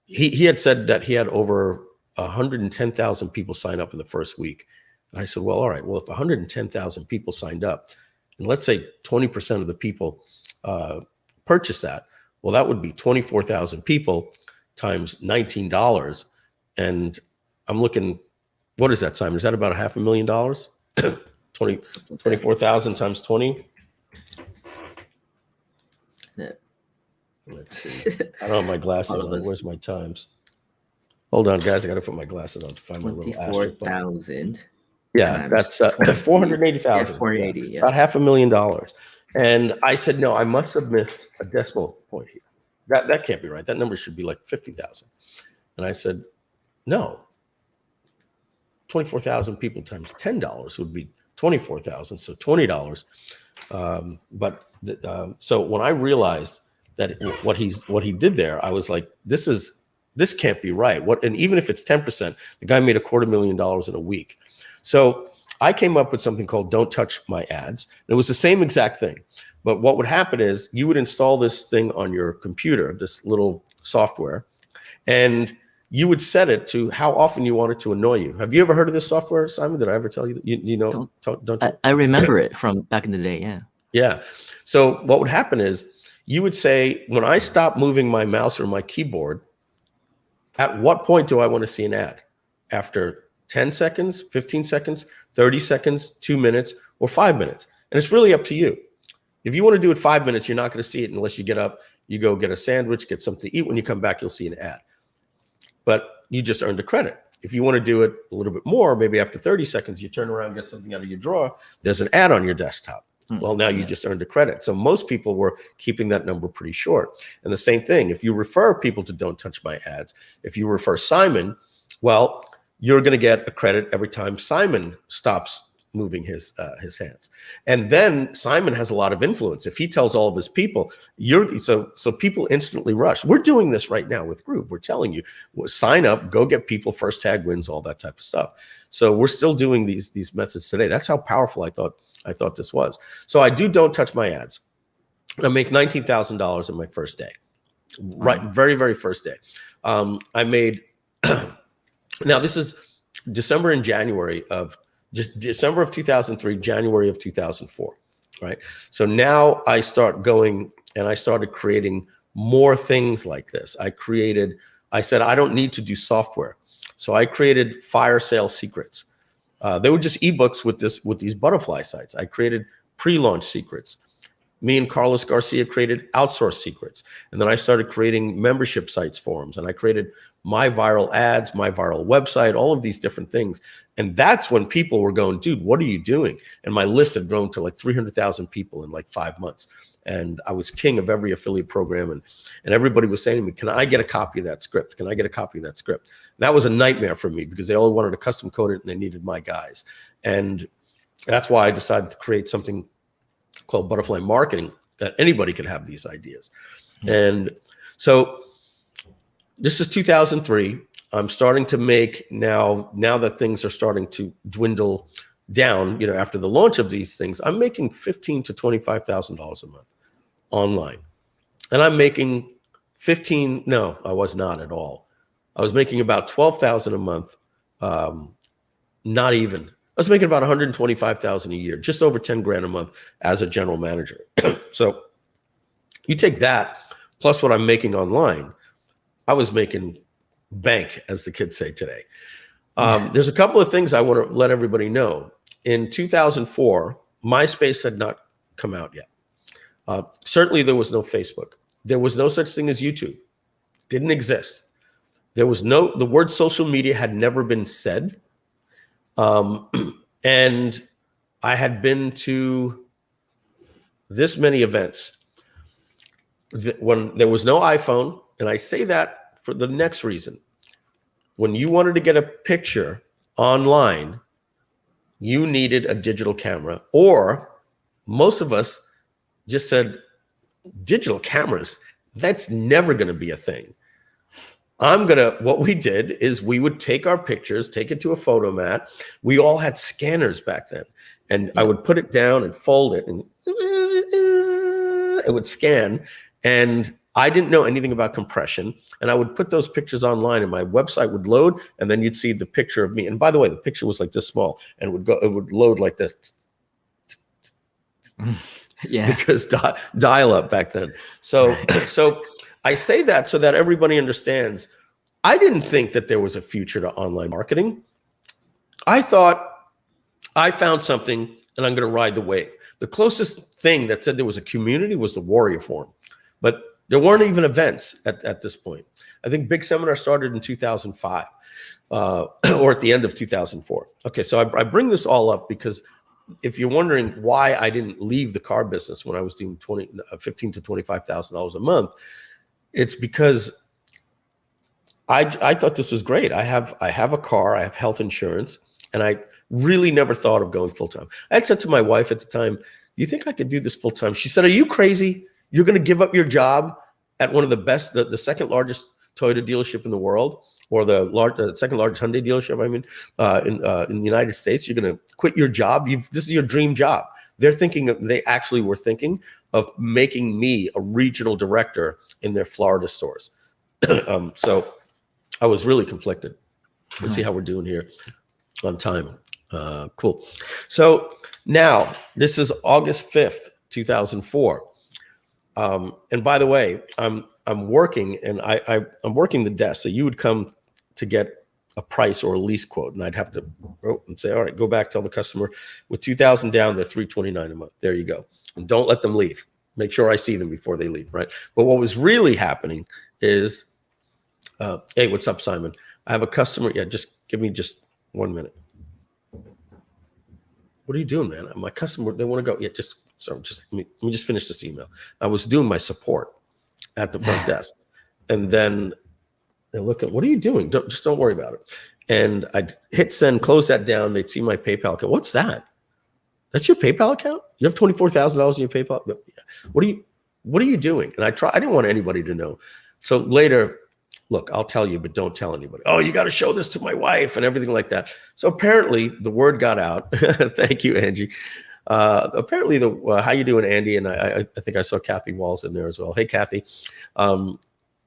he had said that he had over 110,000 people sign up in the first week. And I said, well, all right, well, if 110,000 people signed up, and let's say 20% of the people purchased that, well, that would be 24,000 people times $19. And I'm looking, what is that, Simon? Is that about $500,000? 24,000 times 20? Yeah. Let's see. I don't have my glasses on. Where's my times? Hold on, guys. I got to put my glasses on to find my little asterisk. 24,000. Yeah, that's 480,000. Yeah, 480. Yeah. About $500,000. And I said, no, I must have missed a decimal point here. That can't be right. That number should be like 50,000. And I said, no. 24,000 people times $10 would be 24,000, so $20. So when I realized that what he did there, I was like, this can't be right. And even if it's 10%, the guy made $250,000 in a week. So I came up with something called Don't Touch My Ads. And it was the same exact thing. But what would happen is you would install this thing on your computer, this little software, and you would set it to how often you want it to annoy you. Have you ever heard of this software, Simon? Did I ever tell you that? You know? Don't you? I remember it from back in the day, yeah. Yeah. So what would happen is you would say, when I stop moving my mouse or my keyboard, at what point do I want to see an ad? After 10 seconds, 15 seconds, 30 seconds, 2 minutes, or 5 minutes? And it's really up to you. If you want to do it 5 minutes, you're not going to see it unless you get up, you go get a sandwich, get something to eat. When you come back, you'll see an ad. But you just earned a credit. If you want to do it a little bit more, maybe after 30 seconds, you turn around, get something out of your drawer, there's an ad on your desktop. Well, now you just earned a credit. So most people were keeping that number pretty short. And the same thing, if you refer people to Don't Touch My Ads, if you refer Simon, well, you're going to get a credit every time Simon stops moving his hands. And then Simon has a lot of influence. If he tells all of his people, so people instantly rush. We're doing this right now with Groove. We're telling you, sign up, go get people, first tag wins, all that type of stuff. So we're still doing these methods today. That's how powerful I thought this was. So I do Don't Touch My Ads. I make $19,000 in my first day. Right, very, very first day. I made, now this is December and January of, just December of 2003, January of 2004, right? So now I start going and I started creating more things like this. I said, I don't need to do software. So I created fire sale secrets. They were just ebooks with these butterfly sites. I created pre-launch secrets. Me and Carlos Garcia created outsource secrets. And then I started creating membership sites forums. And I created my viral ads, my viral website, all of these different things. And that's when people were going, dude, what are you doing? And my list had grown to like 300,000 people in like 5 months. And I was king of every affiliate program. And everybody was saying to me, can I get a copy of that script? Can I get a copy of that script? And that was a nightmare for me because they all wanted to custom code it and they needed my guys. And that's why I decided to create something called Butterfly Marketing, that anybody could have these ideas. And so this is 2003. I'm starting to make now that things are starting to dwindle down, after the launch of these things, I'm making $15,000 to $25,000 a month online. And I'm making no, I was not at all. I was making about $12,000 a month. Not even. I was making about $125,000 a year, just over 10 grand a month as a general manager. So you take that plus what I'm making online, I was making bank, as the kids say today. There's a couple of things I want to let everybody know. In 2004, MySpace had not come out yet. Certainly there was no Facebook. There was no such thing as YouTube. Didn't exist. The word social media had never been said. And I had been to this many events when there was no iPhone. And I say that for the next reason. When you wanted to get a picture online, you needed a digital camera, or most of us just said, digital cameras, that's never going to be a thing. What we did is we would take our pictures, take it to a photo mat. We all had scanners back then. And I would put it down and fold it, and it would scan. And I didn't know anything about compression. And I would put those pictures online, and my website would load, and then you'd see the picture of me. And by the way, the picture was like this small, and it would load like this. Yeah. Because dial up back then. So, so I say that so that everybody understands. I didn't think that there was a future to online marketing. I thought I found something and I'm going to ride the wave. The closest thing that said there was a community was the Warrior Forum, but there weren't even events at this point. I think Big Seminar started in 2005 or at the end of 2004. Okay, so I bring this all up because if you're wondering why I didn't leave the car business when I was doing $15,000 to $25,000 a month, it's because I thought this was great. I have a car, I have health insurance, and I really never thought of going full time. I had said to my wife at the time, "Do you think I could do this full time?" She said, "Are you crazy? You're going to give up your job at one of the best, the second largest Toyota dealership in the world, or the second largest Hyundai dealership, I mean, in the United States. You're going to quit your job. This is your dream job." They actually were thinking of making me a regional director in their Florida stores. So I was really conflicted. Let's see how we're doing here on time. Cool. So now this is August 5th, 2004. And by the way, I'm working, and I'm working the desk. So you would come to get a price or a lease quote, and I'd have to and say, "All right, go back, tell the customer with 2,000 down, they're $329 a month. There you go. And don't let them leave. Make sure I see them before they leave." Right. But what was really happening is, hey, what's up, Simon? I have a customer. Yeah, just give me just 1 minute. What are you doing, man? My customer, they want to go. Yeah, just let me just finish this email. I was doing my support at the front desk, and then they look at, "What are you doing? Don't worry about it." And I'd hit send, close that down. They'd see my PayPal account. "What's that? That's your PayPal account? You have $24,000 in your PayPal? Yeah. What are you doing?" And I didn't want anybody to know. So later, "Look, I'll tell you, but don't tell anybody." "Oh, you got to show this to my wife," and everything like that. So apparently the word got out. Thank you, Angie. Apparently how you doing, Andy? And I think I saw Kathy Walls in there as well. Hey, Kathy.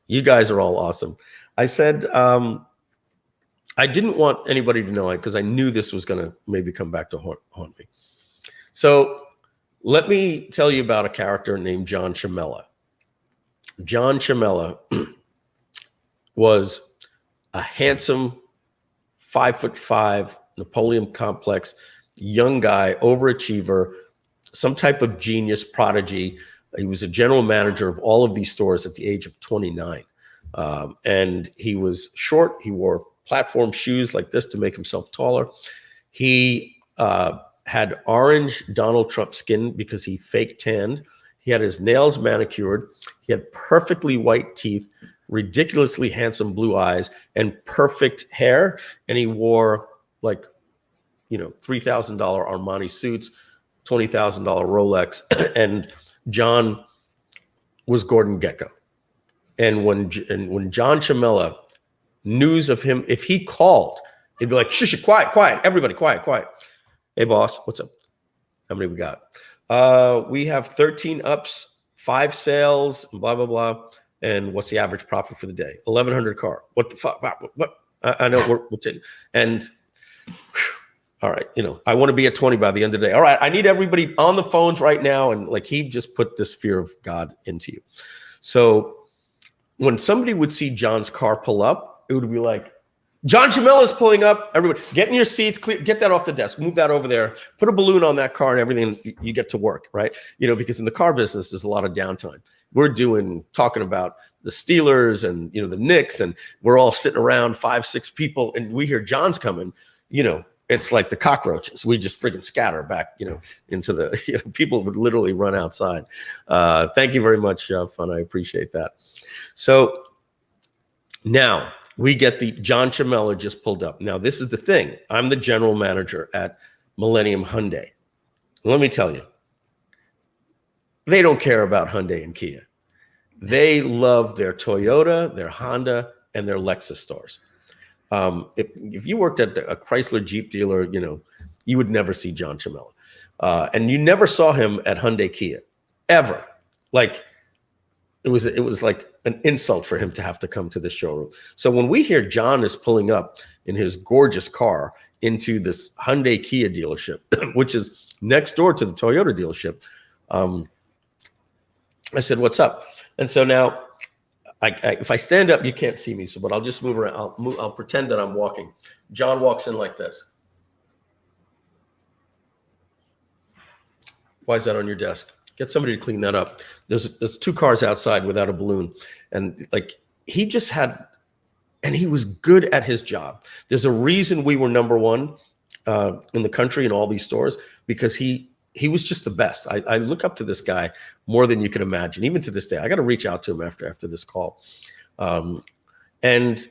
You guys are all awesome. I said, I didn't want anybody to know it because I knew this was going to maybe come back to haunt me. So let me tell you about a character named John Chamella. John Chamella was a handsome 5'5", Napoleon complex, young guy, overachiever, some type of genius prodigy. He was a general manager of all of these stores at the age of 29. And he was short. He wore platform shoes like this to make himself taller. He had orange Donald Trump skin because he fake tanned. He had his nails manicured. He had perfectly white teeth, ridiculously handsome blue eyes, and perfect hair. And he wore like, $3,000 Armani suits, $20,000 Rolex. And John was Gordon Gekko. And when John Chamella, news of him, if he called, he'd be like, "Shush, quiet, everybody, quiet. Hey, boss, what's up? How many we got? We have 13 ups, 5 sales, blah, blah, blah. And what's the average profit for the day? 1,100 car. What the fuck? What? I know we're taking. And all right, I want to be at 20 by the end of the day. All right, I need everybody on the phones right now. And like, he just put this fear of God into you. So when somebody would see John's car pull up, it would be like, "John Chamella's pulling up. Everybody, get in your seats. Clear, get that off the desk. Move that over there. Put a balloon on that car and everything. You get to work," right? Because in the car business, there's a lot of downtime. We're talking about the Steelers and the Knicks, and we're all sitting around 5-6 people, and we hear John's coming. it's like the cockroaches. We just freaking scatter back, into the, people would literally run outside. Thank you very much, Fun. I appreciate that. So now we get the John Chamella just pulled up. Now, this is the thing. I'm the general manager at Millennium Hyundai. Let me tell you, they don't care about Hyundai and Kia. They love their Toyota, their Honda, and their Lexus stores. If you worked at a Chrysler Jeep dealer, you would never see John Chamella. And you never saw him at Hyundai Kia, ever. Like, it was like an insult for him to have to come to this showroom. So when we hear John is pulling up in his gorgeous car into this Hyundai Kia dealership, which is next door to the Toyota dealership, I said, "What's up?" And so now, if I stand up, you can't see me. So, but I'll just move around. I'll pretend that I'm walking. John walks in like this. Why is that on your desk? Get somebody to clean that up. There's 2 cars outside without a balloon, and like he just had, and he was good at his job. There's a reason we were number 1 in the country in all these stores, because he was just the best. I look up to this guy more than you can imagine. Even to this day, I got to reach out to him after this call. And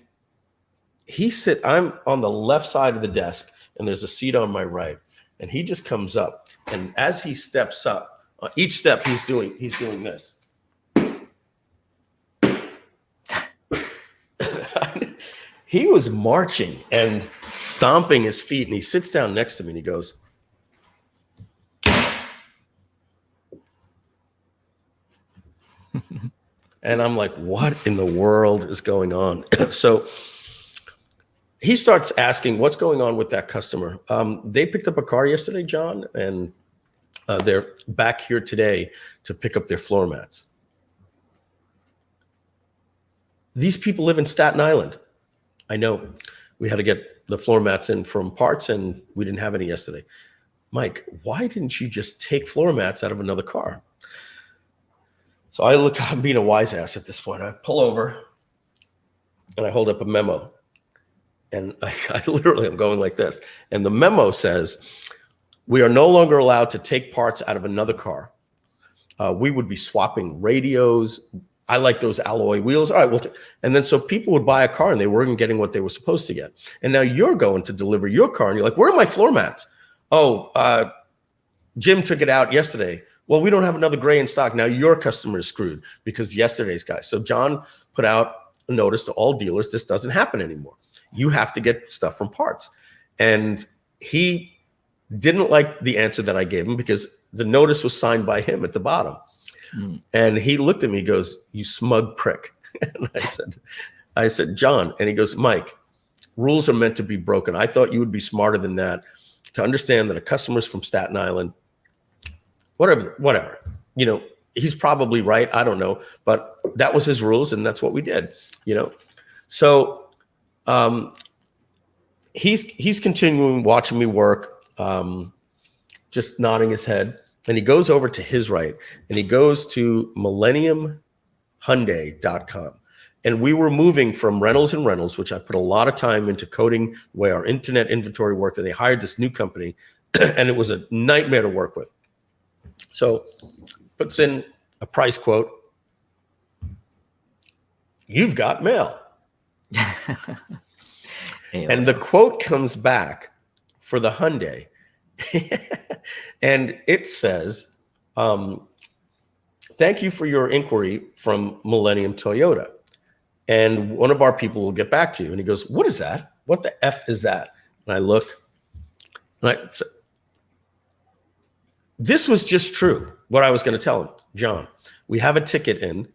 I'm on the left side of the desk, and there's a seat on my right. And he just comes up, and as he steps up, each step he's doing this. He was marching and stomping his feet, and he sits down next to me and he goes, and I'm like, what in the world is going on? So he starts asking, what's going on with that customer? They picked up a car yesterday, John, and they're back here today to pick up their floor mats. These people live in Staten Island. I know we had to get the floor mats in from parts, and we didn't have any yesterday. Mike, why didn't you just take floor mats out of another car? So I'm being a wise ass at this point. I pull over and I hold up a memo, and I literally am going like this. And the memo says, we are no longer allowed to take parts out of another car. We would be swapping radios. I like those alloy wheels. All right, and then so people would buy a car and they weren't getting what they were supposed to get. And now you're going to deliver your car and you're like, where are my floor mats? Oh, Jim took it out yesterday. Well, we don't have another gray in stock. Now your customer is screwed because yesterday's guy. So John put out a notice to all dealers. This doesn't happen anymore. You have to get stuff from parts. And he didn't like the answer that I gave him because the notice was signed by him at the bottom. And he looked at me, he goes, you smug prick. And I said, John, and he goes, Mike, rules are meant to be broken. I thought you would be smarter than that to understand that a customer's from Staten Island, whatever. He's probably right. I don't know, but that was his rules, and that's what we did. So he's continuing watching me work, just nodding his head, and he goes over to his right, and he goes to millenniumhyundai.com. And we were moving from Reynolds and Reynolds, which I put a lot of time into coding the way our internet inventory worked, and they hired this new company, and it was a nightmare to work with. So puts in a price quote. You've got mail. And the quote comes back for the Hyundai. And it says, thank you for your inquiry from Millennium Toyota. And one of our people will get back to you. And he goes, what is that? What the F is that? And I look, and this was just true, what I was going to tell him. John, we have a ticket in.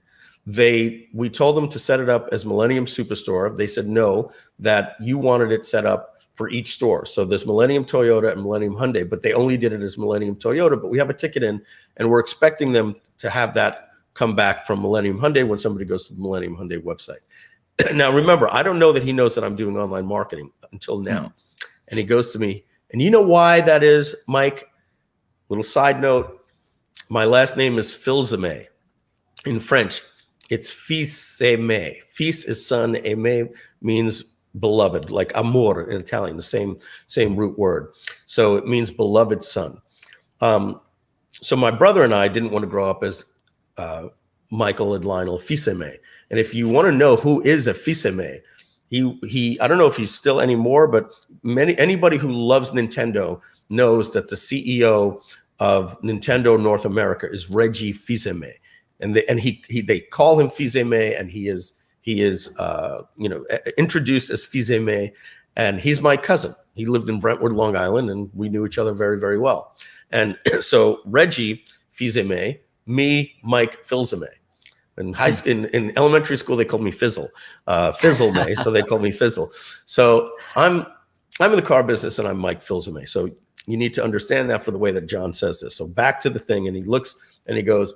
We told them to set it up as Millennium Superstore. They said no, that you wanted it set up for each store. So there's Millennium Toyota and Millennium Hyundai, but they only did it as Millennium Toyota. But we have a ticket in, and we're expecting them to have that come back from Millennium Hyundai when somebody goes to the Millennium Hyundai website. Now, remember, I don't know that he knows that I'm doing online marketing until now. And he goes to me, and you know why that is, Mike? Little side note, my last name is Filzame. In French, it's fils aimé. Fils is son, aimé means beloved, like amor in Italian, the same root word. So it means beloved son. So my brother and I didn't want to grow up as Michael and Lionel Fils-Aimé. And if you want to know who is a Fils-Aimé, he I don't know if he's still anymore, but anybody who loves Nintendo knows that the CEO of Nintendo North America is Reggie Fils-Aimé. And they call him Fils-Aimé, and he is introduced as Fils-Aimé, and he's my cousin. He lived in Brentwood, Long Island, and we knew each other very, very well. And so Reggie Fils-Aimé, me, Mike Fils-Aimé. In elementary school, they called me Fizzle, Fizzle-May, so they called me Fizzle. So I'm in the car business, and I'm Mike Fils-Aimé. So you need to understand that for the way that John says this. So back to the thing, and he looks and he goes,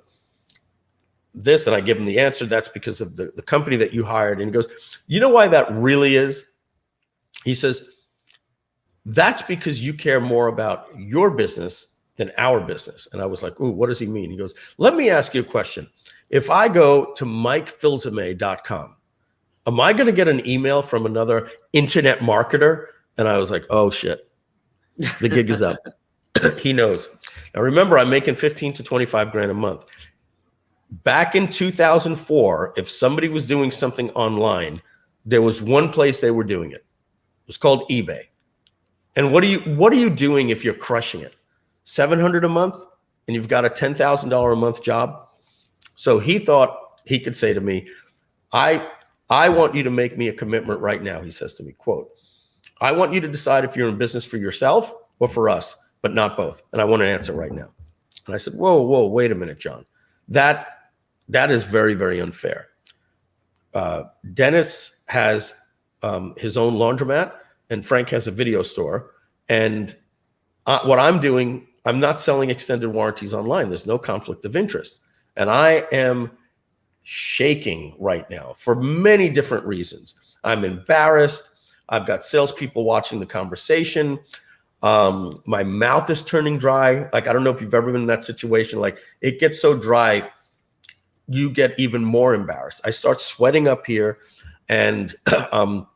this, and I give him the answer. That's because of the company that you hired. And he goes, you know why that really is? He says, that's because you care more about your business than our business. And I was like, ooh, what does he mean? He goes, let me ask you a question. If I go to mikefilsaime.com, am I going to get an email from another internet marketer? And I was like, oh shit, the gig is up. He knows. Now remember, I'm making 15 to 25 grand a month. Back in 2004, if somebody was doing something online, there was one place they were doing it. It was called eBay. And what are you doing if you're crushing it? $700 a month and you've got a $10,000 a month job? So he thought he could say to me, I want you to make me a commitment right now. He says to me, quote, I want you to decide if you're in business for yourself or for us, but not both. And I want an answer right now. And I said, whoa, wait a minute, John. That is very, very unfair. Dennis has his own laundromat, and Frank has a video store. And what I'm doing, I'm not selling extended warranties online. There's no conflict of interest. And I am shaking right now for many different reasons. I'm embarrassed. I've got salespeople watching the conversation. My mouth is turning dry. Like, I don't know if you've ever been in that situation. Like, it gets so dry, you get even more embarrassed. I start sweating up here, and I'm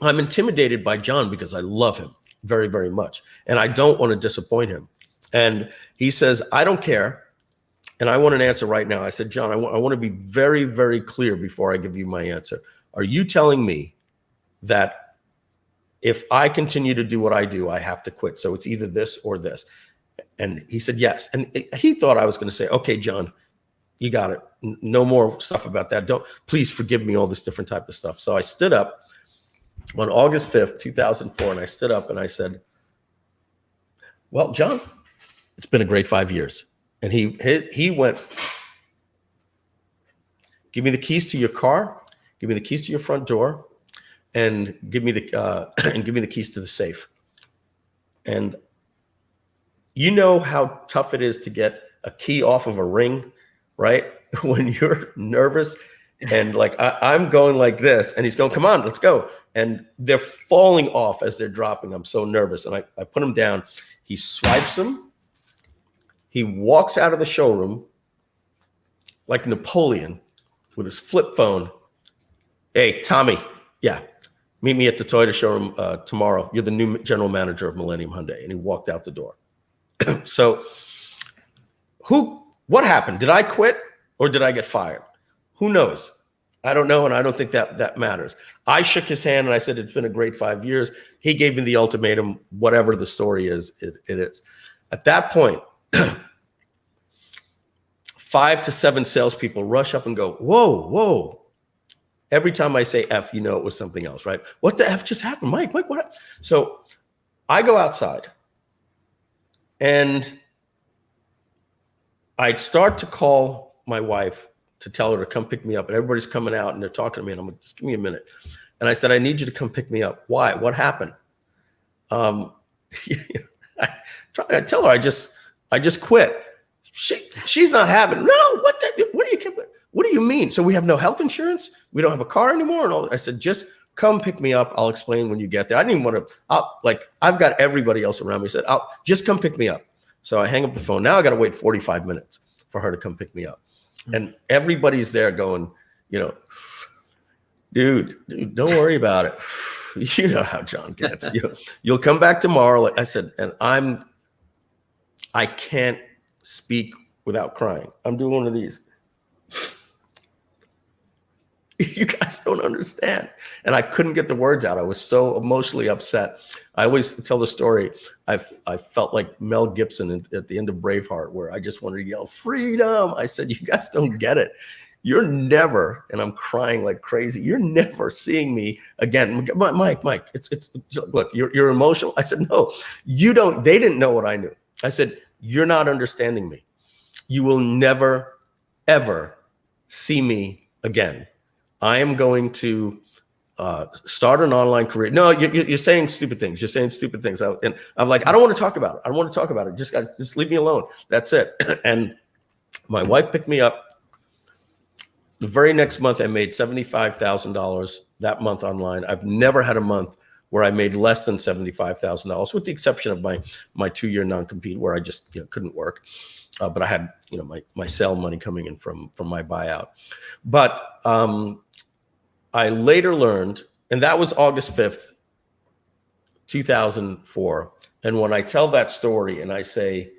intimidated by John because I love him very, very much. And I don't want to disappoint him. And he says, I don't care. And I want an answer right now. I said, John, I want to be very, very clear before I give you my answer. Are you telling me that if I continue to do what I do, I have to quit? So it's either this or this. And he said, yes. And he thought I was going to say, okay, John, you got it. No more stuff about that. Please forgive me all this different type of stuff. So I stood up on August 5th, 2004, and I stood up and I said, well, John, it's been a great 5 years. And he went, give me the keys to your car, give me the keys to your front door, and give me the keys to the safe. And you know how tough it is to get a key off of a ring, right? When you're nervous and like I'm going like this, and he's going, come on, let's go. And they're falling off as they're dropping. I'm so nervous. And I put them down. He swipes them. He walks out of the showroom like Napoleon with his flip phone. Hey, Tommy, yeah, meet me at the Toyota showroom tomorrow. You're the new general manager of Millennium Hyundai. And he walked out the door. So what happened? Did I quit or did I get fired? Who knows? I don't know, and I don't think that matters. I shook his hand and I said, it's been a great 5 years. He gave me the ultimatum, whatever the story is, it is. At that point, 5 to 7 salespeople rush up and go, whoa. Every time I say F, you know it was something else, right? What the F just happened? Mike, what happened? So I go outside and I'd start to call my wife to tell her to come pick me up. And everybody's coming out and they're talking to me. And I'm like, just give me a minute. And I said, I need you to come pick me up. Why? What happened? I tell her I just quit. She's not having. No, what do you mean? So we have no health insurance? We don't have a car anymore? And all. I said, just come pick me up. I'll explain when you get there. I didn't even want to. I've got everybody else around me. I said, just come pick me up. So I hang up the phone. Now I got to wait 45 minutes for her to come pick me up. And everybody's there going, dude, don't worry about it. you know how John gets. You'll come back tomorrow. Like I said, and I can't speak without crying. I'm doing one of these. You guys don't understand. And I couldn't get the words out. I was so emotionally upset. I always tell the story. I felt like Mel Gibson at the end of Braveheart, where I just wanted to yell, freedom. I said, you guys don't get it. You're never, and I'm crying like crazy, you're never seeing me again. Mike, it's look, you're emotional. I said, no, you don't. They didn't know what I knew. I said, you're not understanding me. You will never, ever see me again. I am going to start an online career. No, you're saying stupid things. You're saying stupid things. And I'm like, I don't want to talk about it. I don't want to talk about it. Just leave me alone. That's it. And my wife picked me up. The very next month, I made $75,000 that month online. I've never had a month where I made less than $75,000, with the exception of my 2-year non-compete, where I just couldn't work. But I had my sale money coming in from my buyout. But I later learned, and that was August 5th, 2004. And when I tell that story and I say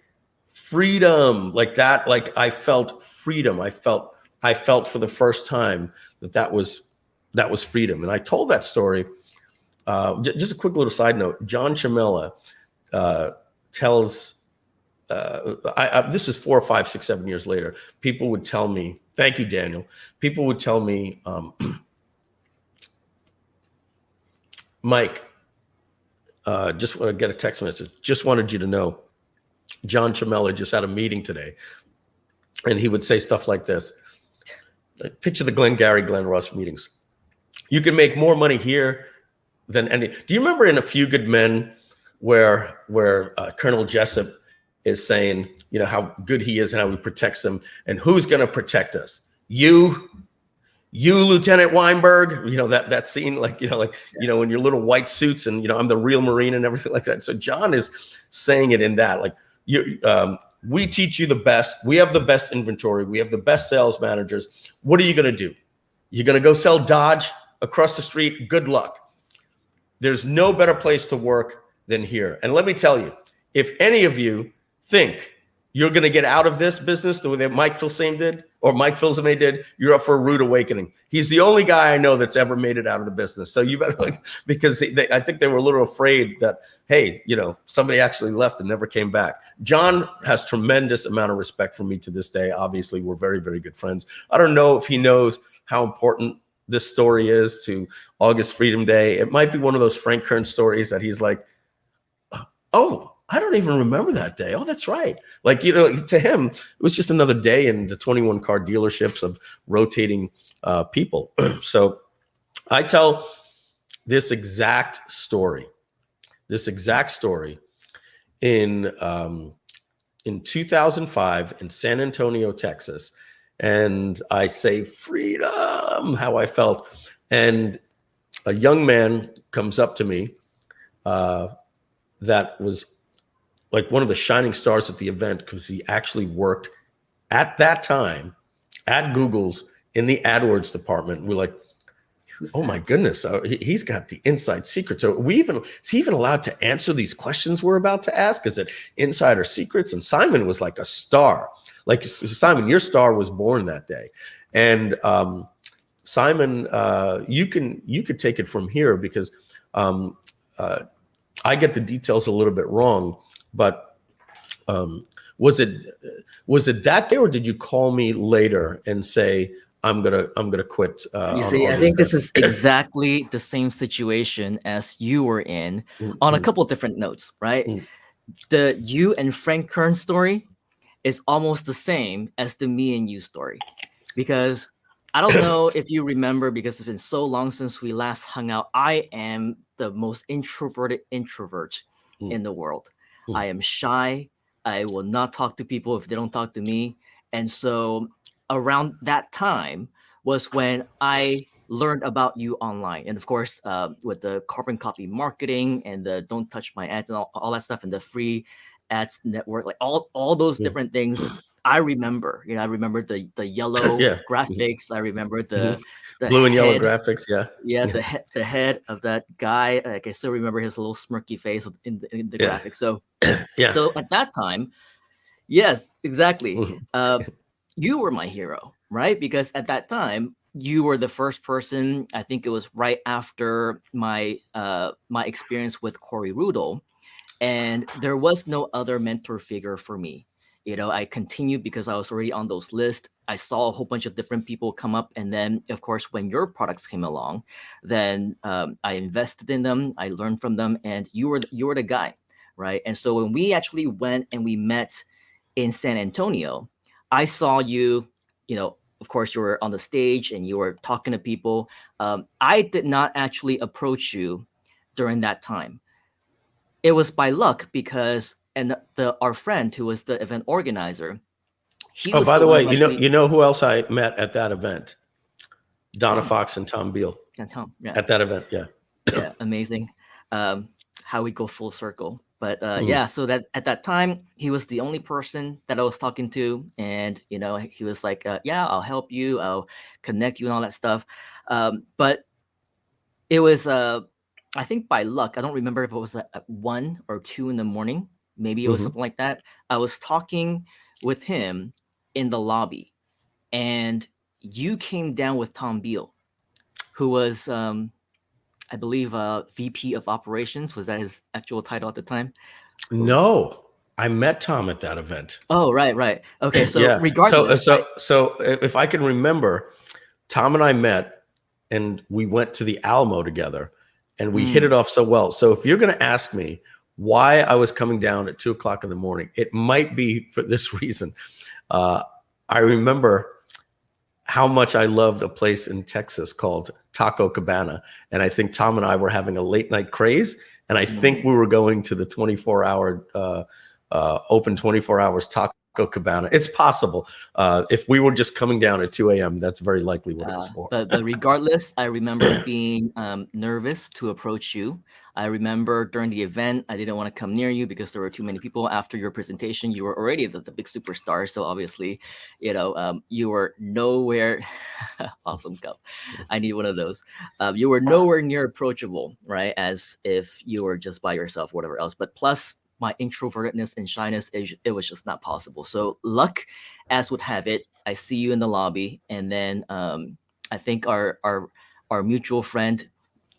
freedom, like that, like I felt freedom. I felt for the first time that was freedom. And I told that story. Just a quick little side note. John Chamella tells, this is 4 or 5, 6, 7 years later, people would tell me, thank you, Daniel. People would tell me, Mike, just want to get a text message. Just wanted you to know, John Chamella just had a meeting today. And he would say stuff like this. Picture the Glenn Ross meetings. You can make more money here than any. Do you remember in A Few Good Men where Colonel Jessup is saying, how good he is and how he protects them, and who's going to protect us? You, Lieutenant Weinberg. That scene, when your little white suits and I'm the real Marine and everything like that. So John is saying it in that, like, we teach you the best. We have the best inventory. We have the best sales managers. What are you going to do? You're going to go sell Dodge across the street? Good luck. There's no better place to work than here. And let me tell you, if any of you think you're going to get out of this business the way that Mike Filsaime did, or Mike Filsaime did, you're up for a rude awakening. He's the only guy I know that's ever made it out of the business. So you better because I think they were a little afraid that, hey, somebody actually left and never came back. John has tremendous amount of respect for me to this day. Obviously, we're very, very good friends. I don't know if he knows how important this story is to August Freedom Day. It might be one of those Frank Kern stories that he's like, oh, I don't even remember that day. Oh, that's right. Like, to him, it was just another day in the 21 car dealerships of rotating people. So I tell this exact story in 2005 in San Antonio, Texas. And I say, freedom, how I felt. And a young man comes up to me that was like one of the shining stars at the event, because he actually worked at that time at Google's in the AdWords department. We're like, oh my goodness, he's got the inside secret. So is he even allowed to answer these questions we're about to ask? Is it insider secrets? And Simon was like a star. Like, Simon, your star was born that day. And Simon, you could take it from here, because I get the details a little bit wrong. But was it that day, or did you call me later and say, I'm gonna quit? You see, I think this is exactly the same situation as you were in, on a couple of different notes, right? The you and Frank Kern story is almost the same as the me and you story, because I don't know if you remember, because it's been so long since we last hung out. I am the most introverted introvert in the world. I am shy. I will not talk to people if they don't talk to me. And so around that time was when I learned about you online. And of course, with the carbon copy marketing and the don't touch my ads and all that stuff, and the free ads network, like all those different things I remember, I remember the yellow Yeah. graphics. I remember the Blue and yellow head. graphics. Yeah. Yeah, the head of that guy. Like I still remember his little smirky face in the Yeah. graphics. So Yeah. so at that time, yes, exactly. You were my hero, right? Because at that time, you were the first person. I think it was right after my my experience with Corey Rudel, and there was no other mentor figure for me. I continued because I was already on those lists. I saw a whole bunch of different people come up, and then of course when your products came along, then I invested in them, I learned from them, and you were the guy, right? And so when we actually went and we met in San Antonio, I saw you, of course you were on the stage and you were talking to people. I did not actually approach you during that time. It was by luck because our friend who was the event organizer, he Oh, was by the the one way, who actually. you know who else I met at that event? Donna Tom. Fox and Tom Beal. And Tom, yeah. At that event, yeah. Yeah, amazing. How we go full circle. But Mhm. yeah, so that at that time he was the only person that I was talking to, and he was like, "Yeah, I'll help you. I'll connect you and all that stuff." But it was, I think by luck. I don't remember if it was at 1 or 2 in the morning. Maybe it was Mhm. something like that. I was talking with him in the lobby, and you came down with Tom Beal, who was, I believe, VP of operations. Was that his actual title at the time? No, I met Tom at that event. Oh, right. Okay, so Yeah. regardless, So if I can remember, Tom and I met, and we went to the Alamo together, and we hit it off so well. So if you're going to ask me why I was coming down at 2:00 in the morning, it might be for this reason. I remember how much I loved a place in Texas called Taco Cabana. And I think Tom and I were having a late night craze. And I think we were going to the 24-hour, open 24 hours Taco Cabana. It's possible. If we were just coming down at 2 a.m., that's very likely what it was for. But regardless, I remember being nervous to approach you. I remember during the event, I didn't want to come near you because there were too many people. After your presentation, you were already the big superstar. So obviously, you were nowhere. Awesome cup. I need one of those. You were nowhere near approachable, right? As if you were just by yourself, whatever else. But plus, my introvertedness and shyness, it was just not possible. So luck, as would have it, I see you in the lobby, and then I think our mutual friend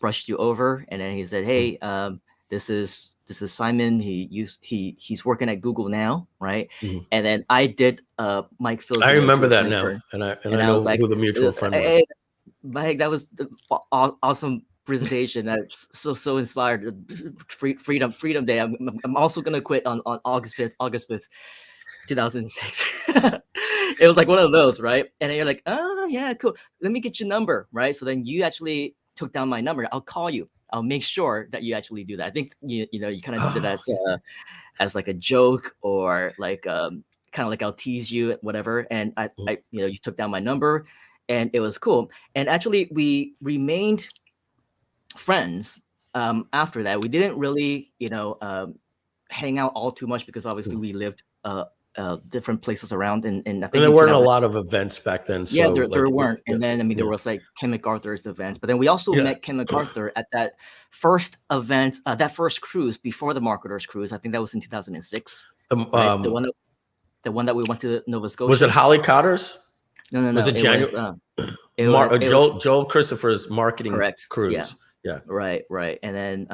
brushed you over, and then he said, "Hey, this is Simon. He's working at Google now, right?" Mhm. And then I did Mike Phil's. I remember that now, and I know was like, who the mutual friend was. "Hey, Mike, that was awesome presentation. I'm so inspired. Freedom Day. I'm also gonna quit on August 5th, 2006." It was like one of those, right? And then you're like, "Oh yeah, cool. Let me get your number," right? So then you actually took down my number. I'll call you. I'll make sure that you actually do that. I think you kind of did it as like a joke, or like kind of like I'll tease you, whatever. And I you took down my number, and it was cool. And actually, we remained friends after that. We didn't really hang out all too much because obviously we lived different places around, and I think And there weren't a lot of events back then. So yeah, there weren't. And then there was like Ken MacArthur's events, but then we also met Ken MacArthur at that first event, that first cruise before the Marketers Cruise. I think that was in 2006. Right? The one that we went to Nova Scotia. Was it Holly Cotter's? No. Was it January? Joel Christopher's marketing cruise. Yeah. Right. And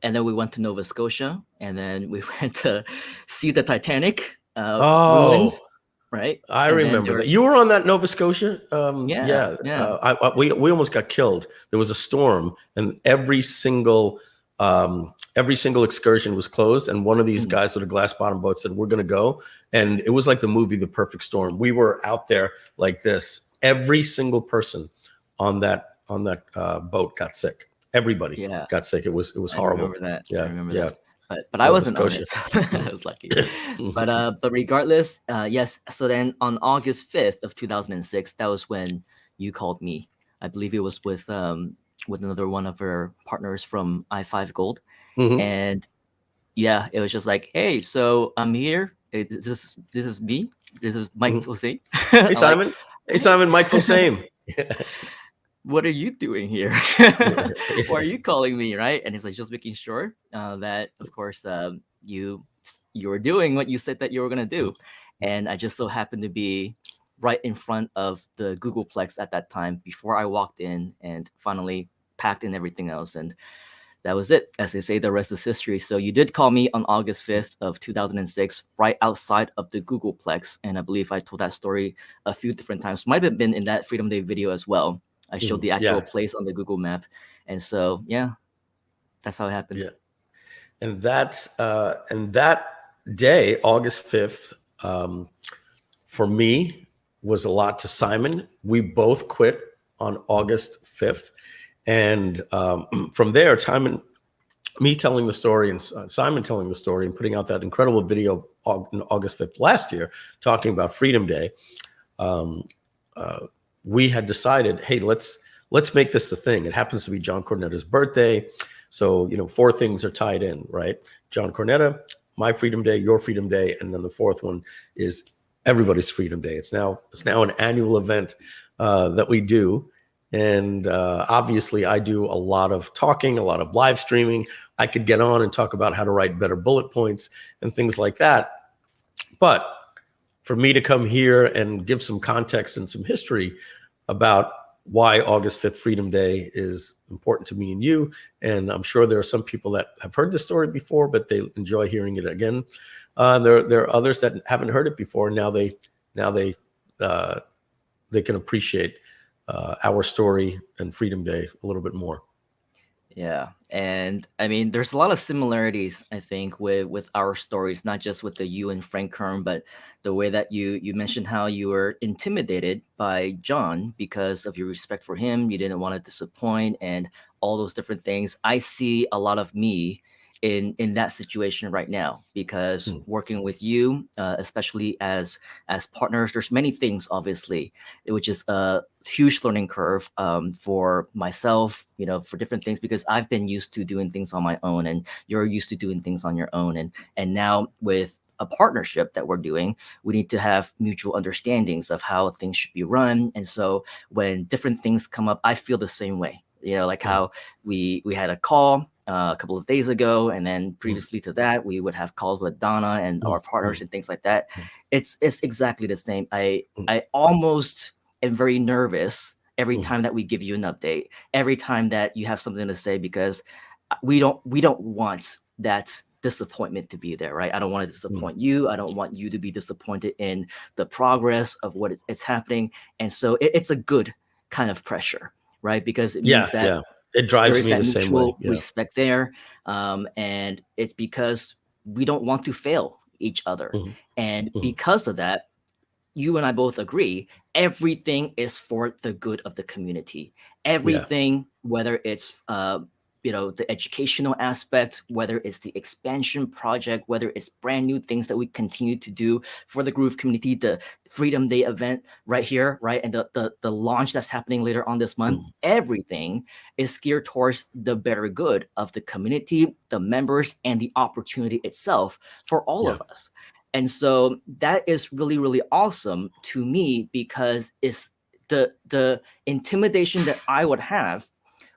then we went to Nova Scotia, and then we went to see the Titanic ruins. Right. I remember that. You were on that Nova Scotia. Yeah. We almost got killed. There was a storm, and every single excursion was closed. And one of these guys with a glass bottom boat said, "We're going to go." And it was like the movie, The Perfect Storm. We were out there like this. Every single person on that boat got sick. Everybody got sick. It was horrible. I remember that. Yeah. I remember that. But I wasn't on it. So I was lucky. But regardless, yes. So then on August 5th of 2006, that was when you called me. I believe it was with another one of our partners from I5 Gold. Mhm. And yeah, it was just like, "Hey, so I'm here. This is me. This is Mike Filsame. Hey, Simon. Hey, Simon. Mike Filsame. What are you doing here? Why are you calling me, right? And he's like, just making sure that, of course, you were doing what you said that you were gonna do. And I just so happened to be right in front of the Googleplex at that time before I walked in and finally packed in everything else. And that was it. As they say, the rest is history. So you did call me on August 5th of 2006, right outside of the Googleplex. And I believe I told that story a few different times. Might have been in that Freedom Day video as well. I showed the actual place on the Google map. And so, yeah, that's how it happened. Yeah. And that day, August 5th, for me was a lot to Simon. We both quit on August 5th. And from there, me telling the story and Simon telling the story and putting out that incredible video on August 5th last year, talking about Freedom Day, we had decided, hey, let's make this a thing. It happens to be John Cornetta's birthday. So, 4 things are tied in, right? John Cornetta, my Freedom Day, your Freedom Day, and then the 4th one is everybody's Freedom Day. It's now an annual event that we do. And obviously, I do a lot of talking, a lot of live streaming. I could get on and talk about how to write better bullet points and things like that. But for me to come here and give some context and some history about why August 5th Freedom Day is important to me and you, and I'm sure there are some people that have heard this story before, but they enjoy hearing it again. There are others that haven't heard it before. Now they can appreciate our story and Freedom Day a little bit more. Yeah. And I mean, there's a lot of similarities, I think, with our stories, not just with the you and Frank Kern, but the way that you mentioned how you were intimidated by John because of your respect for him. You didn't want to disappoint and all those different things. I see a lot of me in that situation right now because working with you, especially as partners, there's many things, obviously, which is a huge learning curve for myself, for different things, because I've been used to doing things on my own and you're used to doing things on your own. And now with a partnership that we're doing, we need to have mutual understandings of how things should be run. And so when different things come up, I feel the same way, like how we had a call a couple of days ago, and then previously to that, we would have calls with Donna and our partners and things like that. It's exactly the same. I almost am very nervous every time that we give you an update, every time that you have something to say, because we don't want that disappointment to be there, right? I don't want to disappoint you. I don't want you to be disappointed in the progress of what it's happening. And so it's a good kind of pressure, right? Because it means that it drives me that the same way. respect there. And it's because we don't want to fail each other. And because of that, you and I both agree, everything is for the good of the community. Everything, whether it's the educational aspect, whether it's the expansion project, whether it's brand new things that we continue to do for the Groove community, the Freedom Day event right here, right? And the launch that's happening later on this month, everything is geared towards the better good of the community, the members, and the opportunity itself for all of us. And so that is really, really awesome to me, because it's the intimidation that I would have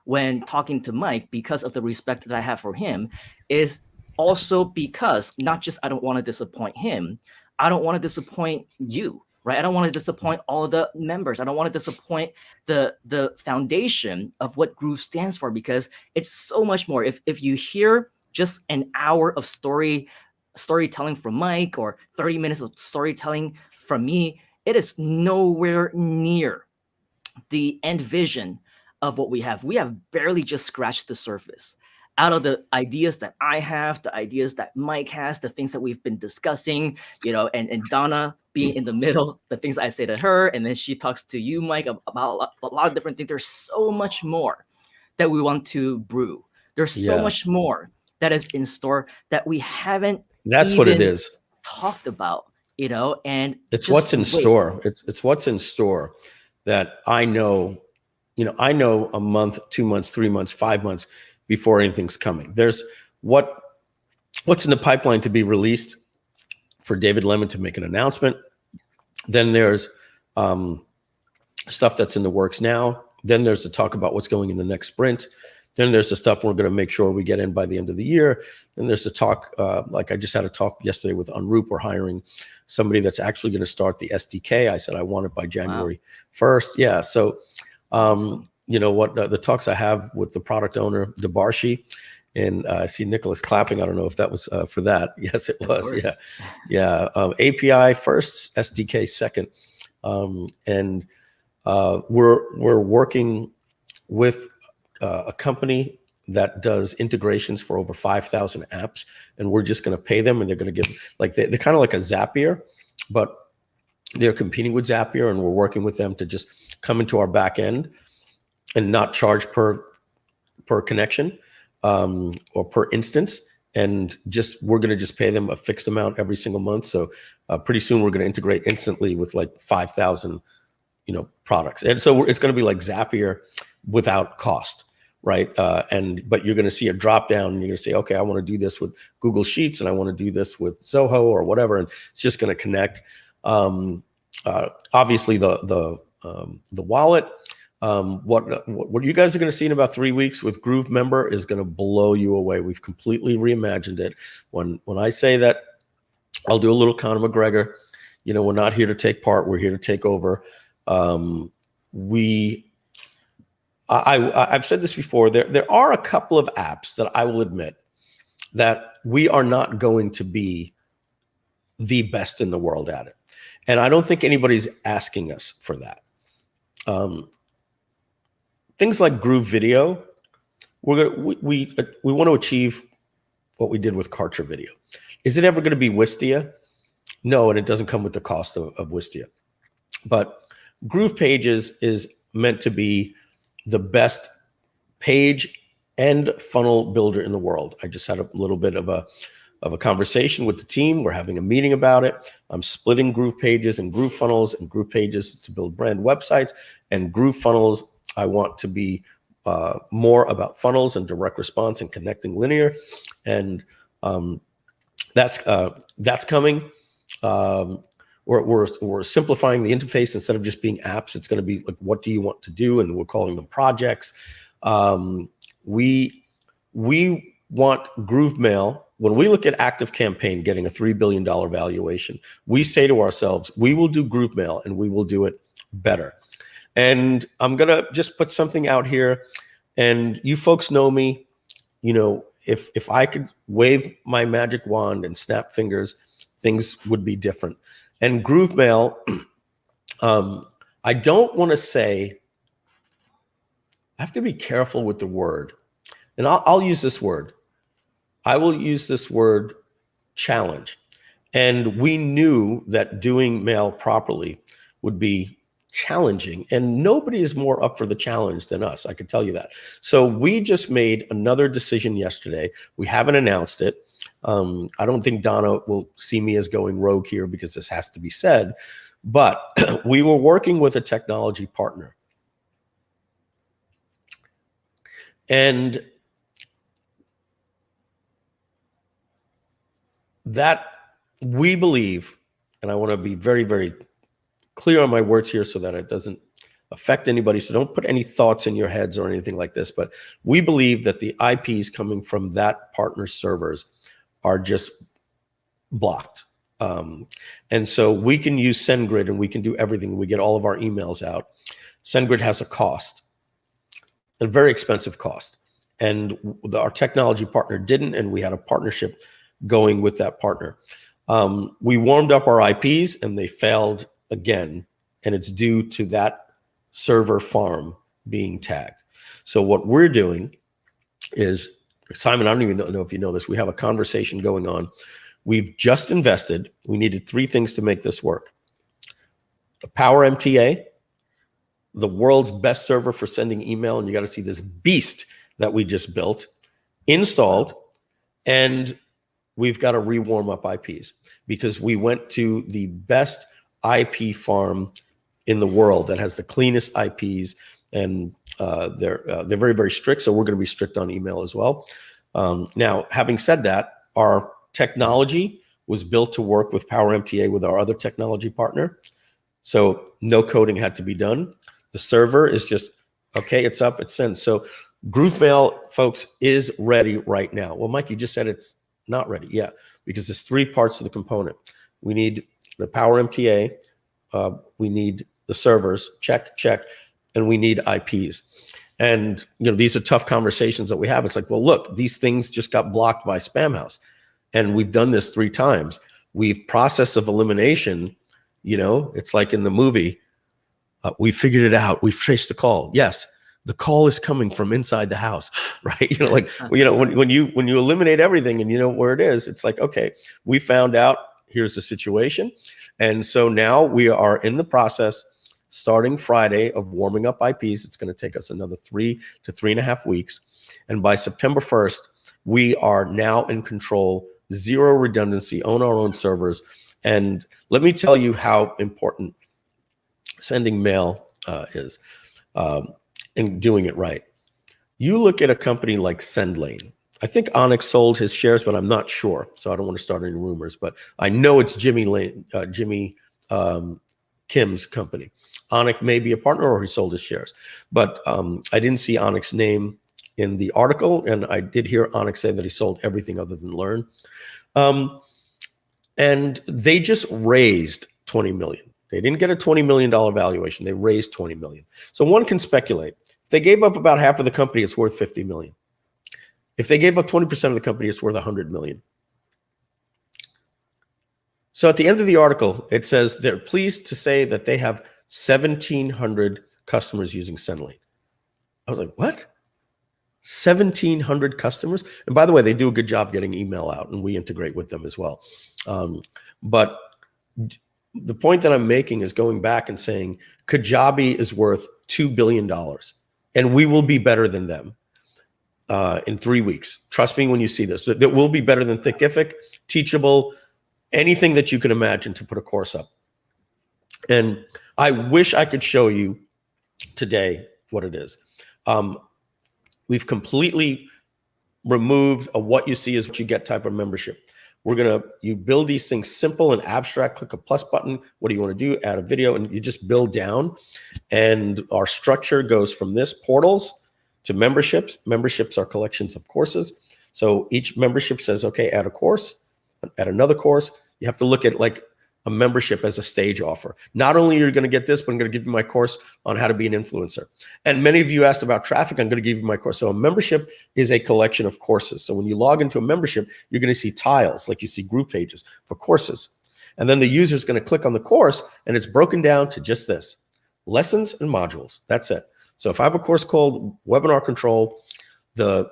when talking to Mike, because of the respect that I have for him, is also because not just I don't want to disappoint him, I don't want to disappoint you, right? I don't want to disappoint all of the members. I don't want to disappoint the foundation of what Groove stands for, because it's so much more. If you hear just an hour of storytelling from Mike or 30 minutes of storytelling from me, it is nowhere near the end vision of what we have. We have barely just scratched the surface. Out of the ideas that I have, the ideas that Mike has, the things that we've been discussing, and Donna being in the middle, the things I say to her, and then she talks to you, Mike, about a lot of different things. There's so much more that we want to brew. There's so much more that is in store that we haven't what it is. talked about, and it's what's in store. It's what's in store that I know, I know a month, 2 months, 3 months, 5 months before anything's coming. There's what's in the pipeline to be released for David Lemon to make an announcement. Then there's stuff that's in the works now. Then there's the talk about what's going in the next sprint. Then there's the stuff we're going to make sure we get in by the end of the year. Then there's the talk, like I just had a talk yesterday with Unroop. We're hiring somebody that's actually going to start the SDK. I said I want it by January 1st. Yeah. So, you know what, the talks I have with the product owner, Debarshi, and I see Nicholas clapping. I don't know if that was for that. Yes, it was. Yeah. Yeah. API first, SDK second. And we're working with a company that does integrations for over 5,000 apps, and we're just going to pay them, and they're going to give, like, they're kind of like a Zapier, but they're competing with Zapier, and we're working with them to just come into our back end and not charge per connection or per instance, and just we're going to just pay them a fixed amount every single month. So pretty soon we're going to integrate instantly with like 5,000 products, and so it's going to be like Zapier without cost. Right. But you're going to see a drop down, and you're going to say, okay, I want to do this with Google Sheets, and I want to do this with Zoho or whatever. And it's just going to connect. Obviously the wallet, what you guys are going to see in about 3 weeks with Groove Member is going to blow you away. We've completely reimagined it. When I say that, I'll do a little Conor McGregor, we're not here to take part. We're here to take over. I've said this before. There are a couple of apps that I will admit that we are not going to be the best in the world at it, and I don't think anybody's asking us for that. Things like Groove Video, we want to achieve what we did with Kartra Video. Is it ever going to be Wistia? No, and it doesn't come with the cost of Wistia. But Groove Pages is meant to be the best page and funnel builder in the world. I just had a little bit of a conversation with the team. We're having a meeting about it. I'm splitting Groove Pages and Groove Funnels, and Groove Pages to build brand websites, and Groove Funnels I want to be more about funnels and direct response and connecting linear, and that's coming. We're simplifying the interface. Instead of just being apps, it's going to be like, what do you want to do? And we're calling them projects. We want Groove Mail. When we look at Active Campaign getting a $3 billion valuation, we say to ourselves, we will do Groove Mail, and we will do it better. And I'm going to just put something out here, and you folks know me. If I could wave my magic wand and snap fingers, things would be different. And Groove Mail, I don't want to say, I have to be careful with the word. And I'll use this word. I will use this word, challenge. And we knew that doing mail properly would be challenging. And nobody is more up for the challenge than us. I can tell you that. So we just made another decision yesterday. We haven't announced it. I don't think Donna will see me as going rogue here because this has to be said, but we were working with a technology partner. And that we believe, and I want to be very, very clear on my words here so that it doesn't affect anybody. So don't put any thoughts in your heads or anything like this, but we believe that the IPs coming from that partner's servers are just blocked. And so we can use SendGrid, and we can do everything. We get all of our emails out. SendGrid has a cost, a very expensive cost. And our technology partner didn't, and we had a partnership going with that partner. We warmed up our IPs, and they failed again, and it's due to that server farm being tagged. So what we're doing is, Simon, I don't even know if you know this. We have a conversation going on. We've just invested. We needed 3 things to make this work: a Power MTA, the world's best server for sending email, and you got to see this beast that we just built, installed, and we've got to rewarm up IPs because we went to the best IP farm in the world that has the cleanest IPs, and they're very, very strict. So we're going to be strict on email as well. Now, having said that, our technology was built to work with Power MTA with our other technology partner. So no coding had to be done. The server is just, okay, it's up, it's sent. So GrooveMail, folks, is ready right now. Well, Mike, you just said it's not ready. Yeah, because there's 3 parts to the component. We need the Power MTA, we need the servers, check, and we need IPs. And these are tough conversations that we have. It's like, well, look, these things just got blocked by Spamhaus. And we've done this 3 times. We've process of elimination, it's like in the movie, we figured it out. We've traced the call. Yes, the call is coming from inside the house, right? When you eliminate everything and you know where it is, it's like, okay, we found out, here's the situation. And so now we are in the process, starting Friday, of warming up IPs. It's going to take us another 3 to 3.5 weeks. And by September 1st, we are now in control, 0 redundancy, own our own servers. And let me tell you how important sending mail is and doing it right. You look at a company like SendLane. I think Onyx sold his shares, but I'm not sure. So I don't want to start any rumors, but I know it's Jimmy Kim's company. Onyx may be a partner or he sold his shares, but I didn't see Onyx's name in the article. And I did hear Onyx say that he sold everything other than Learn. And they just raised 20 million. They didn't get a $20 million valuation. They raised 20 million. So one can speculate. If they gave up about half of the company, it's worth 50 million. If they gave up 20% of the company, it's worth 100 million. So at the end of the article, it says they're pleased to say that they have 1,700 customers using SendLane. I was like, what? 1,700 customers? And by the way, they do a good job getting email out, and we integrate with them as well. But the point that I'm making is going back and saying Kajabi is worth $2 billion, and we will be better than them in 3 weeks. Trust me when you see this. That will be better than Thinkific, Teachable, anything that you can imagine to put a course up. And I wish I could show you today what it is. We've completely removed a what you see is what you get type of membership. You build these things simple and abstract, click a plus button. What do you want to do? Add a video, and you just build down. And our structure goes from this, portals, to memberships. Memberships are collections of courses. So each membership says, okay, add a course, add another course. You have to look at like a membership as a stage offer. Not only are you going to get this, but I'm going to give you my course on how to be an influencer. And many of you asked about traffic. I'm going to give you my course. So a membership is a collection of courses. So when you log into a membership, you're going to see tiles, like you see group pages for courses. And then the user is going to click on the course, and it's broken down to just this: lessons and modules. That's it. So if I have a course called Webinar Control, the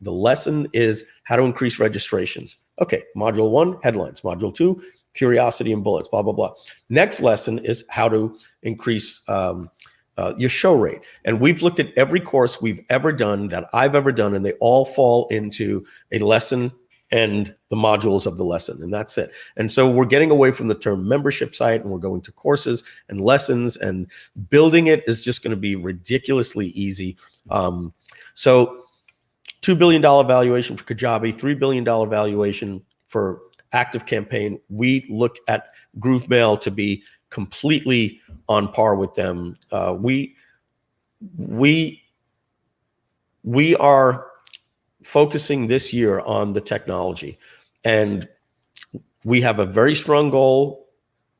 lesson is how to increase registrations. Okay, module 1, headlines. Module 2, curiosity and bullets, blah, blah, blah. Next lesson is how to increase your show rate. And we've looked at every course we've ever done, that I've ever done, and they all fall into a lesson and the modules of the lesson, and that's it. And so we're getting away from the term membership site, and we're going to courses and lessons, and building it is just going to be ridiculously easy. So $2 billion valuation for Kajabi, $3 billion valuation for Active Campaign. We look at GrooveMail to be completely on par with them. We are focusing this year on the technology, and we have a very strong goal,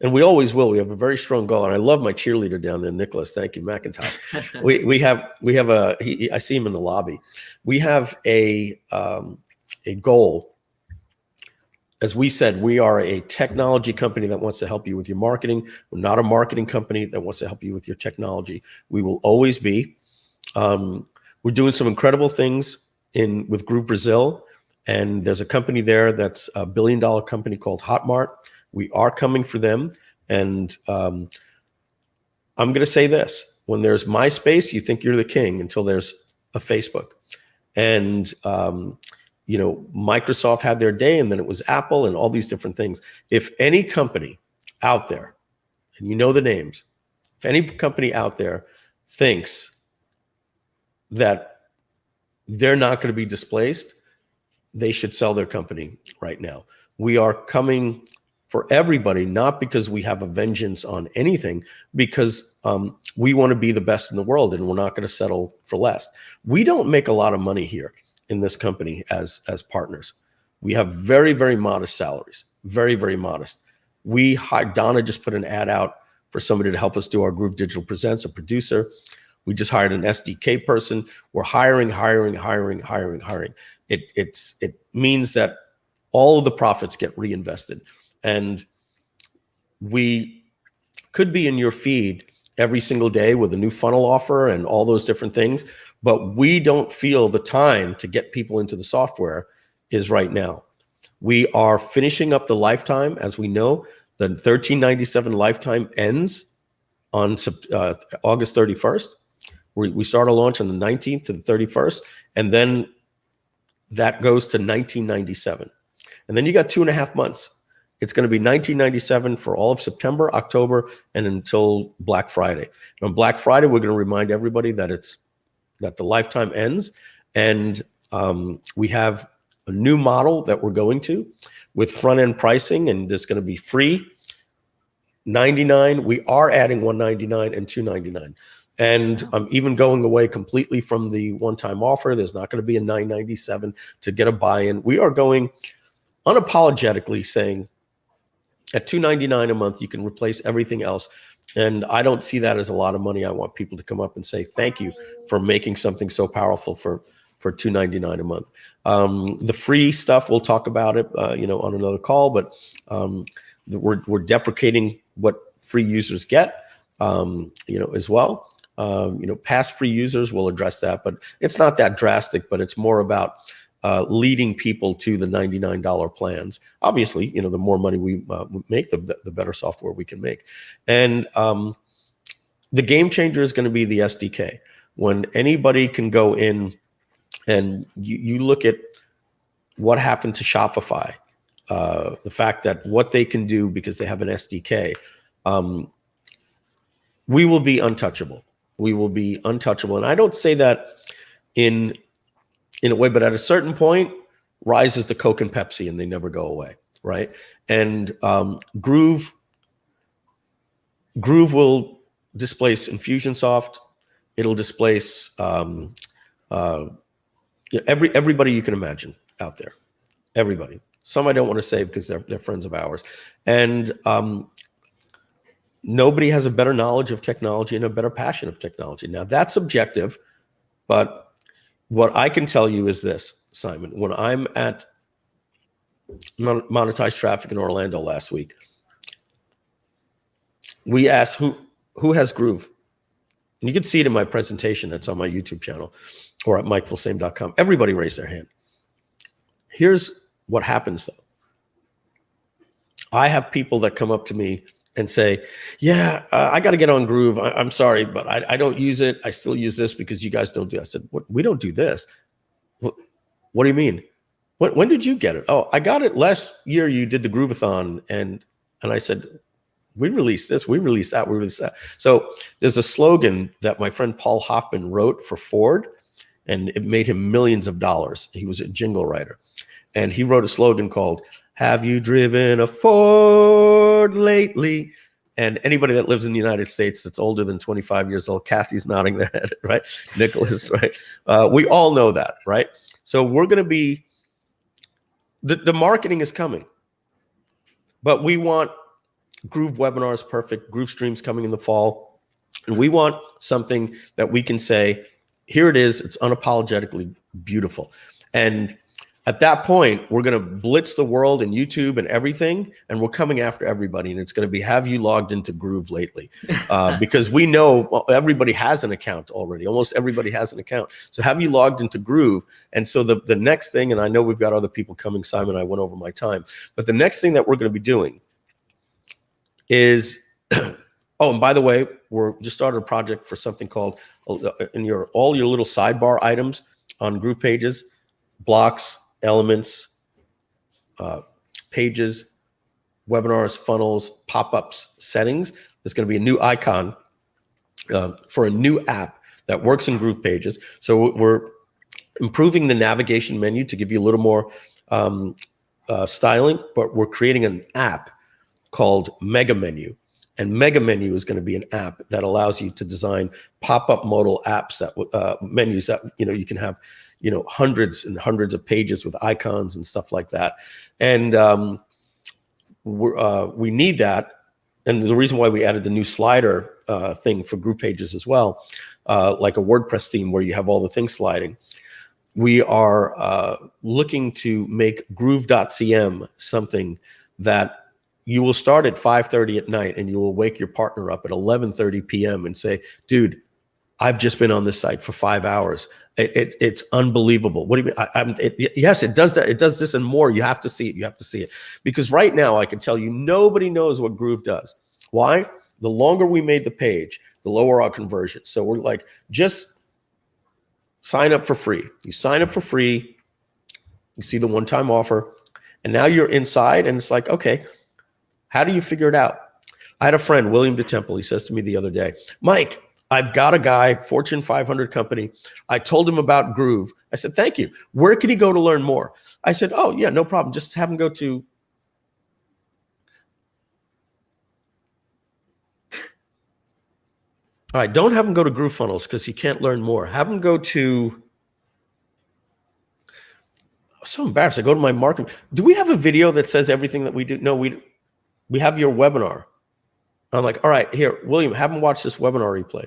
and we always will. We have a very strong goal, and I love my cheerleader down there, Nicholas. Thank you, McIntosh. I see him in the lobby. We have a goal. As we said, we are a technology company that wants to help you with your marketing. We're not a marketing company that wants to help you with your technology. We will always be. We're doing some incredible things with Groove Brazil, and there's a company there that's a $1 billion company called Hotmart. We are coming for them, and I'm going to say this: when there's MySpace, you think you're the king until there's a Facebook, and Microsoft had their day, and then it was Apple, and all these different things. If any company out there, and you know the names, if any company out there thinks that they're not going to be displaced, they should sell their company right now. we are coming for everybody, not because we have a vengeance on anything, because we want to be the best in the world, and we're not going to settle for less. We don't make a lot of money here in this company as partners. We have very, very modest salaries, very, very modest. We hired, Donna just put an ad out for somebody to help us do our Groove Digital Presents, a producer. We just hired an SDK person. We're hiring. It means that all of the profits get reinvested. And we could be in your feed every single day with a new funnel offer and all those different things, but we don't feel the time to get people into the software is right now. We are finishing up the lifetime. As we know, the $13.97 lifetime ends on August 31st. We start our launch on the 19th to the 31st, and then that goes to $19.97. And then you got 2.5 months. It's going to be $19.97 for all of September, October, and until Black Friday. And on Black Friday, we're going to remind everybody that the lifetime ends, and we have a new model that we're going to with front-end pricing, and it's going to be free, $99. We are adding $199 and $299. And I'm even going away completely from the one-time offer. There's not going to be a $997 to get a buy-in. We are going unapologetically saying at $299 a month, you can replace everything else. And I don't see that as a lot of money. I want people to come up and say, thank you for making something so powerful for $299 a month. The free stuff, we'll talk about it, on another call, but we're deprecating what free users get, as well. Past free users will address that, but it's not that drastic, but it's more about leading people to the $99 plans. Obviously, the more money we make, the better software we can make. And the game changer is going to be the SDK. When anybody can go in and you look at what happened to Shopify, the fact that what they can do because they have an SDK, we will be untouchable. We will be untouchable. And I don't say that in a way, but at a certain point, rises the Coke and Pepsi, and they never go away, right? And Groove will displace Infusionsoft. It'll displace everybody you can imagine out there. Everybody. Some I don't want to say because they're friends of ours. And nobody has a better knowledge of technology and a better passion of technology. Now, that's subjective, but what I can tell you is this, Simon. When I'm at Monetized Traffic in Orlando last week, we asked who has Groove? And you can see it in my presentation that's on my YouTube channel or at mikefulsame.com. Everybody raised their hand. Here's what happens, though. I have people that come up to me and say, yeah, I got to get on Groove. I'm sorry, but I don't use it. I still use this because you guys don't do it. I said, what? We don't do this. What do you mean? When did you get it? Oh, I got it last year. You did the Groovathon. And I said, we released this, we released that, we released that. So there's a slogan that my friend Paul Hoffman wrote for Ford, and it made him millions of dollars. He was a jingle writer. And he wrote a slogan called, have you driven a Ford lately? And anybody that lives in the United States that's older than 25 years old, Kathy's nodding their head, right? Nicholas, right? We all know that, right? So we're going to be, the marketing is coming, but we want Groove webinars, perfect. Groove streams coming in the fall. And we want something that we can say, here it is. It's unapologetically beautiful. And at that point, we're going to blitz the world and YouTube and everything, and we're coming after everybody. And it's going to be, have you logged into Groove lately? Because we know everybody has an account already. Almost everybody has an account. So have you logged into Groove? And so the next thing, and I know we've got other people coming, Simon, I went over my time, but the next thing that we're going to be doing is, oh, and by the way, we're just started a project for something called, in all your little sidebar items on Groove pages, blocks, elements, pages, webinars, funnels, pop-ups, settings. There's going to be a new icon for a new app that works in Groove pages. So we're improving the navigation menu to give you a little more styling, but we're creating an app called Mega Menu. And Mega Menu is going to be an app that allows you to design pop-up modal apps that menus that you can have hundreds and hundreds of pages with icons and stuff like that. And we need that. And the reason why we added the new slider thing for group pages as well, like a WordPress theme where you have all the things sliding. We are looking to make Groove.cm something that you will start at 5:30 at night and you will wake your partner up at 11:30 p.m. and say, dude, I've just been on this site for 5 hours. It's unbelievable. What do you mean? Yes, it does that. It does this and more. You have to see it. You have to see it. Because right now I can tell you, nobody knows what Groove does. Why? The longer we made the page, the lower our conversion. So we're like, just sign up for free. You sign up for free. You see the one-time offer. And now you're inside and it's like, okay, how do you figure it out? I had a friend, William DeTemple. He says to me the other day, Mike, I've got a guy, Fortune 500 company. I told him about Groove. I said, thank you. Where can he go to learn more? I said, oh, yeah, no problem. Just have him go to. All right, don't have him go to Groove Funnels because he can't learn more. Have him go to. I'm so embarrassed. I go to my marketing. Do we have a video that says everything that we do? No, we have your webinar. I'm like, all right, here, William, have him watch this webinar replay.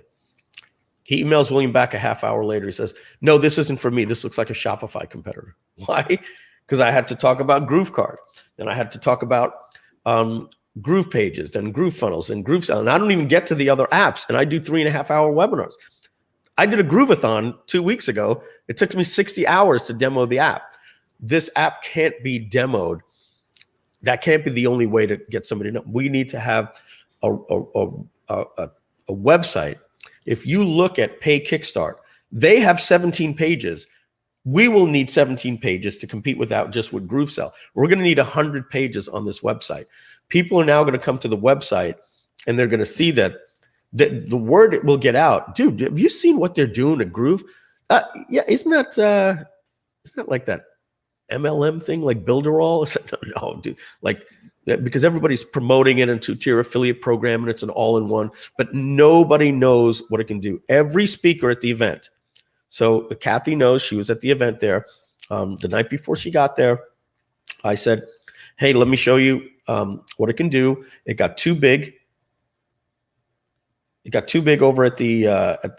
He emails William back a half hour later. He says, no, this isn't for me. This looks like a Shopify competitor. Why? Because I had to talk about Groove Card. Then I had to talk about Groove Pages, then Groove Funnels, and Groove Style. And I don't even get to the other apps. And I do 3.5 hour webinars. I did a Grooveathon 2 weeks ago. It took me 60 hours to demo the app. This app can't be demoed. That can't be the only way to get somebody to know. We need to have a website. If you look at Pay Kickstart, they have 17 pages. We will need 17 pages to compete just with GrooveSell. We're going to need 100 pages on this website. People are now going to come to the website and they're going to see that the word will get out. Dude, have you seen what they're doing at Groove? Yeah, isn't that like that MLM thing, like Builderall? No, dude, like, because everybody's promoting it in a 2-tier affiliate program and it's an all-in-one, but nobody knows what it can do. Every speaker at the event. So Kathy knows, she was at the event there. The night before she got there, I said, hey, let me show you what it can do. It got too big. It got too big over at the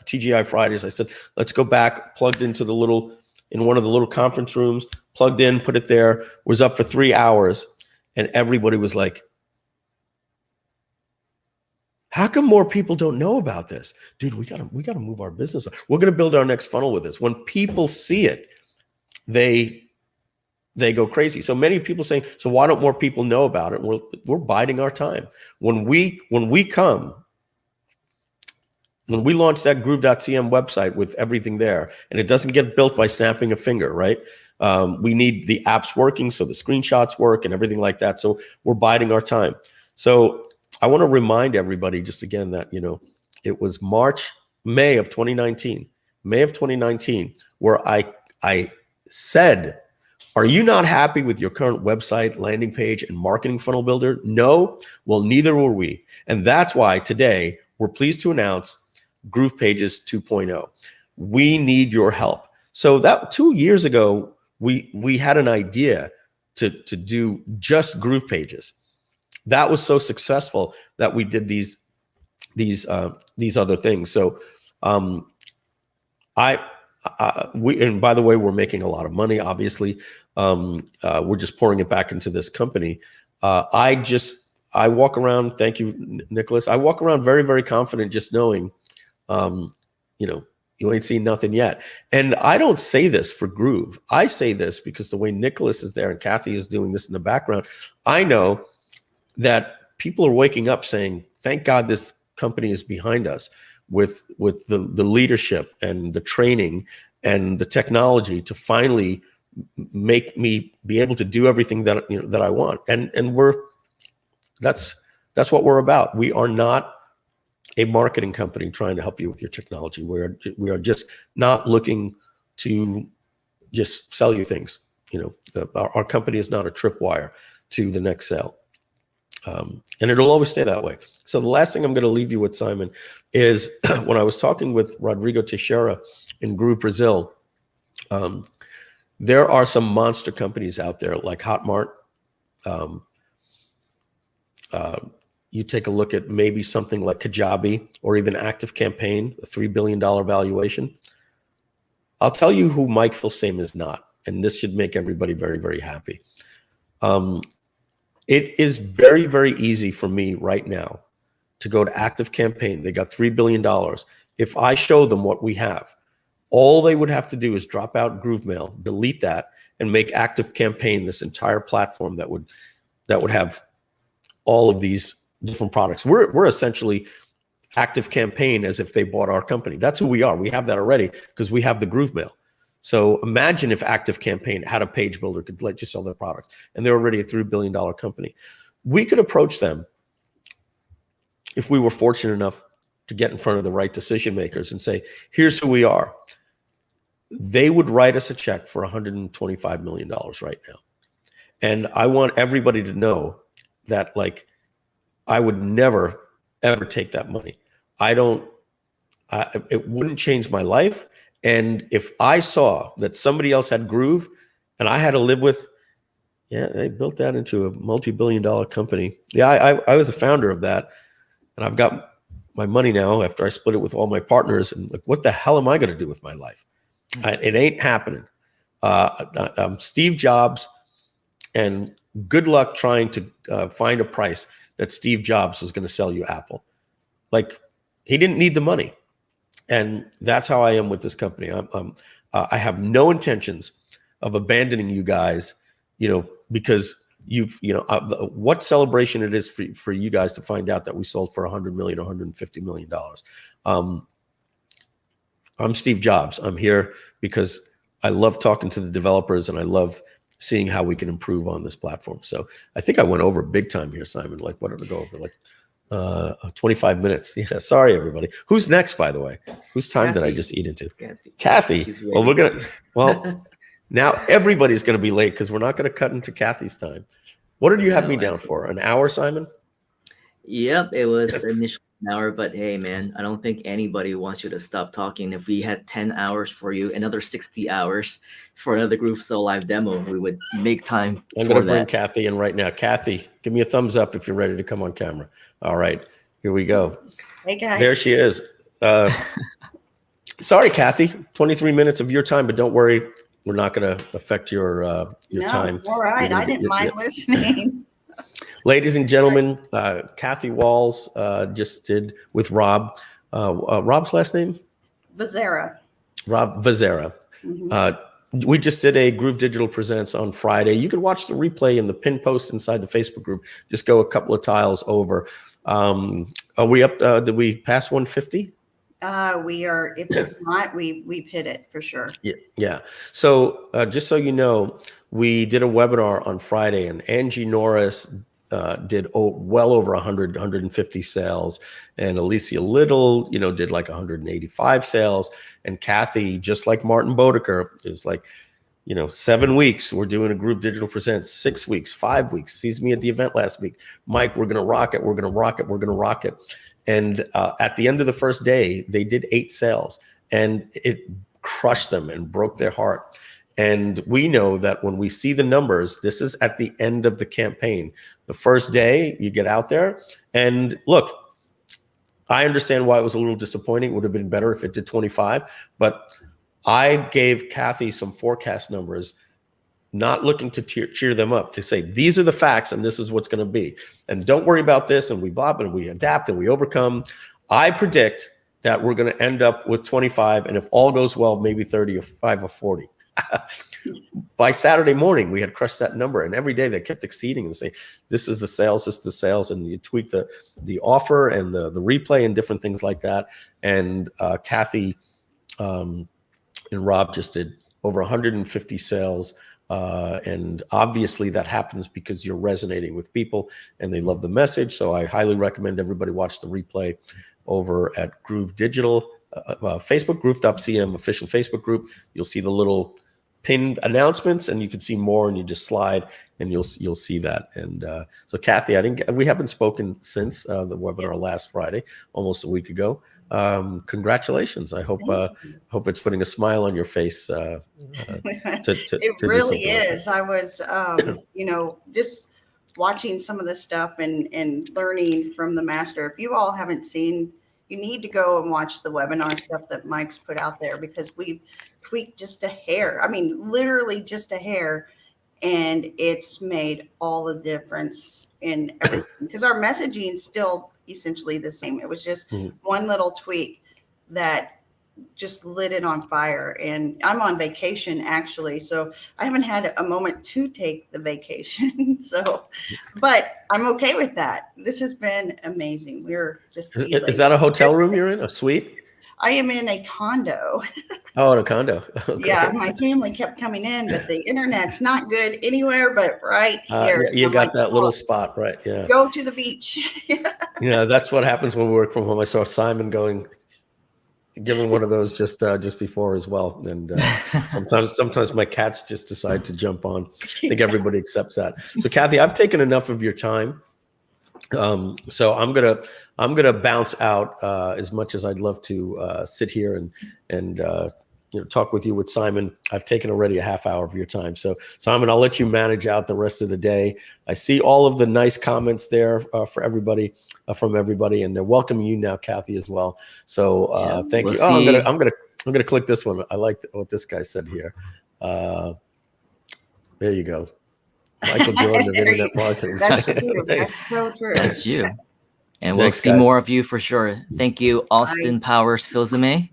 TGI Fridays. I said, let's go back, plugged into in one of the little conference rooms, plugged in, put it there, was up for 3 hours. And everybody was like, how come more people don't know about this? Dude, we gotta move our business. We're gonna build our next funnel with this. When people see it, they go crazy. So many people saying, so why don't more people know about it? We're biding our time. When we launch that Groove.cm website with everything there, and it doesn't get built by snapping a finger, right? We need the apps working so the screenshots work and everything like that. So we're biding our time. So I want to remind everybody just again that, it was May of 2019, where I said, are you not happy with your current website, landing page, and marketing funnel builder? No? Well, neither were we. And that's why today we're pleased to announce Groove Pages 2.0. We need your help. So that 2 years ago, we had an idea to do just Groove Pages. That was so successful that we did these other things. So and by the way, we're making a lot of money. Obviously, we're just pouring it back into this company. I walk around. Thank you, Nicholas. I walk around very, very confident, just knowing, you ain't seen nothing yet. And I don't say this for Groove. I say this because the way Nicholas is there and Kathy is doing this in the background, I know that people are waking up saying, thank God this company is behind us with the leadership and the training and the technology to finally make me be able to do everything that that I want. And that's what we're about. We are not a marketing company trying to help you with your technology. We are just not looking to just sell you things. our company is not a tripwire to the next sale. And it'll always stay that way. So the last thing I'm going to leave you with, Simon, is when I was talking with Rodrigo Teixeira in Groove Brazil, there are some monster companies out there like Hotmart. You take a look at maybe something like Kajabi or even Active Campaign, a $3 billion valuation. I'll tell you who Mike Filsaime is not, and this should make everybody very, very happy. It is very, very easy for me right now to go to Active Campaign. They got $3 billion. If I show them what we have, all they would have to do is drop out GrooveMail, delete that, and make Active Campaign this entire platform that would have all of these different products. We're essentially Active Campaign as if they bought our company. That's who we are. We have that already because we have the GrooveMail. So imagine if Active Campaign had a page builder, could let you sell their products, and they're already a $3 billion company. We could approach them if we were fortunate enough to get in front of the right decision makers and say, here's who we are. They would write us a check for $125 million right now. And I want everybody to know that, like, I would never, ever take that money. It wouldn't change my life. And if I saw that somebody else had Groove and I had to live with, they built that into a multi-billion dollar company. Yeah, I was a founder of that. And I've got my money now after I split it with all my partners. And like, what the hell am I going to do with my life? It ain't happening. I'm Steve Jobs, and good luck trying to find a price that Steve Jobs was going to sell you Apple. Like, he didn't need the money. And that's how I am with this company. I have no intentions of abandoning you guys, because what celebration it is for you guys to find out that we sold for $100 million, $150 million. I'm Steve Jobs. I'm here because I love talking to the developers and I love seeing how we can improve on this platform. So I think I went over big time here, Simon. Like, what did I go over? Like 25 minutes. Yeah. Sorry, everybody. Who's next, by the way? Whose time did I just eat into? Kathy. Well, now everybody's going to be late because we're not going to cut into Kathy's time. What did you have me down for? An hour, Simon? Yep, it was initially an hour, but hey, man, I don't think anybody wants you to stop talking. If we had 10 hours for you, another 60 hours for another Groovesters live demo, we would make time I'm going to bring Kathy in right now. Kathy, give me a thumbs up if you're ready to come on camera. All right, here we go. Hey, guys. There she is. Sorry, Kathy, 23 minutes of your time, but don't worry, we're not going to affect your time. It's all right. I didn't mind listening. Ladies and gentlemen, Kathy Walls just did with Rob. Rob's last name? Vazera. Rob Vazera. We just did a Groove Digital Presents on Friday. You can watch the replay in the pin post inside the Facebook group. Just go a couple of tiles over. Are we up? Did we pass 150? We are, if it's not, we've hit it for sure. Yeah. So just so you know, we did a webinar on Friday, and Angie Norris did well over 150 sales, and Alicia Little, did like 185 sales, and Kathy, just like Martin Bodeker, is like, 7 weeks. We're doing a Groove Digital Presents, 6 weeks, 5 weeks. Sees me at the event last week. Mike, we're gonna rock it. We're gonna rock it. We're gonna rock it. And at the end of the first day, they did 8 sales, and it crushed them and broke their heart. And we know that when we see the numbers, this is at the end of the campaign. The first day you get out there, and look, I understand why it was a little disappointing. It would have been better if it did 25, but I gave Kathy some forecast numbers, not looking to cheer them up, to say, these are the facts and this is what's going to be. And don't worry about this. And we blah, and we adapt and we overcome. I predict that we're going to end up with 25. And if all goes well, maybe 35 or 40. By Saturday morning, we had crushed that number. And every day they kept exceeding and saying, this is the sales, this is the sales. And you tweak the offer and the replay and different things like that. And Kathy and Rob just did over 150 sales. And obviously that happens because you're resonating with people and they love the message. So I highly recommend everybody watch the replay over at Groove Digital, Facebook, Groove.cm official Facebook group. You'll see the little pinned announcements, and you can see more, and you just slide and you'll see that. And so Kathy, we haven't spoken since the webinar last Friday, almost a week ago. Congratulations. I hope it's putting a smile on your face. It really is. I was, just watching some of this stuff and learning from the master. If you all haven't seen, you need to go and watch the webinar stuff that Mike's put out there, because we've tweaked just a hair. I mean, literally just a hair. And it's made all the difference in everything, because our messaging is still essentially the same. It was just one little tweak that just lit it on fire. And I'm on vacation, actually, so I haven't had a moment to take the vacation. But I'm okay with that. This has been amazing. We're just Is that a hotel room you're in, a suite? I am in a condo. Oh, in a condo. Okay. Yeah, my family kept coming in, but the internet's not good anywhere but right here. You So got like, that little spot, right? Yeah. go to the beach. Yeah, that's what happens when we work from home. I saw Simon giving one of those just before as well. And sometimes my cats just decide to jump on. I think everybody accepts that. So Kathy, I've taken enough of your time. So I'm gonna bounce out. As much as I'd love to sit here and talk with you with Simon, I've taken already a half hour of your time. So Simon, I'll let you manage out the rest of the day. I see all of the nice comments there for everybody, from everybody, and they're welcoming you now, Kathy, as well. So thank you. Oh, I'm gonna click this one. I like what this guy said here. There you go. Michael Jordan of Internet Marketing. That's true. That's so true. That's you. And we'll Thanks, see guys. more of you for sure. Thank you, Austin Powers Filzame.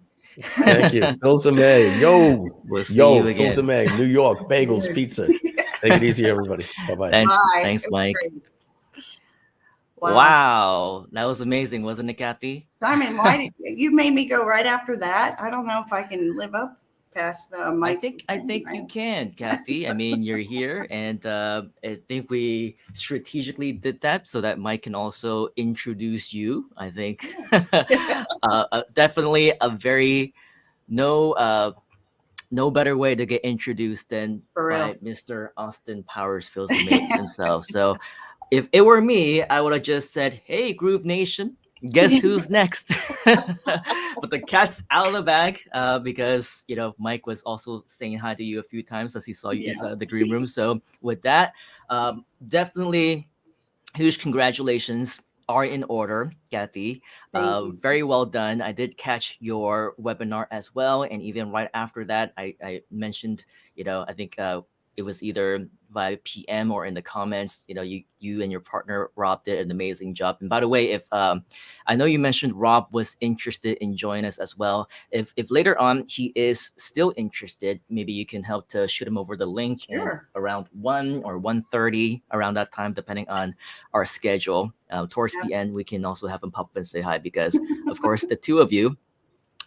Thank you. Filzame. Yo. We'll see you again. Filzame, New York, bagels, pizza. Take it easy, everybody. Bye-bye. Thanks, Bye. thanks, It was Mike. great. Wow. That was amazing, wasn't it, Kathy? Simon, why did you made me go right after that? I don't know if I can live up past Mike. I think you can, Kathy. I mean, you're here, and I think we strategically did that so that Mike can also introduce you. I think definitely a very no better way to get introduced than For real. by Mr. Austin Powers Filzame himself. So if it were me, I would have just said, "Hey, Groove Nation, guess who's next?" But the cat's out of the bag because Mike was also saying hi to you a few times as he saw you inside of the green room. So with that, definitely huge congratulations are in order, Kathy. Very well done. I did catch your webinar as well, and even right after that, I mentioned, I think it was either via PM or in the comments, you and your partner Rob did an amazing job. And by the way, if I know you mentioned Rob was interested in joining us as well. If later on he is still interested, maybe you can help to shoot him over the link. Sure. And around 1 or 1:30, around that time, depending on our schedule. Towards the end, we can also have him pop up and say hi, because of course the two of you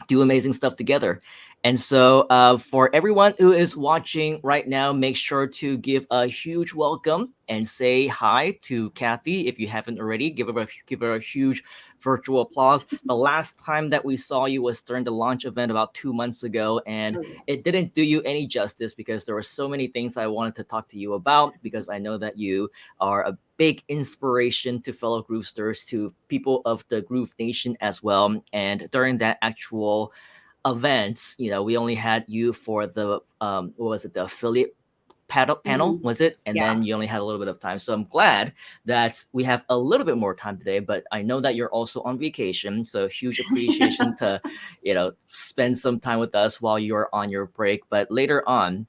do amazing stuff together. And so for everyone who is watching right now, make sure to give a huge welcome and say hi to Kathy. If you haven't already, give her a huge virtual applause. The last time that we saw you was during the launch event about 2 months ago, and it didn't do you any justice because there were so many things I wanted to talk to you about, because I know that you are a big inspiration to fellow Groovesters, to people of the Groove Nation as well. And during that actual events, we only had you for the what was it, the affiliate panel, was it? And then you only had a little bit of time. So I'm glad that we have a little bit more time today, but I know that you're also on vacation. So huge appreciation to, spend some time with us while you're on your break. But later on,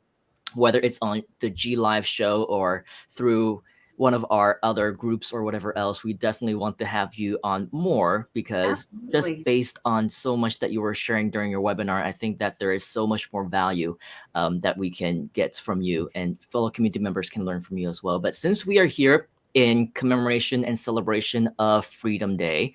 whether it's on the G Live show or through one of our other groups or whatever else, we definitely want to have you on more, because just based on so much that you were sharing during your webinar, I think that there is so much more value that we can get from you, and fellow community members can learn from you as well. But since we are here in commemoration and celebration of Freedom Day,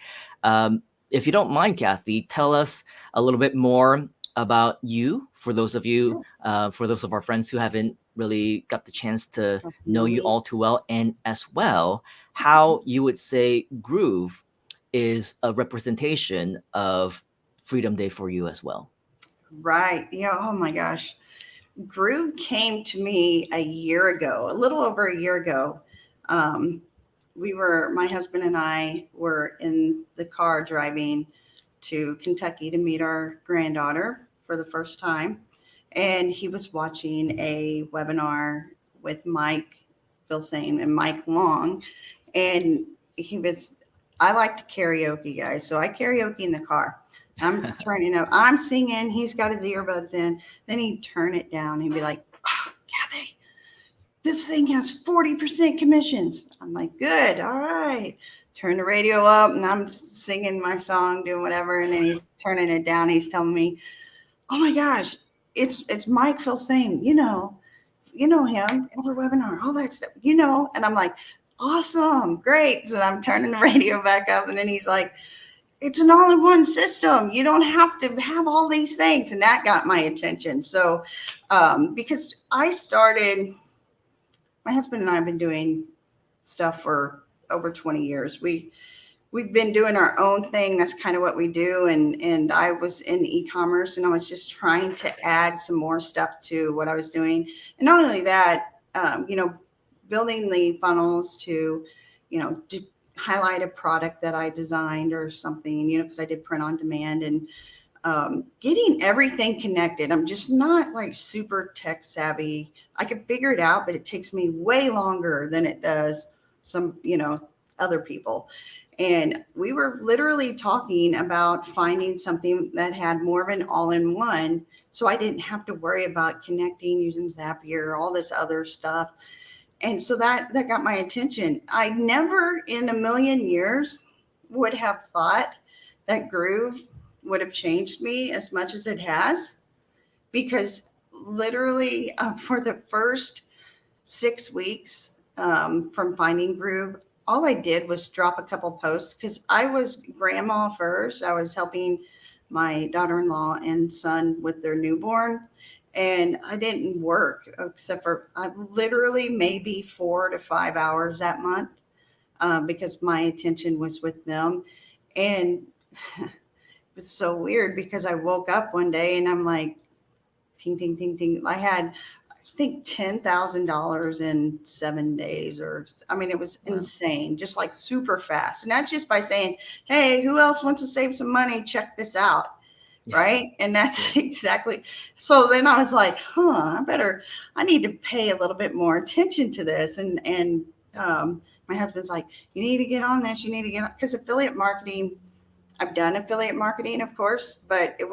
if you don't mind, Kathy, tell us a little bit more about you, for those of you, for those of our friends who haven't really got the chance to know you all too well, and as well, how you would say Groove is a representation of Freedom Day for you as well. Right. Yeah. Oh my gosh. Groove came to me a year ago, a little over a year ago. My husband and I were in the car driving to Kentucky to meet our granddaughter for the first time. And he was watching a webinar with Mike Filsaime and Mike Long. And I like to karaoke, guys. So I karaoke in the car. I'm turning up, I'm singing, he's got his earbuds in. Then he'd turn it down. He'd be like, oh, Kathy, this thing has 40% commissions. I'm like, good, all right. Turn the radio up and I'm singing my song, doing whatever. And then he's turning it down. He's telling me, oh my gosh, it's Mike Filsaime, you know him, other webinar, all that stuff, and I'm like, awesome, great. So I'm turning the radio back up, and then he's like, it's an all-in-one system. You don't have to have all these things. And that got my attention. So because my husband and I have been doing stuff for over 20 years. We've been doing our own thing. That's kind of what we do. And I was in e-commerce, and I was just trying to add some more stuff to what I was doing. And not only that, building the funnels to, to highlight a product that I designed or something, because I did print on demand, and getting everything connected. I'm just not like super tech savvy. I can figure it out, but it takes me way longer than it does some, other people. And we were literally talking about finding something that had more of an all-in-one, so I didn't have to worry about connecting, using Zapier, all this other stuff. And so that got my attention. I never in a million years would have thought that Groove would have changed me as much as it has, because literally for the first 6 weeks from finding Groove, all I did was drop a couple posts, because I was grandma first. I was helping my daughter-in-law and son with their newborn. And I didn't work except for literally maybe 4 to 5 hours that month because my attention was with them. And it was so weird, because I woke up one day and I'm like, ting, ting, ting, ting. I had, I think, $10,000 in 7 days, it was insane, just like super fast. And that's just by saying, hey, who else wants to save some money? Check this out. Yeah. Right. And that's exactly. So then I was like, I need to pay a little bit more attention to this. And my husband's like, you need to get on this. You need to get on, because affiliate marketing, I've done affiliate marketing, of course, but that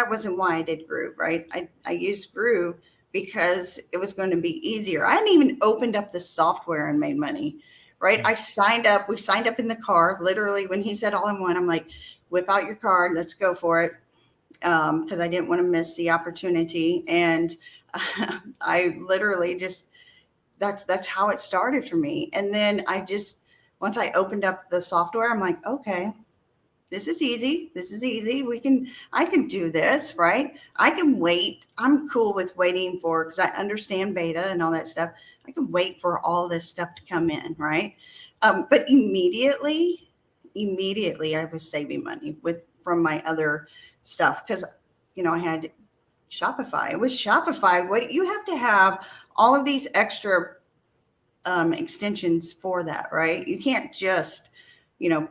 wasn't why I did Groove. Right. I used Groove because it was going to be easier. I hadn't even opened up the software and made money. Right. We signed up in the car. Literally, when he said all-in-one, I'm like, whip out your card. Let's go for it. Because I didn't want to miss the opportunity. And I literally that's how it started for me. And then once I opened up the software, I'm like, okay, this is easy. I can do this, right? I can wait. I'm cool with waiting because I understand beta and all that stuff. I can wait for all this stuff to come in, right? But immediately I was saving money from my other stuff, because I had Shopify. With Shopify, what you have to have all of these extra extensions for that, right? You can't just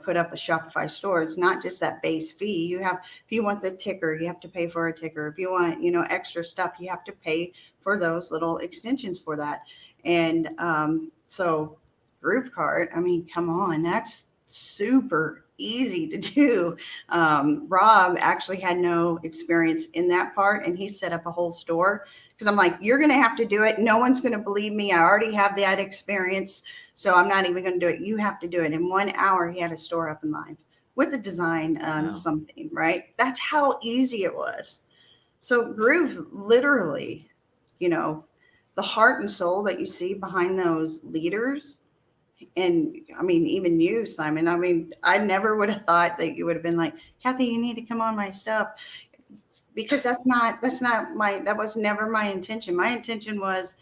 put up a Shopify store. It's not just that base fee. If you want the ticker, you have to pay for a ticker. If you want extra stuff, you have to pay for those little extensions for that. And so Groove Cart, come on, that's super easy to do. Rob actually had no experience in that part, and he set up a whole store, because I'm like, you're going to have to do it. No one's going to believe me. I already have that experience, so I'm not even going to do it. You have to do it. In 1 hour, he had a store up and live with the design something, right? That's how easy it was. So Groove, literally, the heart and soul that you see behind those leaders. And even you, Simon, I never would have thought that you would have been like, Kathy, you need to come on my stuff, because that was never my intention. My intention was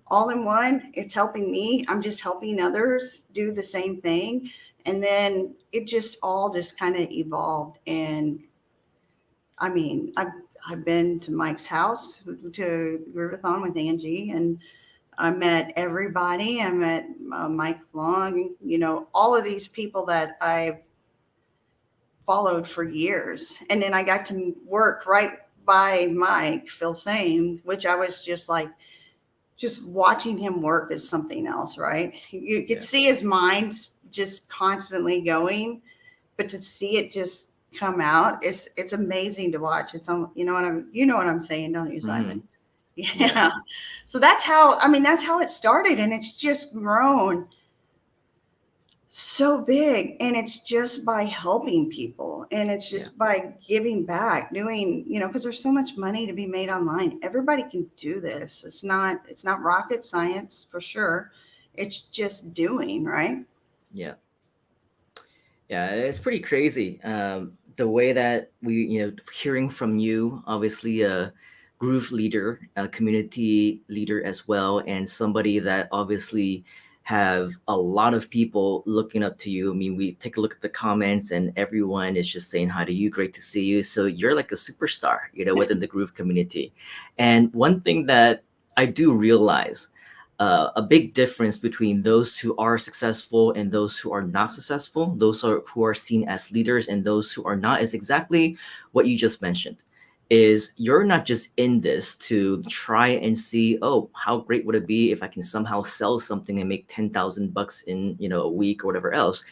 all-in-one. It's helping me. I'm just helping others do the same thing. And then it just all kind of evolved. And I've been to Mike's house to Groovathon with Angie, and I met everybody. I met Mike Long, you know, all of these people that I've followed for years. And then I got to work right by Mike, Phil Same, which I was just like, just watching him work is something else, right? You could see his mind's just constantly going, but to see it just come out, it's amazing to watch. It's you know what I'm saying, don't you, Simon? Yeah. So that's how it started, and it's just grown so big, and it's just by helping people, and it's just by giving back, doing, you know, because there's so much money to be made online. Everybody can do this. It's not rocket science for sure. It's just doing, right? Yeah. Yeah, it's pretty crazy. The way that we, you know, hearing from you, obviously a groove leader, a community leader as well, and somebody that obviously have a lot of people looking up to you. I mean, we take a look at the comments and everyone is just saying hi to you. Great to see you. So you're like a superstar, you know, within the groove community. And one thing that I do realize, a big difference between those who are successful and those who are not successful, who are seen as leaders and those who are not, is exactly what you just mentioned. Is you're not just in this to try and see, oh, how great would it be if I can somehow sell something and make 10,000 bucks in, you know, a week or whatever else.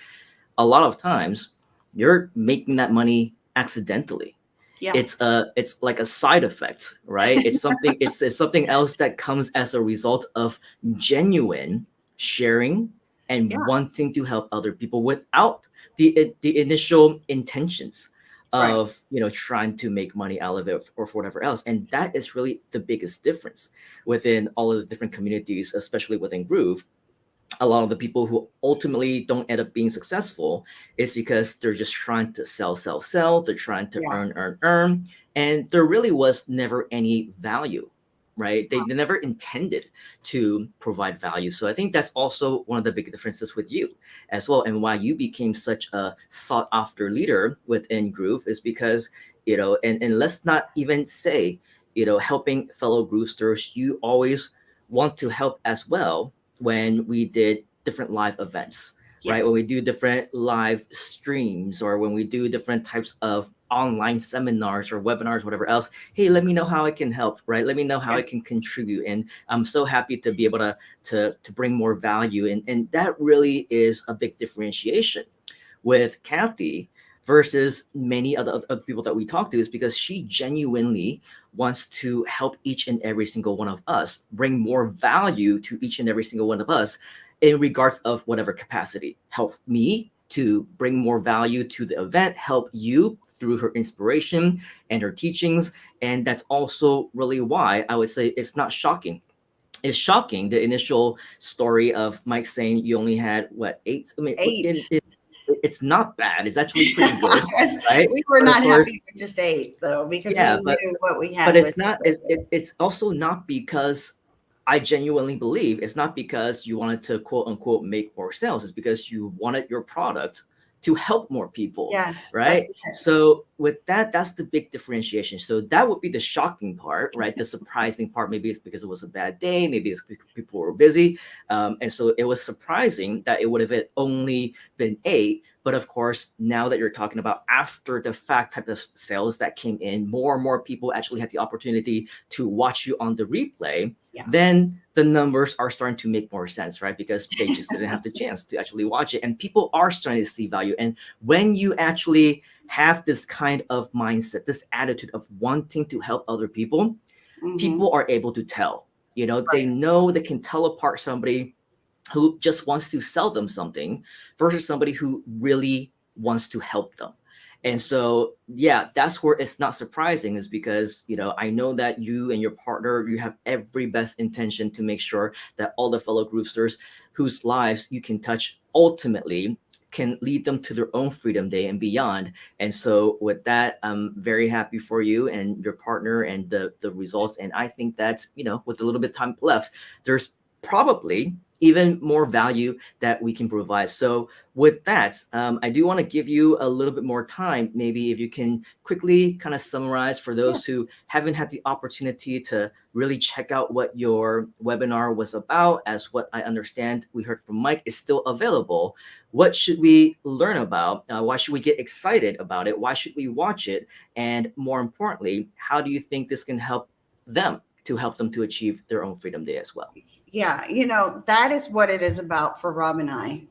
A lot of times you're making that money accidentally. Yeah. It's like a side effect, right? It's something it's something else that comes as a result of genuine sharing and wanting to help other people without the initial intentions of, you know, trying to make money out of it or for whatever else. And that is really the biggest difference within all of the different communities, especially within Groove. A lot of the people who ultimately don't end up being successful is because they're just trying to sell. They're trying to earn. And there really was never any value, right? They never intended to provide value. So I think that's also one of the big differences with you as well. And why you became such a sought after leader within Groove is because, you know, and let's not even say, you know, helping fellow Groovesters, you always want to help as well when we did different live events, right? When we do different live streams or when we do different types of online seminars or webinars, whatever else. Hey, let me know how I can help, right? Let me know how I can contribute. And I'm so happy to be able to bring more value. And that really is a big differentiation with Kathy versus many other people that we talk to, is because she genuinely wants to help each and every single one of us, bring more value to each and every single one of us in regards of whatever capacity. Help me to bring more value to the event, help you through her inspiration and her teachings. And that's also really why I would say it's not shocking. It's shocking, the initial story of Mike saying you only had what, 8? I mean, 8. It's not bad. It's actually pretty good, right? We were But of not course, happy with just 8 though, because yeah, we but knew what we had. but it's with not. It's also not because I genuinely believe it's not because you wanted to quote unquote make more sales. It's because you wanted your product to help more people, Yes, that's right? it. So with that, that's the big differentiation. So that would be the shocking part, right? The surprising part, maybe it's because it was a bad day, maybe it's because people were busy, and so it was surprising that it would have only been 8. But of course, now that you're talking about after the fact type of sales that came in, more and more people actually had the opportunity to watch you on the replay. Then the numbers are starting to make more sense, right? Because they just didn't have the chance to actually watch it. And people are starting to see value. And when you actually have this kind of mindset, this attitude of wanting to help other people, people are able to tell. You know, they know they can tell apart somebody who just wants to sell them something versus somebody who really wants to help them. And so, yeah, that's where it's not surprising, is because, you know, I know that you and your partner, you have every best intention to make sure that all the fellow Groovesters whose lives you can touch ultimately can lead them to their own Freedom Day and beyond. And so with that, I'm very happy for you and your partner and the results. And I think that, you know, with a little bit of time left, there's probably even more value that we can provide. So with that, I do want to give you a little bit more time. Maybe if you can quickly kind of summarize for those who haven't had the opportunity to really check out what your webinar was about. As what I understand, we heard from Mike, is still available. What should we learn about? Why should we get excited about it? Why should we watch it? And more importantly, how do you think this can help them to achieve their own Freedom Day as well? Yeah, that is what it is about for Rob and I.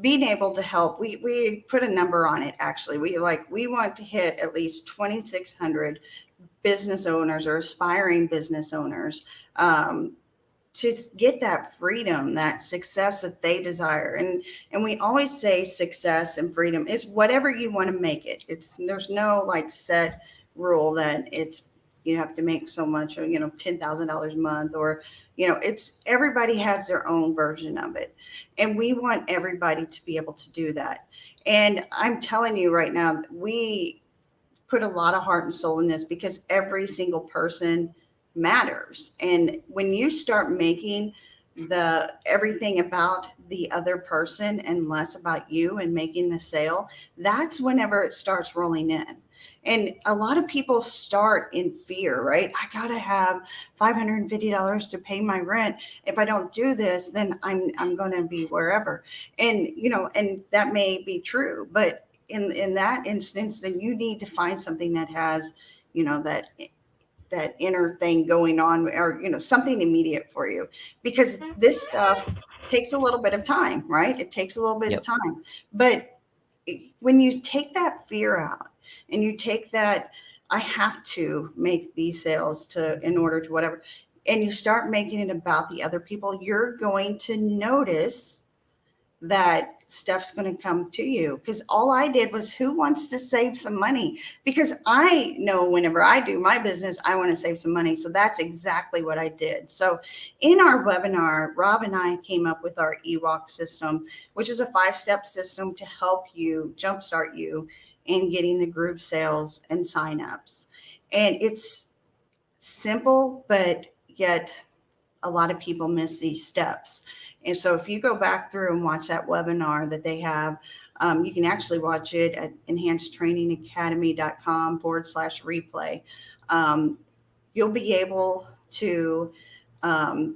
Being able to help. We put a number on it. Actually, we want to hit at least 2,600 business owners or aspiring business owners to get that freedom, that success that they desire. And we always say success and freedom is whatever you want to make it. There's no like set rule that you have to make so much, or $10,000 a month, or it's everybody has their own version of it, and we want everybody to be able to do that. And I'm telling you right now, we put a lot of heart and soul in this because every single person matters. And when you start making everything about the other person and less about you and making the sale, that's whenever it starts rolling in. And a lot of people start in fear, right? I got to have $550 to pay my rent. If I don't do this, then I'm going to be wherever. And, and that may be true, but in that instance, then you need to find something that has, that inner thing going on, or, something immediate for you, because this stuff takes a little bit of time, right? It takes a little bit of time, but when you take that fear out, and you take that, I have to make these sales in order to whatever, and you start making it about the other people, you're going to notice that stuff's going to come to you. Because all I did was, who wants to save some money? Because I know whenever I do my business, I want to save some money. So that's exactly what I did. So in our webinar, Rob and I came up with our EWalk system, which is a 5-step system to help you jumpstart you in getting the Groove sales and signups. And it's simple, but yet a lot of people miss these steps. And so if you go back through and watch that webinar that they have, you can actually watch it at enhancedtrainingacademy.com/replay. You'll be able to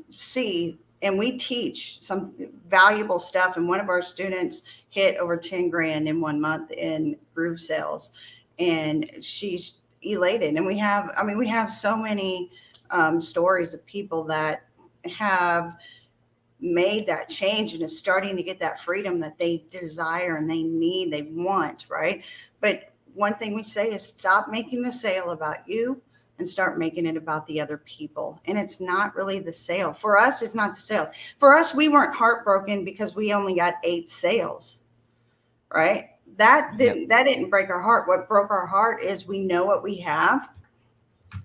see, and we teach some valuable stuff. And one of our students hit over 10 grand in 1 month in Groove sales, and she's elated. And we have so many stories of people that have made that change and is starting to get that freedom that they desire and they need, they want, right? But one thing we say is, stop making the sale about you and start making it about the other people. And it's not really the sale. For us, it's not the sale. For us, we weren't heartbroken because we only got 8 sales, right? That didn't break our heart. What broke our heart is we know what we have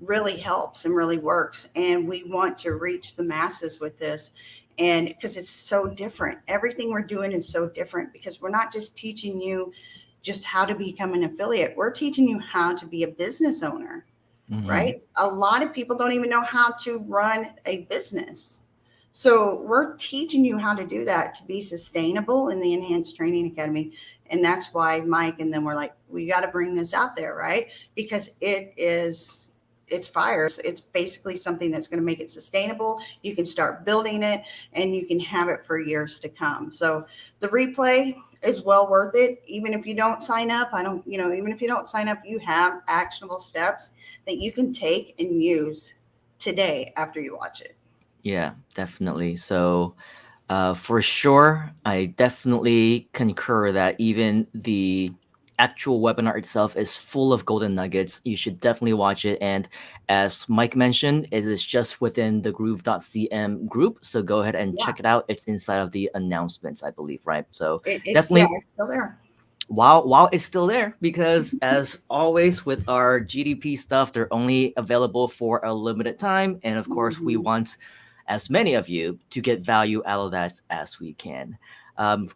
really helps and really works. And we want to reach the masses with this. And because it's so different, everything we're doing is so different, because we're not just teaching you just how to become an affiliate. We're teaching you how to be a business owner, right? A lot of people don't even know how to run a business. So we're teaching you how to do that, to be sustainable in the Enhanced Training Academy. And that's why Mike and them were like, we got to bring this out there, right? Because it's fire. It's basically something that's going to make it sustainable. You can start building it and you can have it for years to come. So the replay is well worth it. Even if you don't sign up, even if you don't sign up, you have actionable steps that you can take and use today after you watch it. Yeah, definitely. So for sure, I definitely concur that even the actual webinar itself is full of golden nuggets. You should definitely watch it. And as Mike mentioned, it is just within the groove.cm group. So go ahead and check it out. It's inside of the announcements, I believe, right? So definitely. It's still there. While it's still there, because as always with our GDP stuff, they're only available for a limited time. And of course, we want as many of you to get value out of that as we can.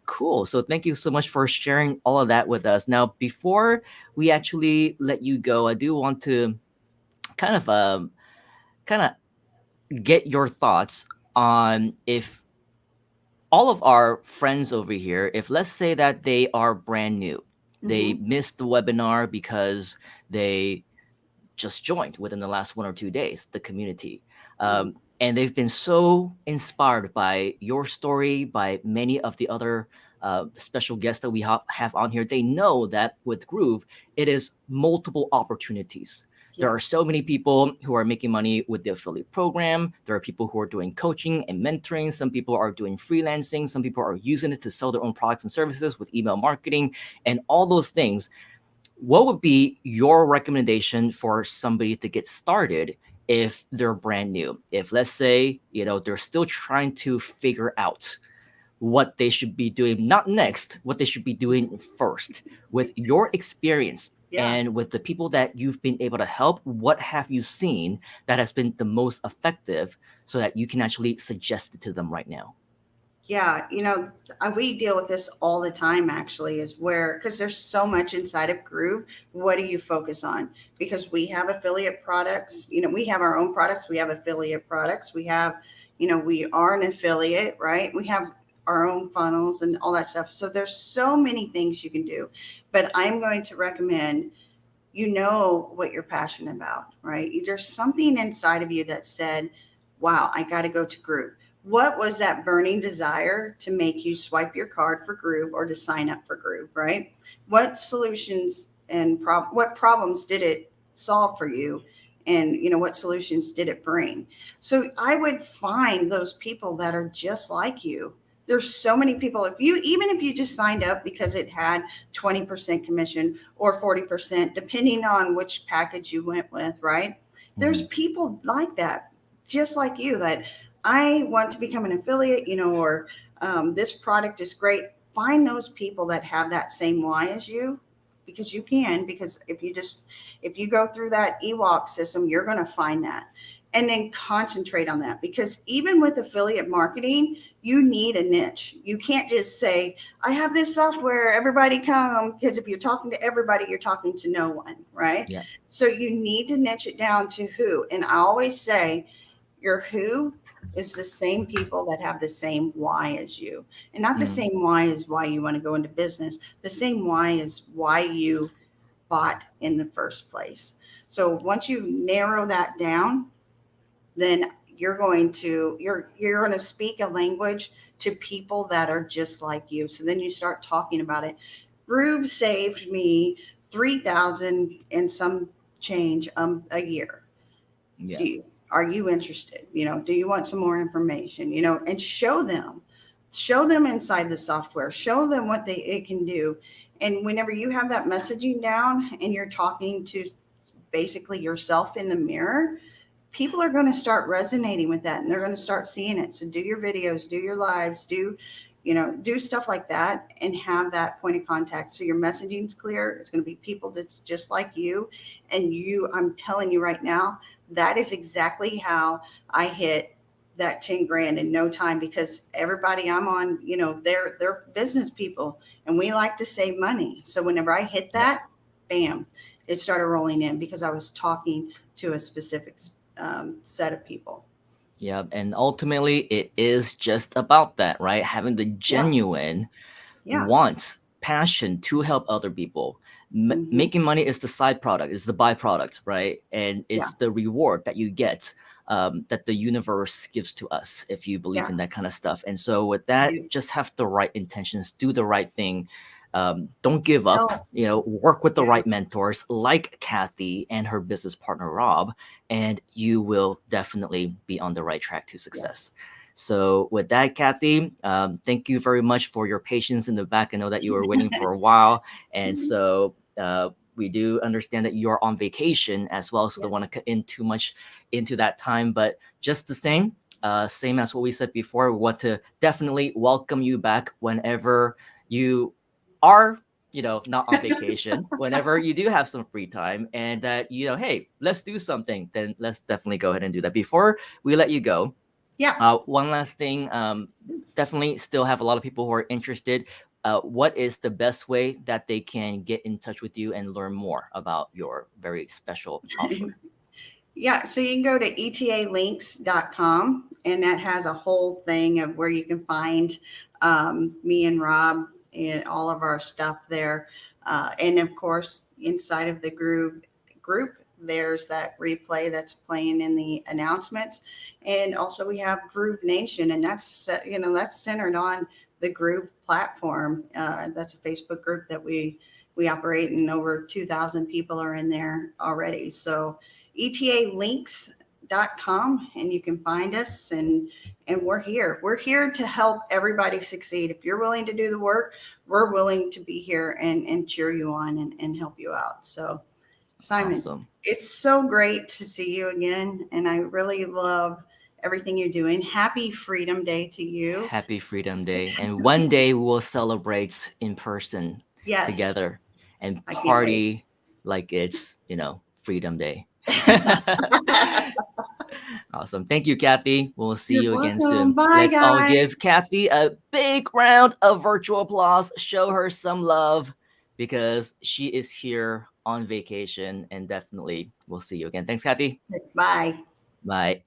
Cool. So thank you so much for sharing all of that with us. Now, before we actually let you go, I do want to kind of get your thoughts on if all of our friends over here, if let's say that they are brand new, they missed the webinar because they just joined within the last 1 or 2 days, the community. And they've been so inspired by your story, by many of the other special guests that we have on here. They know that with Groove, it is multiple opportunities. There are so many people who are making money with the affiliate program. There are people who are doing coaching and mentoring. Some people are doing freelancing. Some people are using it to sell their own products and services with email marketing and all those things. What would be your recommendation for somebody to get started if they're brand new? If let's say, they're still trying to figure out what they should be doing, not next, what they should be doing first. With your experience and with the people that you've been able to help, what have you seen that has been the most effective so that you can actually suggest it to them right now? Yeah, we deal with this all the time, actually, because there's so much inside of Groove. What do you focus on? Because we have affiliate products, we have our own products, we have affiliate products, we have, we are an affiliate, right? We have our own funnels and all that stuff. So there's so many things you can do, but I'm going to recommend, what you're passionate about, right? There's something inside of you that said, wow, I got to go to Groove. What was that burning desire to make you swipe your card for Groove or to sign up for Groove, right? What solutions and what problems did it solve for you? And, what solutions did it bring? So I would find those people that are just like you. There's so many people, even if you just signed up because it had 20% commission or 40%, depending on which package you went with, right? There's people like that, just like you, that I want to become an affiliate, or this product is great. Find those people that have that same why as you, because you can, because if you go through that EWOC system, you're going to find that. And then concentrate on that, because even with affiliate marketing, you need a niche. You can't just say, I have this software, everybody come, because if you're talking to everybody, you're talking to no one, right? Yeah. So you need to niche it down to who. And I always say your who is the same people that have the same why as you, and not the same why as why you want to go into business. The same why is why you bought in the first place. So once you narrow that down, then you're going to speak a language to people that are just like you. So then you start talking about it. Groove saved me $3,000 and some change a year. Yeah. Are you interested? Do you want some more information? And show them inside the software, show them what it can do. And whenever you have that messaging down and you're talking to basically yourself in the mirror, people are going to start resonating with that, and they're going to start seeing it. So do your videos, do your lives, do stuff like that, and have that point of contact. So your messaging's clear. It's going to be people that's just like you. And I'm telling you right now, that is exactly how I hit that 10 grand in no time, because everybody I'm on, they're business people and we like to save money. So whenever I hit that, bam, it started rolling in because I was talking to a specific set of people. Yeah. And ultimately, it is just about that, right? Having the genuine want, passion to help other people. Making money is the side product, is the byproduct, right? And it's the reward that you get, that the universe gives to us if you believe in that kind of stuff. And so with that, just have the right intentions, do the right thing. Don't give up, work with the right mentors like Kathy and her business partner, Rob, and you will definitely be on the right track to success. So with that, Kathy, thank you very much for your patience in the back. I know that you were waiting for a while. And so we do understand that you're on vacation as well. So don't want to cut in too much into that time. But just the same as what we said before, we want to definitely welcome you back whenever you are not on vacation, whenever you do have some free time, and that hey, let's do something, then let's definitely go ahead and do that. Before we let you go, one last thing, definitely still have a lot of people who are interested. What is the best way that they can get in touch with you and learn more about your very special offer? Yeah, so you can go to etalinks.com, and that has a whole thing of where you can find me and Rob and all of our stuff there. And of course, inside of the Groove group, there's that replay that's playing in the announcements. And also we have Groove Nation, and that's, that's centered on the Groove platform. That's a Facebook group that we operate, and over 2,000 people are in there already. So etalinks.com, and you can find us, and we're here. We're here to help everybody succeed. If you're willing to do the work, we're willing to be here and cheer you on and help you out. So Simon, Awesome. It's so great to see you again, and I really love everything you're doing. Happy Freedom Day to you. Happy Freedom Day. And one day we will celebrate in person together and I can't party like it's, Freedom Day. Awesome. Thank you, Kathy. We'll see You're you again welcome. soon. Bye, Let's all guys. give Kathy a big round of virtual applause. Show her some love because she is here on vacation, and definitely we'll see you again. Thanks, Kathy. Bye. Bye.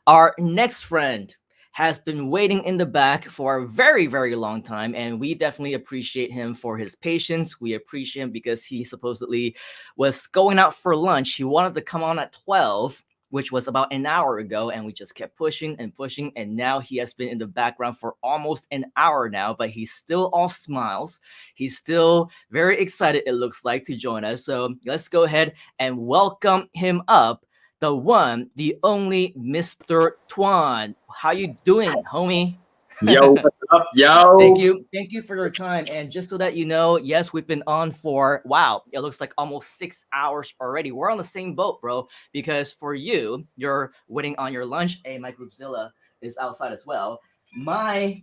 Our next friend has been waiting in the back for a very, very long time, and we definitely appreciate him for his patience. We appreciate him because he supposedly was going out for lunch. He wanted to come on at 12, which was about an hour ago, and we just kept pushing and pushing, and now he has been in the background for almost an hour now, but he's still all smiles. He's still very excited, it looks like, to join us. So let's go ahead and welcome him up. The one, the only Mr. Tuan. How you doing, homie? Yo, what's up, yo? Thank you for your time. And just so that you know, yes, we've been on for, wow, it looks like almost 6 hours already. We're on the same boat, bro, because for you, you're waiting on your lunch. Hey, my Groovezilla is outside as well. My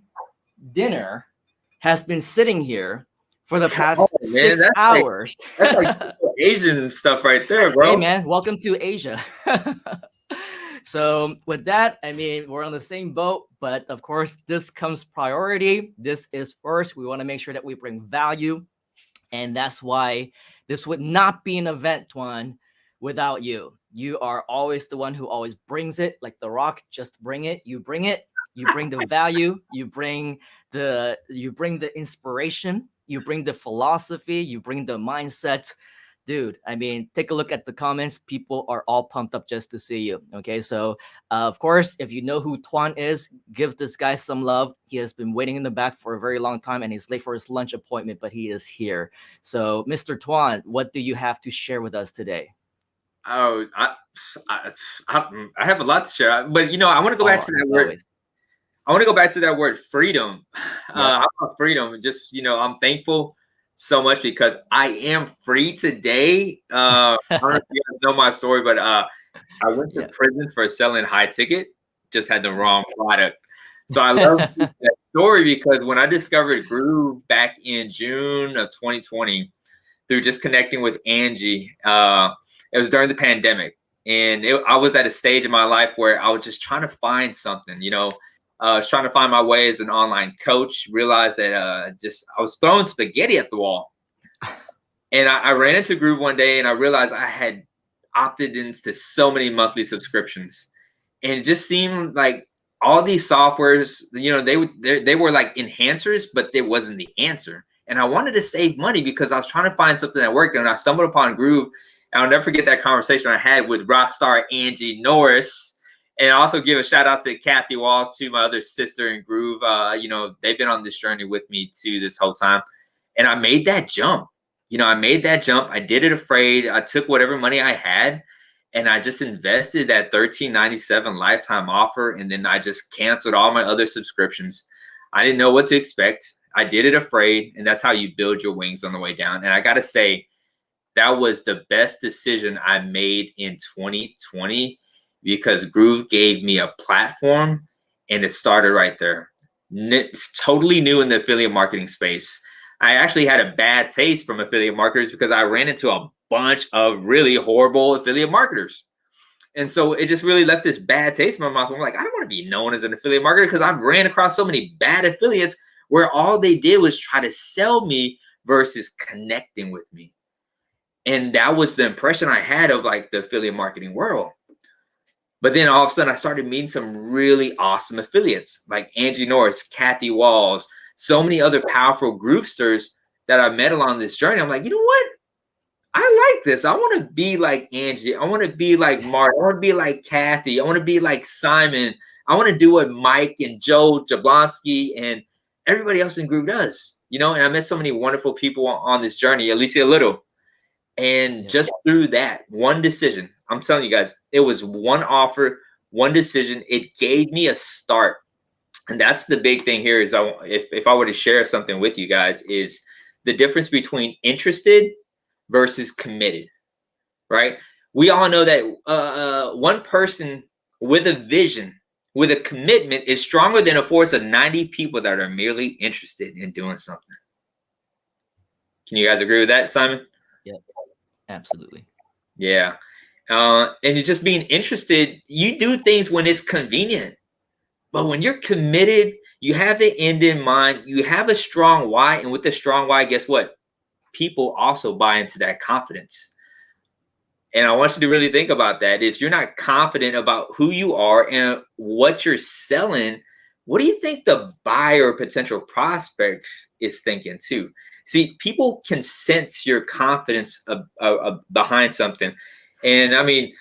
dinner has been sitting here for the past 6 hours. That's like Asian stuff right there, bro. Hey, man, welcome to Asia. So with that, I mean, we're on the same boat, but of course, this comes priority. This is first. We want to make sure that we bring value. And that's why this would not be an event, Tuan, without you. You are always the one who always brings it, like The Rock. Just bring it. You bring it. You bring the value. You bring the inspiration. You bring the philosophy. You bring the mindset. Dude, I mean, take a look at the comments. People are all pumped up just to see you. Okay, so of course, if you know who Tuan is, give this guy some love. He has been waiting in the back for a very long time, and he's late for his lunch appointment, but he is here. So, Mr. Tuan, what do you have to share with us today? Oh, I have a lot to share, but I want to go back to that word. I want to go back to that word, freedom. How about freedom? Just I'm thankful so much because I am free today. I don't know if you guys know my story, but I went to prison for selling high ticket. Just had the wrong product. So I love that story because when I discovered Groove back in June of 2020 through just connecting with Angie, it was during the pandemic, and I was at a stage in my life where I was just trying to find something. I was trying to find my way as an online coach, realized that I was throwing spaghetti at the wall. And I ran into Groove one day and I realized I had opted into so many monthly subscriptions. And it just seemed like all these softwares, they were like enhancers, but it wasn't the answer. And I wanted to save money because I was trying to find something that worked. And I stumbled upon Groove. And I'll never forget that conversation I had with rock star Angie Norris. And I also give a shout out to Kathy Walls, too, my other sister in Groove. They've been on this journey with me too this whole time. And I made that jump. I did it afraid. I took whatever money I had and I just invested that $13.97 lifetime offer. And then I just canceled all my other subscriptions. I didn't know what to expect. I did it afraid. And that's how you build your wings on the way down. And I got to say, that was the best decision I made in 2020. Because Groove gave me a platform and it started right there. It's totally new in the affiliate marketing space. I actually had a bad taste from affiliate marketers because I ran into a bunch of really horrible affiliate marketers. And so it just really left this bad taste in my mouth. I'm like, I don't want to be known as an affiliate marketer because I've ran across so many bad affiliates where all they did was try to sell me versus connecting with me. And that was the impression I had of like the affiliate marketing world. But then all of a sudden I started meeting some really awesome affiliates like Angie Norris, Kathy Walls, so many other powerful Groovesters that I met along this journey. I'm like, you know what? I like this. I want to be like Angie. I want to be like Mark. I want to be like Kathy. I want to be like Simon. I want to do what Mike and Joe Jablonski and everybody else in Groove does. And I met so many wonderful people on this journey, Alicia Little. And just through that one decision, I'm telling you guys, it was one offer, one decision. It gave me a start. And that's the big thing here is if I were to share something with you guys is the difference between interested versus committed, right? We all know that one person with a vision, with a commitment is stronger than a force of 90 people that are merely interested in doing something. Can you guys agree with that, Simon? Yeah, absolutely. Yeah. And it's just being interested, you do things when it's convenient. But when you're committed, you have the end in mind, you have a strong why. And with the strong why, guess what? People also buy into that confidence. And I want you to really think about that. If you're not confident about who you are and what you're selling, what do you think the buyer or potential prospects is thinking too? See, people can sense your confidence behind something. And I mean,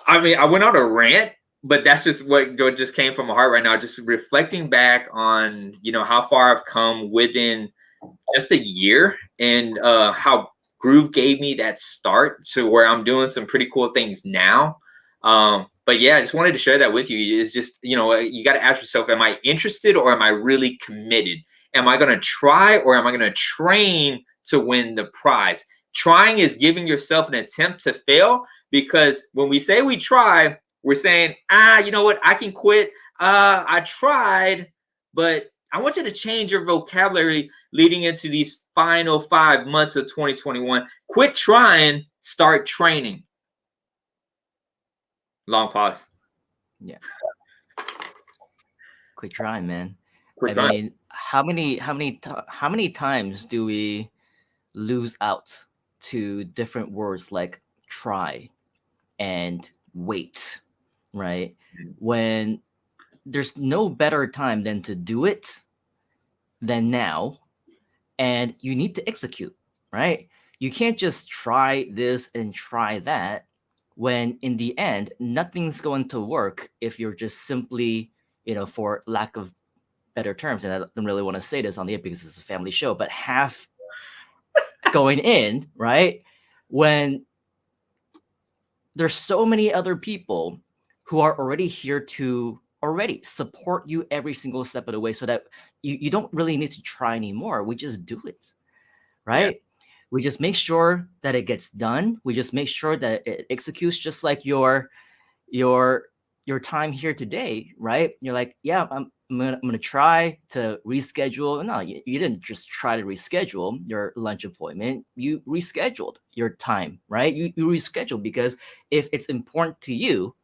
I went on a rant, but that's just what just came from my heart right now. Just reflecting back on, how far I've come within just a year and how Groove gave me that start to where I'm doing some pretty cool things now. But yeah, I just wanted to share that with you. It's just, you got to ask yourself, am I interested or am I really committed? Am I going to try or am I going to train to win the prize? Trying is giving yourself an attempt to fail, because when we say we try, we're saying, you know what? I can quit. I tried, but I want you to change your vocabulary leading into these final 5 months of 2021. Quit trying, start training. Long pause. Yeah. Quit trying, man. Quit I trying. mean, how many times do we lose out to different words like try and wait, right? When there's no better time than to do it than now, and you need to execute, right? You can't just try this and try that when in the end nothing's going to work if you're just simply, for lack of better terms, and I don't really want to say this on the air because it's a family show, but half going in, right? When there's so many other people who are already here to already support you every single step of the way, so that you don't really need to try anymore. We just do it, right? Yeah. We just make sure that it gets done. We just make sure that it executes, just like your time here today, right? You're like, yeah, I'm gonna try to reschedule. No, you didn't just try to reschedule your lunch appointment. You rescheduled your time, right? You rescheduled because if it's important to you,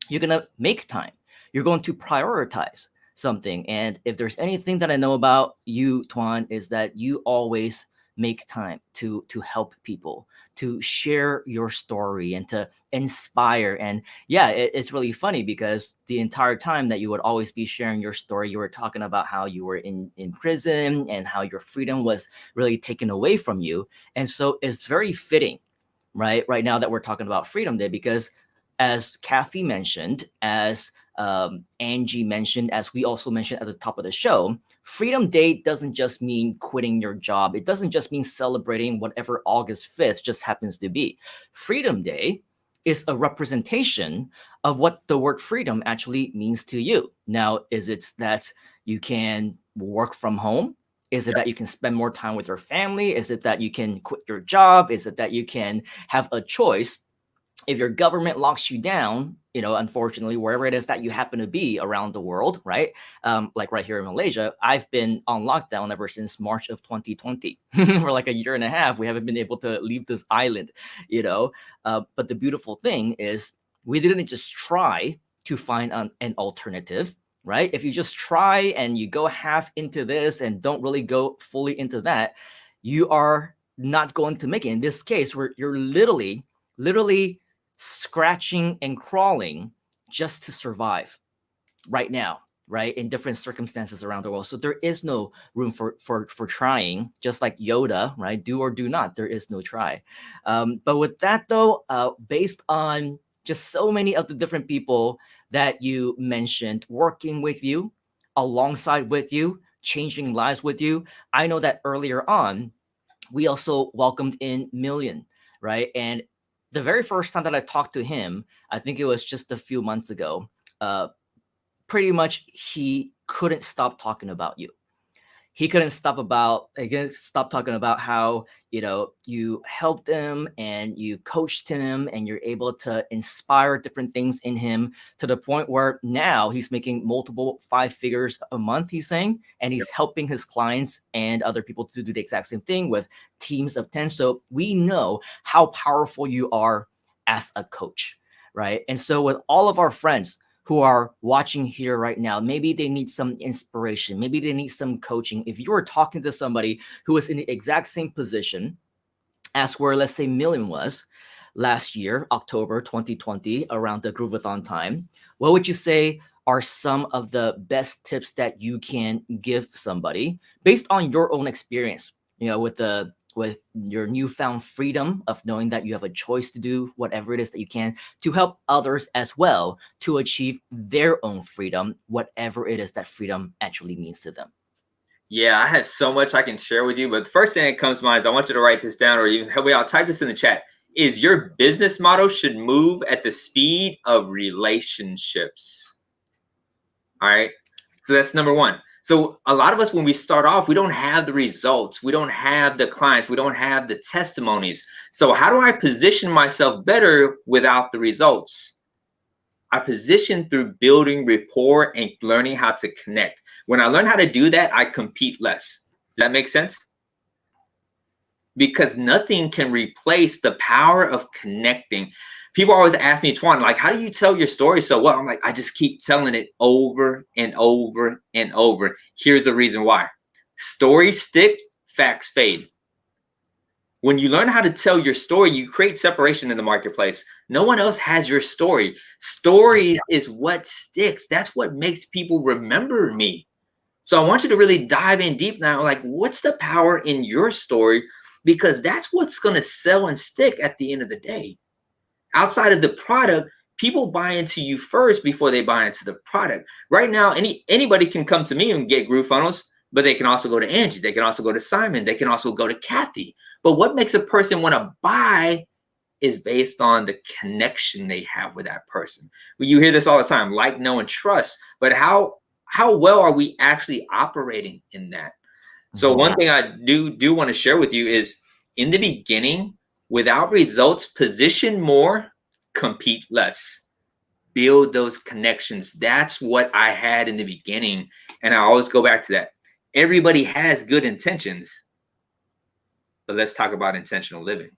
you're gonna make time. You're going to prioritize something. And if there's anything that I know about you, Tuan, is that you always make time to help people, to share your story and to inspire. And yeah, it's really funny because the entire time that you would always be sharing your story, you were talking about how you were in prison and how your freedom was really taken away from you. And so it's very fitting, right now that we're talking about Freedom Day, because as Kathy mentioned, as Angie mentioned, as we also mentioned at the top of the show, Freedom Day doesn't just mean quitting your job. It doesn't just mean celebrating whatever August 5th just happens to be. Freedom Day is a representation of what the word freedom actually means to you. Now, is it that you can work from home? Is it that you can spend more time with your family? Is it that you can quit your job? Is it that you can have a choice? If your government locks you down, unfortunately, wherever it is that you happen to be around the world, right? Like right here in Malaysia, I've been on lockdown ever since March of 2020. For like a year and a half, we haven't been able to leave this island, But the beautiful thing is we didn't just try to find an alternative, right? If you just try and you go half into this and don't really go fully into that, you are not going to make it. In this case, where you're literally scratching and crawling just to survive right now, right? In different circumstances around the world. So there is no room for trying, just like Yoda, right? Do or do not. There is no try. But with that though, based on just so many of the different people that you mentioned working with you, alongside with you, changing lives with you, I know that earlier on, we also welcomed in Million, right? And the very first time that I talked to him, I think it was just a few months ago, pretty much he couldn't stop talking about you. He couldn't stop talking about how, you know, you helped him and you coached him and you're able to inspire different things in him to the point where now he's making multiple 5 figures a month, he's saying, and he's helping his clients and other people to do the exact same thing with teams of 10. So we know how powerful you are as a coach, right? And so with all of our friends who are watching here right now, maybe they need some inspiration, maybe they need some coaching. If you are talking to somebody who is in the exact same position as where, let's say, Million was last year, October 2020, around the Groovathon time, what would you say are some of the best tips that you can give somebody based on your own experience, you know, with your newfound freedom of knowing that you have a choice to do whatever it is that you can to help others as well to achieve their own freedom, whatever it is that freedom actually means to them? Yeah, I have so much I can share with you, but the first thing that comes to mind is I want you to write this down, or even help me out, type this in the chat. Is your business model should move at the speed of relationships. All right. So that's number one. So a lot of us, when we start off, we don't have the results. We don't have the clients. We don't have the testimonies. So how do I position myself better without the results? I position through building rapport and learning how to connect. When I learn how to do that, I compete less. Does that make sense? Because nothing can replace the power of connecting. People always ask me, Twan, like, how do you tell your story so well? I'm like, I just keep telling it over and over and over. Here's the reason why. Stories stick, facts fade. When you learn how to tell your story, you create separation in the marketplace. No one else has your story. Stories is what sticks. That's what makes people remember me. So I want you to really dive in deep now. Like, what's the power in your story? Because that's what's going to sell and stick at the end of the day. Outside of the product, people buy into you first before they buy into the product. Right now, anybody can come to me and get GrooveFunnels, but they can also go to Angie. They can also go to Simon. They can also go to Kathy. But what makes a person want to buy is based on the connection they have with that person. Well, you hear this all the time, like, know, and trust. But how well are we actually operating in that? So one thing I do want to share with you is, in the beginning, without results, position more, compete less. Build those connections. That's what I had in the beginning. And I always go back to that. Everybody has good intentions, but let's talk about intentional living.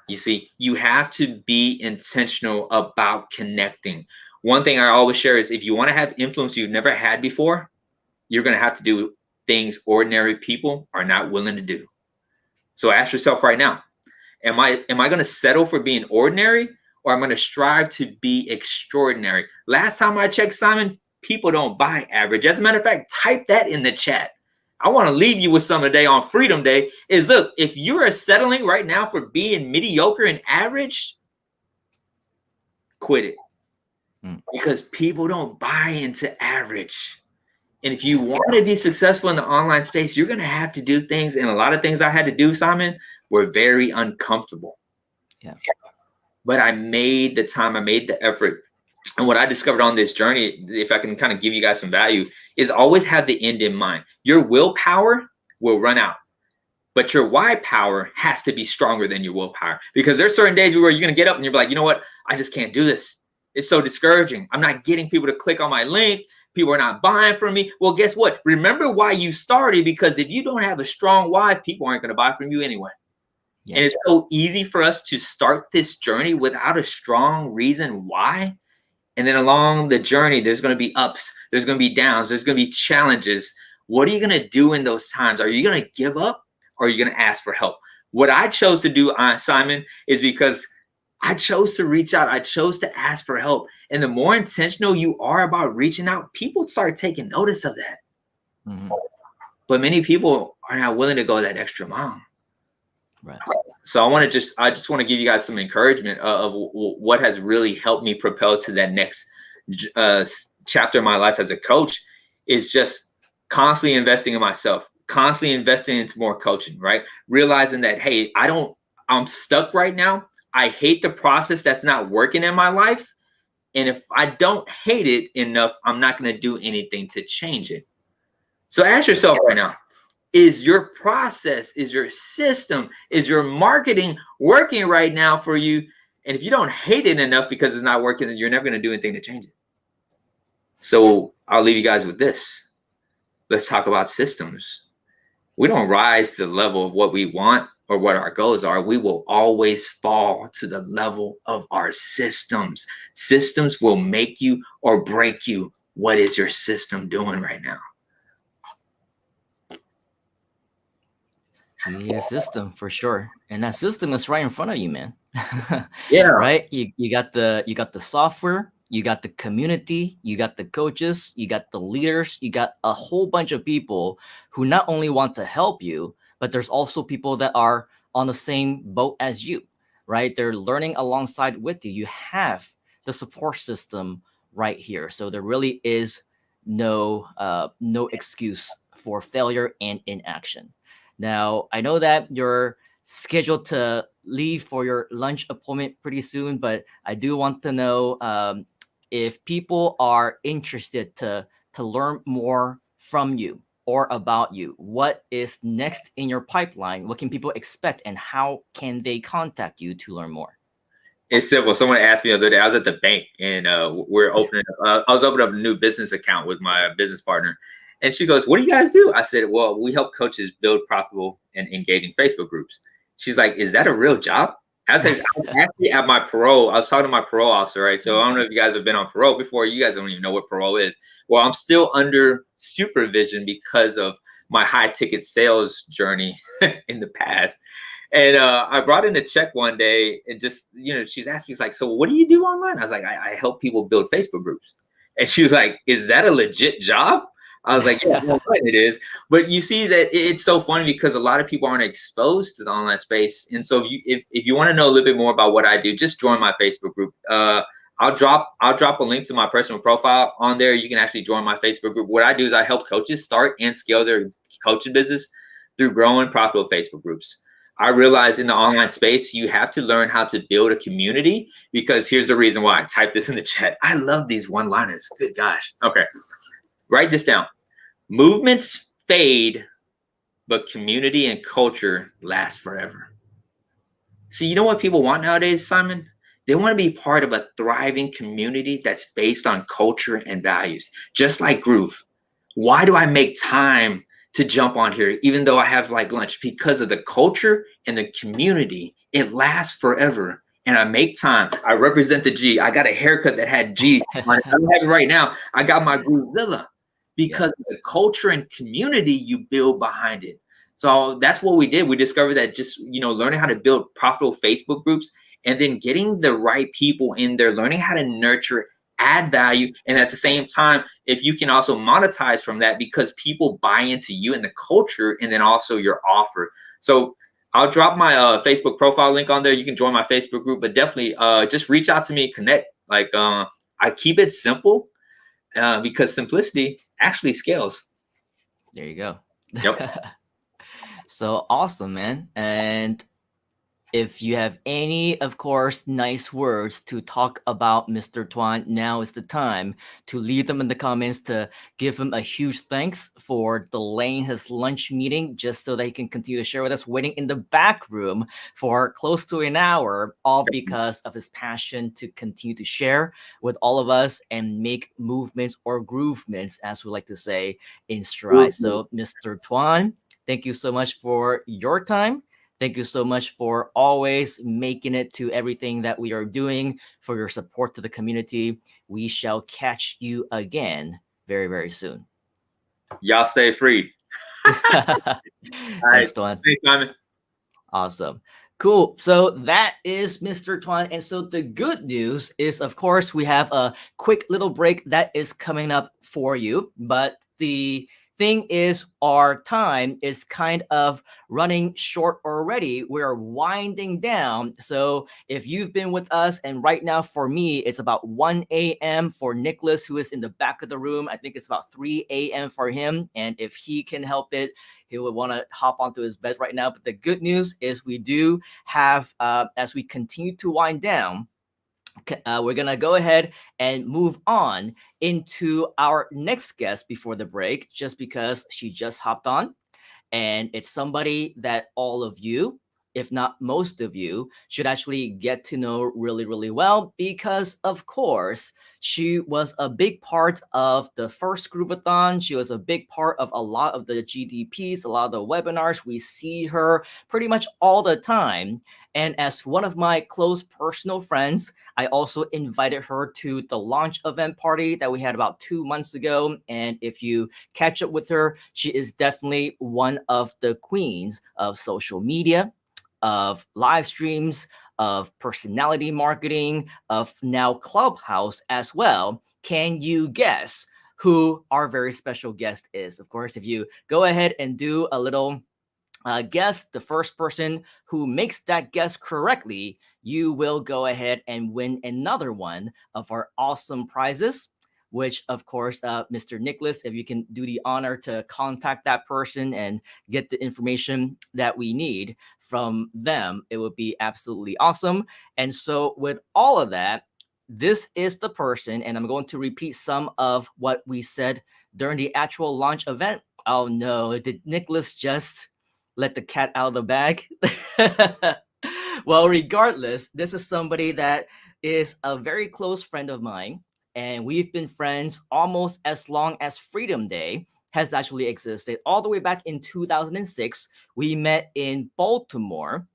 You see, you have to be intentional about connecting. One thing I always share is, if you want to have influence you've never had before, you're going to have to do things ordinary people are not willing to do. So ask yourself right now, am I going to settle for being ordinary, or I'm going to strive to be extraordinary? Last time I checked, Simon, people don't buy average. As a matter of fact, type that in the chat. I want to leave you with some today on Freedom Day is, look, if you are settling right now for being mediocre and average, quit it. Because people don't buy into average. And if you want to be successful in the online space, you're going to have to do things. And a lot of things I had to do, Simon, were very uncomfortable. Yeah. But I made the time, I made the effort. And what I discovered on this journey, if I can kind of give you guys some value, is always have the end in mind. Your willpower will run out, but your why power has to be stronger than your willpower. Because there's certain days where you're going to get up and you're like, you know what? I just can't do this. It's so discouraging. I'm not getting people to click on my link. People are not buying from me. Well, guess what? Remember why you started, because if you don't have a strong why, people aren't going to buy from you anyway. Yeah. And it's so easy for us to start this journey without a strong reason why. And then along the journey, there's going to be ups, there's going to be downs, there's going to be challenges. What are you going to do in those times? Are you going to give up, or are you going to ask for help? What I chose to do, Simon, is because I chose to reach out. I chose to ask for help. And the more intentional you are about reaching out, people start taking notice of that. Mm-hmm. But many people are not willing to go that extra mile. Right. So I just want to give you guys some encouragement of what has really helped me propel to that next chapter of my life as a coach, is just constantly investing in myself, constantly investing into more coaching, right? Realizing that, hey, I'm stuck right now. I hate the process that's not working in my life. And if I don't hate it enough, I'm not going to do anything to change it. So ask yourself right now, is your process, is your system, is your marketing working right now for you? And if you don't hate it enough because it's not working, then you're never going to do anything to change it. So I'll leave you guys with this. Let's talk about systems. We don't rise to the level of what we want or what our goals are. We will always fall to the level of our systems. Systems will make you or break you. What is your system doing right now? You need a system for sure, and that system is right in front of you, man. Yeah. Right. You got the software, you got the community, you got the coaches, you got the leaders, you got a whole bunch of people who not only want to help you, but there's also people that are on the same boat as you, right? They're learning alongside with you. You have the support system right here, so there really is no excuse for failure and inaction. Now, I know that you're scheduled to leave for your lunch appointment pretty soon, but I do want to know if people are interested to learn more from you or about you. What is next in your pipeline? What can people expect, and how can they contact you to learn more? It's simple. Someone asked me the other day. I was at the bank, and we're opening. I was opening up a new business account with my business partner, and she goes, "What do you guys do?" I said, "Well, we help coaches build profitable and engaging Facebook groups." She's like, "Is that a real job?" I said, "I'm actually at my parole. I was talking to my parole officer, right? So I don't know if you guys have been on parole before. You guys don't even know what parole is. Well, I'm still under supervision because of my high ticket sales journey in the past." And I brought in a check one day, and just, she's asked me, she's like, "So what do you do online?" I was like, I help people build Facebook groups. And she was like, "Is that a legit job?" I was like, "Yeah, it is." But you see that it's so funny because a lot of people aren't exposed to the online space. And so if you want to know a little bit more about what I do, just join my Facebook group. I'll drop a link to my personal profile on there. You can actually join my Facebook group. What I do is I help coaches start and scale their coaching business through growing profitable Facebook groups. I realize in the online space, you have to learn how to build a community, because here's the reason why. I typed this in the chat. I love these one-liners. Good gosh. Okay. Write this down. Movements fade, but community and culture last forever. See, you know what people want nowadays, Simon? They want to be part of a thriving community that's based on culture and values, just like Groove. Why do I make time to jump on here, even though I have like lunch? Because of the culture and the community. It lasts forever. And I make time. I represent the G. I got a haircut that had G on it. I don't have it right now. I got my Groovezilla because of the culture and community you build behind it. So that's what we did. We discovered that just, learning how to build profitable Facebook groups, and then getting the right people in there, learning how to nurture, add value, and at the same time, if you can also monetize from that, because people buy into you and the culture, and then also your offer. So I'll drop my Facebook profile link on there. You can join my Facebook group, but definitely just reach out to me, connect. Like I keep it simple because simplicity actually scales. There you go. Yep. So awesome, man. And if you have any, of course, nice words to talk about Mr. Tuan, now is the time to leave them in the comments, to give him a huge thanks for delaying his lunch meeting just so that he can continue to share with us, waiting in the back room for close to an hour, all because of his passion to continue to share with all of us and make movements, or groovements, as we like to say, in stride. So, Mr. Tuan, thank you so much for your time. Thank you so much for always making it to everything that we are doing, for your support to the community. We shall catch you again very, very soon. Y'all stay free. Thanks, Tuan. Thanks, Simon. Awesome. Cool. So that is Mr. Tuan. And so the good news is, of course, we have a quick little break that is coming up for you. But the thing is, our time is kind of running short already. We're winding down. So if you've been with us, and right now for me, it's about 1 a.m. for Nicholas, who is in the back of the room. I think it's about 3 a.m. for him. And if he can help it, he would want to hop onto his bed right now. But the good news is we do have, as we continue to wind down, we're going to go ahead and move on into our next guest before the break, just because she just hopped on. And it's somebody that all of you, if not most of you, should actually get to know really, really well, because of course, she was a big part of the first Groovathon. She was a big part of a lot of the GDPs, a lot of the webinars. We see her pretty much all the time. And as one of my close personal friends, I also invited her to the launch event party that we had about 2 months ago. And if you catch up with her, she is definitely one of the queens of social media, of live streams, of personality marketing, of now Clubhouse as well. Can you guess who our very special guest is? Of course, if you go ahead and do a little guess, the first person who makes that guess correctly, you will go ahead and win another one of our awesome prizes, which of course, Mr. Nicholas, if you can do the honor to contact that person and get the information that we need from them, it would be absolutely awesome. And so with all of that, this is the person, and I'm going to repeat some of what we said during the actual launch event. Oh no, did Nicholas just let the cat out of the bag? Well, regardless, this is somebody that is a very close friend of mine, and we've been friends almost as long as Freedom Day has actually existed. All the way back in 2006, we met in Baltimore,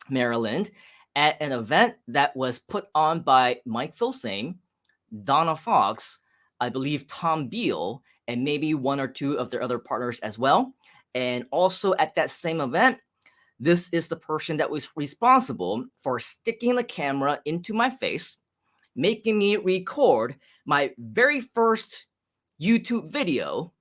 Maryland, at an event that was put on by Mike Filsame, Donna Fox, I believe Tom Beal, and maybe one or two of their other partners as well. And also at that same event, this is the person that was responsible for sticking the camera into my face, making me record my very first YouTube video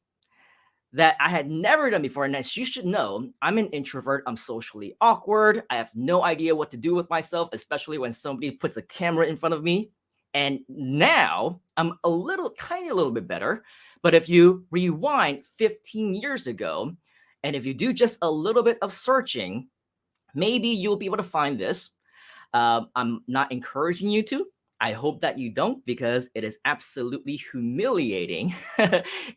that I had never done before. And as you should know, I'm an introvert. I'm socially awkward. I have no idea what to do with myself, especially when somebody puts a camera in front of me. And now I'm a tiny little bit better. But if you rewind 15 years ago, and if you do just a little bit of searching, maybe you'll be able to find this. I'm not encouraging you to. I hope that you don't, because it is absolutely humiliating.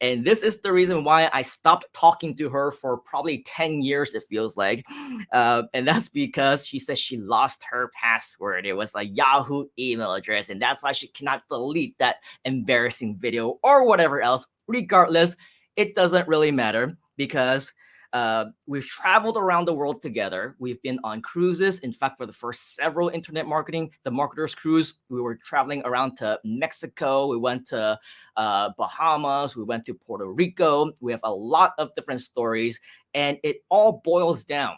And this is the reason why I stopped talking to her for probably 10 years, it feels like. And that's because she said she lost her password. It was a Yahoo email address, and that's why she cannot delete that embarrassing video or whatever else. Regardless, it doesn't really matter, because we've traveled around the world together. We've been on cruises. In fact, for the first several internet marketing, the Marketers Cruise, we were traveling around to Mexico. We went to Bahamas. We went to Puerto Rico. We have a lot of different stories, and it all boils down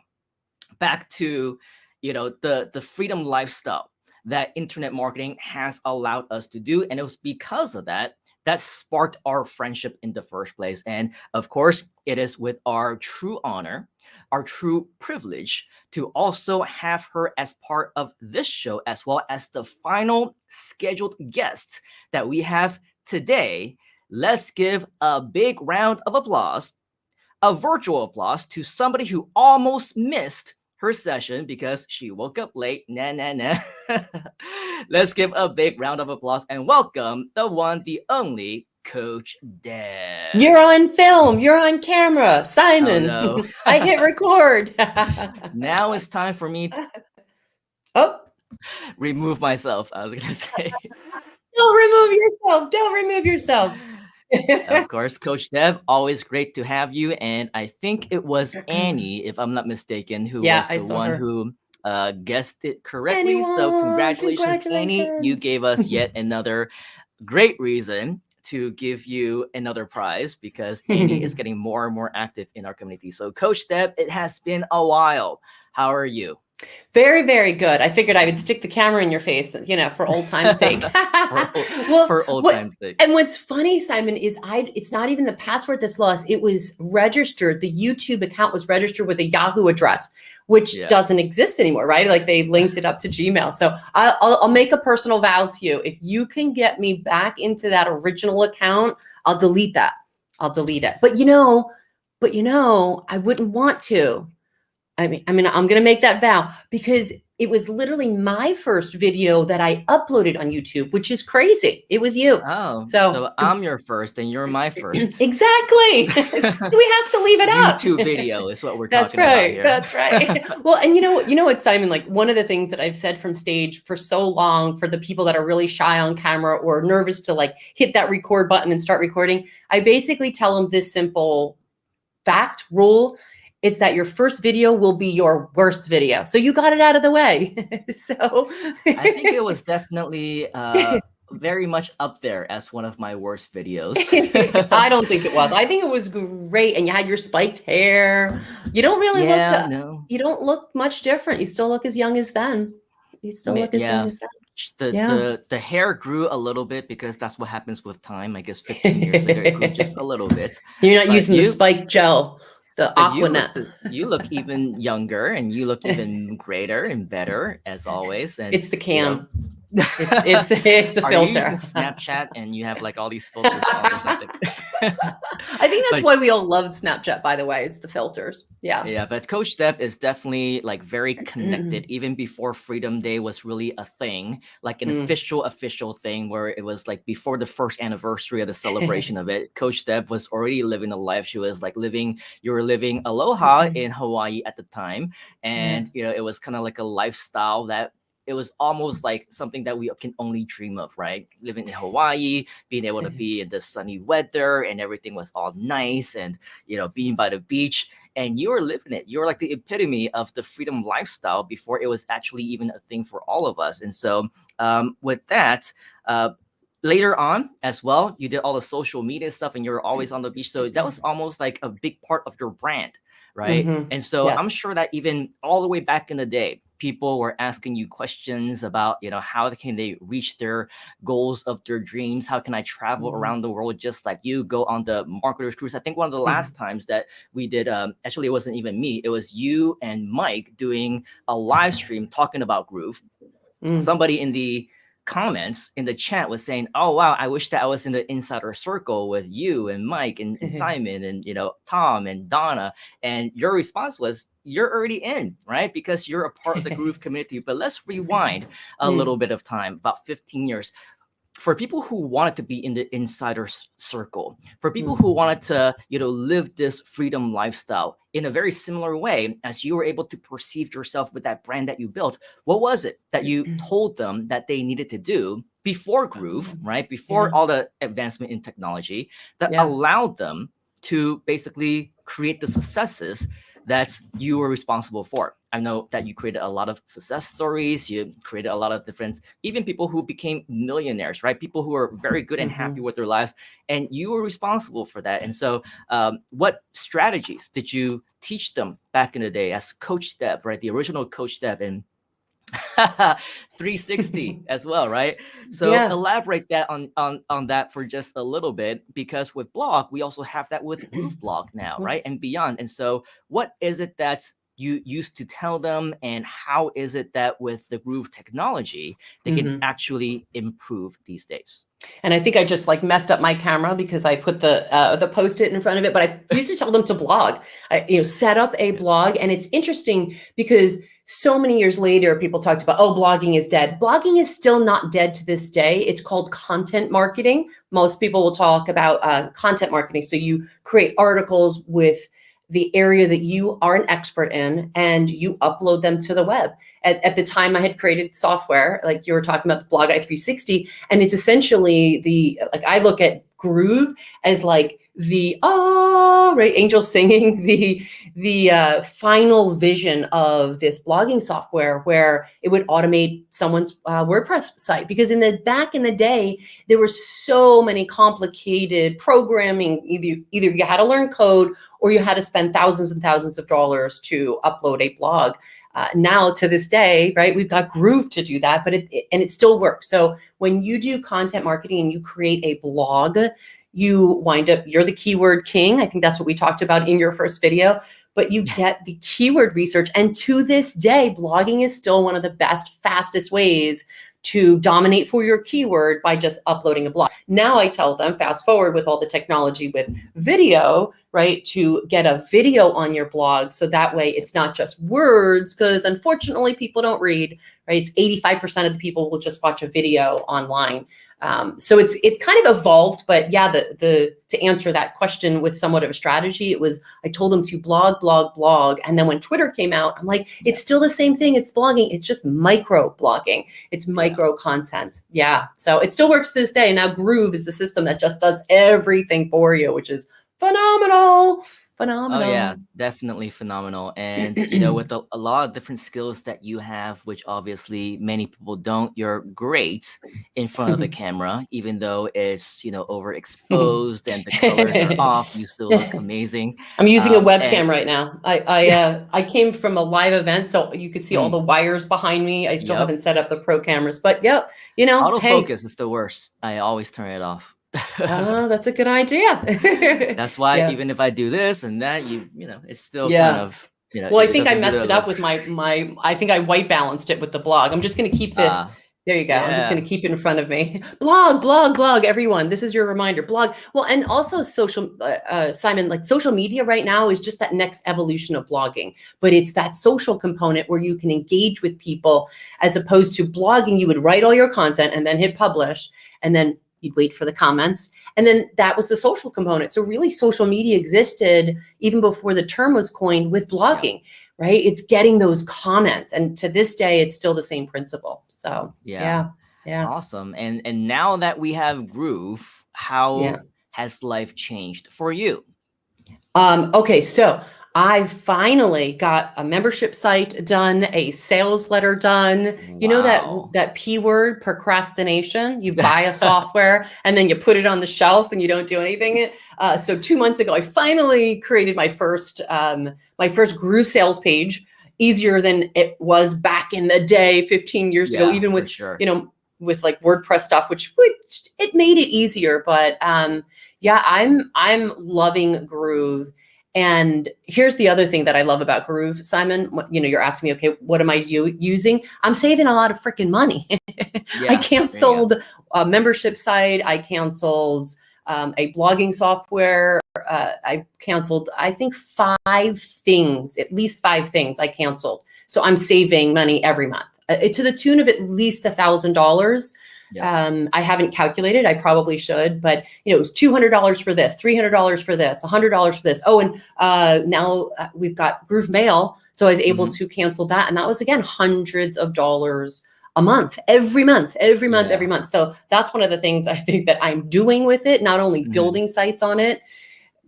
back to, the freedom lifestyle that internet marketing has allowed us to do. And it was because of that sparked our friendship in the first place. And of course, it is with our true honor, our true privilege to also have her as part of this show, as well as the final scheduled guest that we have today. Let's give a big round of applause, a virtual applause, to somebody who almost missed her session because she woke up late. Nah. Let's give a big round of applause and welcome the one, the only Coach Deb. You're on film. You're on camera. Simon, Oh, no. I hit record. Now it's time for me to remove myself, I was going to say. Don't remove yourself. Don't remove yourself. Of course, Coach Deb, always great to have you. And I think it was Annie, if I'm not mistaken, who was the one who guessed it correctly. So congratulations, Annie. You gave us yet another great reason to give you another prize, because Annie is getting more and more active in our community. So Coach Deb, it has been a while. How are you? Very, very good. I figured I would stick the camera in your face, for old time's sake. For old time's sake. And what's funny, Simon, is it's not even the password that's lost. It was registered. The YouTube account was registered with a Yahoo address, which doesn't exist anymore, right? Like they linked it up to Gmail. So I'll make a personal vow to you. If you can get me back into that original account, I'll delete that. I'll delete it. But I wouldn't want to. I mean, I'm going to make that vow because it was literally my first video that I uploaded on YouTube, which is crazy. It was you. Oh, so I'm your first and you're my first. Exactly. So we have to leave it up. YouTube video is what we're That's talking about right. here. That's right. Well, and you know what, Simon, like one of the things that I've said from stage for so long for the people that are really shy on camera or nervous to like hit that record button and start recording, I basically tell them this simple rule. It's that your first video will be your worst video. So you got it out of the way. So I think it was definitely very much up there as one of my worst videos. I don't think it was. I think it was great. And you had your spiked hair. You don't really you don't look much different. You still look as young as then. You still look as young as then. The hair grew a little bit because that's what happens with time. I guess 15 years later, it grew just a little bit. You're not using the spike gel. The Aquanet. You look even younger and you look even greater and better as always. And it's the cam. It's the Are filter. you using Snapchat and you have like all these filters on or something? I think that's why we all loved Snapchat, by the way. It's the filters. Yeah. Yeah, but Coach Deb is definitely like very connected even before Freedom Day was really a thing, like an official thing where it was like before the first anniversary of the celebration of it. Coach Deb was already living a life. She was like you were living aloha in Hawaii at the time. And, it was kind of like a lifestyle that it was almost like something that we can only dream of, right? Living in Hawaii, being able to be in the sunny weather and everything was all nice and, being by the beach. And you were living it. You were like the epitome of the freedom lifestyle before it was actually even a thing for all of us. And so with that, later on as well, you did all the social media stuff and you were always on the beach. So that was almost like a big part of your brand, right? And so I'm sure that even all the way back in the day, people were asking you questions about, how can they reach their goals of their dreams? How can I travel around the world just like you, go on the marketers cruise? I think one of the last times that we did, actually, it wasn't even me. It was you and Mike doing a live stream talking about Groove. Somebody in the comments in the chat was saying, oh wow, I wish that I was in the insider circle with you and Mike and Simon and Tom and Donna. And your response was, you're already in, right? Because you're a part of the Groove community. But let's rewind a little bit of time, about 15 years. For people who wanted to be in the insider circle, for people who wanted to, live this freedom lifestyle in a very similar way as you were able to perceive yourself with that brand that you built, what was it that you told them that they needed to do before Groove, right? Before all the advancement in technology that allowed them to basically create the successes that you were responsible for? I know that you created a lot of success stories. You created a lot of different, even people who became millionaires, right? People who are very good and happy with their lives, and you were responsible for that. And so what strategies did you teach them back in the day as Coach Deb, right? The original Coach Deb and 360 as well, right? So elaborate that on that for just a little bit, because with blog, we also have that with Groove blog now, right? And beyond. And so what is it that you used to tell them, and how is it that with the Groove technology, they can actually improve these days? And I think I just like messed up my camera because I put the Post-it in front of it, but I used to tell them to blog, set up a blog. And it's interesting because so many years later, people talked about, oh, blogging is dead. Blogging is still not dead to this day. It's called content marketing. Most people will talk about content marketing. So you create articles with the area that you are an expert in, and you upload them to the web. At the time, I had created software, like you were talking about the Blog i360, and it's essentially I look at Groove as like the angel singing, the final vision of this blogging software where it would automate someone's WordPress site. Because back in the day, there were so many complicated programming. Either you had to learn code or you had to spend thousands and thousands of dollars to upload a blog. Now to this day, right, we've got Groove to do that, but it still works. So when you do content marketing and you create a blog, you wind up, you're the keyword king. I think that's what we talked about in your first video, but you get the keyword research. And to this day, blogging is still one of the best, fastest ways to dominate for your keyword by just uploading a blog. Now I tell them, fast forward with all the technology with video, right, to get a video on your blog. So that way it's not just words, because unfortunately people don't read, right? It's 85% of the people will just watch a video online. So it's kind of evolved, but yeah, to answer that question with somewhat of a strategy, it was, I told them to blog. And then when Twitter came out, I'm like, it's still the same thing. It's blogging. It's just micro blogging. It's micro content. Yeah. So it still works to this day. And now Groove is the system that just does everything for you, which is phenomenal. Oh yeah, definitely phenomenal. And you know, with a lot of different skills that you have, which obviously many people don't, you're great in front of the camera, even though it's, you know, overexposed and the colors are off, you still look amazing. I'm using a And webcam right now. I came from a live event, so you could see all the wires behind me. I still Yep. haven't set up the pro cameras, but yep, you know, hey, autofocus is the worst. I always turn it off. that's a good idea. That's why Yeah. even if I do this and that, you know, it's still Yeah. kind of, you know, Well, I it think I doesn't do messed it the up with I think I white balanced it with the blog. I'm just going to keep this. There you go. I'm just going yeah. to keep it in front of me. Blog, everyone. This is your reminder. Blog. Well, and also social, Simon, like social media right now is just that next evolution of blogging, but it's that social component where you can engage with people, as opposed to blogging. You would write all your content and then hit publish, and then you'd wait for the comments. And then that was the social component. So really social media existed even before the term was coined with blogging, right? It's getting those comments. And to this day, it's still the same principle. So yeah. Awesome. And now that we have Groove, how has life changed for you? Okay, so I finally got a membership site done, a sales letter done. You know that P word, procrastination. You buy a software and then you put it on the shelf and you don't do anything. So 2 months ago, I finally created my first Groove sales page. Easier than it was back in the day, 15 years ago, even with you know, with like WordPress stuff, which it made it easier. But yeah, I'm loving Groove. And here's the other thing that I love about Groove, Simon. You know, you're asking me, okay, what am I using? I'm saving a lot of freaking money. I canceled a membership site. I canceled a blogging software. I canceled, I think, at least five things I canceled. So I'm saving money every month to the tune of at least $1,000. I haven't calculated. I probably should, but you know, it was $200 for this, $300 for this, $100 for this. Oh, and now we've got Groove Mail, so I was able to cancel that, and that was again hundreds of dollars a month, every month. So that's one of the things I think that I'm doing with it. Not only building sites on it,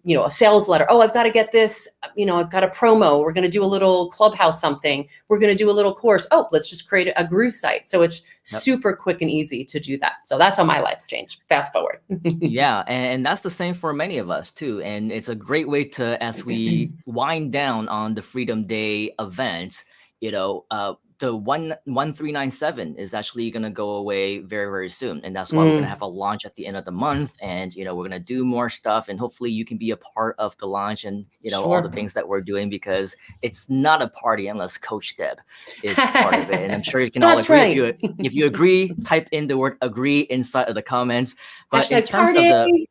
you know, a sales letter. Oh, I've got to get this, you know, I've got a promo. We're going to do a little clubhouse something. We're going to do a little course. Oh, let's just create a Groove site. So it's super quick and easy to do that. So that's how my life's changed. Fast forward. Yeah. And that's the same for many of us too. And it's a great way to, as we wind down on the Freedom Day event, you know, the 1397 is actually going to go away very, very soon. And that's why we're going to have a launch at the end of the month. And, you know, we're going to do more stuff, and hopefully you can be a part of the launch and, you know, all the things that we're doing, because it's not a party unless Coach Deb is part of it. And I'm sure you can all agree. If you agree, type in the word agree inside of the comments. But in terms of the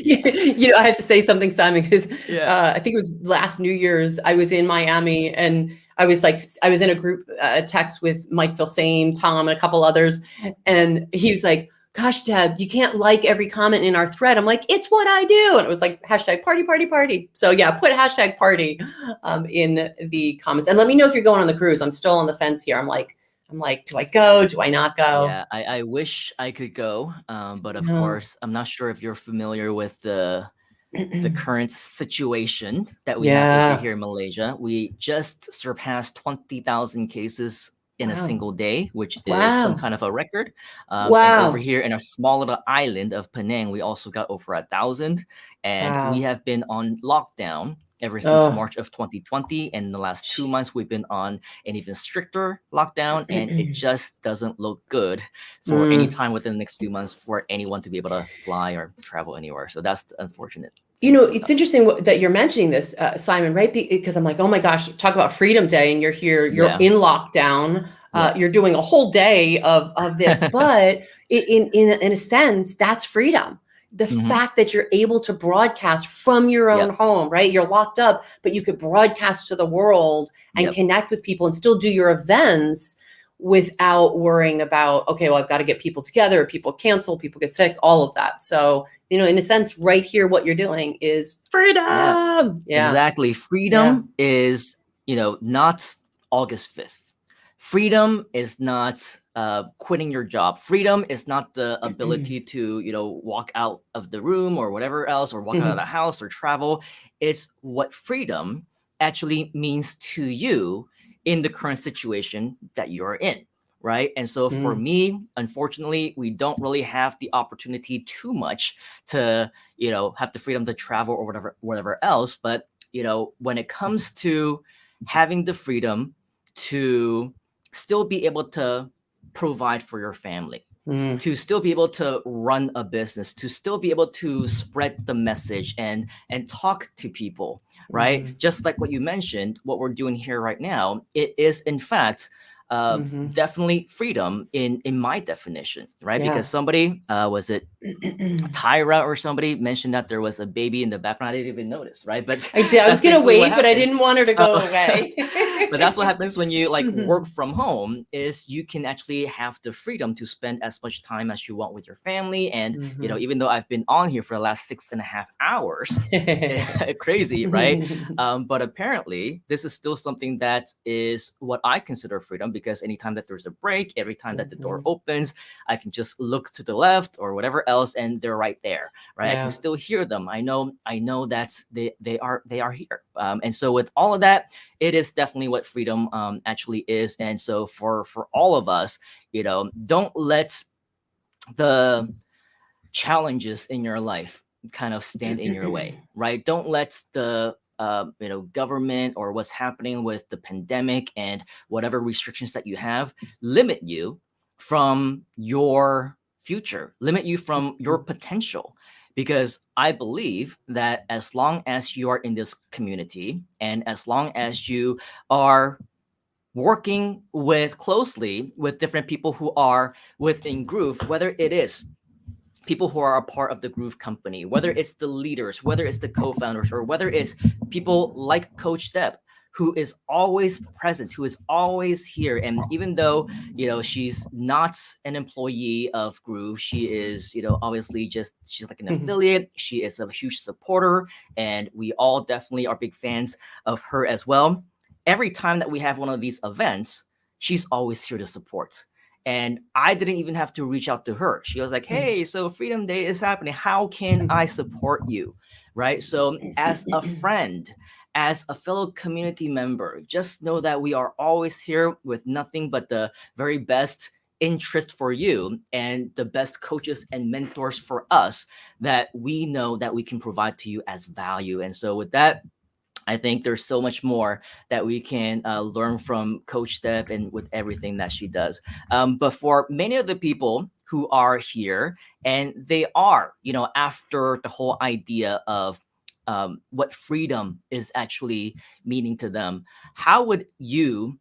you know, I had to say something, Simon, because I think it was last New Year's. I was in Miami, and I was in a group text with Mike Vilsame, Tom, and a couple others, and he was like, "Gosh, Deb, you can't like every comment in our thread." I'm like, "It's what I do," and it was like hashtag party, party, party. So yeah, put hashtag party in the comments, and let me know if you're going on the cruise. I'm still on the fence here. I'm like, do I go? Do I not go? Yeah, I wish I could go, but of course, I'm not sure if you're familiar with the current situation that we have over here in Malaysia. We just surpassed 20,000 cases in a single day, which is some kind of a record. And over here in our small little island of Penang, we also got over 1,000, and we have been on lockdown ever since March of 2020. And in the last 2 months, we've been on an even stricter lockdown, and it just doesn't look good for any time within the next few months for anyone to be able to fly or travel anywhere. So that's unfortunate. You know, it's interesting that you're mentioning this, Simon, right? Because I'm like, oh my gosh, talk about Freedom Day, and you're here, you're in lockdown, you're doing a whole day of this, but in a sense, that's freedom. The fact that you're able to broadcast from your own home, right? You're locked up, but you could broadcast to the world and connect with people and still do your events without worrying about, okay, well, I've got to get people together, people cancel, people get sick, all of that. So, you know, in a sense, right here, what you're doing is freedom. Exactly. Freedom is, you know, not August 5th. Freedom is not quitting your job. Freedom is not the ability to, you know, walk out of the room or whatever else, or walk out of the house or travel. It's what freedom actually means to you in the current situation that you're in, right? And so for me, unfortunately, we don't really have the opportunity too much to, you know, have the freedom to travel or whatever else. But, you know, when it comes to having the freedom to still be able to provide for your family, to still be able to run a business, to still be able to spread the message and talk to people, right? Just like what you mentioned, what we're doing here right now, it is in fact definitely freedom in my definition, right? Because somebody was it Tyra or somebody mentioned that there was a baby in the background. I didn't even notice, right? But I did. I was gonna wait, but I didn't want her to go away. But that's what happens when you like work from home, is you can actually have the freedom to spend as much time as you want with your family. And you know, even though I've been on here for the last 6.5 hours, crazy, right? But apparently this is still something that is what I consider freedom, because anytime that there's a break, every time that the door opens, I can just look to the left or whatever else, and they're right there, right? I can still hear them. I know that they are here. And so with all of that, it is definitely what freedom actually is. And so for all of us, you know, don't let the challenges in your life kind of stand in your way, right? Don't let the you know, government or what's happening with the pandemic and whatever restrictions that you have limit you from your future, limit you from your potential. Because I believe that as long as you are in this community, and as long as you are working closely with different people who are within Groove, whether it is people who are a part of the Groove company, whether it's the leaders, whether it's the co-founders, or whether it's people like Coach Deb, who is always present, who is always here. And even though, you know, she's not an employee of Groove, she is, you know, obviously she's like an affiliate. She is a huge supporter, and we all definitely are big fans of her as well. Every time that we have one of these events, she's always here to support. And I didn't even have to reach out to her. She was like, hey, so Freedom Day is happening. How can I support you? Right? So as a friend, as a fellow community member, just know that we are always here with nothing but the very best interest for you and the best coaches and mentors for us that we know that we can provide to you as value. And so with that, I think there's so much more that we can learn from Coach Deb and with everything that she does. But for many of the people who are here and they are, you know, after the whole idea of what freedom is actually meaning to them, how would you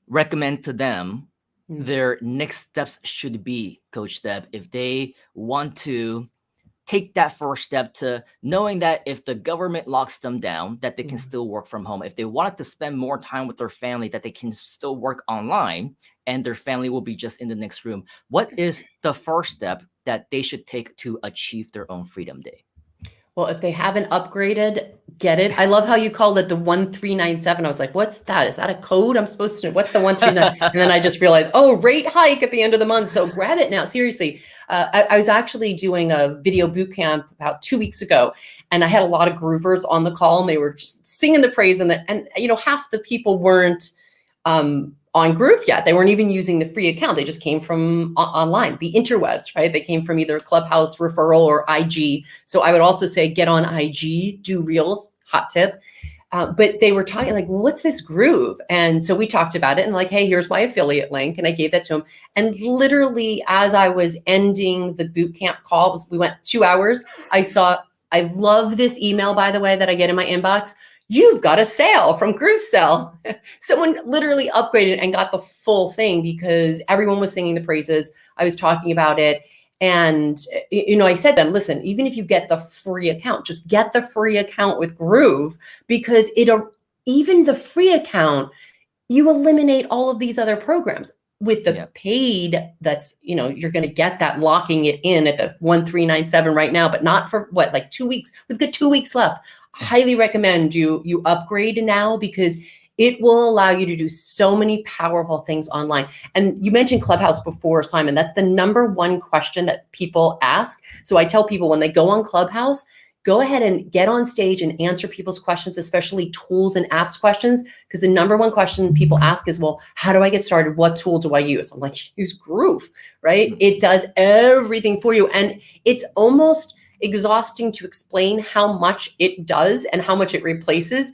recommend to them their next steps should be, Coach Deb, if they want to take that first step to knowing that if the government locks them down, that they can still work from home? If they wanted to spend more time with their family, that they can still work online and their family will be just in the next room. What is the first step that they should take to achieve their own Freedom Day? Well, if they haven't upgraded, get it. I love how you called it the 1397. I was like, what's that? Is that a code I'm supposed to know? What's the 139? And then I just realized, oh, rate hike at the end of the month. So grab it now. Seriously. I was actually doing a video boot camp about 2 weeks ago, and I had a lot of groovers on the call, and they were just singing the praise. And you know, half the people weren't on Groove yet. They weren't even using the free account. They just came from online, the interwebs, right? They came from either Clubhouse referral or IG. So I would also say get on IG, do reels, hot tip. But they were talking like, what's this Groove? And so we talked about it and like, hey, here's my affiliate link. And I gave that to him. And literally as I was ending the boot camp call, we went 2 hours. I love this email, by the way, that I get in my inbox. You've got a sale from Groovesell. Someone literally upgraded and got the full thing because everyone was singing the praises. I was talking about it. And, I said to them, listen, even if you get the free account, just get the free account with Groove because even the free account, you eliminate all of these other programs. With the paid, that's, you're going to get that locking it in at the 1397 right now, but not for like 2 weeks. We've got 2 weeks left. Highly recommend you upgrade now because it will allow you to do so many powerful things online. And you mentioned Clubhouse before, Simon. That's the number one question that people ask. So I tell people when they go on Clubhouse, go ahead and get on stage and answer people's questions, especially tools and apps questions, because the number one question people ask is, well, how do I get started? What tool do I use? I'm like, use Groove, right? It does everything for you. And it's almost exhausting to explain how much it does and how much it replaces.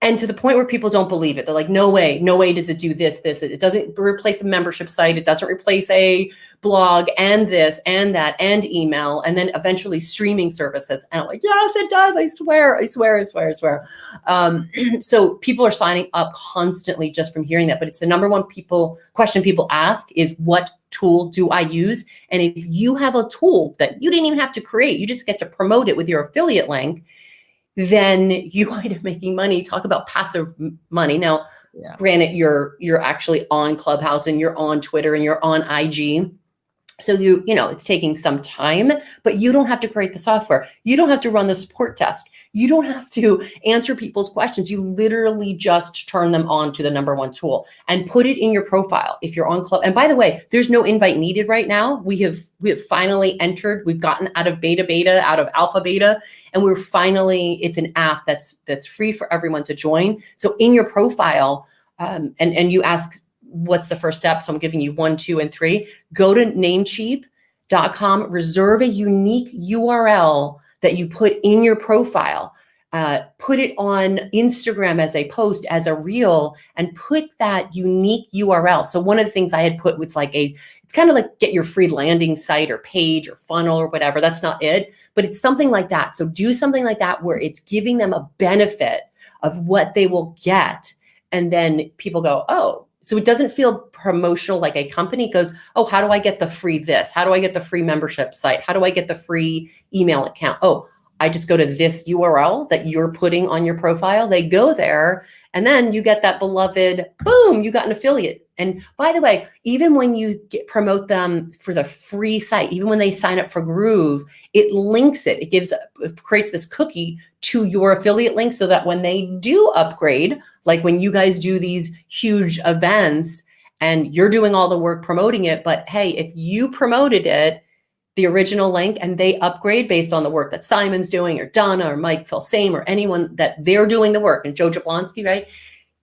And to the point where people don't believe it. They're like, no way does it do this. It doesn't replace a membership site. It doesn't replace a blog and this and that and email and then eventually streaming services. And I'm like, yes, it does. I swear. So people are signing up constantly just from hearing that. But it's the number one question people ask is, what tool do I use? And if you have a tool that you didn't even have to create, you just get to promote it with your affiliate link, then you wind up making money. Talk about passive money. Now, granted, you're actually on Clubhouse and you're on Twitter and you're on IG. So it's taking some time, but you don't have to create the software. You don't have to run the support desk. You don't have to answer people's questions. You literally just turn them on to the number one tool and put it in your profile if you're on Club. And by the way, there's no invite needed right now. We have finally entered. We've gotten out of out of alpha beta, and it's an app that's free for everyone to join. So in your profile, and you ask, what's the first step? So I'm giving you 1, 2, and 3. Go to namecheap.com, reserve a unique URL that you put in your profile. Put it on Instagram as a post, as a reel, and put that unique URL. So one of the things I had put was it's kind of like get your free landing site or page or funnel or whatever. That's not it, but it's something like that. So do something like that where it's giving them a benefit of what they will get. And then people go, oh, so it doesn't feel promotional like a company goes, oh, how do I get the free this? How do I get the free membership site? How do I get the free email account? Oh, I just go to this URL that you're putting on your profile. They go there and then you get that beloved, boom, you got an affiliate. And by the way, even when you promote them for the free site, even when they sign up for Groove, it links it. It creates this cookie to your affiliate link so that when they do upgrade, like when you guys do these huge events and you're doing all the work promoting it, but hey, if you promoted it, the original link, and they upgrade based on the work that Simon's doing or Donna or Mike Filsame or anyone that they're doing the work, and Joe Jablonski, right?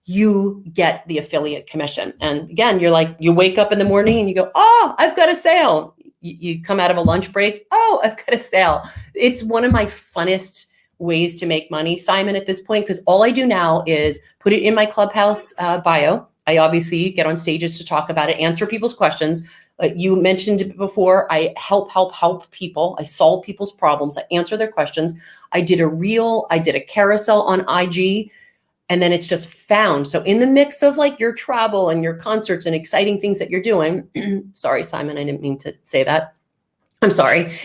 You get the affiliate commission. And again, you wake up in the morning and you go, oh, I've got a sale. You come out of a lunch break. Oh, I've got a sale. It's one of my funnest ways to make money, Simon, at this point, because all I do now is put it in my Clubhouse bio. I obviously get on stages to talk about it, answer people's questions. You mentioned it before. I help people. I solve people's problems. I answer their questions. I did a reel. I did a carousel on IG. And then it's just found. So in the mix of your travel and your concerts and exciting things that you're doing, sorry, Simon, I didn't mean to say that. I'm sorry.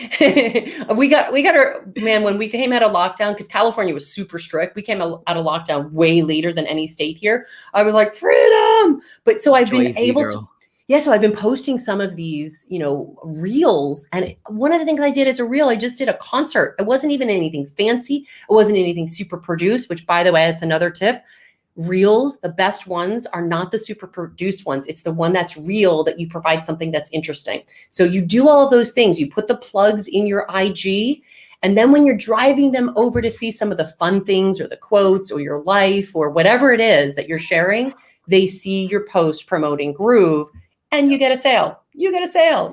we got our, man, when we came out of lockdown, because California was super strict, we came out of lockdown way later than any state here. I was like, freedom. But so I've been able to. Yeah, so I've been posting some of these, reels. And one of the things I did as a reel, I just did a concert. It wasn't even anything fancy. It wasn't anything super produced, which, by the way, that's another tip. Reels, the best ones are not the super produced ones. It's the one that's real that you provide something that's interesting. So you do all of those things. You put the plugs in your IG. And then when you're driving them over to see some of the fun things or the quotes or your life or whatever it is that you're sharing, they see your post promoting Groove. And you get a sale. You get a sale.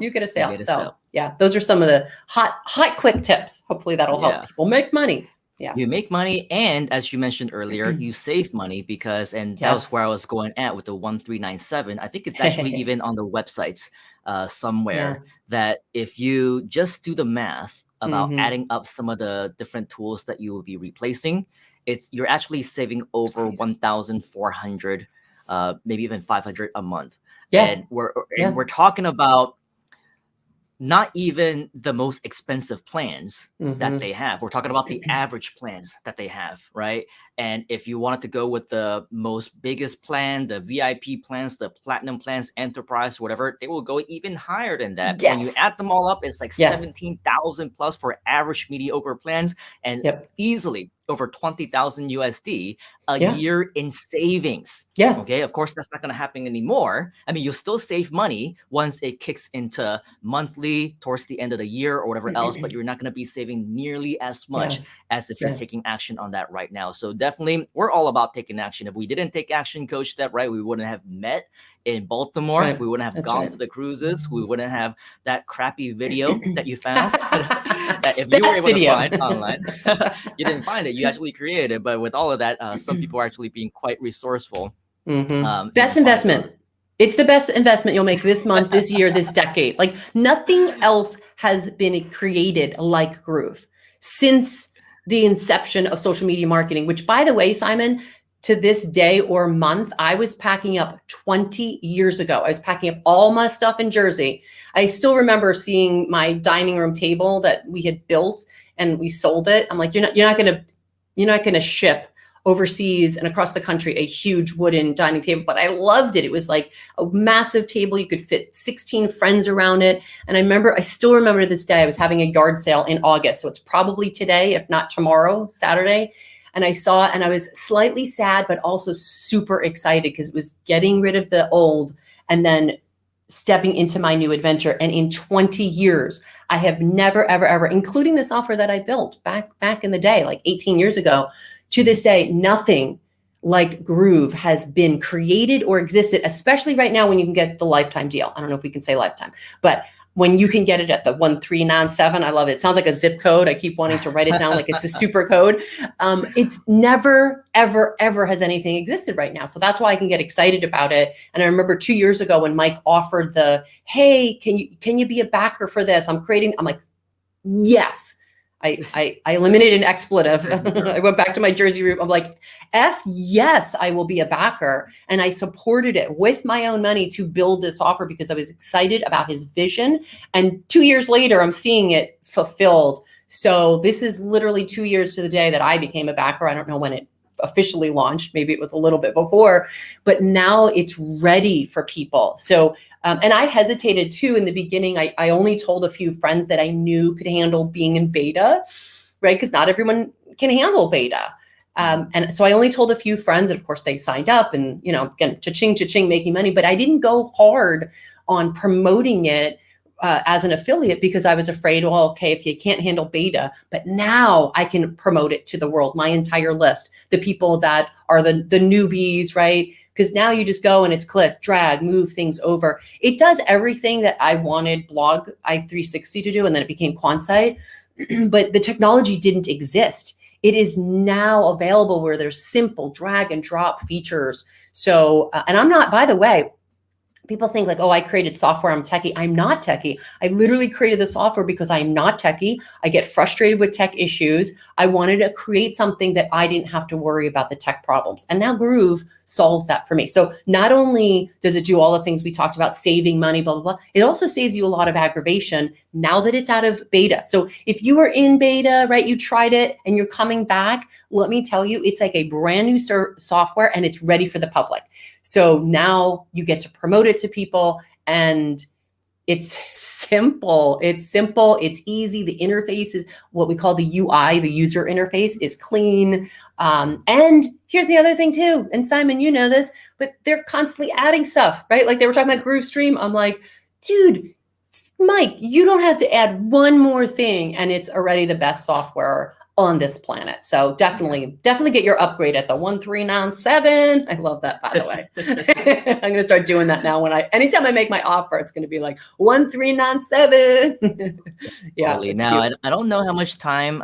So yeah, those are some of the hot, quick tips. Hopefully that'll help people make money. Yeah. You make money, and as you mentioned earlier, you save money because, and that was Yes. where I was going at with the 1397. I think it's actually even on the websites somewhere that if you just do the math about Mhm. adding up some of the different tools that you will be replacing, you're actually saving over 1,400, maybe even 500 a month. Yeah. And we're Yeah. talking about not even the most expensive plans that Mhm. they have. We're talking about the average plans that they have, right? And if you wanted to go with the most biggest plan, the VIP plans, the platinum plans, enterprise, whatever, they will go even higher than that. When you Yes. add them all up, it's like Yes. 17,000 plus for average mediocre plans, and Yep. easily over 20,000 USD a Yeah. year in savings. Yeah. Okay, of course that's not going to happen anymore. I mean, you'll still save money once it kicks into monthly towards the end of the year or whatever else, but you're not going to be saving nearly as much as if you're Yeah. taking action on that right now. So definitely, we're all about taking action. If we didn't take action, Coach Step, right, we wouldn't have met in Baltimore. right. We wouldn't have That's gone right. to the cruises. We wouldn't have that crappy video that you found. That if you were Best able video. to find online, you didn't find it. You actually created it. But with all of that, some people are actually being quite resourceful. Mhm. and Best find, investment. It's the best investment you'll make this month, this year, this decade. Like nothing else has been created like Groove since the inception of social media marketing, which by the way, Simon, to this day or month, I was packing up 20 years ago. I was packing up all my stuff in Jersey. I still remember seeing my dining room table that we had built and we sold it. I'm like, you're not going to ship overseas and across the country a huge wooden dining table, but I loved it. It was like a massive table. You could fit 16 friends around it. And I still remember to this day, I was having a yard sale in August. So it's probably today, if not tomorrow, Saturday. And I saw it and I was slightly sad, but also super excited because it was getting rid of the old and then stepping into my new adventure. And in 20 years, I have never, ever, ever, including the software that I built back in the day, like 18 years ago, to this day, nothing like Groove has been created or existed, especially right now when you can get the lifetime deal. I don't know if we can say lifetime, but when you can get it at the 1397, I love it. It sounds like a zip code. I keep wanting to write it down like it's a super code. It's never, ever, ever has anything existed right now. So that's why I can get excited about it. And I remember 2 years ago when Mike offered hey, can you be a backer for this? I'm like, yes. I eliminated an expletive. I went back to my Jersey root. I'm like, yes, I will be a backer. And I supported it with my own money to build this offer because I was excited about his vision. And 2 years later, I'm seeing it fulfilled. So this is literally 2 years to the day that I became a backer. I don't know when it officially launched. Maybe it was a little bit before, but now it's ready for people. So, and I hesitated too in the beginning. I only told a few friends that I knew could handle being in beta, right? Because not everyone can handle beta. And so I only told a few friends, and of course they signed up and, again, cha-ching, making money, but I didn't go hard on promoting it as an affiliate because I was afraid, well, okay, if you can't handle beta, but now I can promote it to the world, my entire list, the people that are the newbies, right? Because now you just go and it's click, drag, move things over. It does everything that I wanted Blog i360 to do, and then it became Quantsite, but the technology didn't exist. It is now available where there's simple drag and drop features. So, and I'm not, by the way, people think like, oh, I created software, I'm techie. I'm not techie. I literally created the software because I'm not techie. I get frustrated with tech issues. I wanted to create something that I didn't have to worry about the tech problems. And now Groove solves that for me. So not only does it do all the things we talked about, saving money, blah, blah, blah, it also saves you a lot of aggravation now that it's out of beta. So if you were in beta, right, you tried it and you're coming back, let me tell you, it's like a brand new software and it's ready for the public. So now you get to promote it to people and it's simple. It's simple. It's easy. The interface is what we call the UI, the user interface is clean. And here's the other thing too. And Simon, you know this, but they're constantly adding stuff, right? Like they were talking about Groove Stream. I'm like, dude, Mike, you don't have to add one more thing and it's already the best software on this planet. So definitely get your upgrade at the 1397. I love that, by the way. I'm going to start doing that now. Anytime I make my offer, it's going to be like 1397. Yeah. Totally. It's Now, cute. I don't know how much time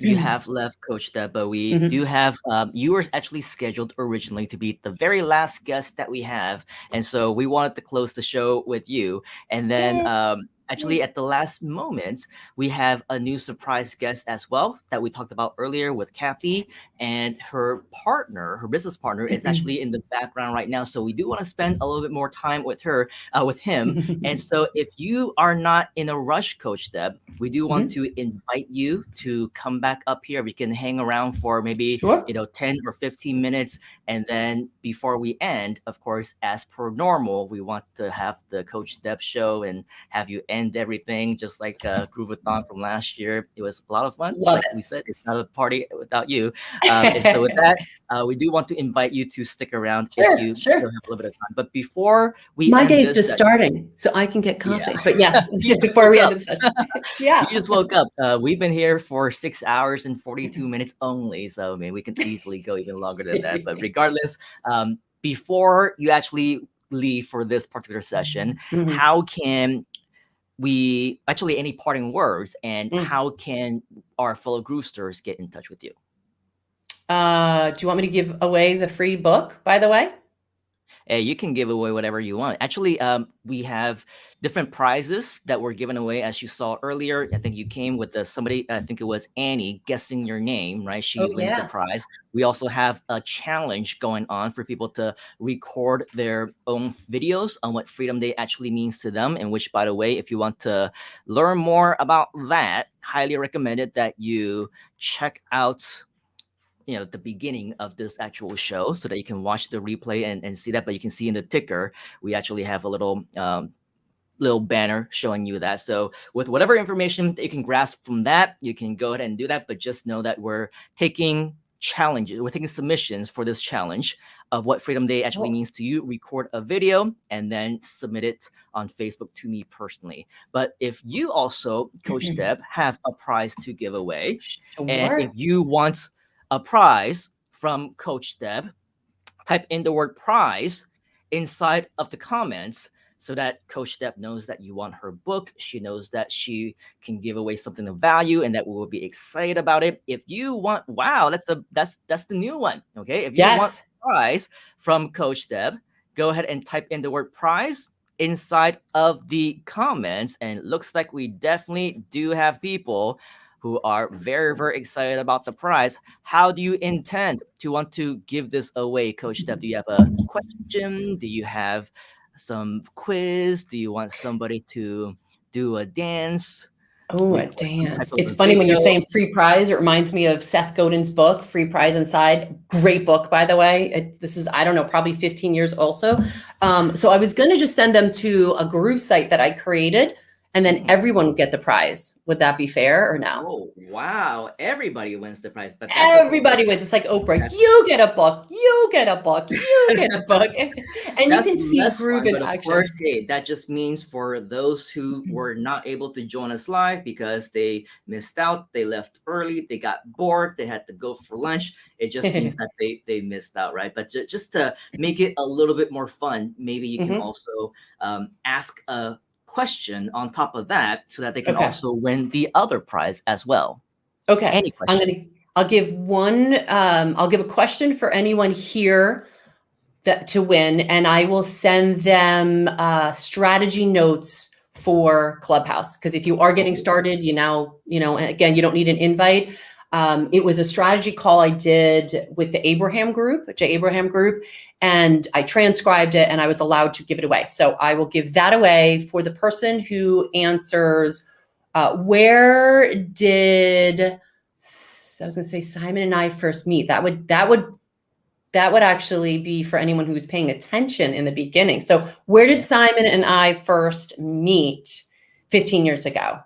you have left, Coach Deb, but we do have, you were actually scheduled originally to be the very last guest that we have. And so we wanted to close the show with you. And then actually at the last moment, we have a new surprise guest as well that we talked about earlier with Kathy, and her business partner is actually in the background right now. So we do want to spend a little bit more time with him. And so if you are not in a rush, Coach Deb, we do want to invite you to come back up here. We can hang around for maybe 10 or 15 minutes. And then before we end, of course, as per normal, we want to have the Coach Deb show and have you end everything just like Groovathon from last year. It was a lot of fun. Like we said, it's not a party without you. And so with that, we do want to invite you to stick around if you still have a little bit of time. But before we My end day's this just session- starting, so I can get coffee. Yeah. But yes, You just before we woke end up. the session. Yeah. You just woke up. We've been here for 6 hours and 42 minutes only. So I mean, we can easily go even longer than that. But regardless, before you actually leave for this particular session, how can we actually any parting words, and how can our fellow Groovesters get in touch with you? Do you want me to give away the free book, by the way? Hey, you can give away whatever you want. Actually, we have different prizes that were given away, as you saw earlier. I think you came with somebody, I think it was Annie, guessing your name, right? She wins the prize. We also have a challenge going on for people to record their own videos on what Freedom Day actually means to them, and which, by the way, if you want to learn more about that, highly recommended that you check out the beginning of this actual show so that you can watch the replay and see that. But you can see in the ticker, we actually have a little banner showing you that. So with whatever information that you can grasp from that, you can go ahead and do that. But just know that we're taking challenges, we're taking submissions for this challenge of what Freedom Day actually means to you. Record a video and then submit it on Facebook to me personally. But if you also, Coach Deb, have a prize to give away, and if you want a prize from Coach Deb, type in the word prize inside of the comments so that Coach Deb knows that you want her book. She knows that she can give away something of value and that we will be excited about it. If you want, wow, that's the new one. Okay. If you want a prize from Coach Deb, go ahead and type in the word prize inside of the comments. And it looks like we definitely do have people who are very, very excited about the prize. How do you intend to want to give this away, Coach Deb? Do you have a question? Do you have some quiz? Do you want somebody to do a dance? Oh, a dance. It's funny when you're saying free prize. It reminds me of Seth Godin's book, Free Prize Inside. Great book, by the way. This is, I don't know, probably 15 years also. So I was going to just send them to a Groove site that I created, and then everyone would get the prize. Would that be fair or no? Oh, wow. Everybody wins the prize. But everybody wins. It's like Oprah. You get a book. You get a book. You get a book. And you can see Groove in action. Of course, hey, that just means for those who were not able to join us live because they missed out, they left early, they got bored, they had to go for lunch. It just means that they missed out, right? But just to make it a little bit more fun, maybe you can also ask a question on top of that so that they can also win the other prize as well. Okay. Any question? I'll give one, I'll give a question for anyone here to win, and I will send them strategy notes for Clubhouse. Because if you are getting started, again, you don't need an invite. It was a strategy call I did with the J. Abraham group, and I transcribed it and I was allowed to give it away. So I will give that away for the person who answers, where did, I was going to say Simon and I first meet. That would actually be for anyone who was paying attention in the beginning. So where did Simon and I first meet 15 years ago?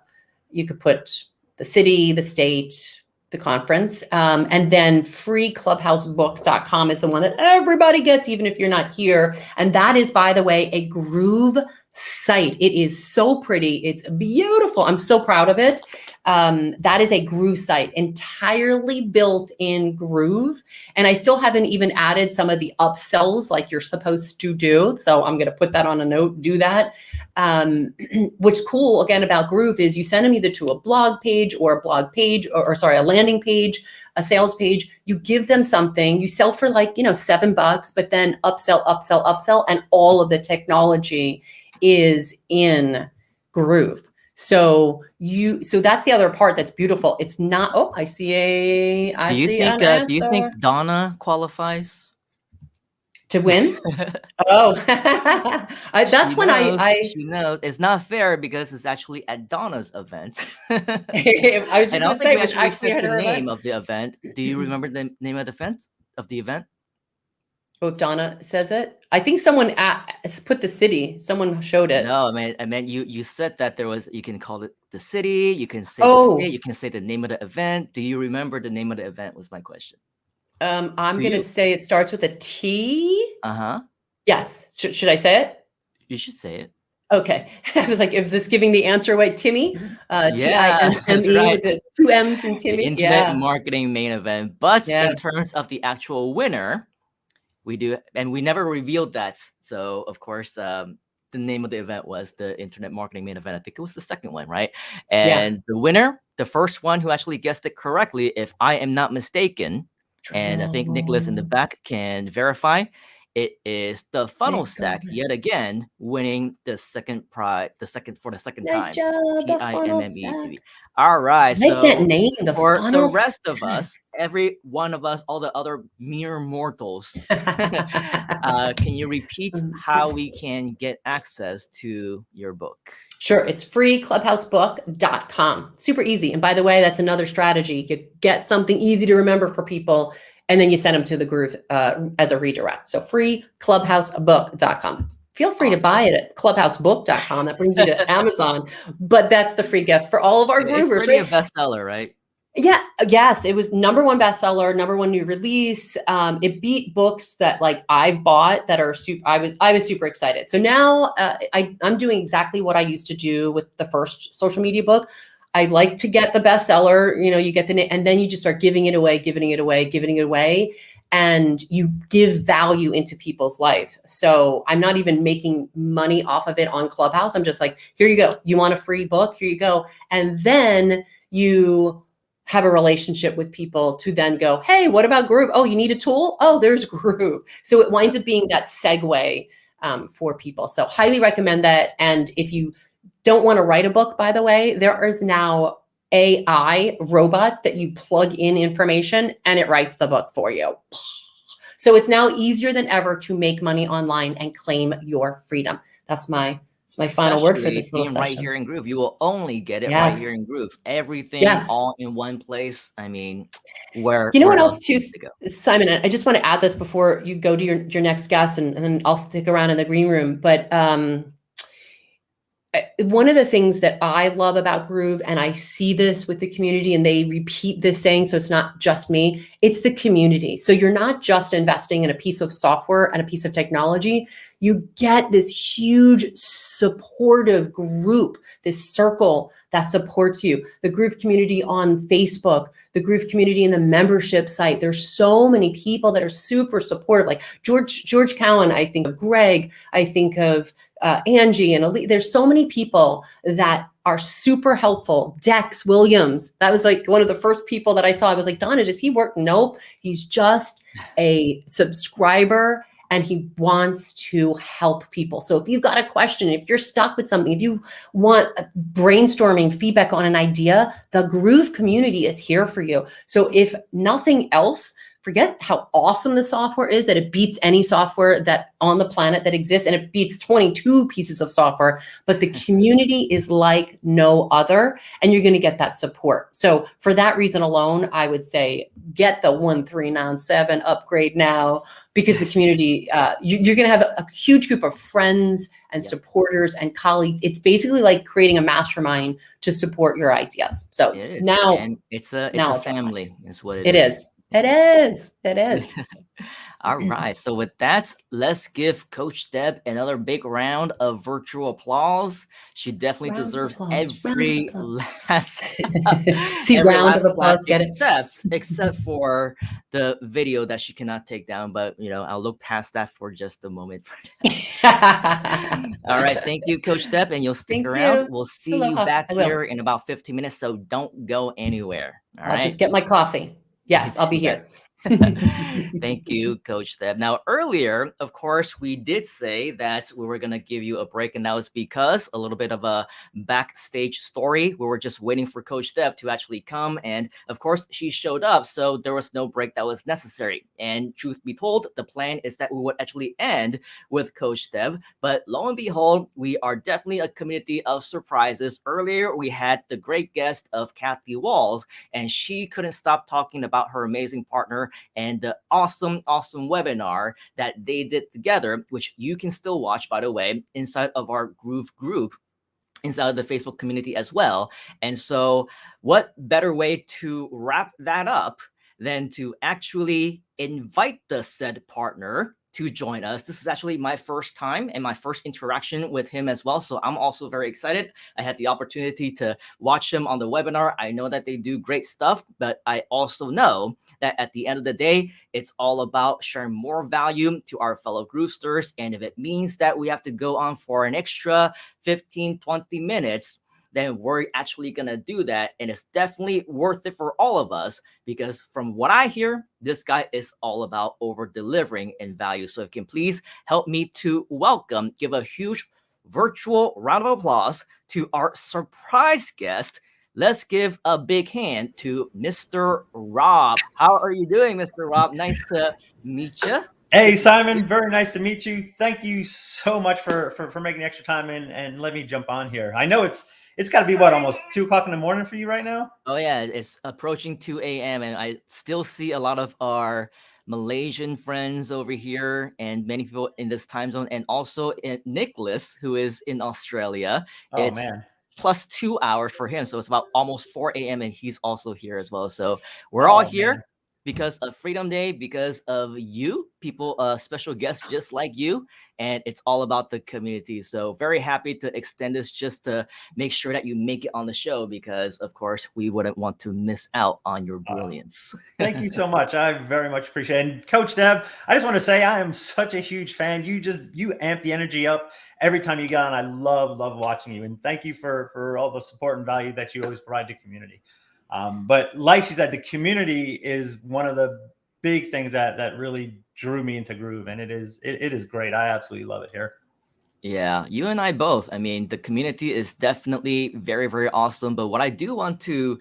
You could put the city, the state, the conference, and then freeclubhousebook.com is the one that everybody gets, even if you're not here. And that is, by the way, a Groove site. It is so pretty. It's beautiful. I'm so proud of it. That is a Groove site, entirely built in Groove. And I still haven't even added some of the upsells like you're supposed to do. So I'm going to put that on a note, do that. What's cool again about Groove is you send them either to a blog page or a landing page, a sales page. You give them something, you sell for like, $7, but then upsell, and all of the technology is in Groove. So that's the other part that's beautiful. It's not, oh, I see an answer. Do you think Donna qualifies to win? Oh, that's when she knows it's not fair because it's actually at Donna's event. I was just going to say, we was actually actually said at the her name event. of the event. Do you remember the name of the event? Oh, if Donna says it, I think someone put the city. Someone showed it. No, I meant you said that there was. You can call it the city. You can say the state. You can say the name of the event. Do you remember the name of the event? Was my question. I'm going to say it starts with a T. Uh-huh. Yes. Should I say it? You should say it. Okay. I was like, is this giving the answer away? Timmy? Yeah, that's Timmy right. with the 2 M's in Timmy. The Internet Marketing Main Event. But in terms of the actual winner, we do, and we never revealed that. So of course, the name of the event was the Internet Marketing Main Event. I think it was the second one, right? And the winner, the first one who actually guessed it correctly, if I am not mistaken, and I think Nicholas in the back can verify, it is the funnel stack yet again winning the second prize, for the second Nice time. job, the funnel TIMME. All right. Make so that name, the for the funnel rest of stack. us, every one of us, all the other mere mortals, can you repeat how we can get access to your book? Sure. It's free, clubhousebook.com. Super easy. And by the way, that's another strategy. You could get something easy to remember for people, and then you send them to the Groove as a redirect. So free, clubhousebook.com. Feel free to buy it at clubhousebook.com. That brings you to Amazon. But that's the free gift for all of our Groovers. It's already a bestseller, right? Yeah. Yes. It was #1 bestseller, #1 new release. It beat books that like I've bought that are super. I was super excited. So now I'm doing exactly what I used to do with the first social media book. I like to get the bestseller, you get the name, and then you just start giving it away, and you give value into people's life. So I'm not even making money off of it on Clubhouse. I'm just like, here you go. You want a free book? Here you go. And then you have a relationship with people to then go, hey, what about Groove? Oh, you need a tool? Oh, there's Groove. So it winds up being that segue for people. So highly recommend that. And if you don't want to write a book, by the way, there is now AI robot that you plug in information and it writes the book for you. So it's now easier than ever to make money online and claim your freedom. That's my final word for this little session. Right here in Groove. You will only get it right here in Groove. Everything all in one place. I mean, where what else too, Simon, I just want to add this before you go to your next guest, and then I'll stick around in the green room. But one of the things that I love about Groove, and I see this with the community, and they repeat this saying, so it's not just me, it's the community. So you're not just investing in a piece of software and a piece of technology. You get this huge supportive group, this circle that supports you. The Groove community on Facebook, the Groove community in the membership site. There's so many people that are super supportive, like George Cowan, I think of Greg, I think of Angie and Ali. There's so many people that are super helpful. Dex Williams, that was like one of the first people that I saw. I was like, Donna, does he work? Nope. He's just a subscriber and he wants to help people. So if you've got a question, if you're stuck with something, if you want brainstorming feedback on an idea, the Groove community is here for you. So if nothing else, forget how awesome the software is, that it beats any software that on the planet that exists, and it beats 22 pieces of software, but the community is like no other, and you're going to get that support. So for that reason alone, I would say get the 1397 upgrade now, because the community, you're going to have a huge group of friends and supporters and colleagues. It's basically like creating a mastermind to support your ideas. So now, and it's a family, is what it is. It is. All right. So with that, let's give Coach Deb another big round of virtual applause. She definitely Round of deserves applause. Round of every applause. last See, every round of last clap, applause. Get it? except for the video that she cannot take down. But I'll look past that for just a moment. All right. Thank you, Coach Deb, and you'll stick Thank around. you. We'll see you Aloha. back I will. here in about 15 minutes. So don't go anywhere. All I'll right. just get my coffee. Yes, I'll be here. Thank you, Coach Deb. Now, earlier, of course, we did say that we were going to give you a break, and that was because a little bit of a backstage story. We were just waiting for Coach Deb to actually come, and of course, she showed up, so there was no break that was necessary. And truth be told, the plan is that we would actually end with Coach Deb, but lo and behold, we are definitely a community of surprises. Earlier, we had the great guest of Kathy Walls, and she couldn't stop talking about her amazing partner and the awesome webinar that they did together, which you can still watch, by the way, inside of our Groove group, inside of the Facebook community as well. And so what better way to wrap that up than to actually invite the said partner to join us. This is actually my first time and my first interaction with him as well. So I'm also very excited. I had the opportunity to watch him on the webinar. I know that they do great stuff, but I also know that at the end of the day, it's all about sharing more value to our fellow Groovesters. And if it means that we have to go on for an extra 15, 20 minutes, then we're actually going to do that. And it's definitely worth it for all of us, because from what I hear, this guy is all about over delivering in value. So if you can please help me to give a huge virtual round of applause to our surprise guest. Let's give a big hand to Mr. Rob. How are you doing, Mr. Rob? Nice to meet you. Hey, Simon, very nice to meet you. Thank you so much for making extra time and let me jump on here. I know it's got to be almost 2 o'clock in the morning for you right now? Oh yeah, it's approaching 2 a.m. and I still see a lot of our Malaysian friends over here and many people in this time zone, and also Nicholas, who is in Australia. Oh, It's man. plus 2 hours for him, so it's about almost 4 a.m. and he's also here as well. So we're all here. Man. Because of Freedom Day, because of you, people, special guests just like you, and it's all about the community. So very happy to extend this just to make sure that you make it on the show, because of course we wouldn't want to miss out on your brilliance. Thank you so much. I very much appreciate it. And Coach Deb, I just want to say I am such a huge fan. You amp the energy up every time you get on. I love watching you, and thank you for all the support and value that you always provide to community. But like she said, the community is one of the big things that really drew me into Groove, and it is great. I absolutely love it here. Yeah, you and I both. I mean, the community is definitely very, very awesome. But what I do want to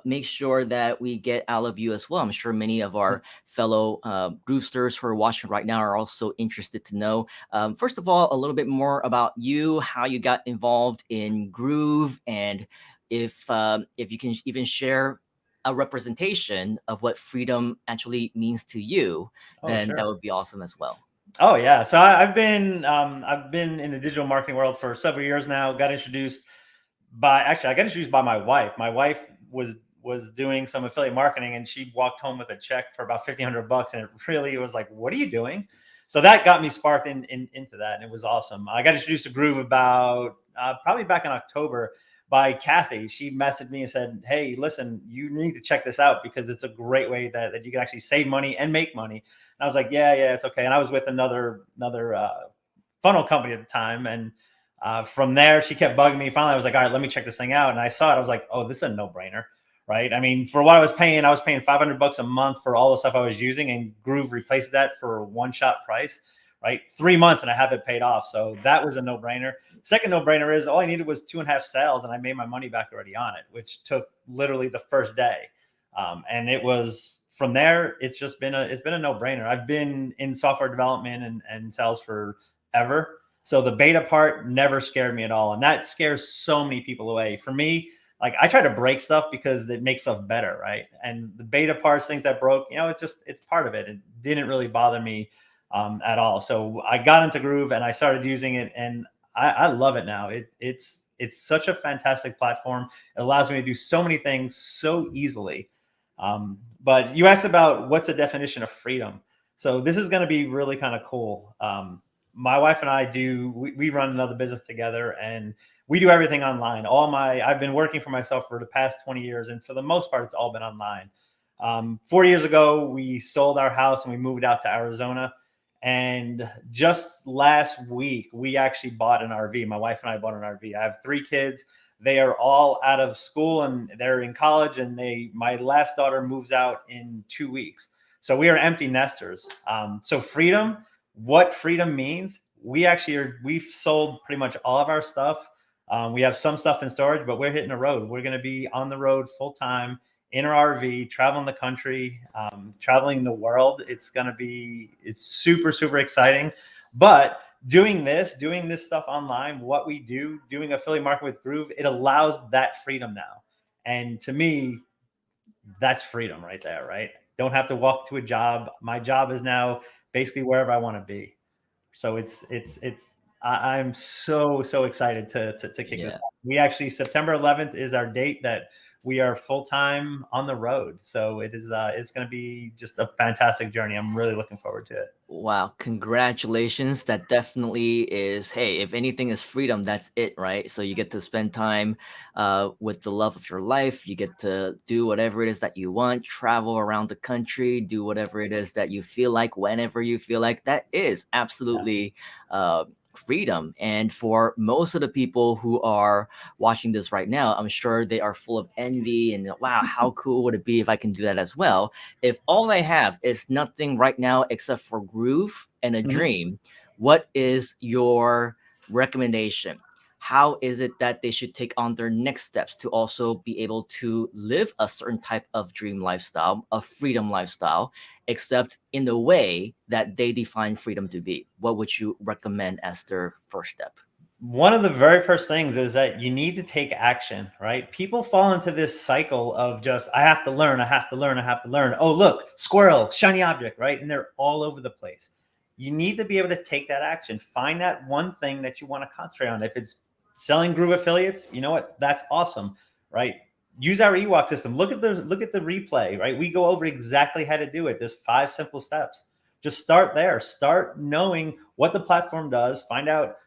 make sure that we get out of you as well, I'm sure many of our fellow Groovesters who are watching right now are also interested to know, first of all, a little bit more about you, how you got involved in Groove, and if you can even share a representation of what freedom actually means to you, then that would be awesome as well. Oh yeah, so I've been in the digital marketing world for several years now. I got introduced by my wife. My wife was doing some affiliate marketing, and she walked home with a check for about $1,500, and it really was like, "What are you doing?" So that got me sparked into that, and it was awesome. I got introduced to Groove about probably back in October by Kathy. She messaged me and said, "Hey, listen, you need to check this out because it's a great way that you can actually save money and make money." And I was like, yeah, it's okay. And I was with another funnel company at the time. And from there, she kept bugging me. Finally, I was like, all right, let me check this thing out. And I saw it. I was like, oh, this is a no-brainer, right? I mean, for what I was paying $500 a month for all the stuff I was using, and Groove replaced that for a one-shot price, right? 3 months and I have it paid off. So that was a no-brainer. Second no-brainer is all I needed was 2.5 sales, and I made my money back already on it, which took literally the first day. And it was from there, it's been a no-brainer. I've been in software development and sales forever. So the beta part never scared me at all. And that scares so many people away. For me, like, I try to break stuff because it makes stuff better, right? And the beta parts, things that broke, it's part of it. It didn't really bother me at all. So I got into Groove and I started using it, and I love it now. It's such a fantastic platform. It allows me to do so many things so easily. But you asked about what's the definition of freedom. So this is going to be really kind of cool. My wife and I we run another business together, and we do everything online. I've been working for myself for the past 20 years, and for the most part, it's all been online. 4 years ago, we sold our house and we moved out to Arizona. And just last week, we actually bought an RV. My wife and I bought an RV. I have 3 kids. They are all out of school and they're in college. And my last daughter moves out in 2 weeks. So we are empty nesters. So freedom, what freedom means, we've sold pretty much all of our stuff. We have some stuff in storage, but we're hitting the road. We're going to be on the road full time in our RV, traveling the country, traveling the world. It's super, super exciting. But doing this stuff online, what we do, doing affiliate marketing with Groove, it allows that freedom now. And to me, that's freedom right there, right? Don't have to walk to a job. My job is now basically wherever I want to be. So I'm so excited to kick this off. We actually, September 11th is our date that we are full-time on the road. So it's going to be just a fantastic journey. I'm really looking forward to it. Wow, congratulations. That definitely is, hey, if anything is freedom, that's it, right? So you get to spend time with the love of your life. You get to do whatever it is that you want, travel around the country, do whatever it is that you feel like, whenever you feel like. That is absolutely freedom. And for most of the people who are watching this right now, I'm sure they are full of envy and, wow, how cool would it be if I can do that as well? If all I have is nothing right now except for Groove and a dream, what is your recommendation? How is it that they should take on their next steps to also be able to live a certain type of dream lifestyle, a freedom lifestyle, except in the way that they define freedom to be? What would you recommend as their first step? One of the very first things is that you need to take action, right? People fall into this cycle of just, I have to learn, I have to learn, I have to learn. Oh, look, squirrel, shiny object, right? And they're all over the place. You need to be able to take that action. Find that one thing that you want to concentrate on. If it's selling Groove affiliates, you know what? That's awesome, right? Use our EWalk system. Look at the replay, right? We go over exactly how to do it. There's 5 simple steps. Just start there. Start knowing what the platform does. Find out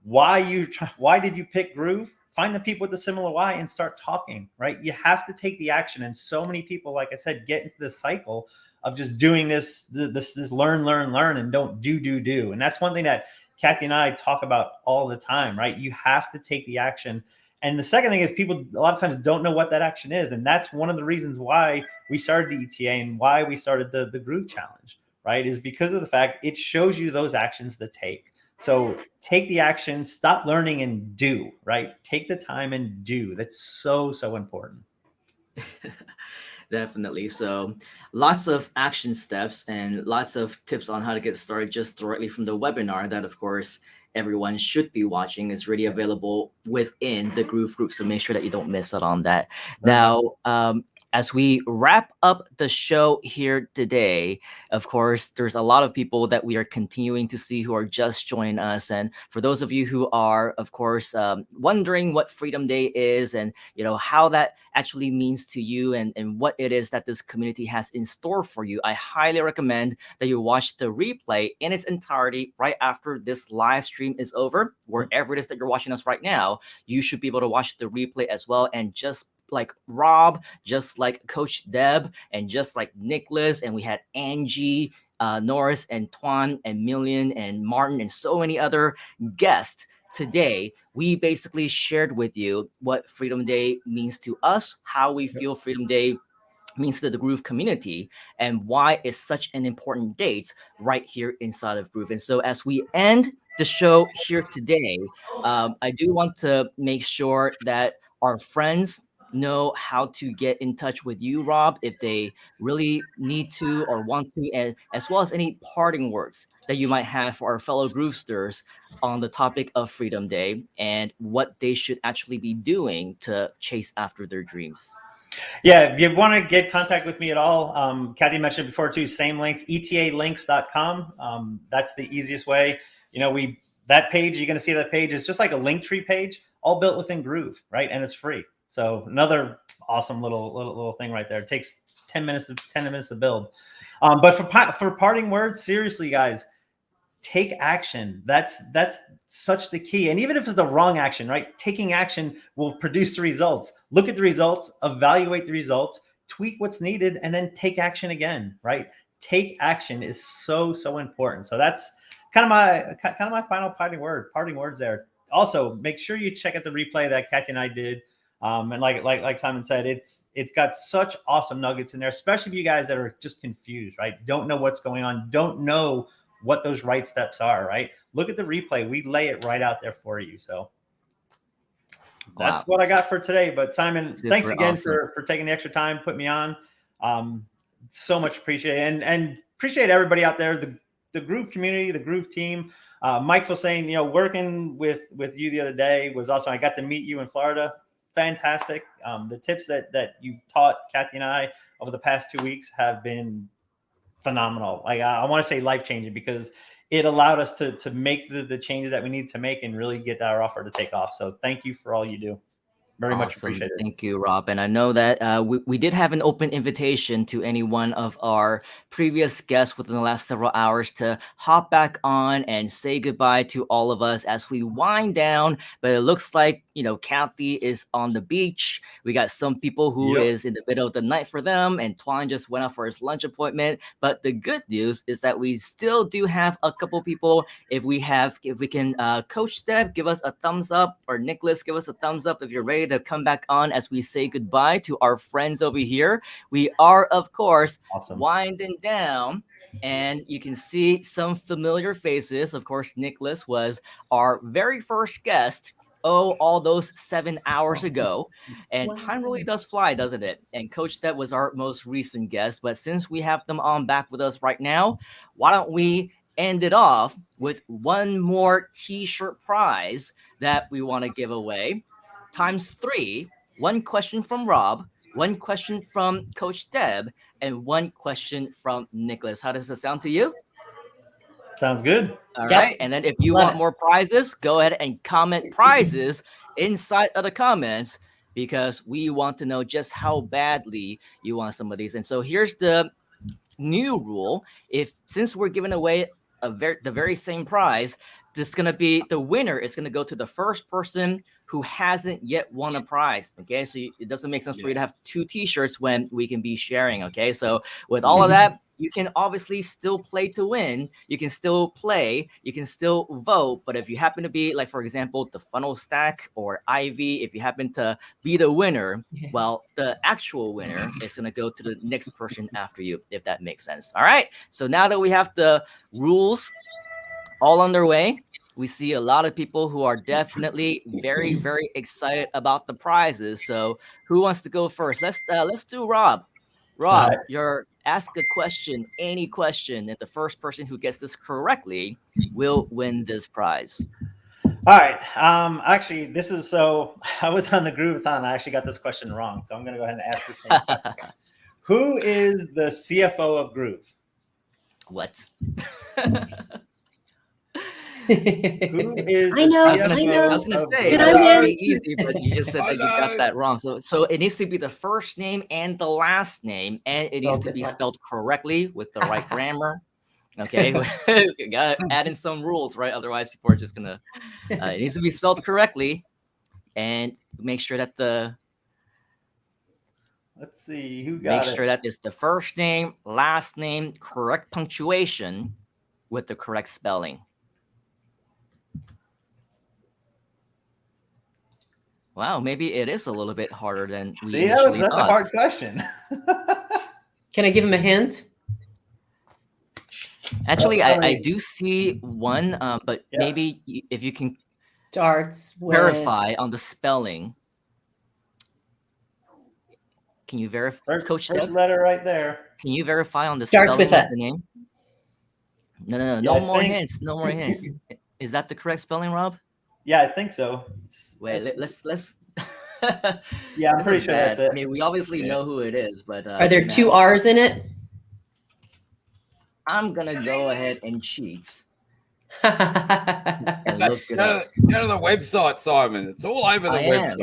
why did you pick Groove? Find the people with the similar why and start talking, right? You have to take the action. And so many people, like I said, get into this cycle of just doing this learn, and don't do. And that's one thing that Kathy and I talk about all the time, right? You have to take the action. And the second thing is, people a lot of times don't know what that action is. And that's one of the reasons why we started the ETA and why we started the Groove Challenge, right? Is because of the fact it shows you those actions to take. So take the action, stop learning and do, right? Take the time and do. That's so important. Definitely. So lots of action steps and lots of tips on how to get started just directly from the webinar that, of course, everyone should be watching is really available within the Groove group. So make sure that you don't miss out on that. Now, as we wrap up the show here today, of course, there's a lot of people that we are continuing to see who are just joining us. And for those of you who are, of course, wondering what Freedom Day is and, you know, how that actually means to you and what it is that this community has in store for you, I highly recommend that you watch the replay in its entirety right after this live stream is over. Wherever it is that you're watching us right now, you should be able to watch the replay as well. And just like Rob, just like Coach Deb, and just like Nicholas, and we had Angie, Norris, and Tuan, and Million, and Martin, and so many other guests today. We basically shared with you what Freedom Day means to us, how we feel Freedom Day means to the Groove community, and why it's such an important date right here inside of Groove. And so as we end the show here today, I do want to make sure that our friends know how to get in touch with you, Rob, if they really need to or want to, and as well as any parting words that you might have for our fellow Groovesters on the topic of Freedom Day and what they should actually be doing to chase after their dreams. Yeah, if you want to get in contact with me at all, Kathy mentioned before too, same links, etalinks.com. That's the easiest way. You know, that page, you're going to see that page is just like a Linktree page, all built within Groove, right? And it's free. So another awesome little thing right there. It takes 10 minutes to build. But for parting words, seriously, guys, take action. That's such the key. And even if it's the wrong action, right? Taking action will produce the results. Look at the results, evaluate the results, tweak what's needed, and then take action again, right? Take action is so important. So that's kind of my final parting words there. Also, make sure you check out the replay that Kathy and I did. And like Simon said, it's got such awesome nuggets in there, especially for you guys that are just confused, right? Don't know what's going on, don't know what those right steps are, right? Look at the replay. We lay it right out there for you. So that's what I got for today. But Simon, thanks again for taking the extra time, put me on. So much appreciated, and appreciate everybody out there, the Groove community, the Groove team. Mike was saying, working with you the other day was awesome. I got to meet you in Florida. Fantastic. The tips that you taught Kathy and I over the past 2 weeks have been phenomenal. Like I want to say life-changing, because it allowed us to make the changes that we need to make and really get our offer to take off. So thank you for all you do. Very much appreciated. Thank you, Rob. And I know that we did have an open invitation to any one of our previous guests within the last several hours to hop back on and say goodbye to all of us as we wind down. But it looks like, Kathy is on the beach. We got some people who is in the middle of the night for them, and Twan just went out for his lunch appointment. But the good news is that we still do have a couple people. If we can, Coach Deb, give us a thumbs up, or Nicholas, give us a thumbs up if you're ready to come back on as we say goodbye to our friends over here. We are, of course, winding down, and you can see some familiar faces. Of course, Nicholas was our very first guest all those 7 hours ago, and time really does fly, doesn't it? And Coach Deb was our most recent guest, but since we have them on back with us right now, why don't we end it off with one more t-shirt prize that we want to give away, times 3. One question from Rob, one question from Coach Deb, and one question from Nicholas. How does it sound to you? Sounds good. All right. And then if you want more prizes, go ahead and comment prizes inside of the comments, because we want to know just how badly you want some of these. And so here's the new rule. Since we're giving away the very same prize, this is going to be the winner is going to go to the first person who hasn't yet won a prize. Okay, so it doesn't make sense for you to have 2 t-shirts when we can be sharing. Okay, so with all of that, you can obviously still play to win. You can still play, you can still vote. But if you happen to be, like, for example, the funnel stack or Ivy, if you happen to be the winner, well, the actual winner is going to go to the next person after you, if that makes sense. All right, so now that we have the rules all underway, we see a lot of people who are definitely very, very excited about the prizes. So who wants to go first? Let's do Rob. Rob, ask a question, any question, and the first person who gets this correctly will win this prize. All right. Actually, I was on the Grooveathon. I actually got this question wrong, so I'm going to go ahead and ask this same question. Who is the CFO of Groove? What? Who is I know. I was gonna say it would be easy, but you just said that you got that wrong. So it needs to be the first name and the last name, and it needs to be spelled correctly with the right grammar. Okay, you got to add in some rules, right? Otherwise, people are just gonna. It needs to be spelled correctly, and make sure that Let's see who got it. Make sure that it's the first name, last name, correct punctuation, with the correct spelling. Wow, maybe it is a little bit harder than we initially thought. That's a hard question. Can I give him a hint? Actually, I do see one, but maybe if you can verify on the spelling. Can you verify, Coach Steph? First letter right there. Can you verify on the Starts spelling with that. of the name? No. No more hints. No more hints. Is that the correct spelling, Rob? Yeah, I think so. Wait, let's. Yeah, I'm pretty sure that's it. I mean, we obviously know who it is, but are there 2 R's in it? I'm gonna go ahead and cheat. And look it up. Go to the website, Simon. It's all over the website.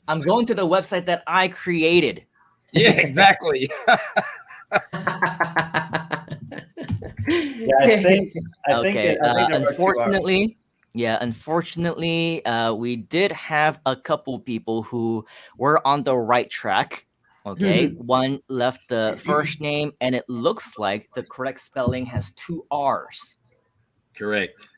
I'm going to the website that I created. Yeah, exactly. Yeah, I think Okay. I think there were 2 hours. Unfortunately, we did have a couple people who were on the right track. Okay, one left the first name, and it looks like the correct spelling has 2 R's. Correct.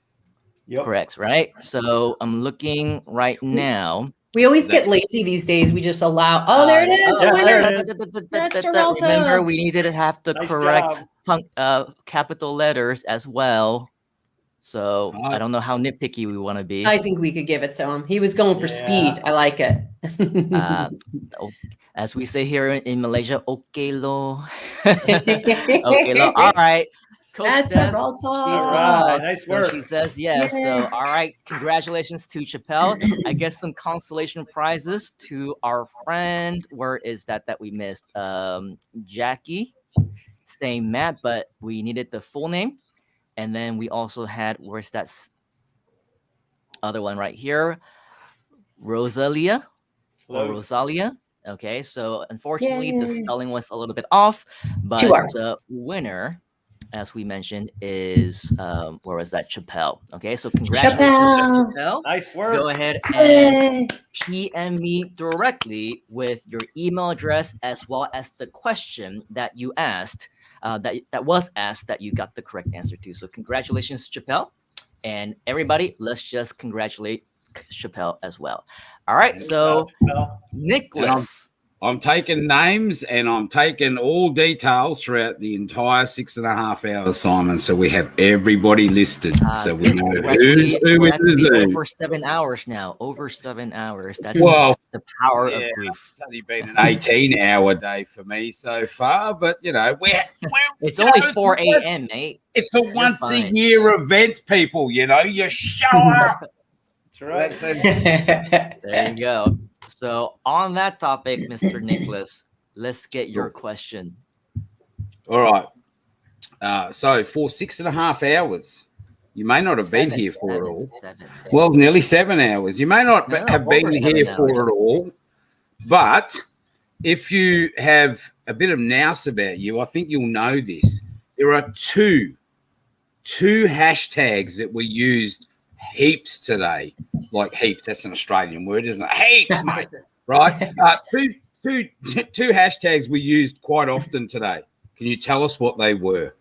Yep. Correct, right? So I'm looking right now. We always get lazy these days. We just allow. Oh, there it is. The winner. That's Peralta. Remember, we needed to have the Nice correct job. capital letters as well. So I don't know how nitpicky we want to be. I think we could give it to him. He was going for speed. I like it. As we say here in Malaysia, okay lo. Okay lo. All right. Coach That's Deb, Peralta. she's the All right, boss, nice so work. she says yes. So all right, congratulations to Chappelle. I guess some consolation prizes to our friend. Where is that we missed? Jackie, saying Matt, but we needed the full name. And then we also had, where's that other one right here? Rosalia or Close. Rosalia. Okay, so unfortunately the Yay. spelling was a little bit off, but 2 R's. the winner, as we mentioned, is where was that? Chappelle. Okay, so congratulations, Chappelle. Nice work. Go ahead and PM me directly with your email address as well as the question that you asked. That was asked that you got the correct answer to. So congratulations, Chappelle. And everybody, let's just congratulate Chappelle as well. All right, so Nicholas. I'm taking names and I'm taking all details throughout the entire 6.5 hours, Simon. So we have everybody listed. So we know who's who with the Zoom. Over 7 hours now. Over 7 hours. That's Well, the power of yeah, proof. it's only been an 18-hour day for me so far, but you know, it's only 4 a.m., mate. It's a once-a-year event, people. You know, you show up. That's right. There you go. So on that topic, Mr. Nicholas, let's get your question. All right. So for 6.5 hours, you may not have been here for it all. Well, nearly 7 hours. You may not have been here for it all, but if you have a bit of nous about you, I think you'll know this. There are two hashtags that were used heaps today. Like heaps, that's an Australian word, isn't it? Heaps, mate. Right? Two hashtags we used quite often today. Can you tell us what they were?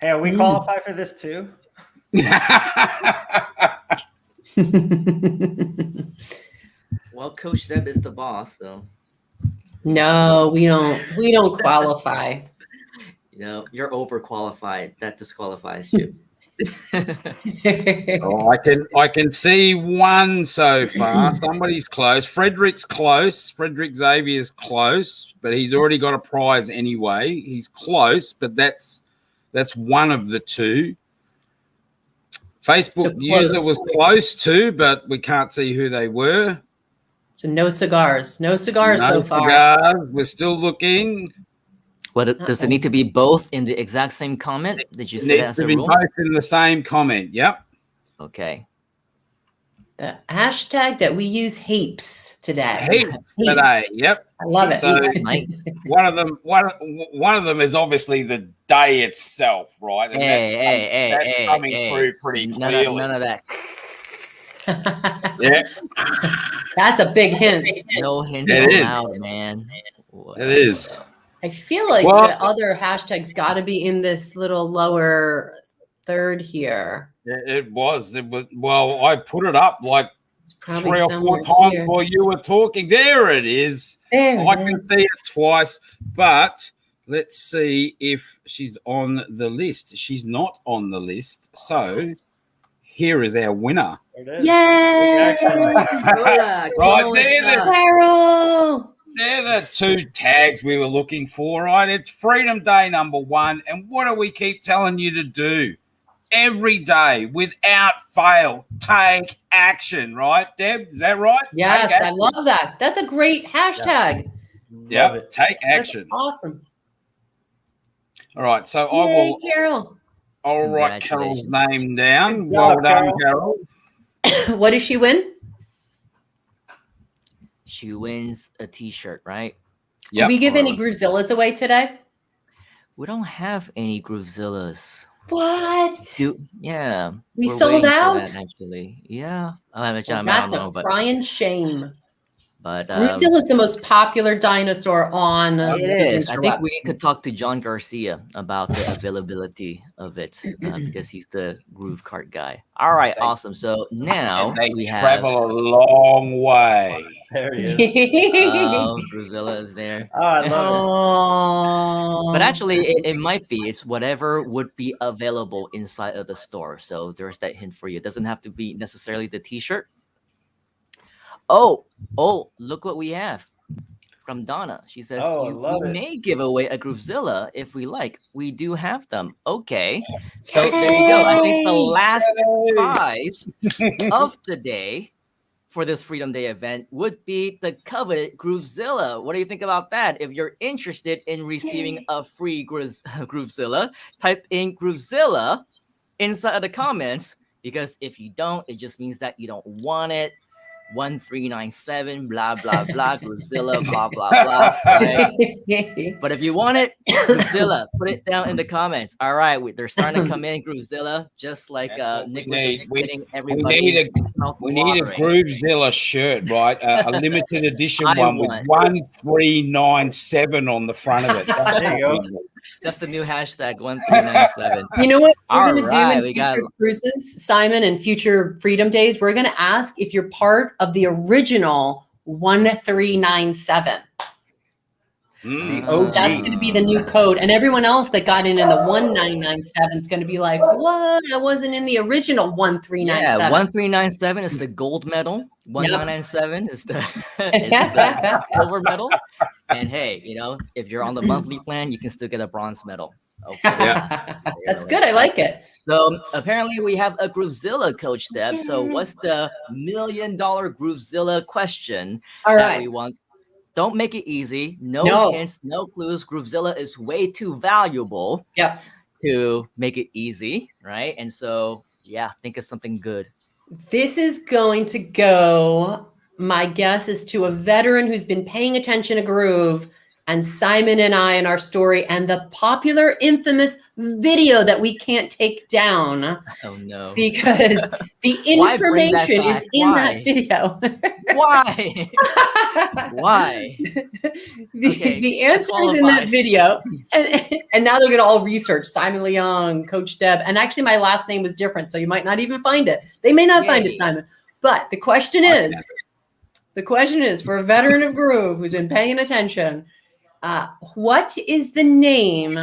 Hey, are we qualified for this too? Well, Coach Deb is the boss, so No, we don't qualify. you know you're overqualified. That disqualifies you. Oh, I can see one so far. Somebody's close. Frederick's close. Frederick Xavier's close, but he's already got a prize anyway. He's close, but that's one of the two. Facebook user was close too, but we can't see who they were. So no cigars. No cigars so far. Cigars. We're still looking. What does it need to be both in the exact same comment? Did you say that as a rule? Both in the same comment. Yep. Okay. The hashtag that we use heaps today. Heaps today. Yep. I love it. So one of them is obviously the day itself, right? And that's coming through pretty clearly. None of that. Yeah. That's a big hint. No hint It is. allowed, man. It is. I feel like Well- the other hashtags got to be in this little lower third here. It was. Well, I put it up like probably 3 or 4 somewhere times here. while you were talking. There it is. There I it can is. see it twice, but let's see if she's on the list. She's not on the list. So here is our winner. There it is. Yay! Right there, Carol! they're the two tags we were looking for, right? It's Freedom Day #1. And what do we keep telling you to do? Every day, without fail, take action, right, Deb? Is that right? Yes, Take I love that. That's a great hashtag. Yep, take That's action. awesome. All right, so Yay, Carol. I'll write Carol's name down. Good Well job, done, Carol. What does she win? She wins a T-shirt, right? Did we give any Groovzillas away today? We don't have any Groovzillas. What? Yeah. We we're sold waiting for out? that, actually. Yeah. Well, I that's don't a know, crying shame. but Groovzilla is the most popular dinosaur on it the is. I think we interwebs. need to talk to John Garcia about the availability of it because he's the Groove Cart guy. All right, awesome. So now They we have travel a long way. There he is. Groovzilla is there. Oh, I love it. Oh. But actually, it might be. It's whatever would be available inside of the store. So there's that hint for you. It doesn't have to be necessarily the T-shirt. Oh, look what we have from Donna. She says, Oh, I we love it. may give away a Groovezilla if we like. We do have them. Okay. So there you go. I think the last prize of the day for this Freedom Day event would be the coveted Groovezilla. What do you think about that? If you're interested in receiving a free Groovezilla, type in Groovezilla inside of the comments, because if you don't, it just means that you don't want it. 1397, blah, blah, blah, Groovezilla, blah, blah, blah. Right? But if you want it, Groovezilla, put it down in the comments. All right, they're starting to come in, Groovezilla, just like Nicholas is getting everybody. We need a Groovezilla shirt, right? A limited edition one with 1397 on the front of it. There you go. That's the new hashtag 1397. You know what we're All going to right, do in we future got- cruises, Simon, and future Freedom Days? We're going to ask if you're part of the original 1397. The OG. That's going to be the new code. And everyone else that got in the 1997 is going to be like, what? I wasn't in the original 1397. Yeah, 1397 is the gold medal. 1997 is the silver medal. And hey, if you're on the monthly plan, you can still get a bronze medal. Okay. That's good. I like it. So apparently we have a Groovezilla, Coach Deb. So what's the $1 million Groovezilla question All that right. we want? Don't make it easy. No hints, no clues. Groovezilla is way too valuable to make it easy, right? And so, yeah, think of something good. This is going to go, my guess is to a veteran who's been paying attention to Groove, and Simon and I in our story, and the popular, infamous video that we can't take down. Oh, no. Because the Why bring that information is back? in Why? that video. Why? Why? The answer is in that video. And now they're going to all research Simon Leung, Coach Deb. And actually, my last name was different, so you might not even find it. They may not find it, Simon. But the question is, for a veteran of Groove who's been paying attention, what is the name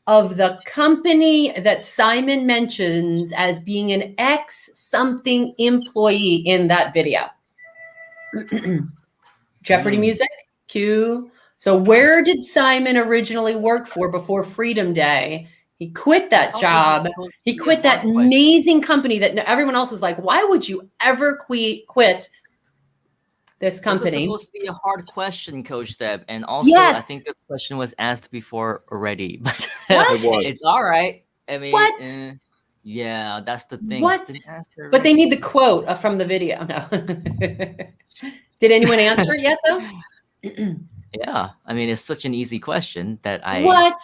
of the company that Simon mentions as being an X something employee in that video? Jeopardy music, cue. So where did Simon originally work for before Freedom Day? He quit that job. He quit that amazing company that everyone else is like, why would you ever quit this company? This is supposed to be a hard question, Coach Deb. And also, Yes. I think this question was asked before already. But What? it's all right. I mean, What? yeah, that's the thing. What? It's been asked But they already. need the quote from the video. No. Did anyone answer it yet, though? Yeah, I mean, it's such an easy question that I. What?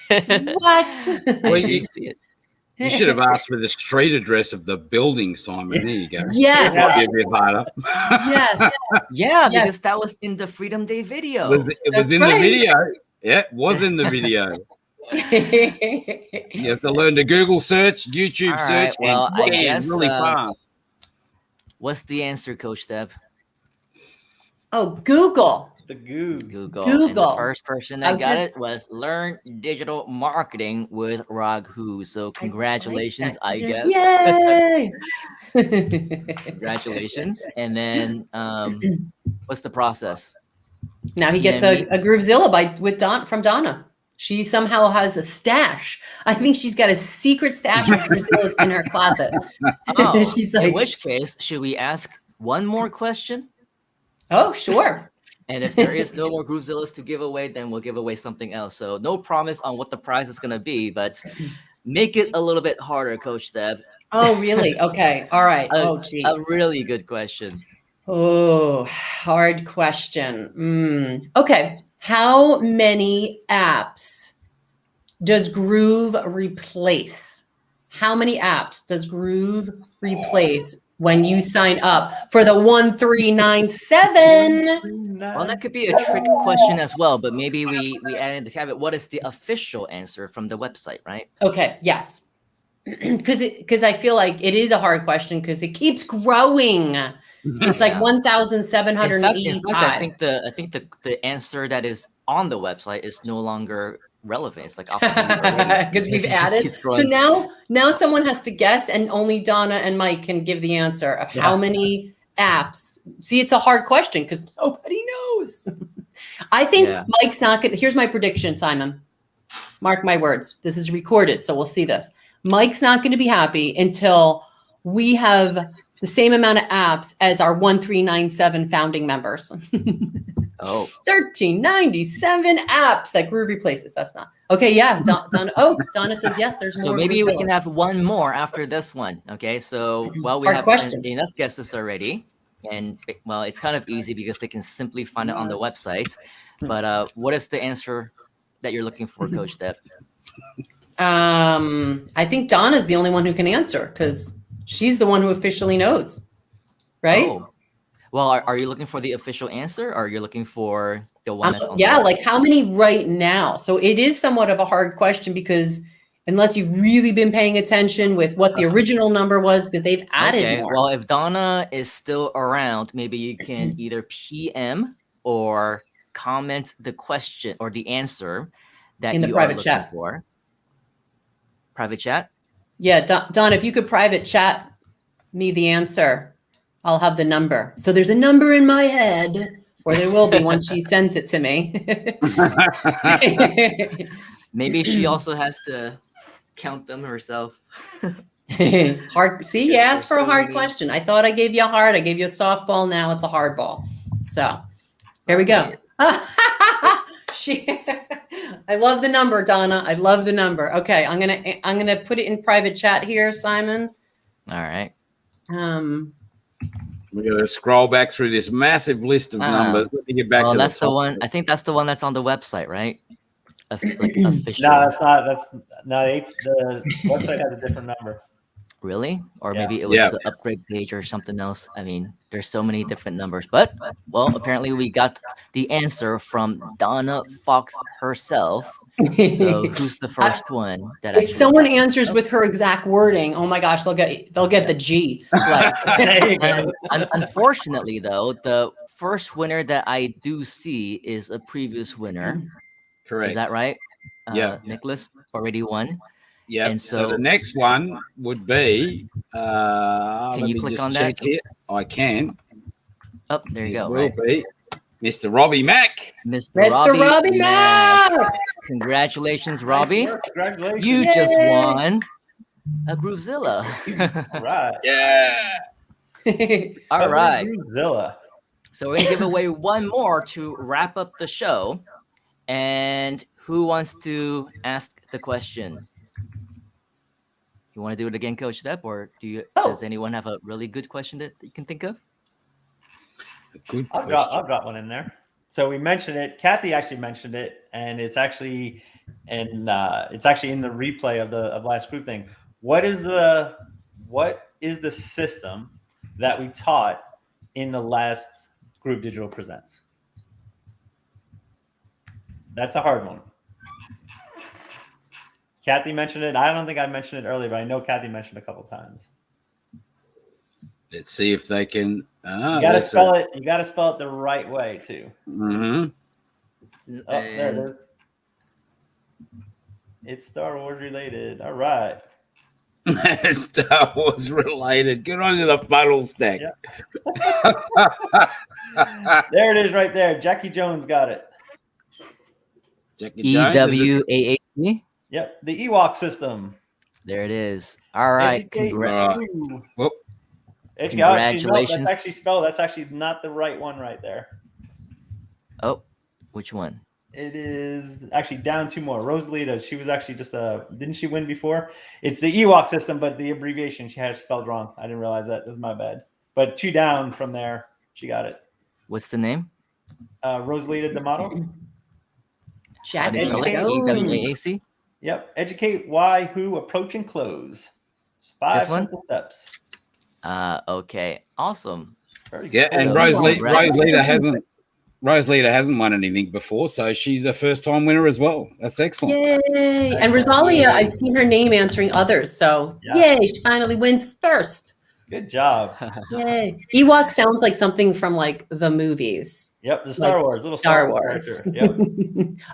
What? Well, You see it. You should have asked for the street address of the building, Simon. There you go. Yes. That might be a bit harder. Yes. Yeah, Yes. because that was in the Freedom Day video. It was That's in right. the video. Yeah, it was in the video. You have to learn to Google search, YouTube All right, search, well, and I scan guess, really fast. What's the answer, Coach Deb? Oh, Google. The Goog. Google. And the Google. first person I that was got gonna- it was Learn Digital Marketing with Raghu. So congratulations, I guess. Yay! Congratulations. And then what's the process? Now he gets PM a Groovezilla from Donna. She somehow has a stash. I think she's got a secret stash of Groovezillas in her closet. Oh, She's in like, which case, should we ask one more question? oh, sure. And if there is no more Groovezillas to give away, then we'll give away something else. So no promise on what the prize is going to be, but make it a little bit harder, Coach Deb. Oh, really? Okay. All right. A, Oh, gee. a really good question. Oh, hard question. Okay. How many apps does Groove replace? How many apps does Groove replace when you sign up for the 1397? Well, that could be a trick question as well, but maybe we add in the caveat. What is the official answer from the website, right? Okay, yes. Because I feel like it is a hard question because it keeps growing. It's like Yeah. 1,785. I think the answer that is on the website is no longer relevant. It's like obsolete already Because we've it just added. keeps So growing. now someone has to guess, and only Donna and Mike can give the answer of how Yeah. many apps. See, it's a hard question because nobody knows. I think Mike's not gonna. Here's my prediction, Simon. Mark my words. This is recorded, so we'll see this. Mike's not going to be happy until we have the same amount of apps as our 1397 founding members. Oh. 1397 apps that Groove replaces. That's not okay. Yeah, Donna. Oh, Donna says yes. There's more. So maybe we can have one more after this one. Okay, so well, we Hard have question. enough guesses already, and well, it's kind of easy because they can simply find it on the website. But what is the answer that you're looking for, Coach Deb? I think Donna's the only one who can answer because she's the one who officially knows, right? Oh. Well, are you looking for the official answer, or are you looking for the one that's on Yeah, the like how many right now? So it is somewhat of a hard question because unless you've really been paying attention with what the original number was, but they've added more. Well, if Donna is still around, maybe you can either PM or comment the question or the answer that In the you private are looking chat. for. Private chat? Yeah, Don, if you could private chat me the answer, I'll have the number. So there's a number in my head, or there will be once she sends it to me. Maybe she also has to count them herself. Hard. See, you asked for a hard question. I thought I gave you a hard. I gave you a softball. Now it's a hard ball. So here we go. I love the number, Donna. I love the number. Okay, I'm gonna put it in private chat here, Simon. All right. We're gonna scroll back through this massive list of numbers. Let me get back to that's the top. one. I think that's the one that's on the website, right? Like official. No, that's not. The website has a different number. Really? Or maybe it was the upgrade page or something else. I mean, there's so many different numbers. But, well, apparently we got the answer from Donna Fox herself. So who's the first one that If someone answers with her exact wording, oh my gosh, they'll get the G. Like, and unfortunately, though, the first winner that I do see is a previous winner. Correct. Is that right? Yeah. Nicholas already won. Yeah. And So the next one would be. Can you click on that? Here. I can. Oh, there you go. Will be Mr. Robbie Mack. Mr. Robbie Mack. Congratulations, Robbie. Congratulations. You just won a Groovezilla. Right. Yeah. All right. Groovezilla. So we're going to give away one more to wrap up the show. And who wants to ask the question? You want to do it again, Coach Depp, or does anyone have a really good question that you can think of? Good question. I'll drop one in there. So we mentioned it. Kathy actually mentioned it, and it's actually in the replay of last group thing. What is the system that we taught in the last Groove Digital Presents? That's a hard one. Kathy mentioned it. I don't think I mentioned it earlier, but I know Kathy mentioned it a couple times. Let's see if they can. You got to spell it. You got to spell it the right way too. Mm-hmm. Oh, there it is. It's Star Wars related. All right. Star Wars related. Get on to the funnel stack. Yeah. There it is, right there. Jackie Jones got it. EWAAT. Yep, the Ewok system. There it is. All right. Congratulations. That's actually spelled. That's actually not the right one right there. Oh, which one? It is actually down two more. Rosalita, she was actually just didn't she win before? It's the Ewok system, but the abbreviation she had it spelled wrong. I didn't realize that. This is my bad. But two down from there. She got it. What's the name? Rosalita D'Amato. Jack EWAAC. Yep. Educate, why, who, approach, and close. 5 simple steps. Okay. Awesome. Very Yeah, cool. and Rosalita hasn't won anything before, so she's a first-time winner as well. That's excellent. Yay! And Rosalia, I've seen her name answering others, so yay! She finally wins first. Good job. Yay! Ewok sounds like something from like the movies. Yep, the Star Wars, little Star Wars. character. Yep.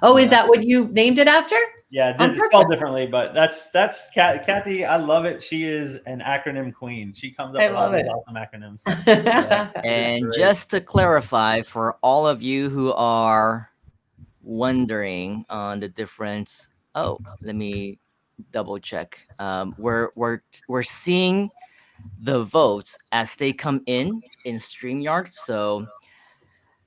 Oh, is that what you named it after? Yeah, it's spelled differently, but that's Kathy. I love it. She is an acronym queen. She comes up with all these awesome acronyms. And just to clarify, for all of you who are wondering on the difference, let me double check. We're seeing the votes as they come in StreamYard. So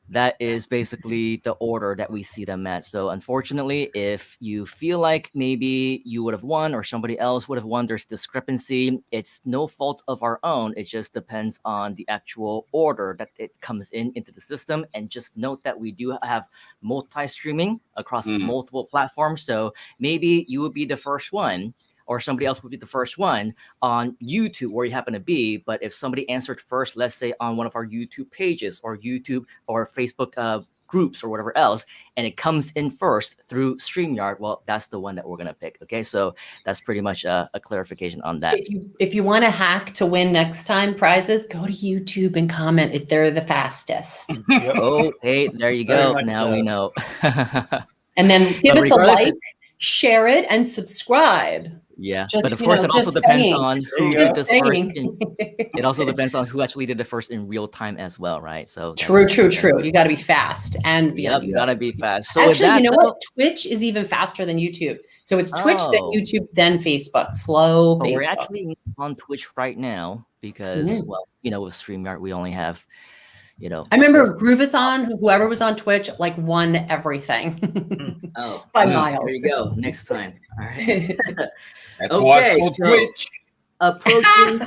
that is basically the order that we see them at. So unfortunately, if you feel like maybe you would have won or somebody else would have won, there's discrepancy. It's no fault of our own. It just depends on the actual order that it comes into the system. And just note that we do have multi-streaming across multiple platforms. So maybe you would be the first one, or somebody else would be the first one on YouTube where you happen to be. But if somebody answered first, let's say on one of our YouTube pages or YouTube or Facebook groups or whatever else, and it comes in first through StreamYard, well, that's the one that we're going to pick. Okay, so that's pretty much a clarification on that. If you want to hack to win next time prizes, go to YouTube and comment. They're the fastest. Oh, hey, there you go. Now we know. And then give us a like, share it, and subscribe. Yeah, Just, but of course, it also depends on who Just did this first. It also depends on who actually did the first in real time as well, right? So True. You got to be fast and be on you got to be fast. So actually, you know what? Twitch is even faster than YouTube. So it's Twitch, then YouTube, then Facebook. Slow But Facebook. we're actually on Twitch right now because, well, with StreamYard, we only have, I remember Groovathon, whoever was on Twitch, like won everything. By miles. There you go. Next time. All right. That's why it's called Twitch. Approaching.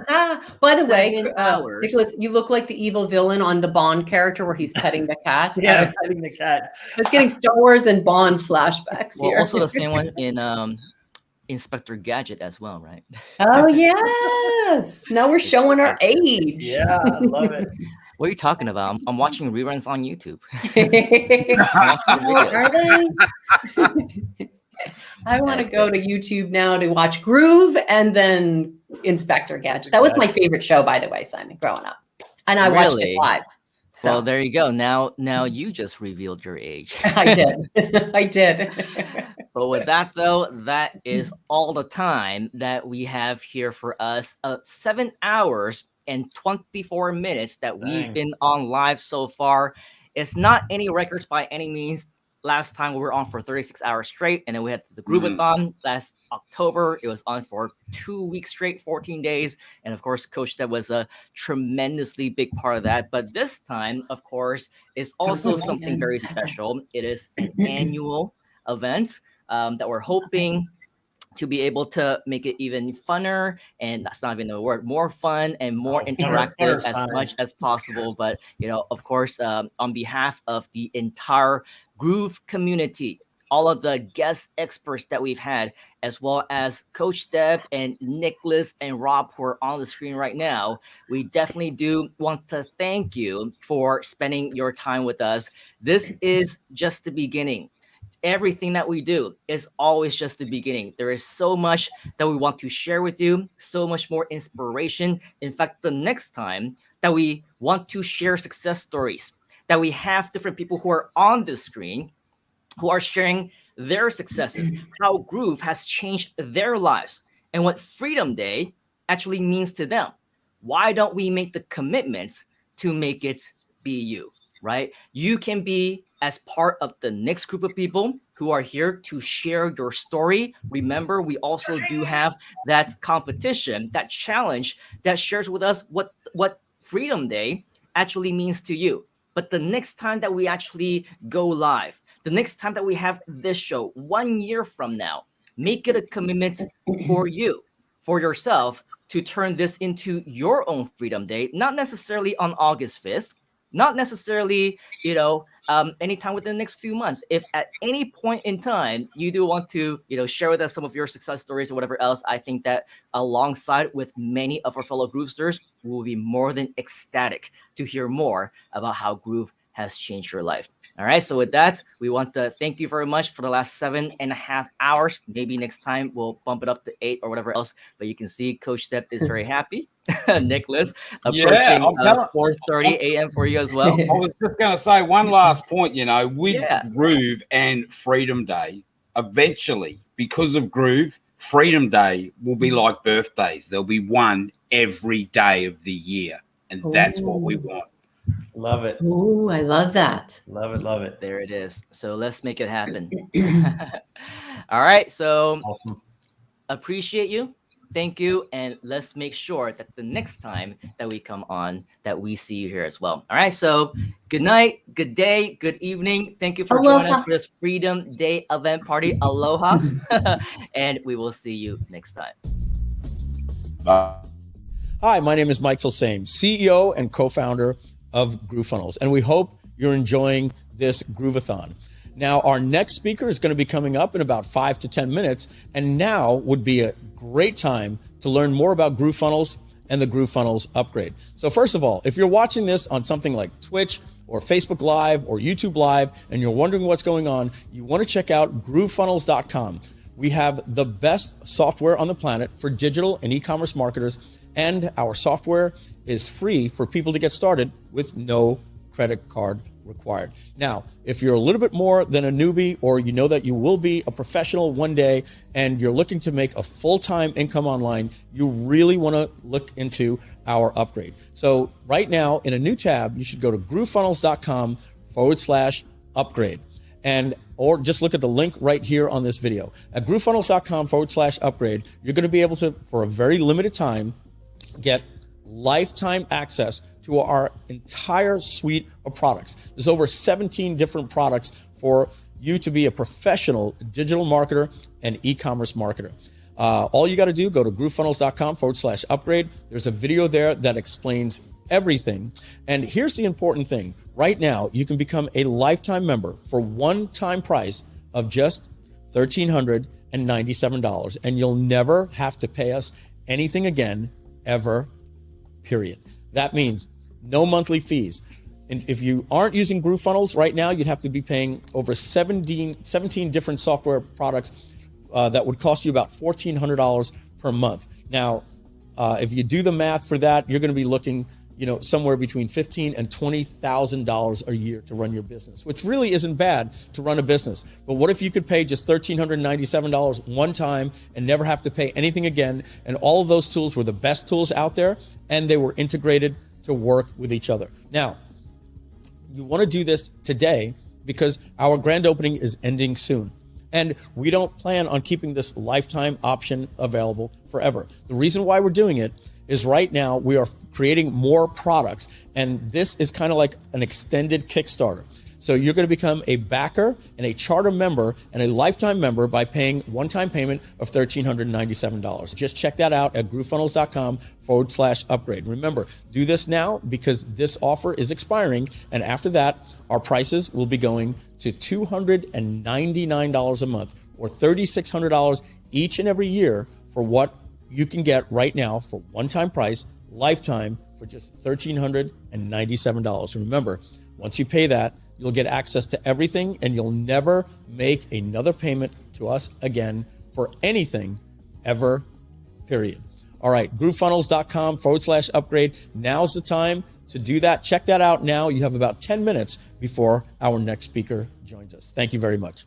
By the way, 7 hours. Nicholas, you look like the evil villain on the Bond character where he's petting the cat. Yeah, petting the cat. I was getting Star Wars and Bond flashbacks here. Also the same one in Inspector Gadget as well, right? Oh yes. Now we're showing our age. Yeah, I love it. What are you talking about? I'm watching reruns on YouTube. Are they? I want to go to YouTube now to watch Groove and then Inspector Gadget. That was my favorite show, by the way, Simon, growing up. And I watched it live. So well, there you go. Now you just revealed your age. I did. I did. But with that, though, that is all the time that we have here for us. 7 hours and 24 minutes that we've been on live so far. It's not any records by any means. Last time we were on for 36 hours straight, and then we had the Groovathon last October. It was on for 2 weeks straight, 14 days. And of course, Coach Deb was a tremendously big part of that. But this time, of course, is also something very special. It is an annual event that we're hoping to be able to make it even funner, and that's not even a word, more fun and more interactive as much as possible. But, of course, on behalf of the entire Groove community, all of the guest experts that we've had, as well as Coach Deb and Nicholas and Rob, who are on the screen right now, we definitely do want to thank you for spending your time with us. This is just the beginning. Everything that we do is always just the beginning. There is so much that we want to share with you, so much more inspiration. In fact, the next time that we want to share success stories, that we have different people who are on the screen, who are sharing their successes, how Groove has changed their lives, and what Freedom Day actually means to them. Why don't we make the commitments to make it be you, right? You can be as part of the next group of people who are here to share your story. Remember, we also do have that competition, that challenge that shares with us what Freedom Day actually means to you. But the next time that we actually go live, the next time that we have this show 1 year from now, make it a commitment for you, for yourself, to turn this into your own Freedom Day, not necessarily on August 5th, not necessarily, anytime within the next few months. If at any point in time you do want to, share with us some of your success stories or whatever else, I think that alongside with many of our fellow Groovesters, we will be more than ecstatic to hear more about how Groove has changed your life. All right. So with that, we want to thank you very much for the last 7.5 hours. Maybe next time we'll bump it up to 8 or whatever else. But you can see Coach Step is very happy. Nicholas, approaching 4:30 a.m. for you as well. I was just going to say one last point, with Groove and Freedom Day, eventually, because of Groove, Freedom Day will be like birthdays. There'll be one every day of the year. And that's what we want. Love it. Ooh, I love that. Love it. Love it. There it is. So let's make it happen. All right. So awesome. Appreciate you. Thank you. And let's make sure that the next time that we come on, that we see you here as well. All right. So good night, good day, good evening. Thank you for joining us for this Freedom Day event party. Aloha. And we will see you next time. Hi, my name is Mike Filsame, CEO and co-founder of Groovefunnels, and we hope you're enjoying this Groovathon. Now, our next speaker is going to be coming up in about 5 to 10 minutes, and now would be a great time to learn more about Groovefunnels and the Groovefunnels upgrade. So first of all, if you're watching this on something like Twitch or Facebook Live or YouTube Live, and you're wondering what's going on, you want to check out groovefunnels.com. We have the best software on the planet for digital and e-commerce marketers, and our software is free for people to get started with no credit card required. Now, if you're a little bit more than a newbie, or you know that you will be a professional one day and you're looking to make a full-time income online, you really want to look into our upgrade. So right now in a new tab, you should go to groovefunnels.com/upgrade. Or just look at the link right here on this video. At groovefunnels.com/upgrade, you're going to be able to, for a very limited time, get lifetime access to our entire suite of products. There's over 17 different products for you to be a professional digital marketer and e-commerce marketer. All you got to do, go to groovefunnels.com/upgrade. There's a video there that explains everything. And here's the important thing. Right now, you can become a lifetime member for one-time price of just $1,397. And you'll never have to pay us anything again, ever, period. That means no monthly fees. And if you aren't using Groovefunnels right now, you'd have to be paying over 17 different software products that would cost you about $1,400 per month. Now, if you do the math for that, you're going to be looking, somewhere between $15,000 and $20,000 a year to run your business, which really isn't bad to run a business. But what if you could pay just $1,397 one time and never have to pay anything again? And all of those tools were the best tools out there, and they were integrated to work with each other. Now, you want to do this today because our grand opening is ending soon. And we don't plan on keeping this lifetime option available forever. The reason why we're doing it is right now we are creating more products, and this is kind of like an extended Kickstarter. So you're going to become a backer and a charter member and a lifetime member by paying one-time payment of $1,397. Just check that out at groovefunnels.com/upgrade. Remember, do this now because this offer is expiring, and after that, our prices will be going to $299 a month, or $3,600 each and every year for what you can get right now for one-time price, lifetime, for just $1,397. Remember, once you pay that, you'll get access to everything, and you'll never make another payment to us again for anything ever, period. All right, groovefunnels.com/upgrade. Now's the time to do that. Check that out now. You have about 10 minutes before our next speaker joins us. Thank you very much.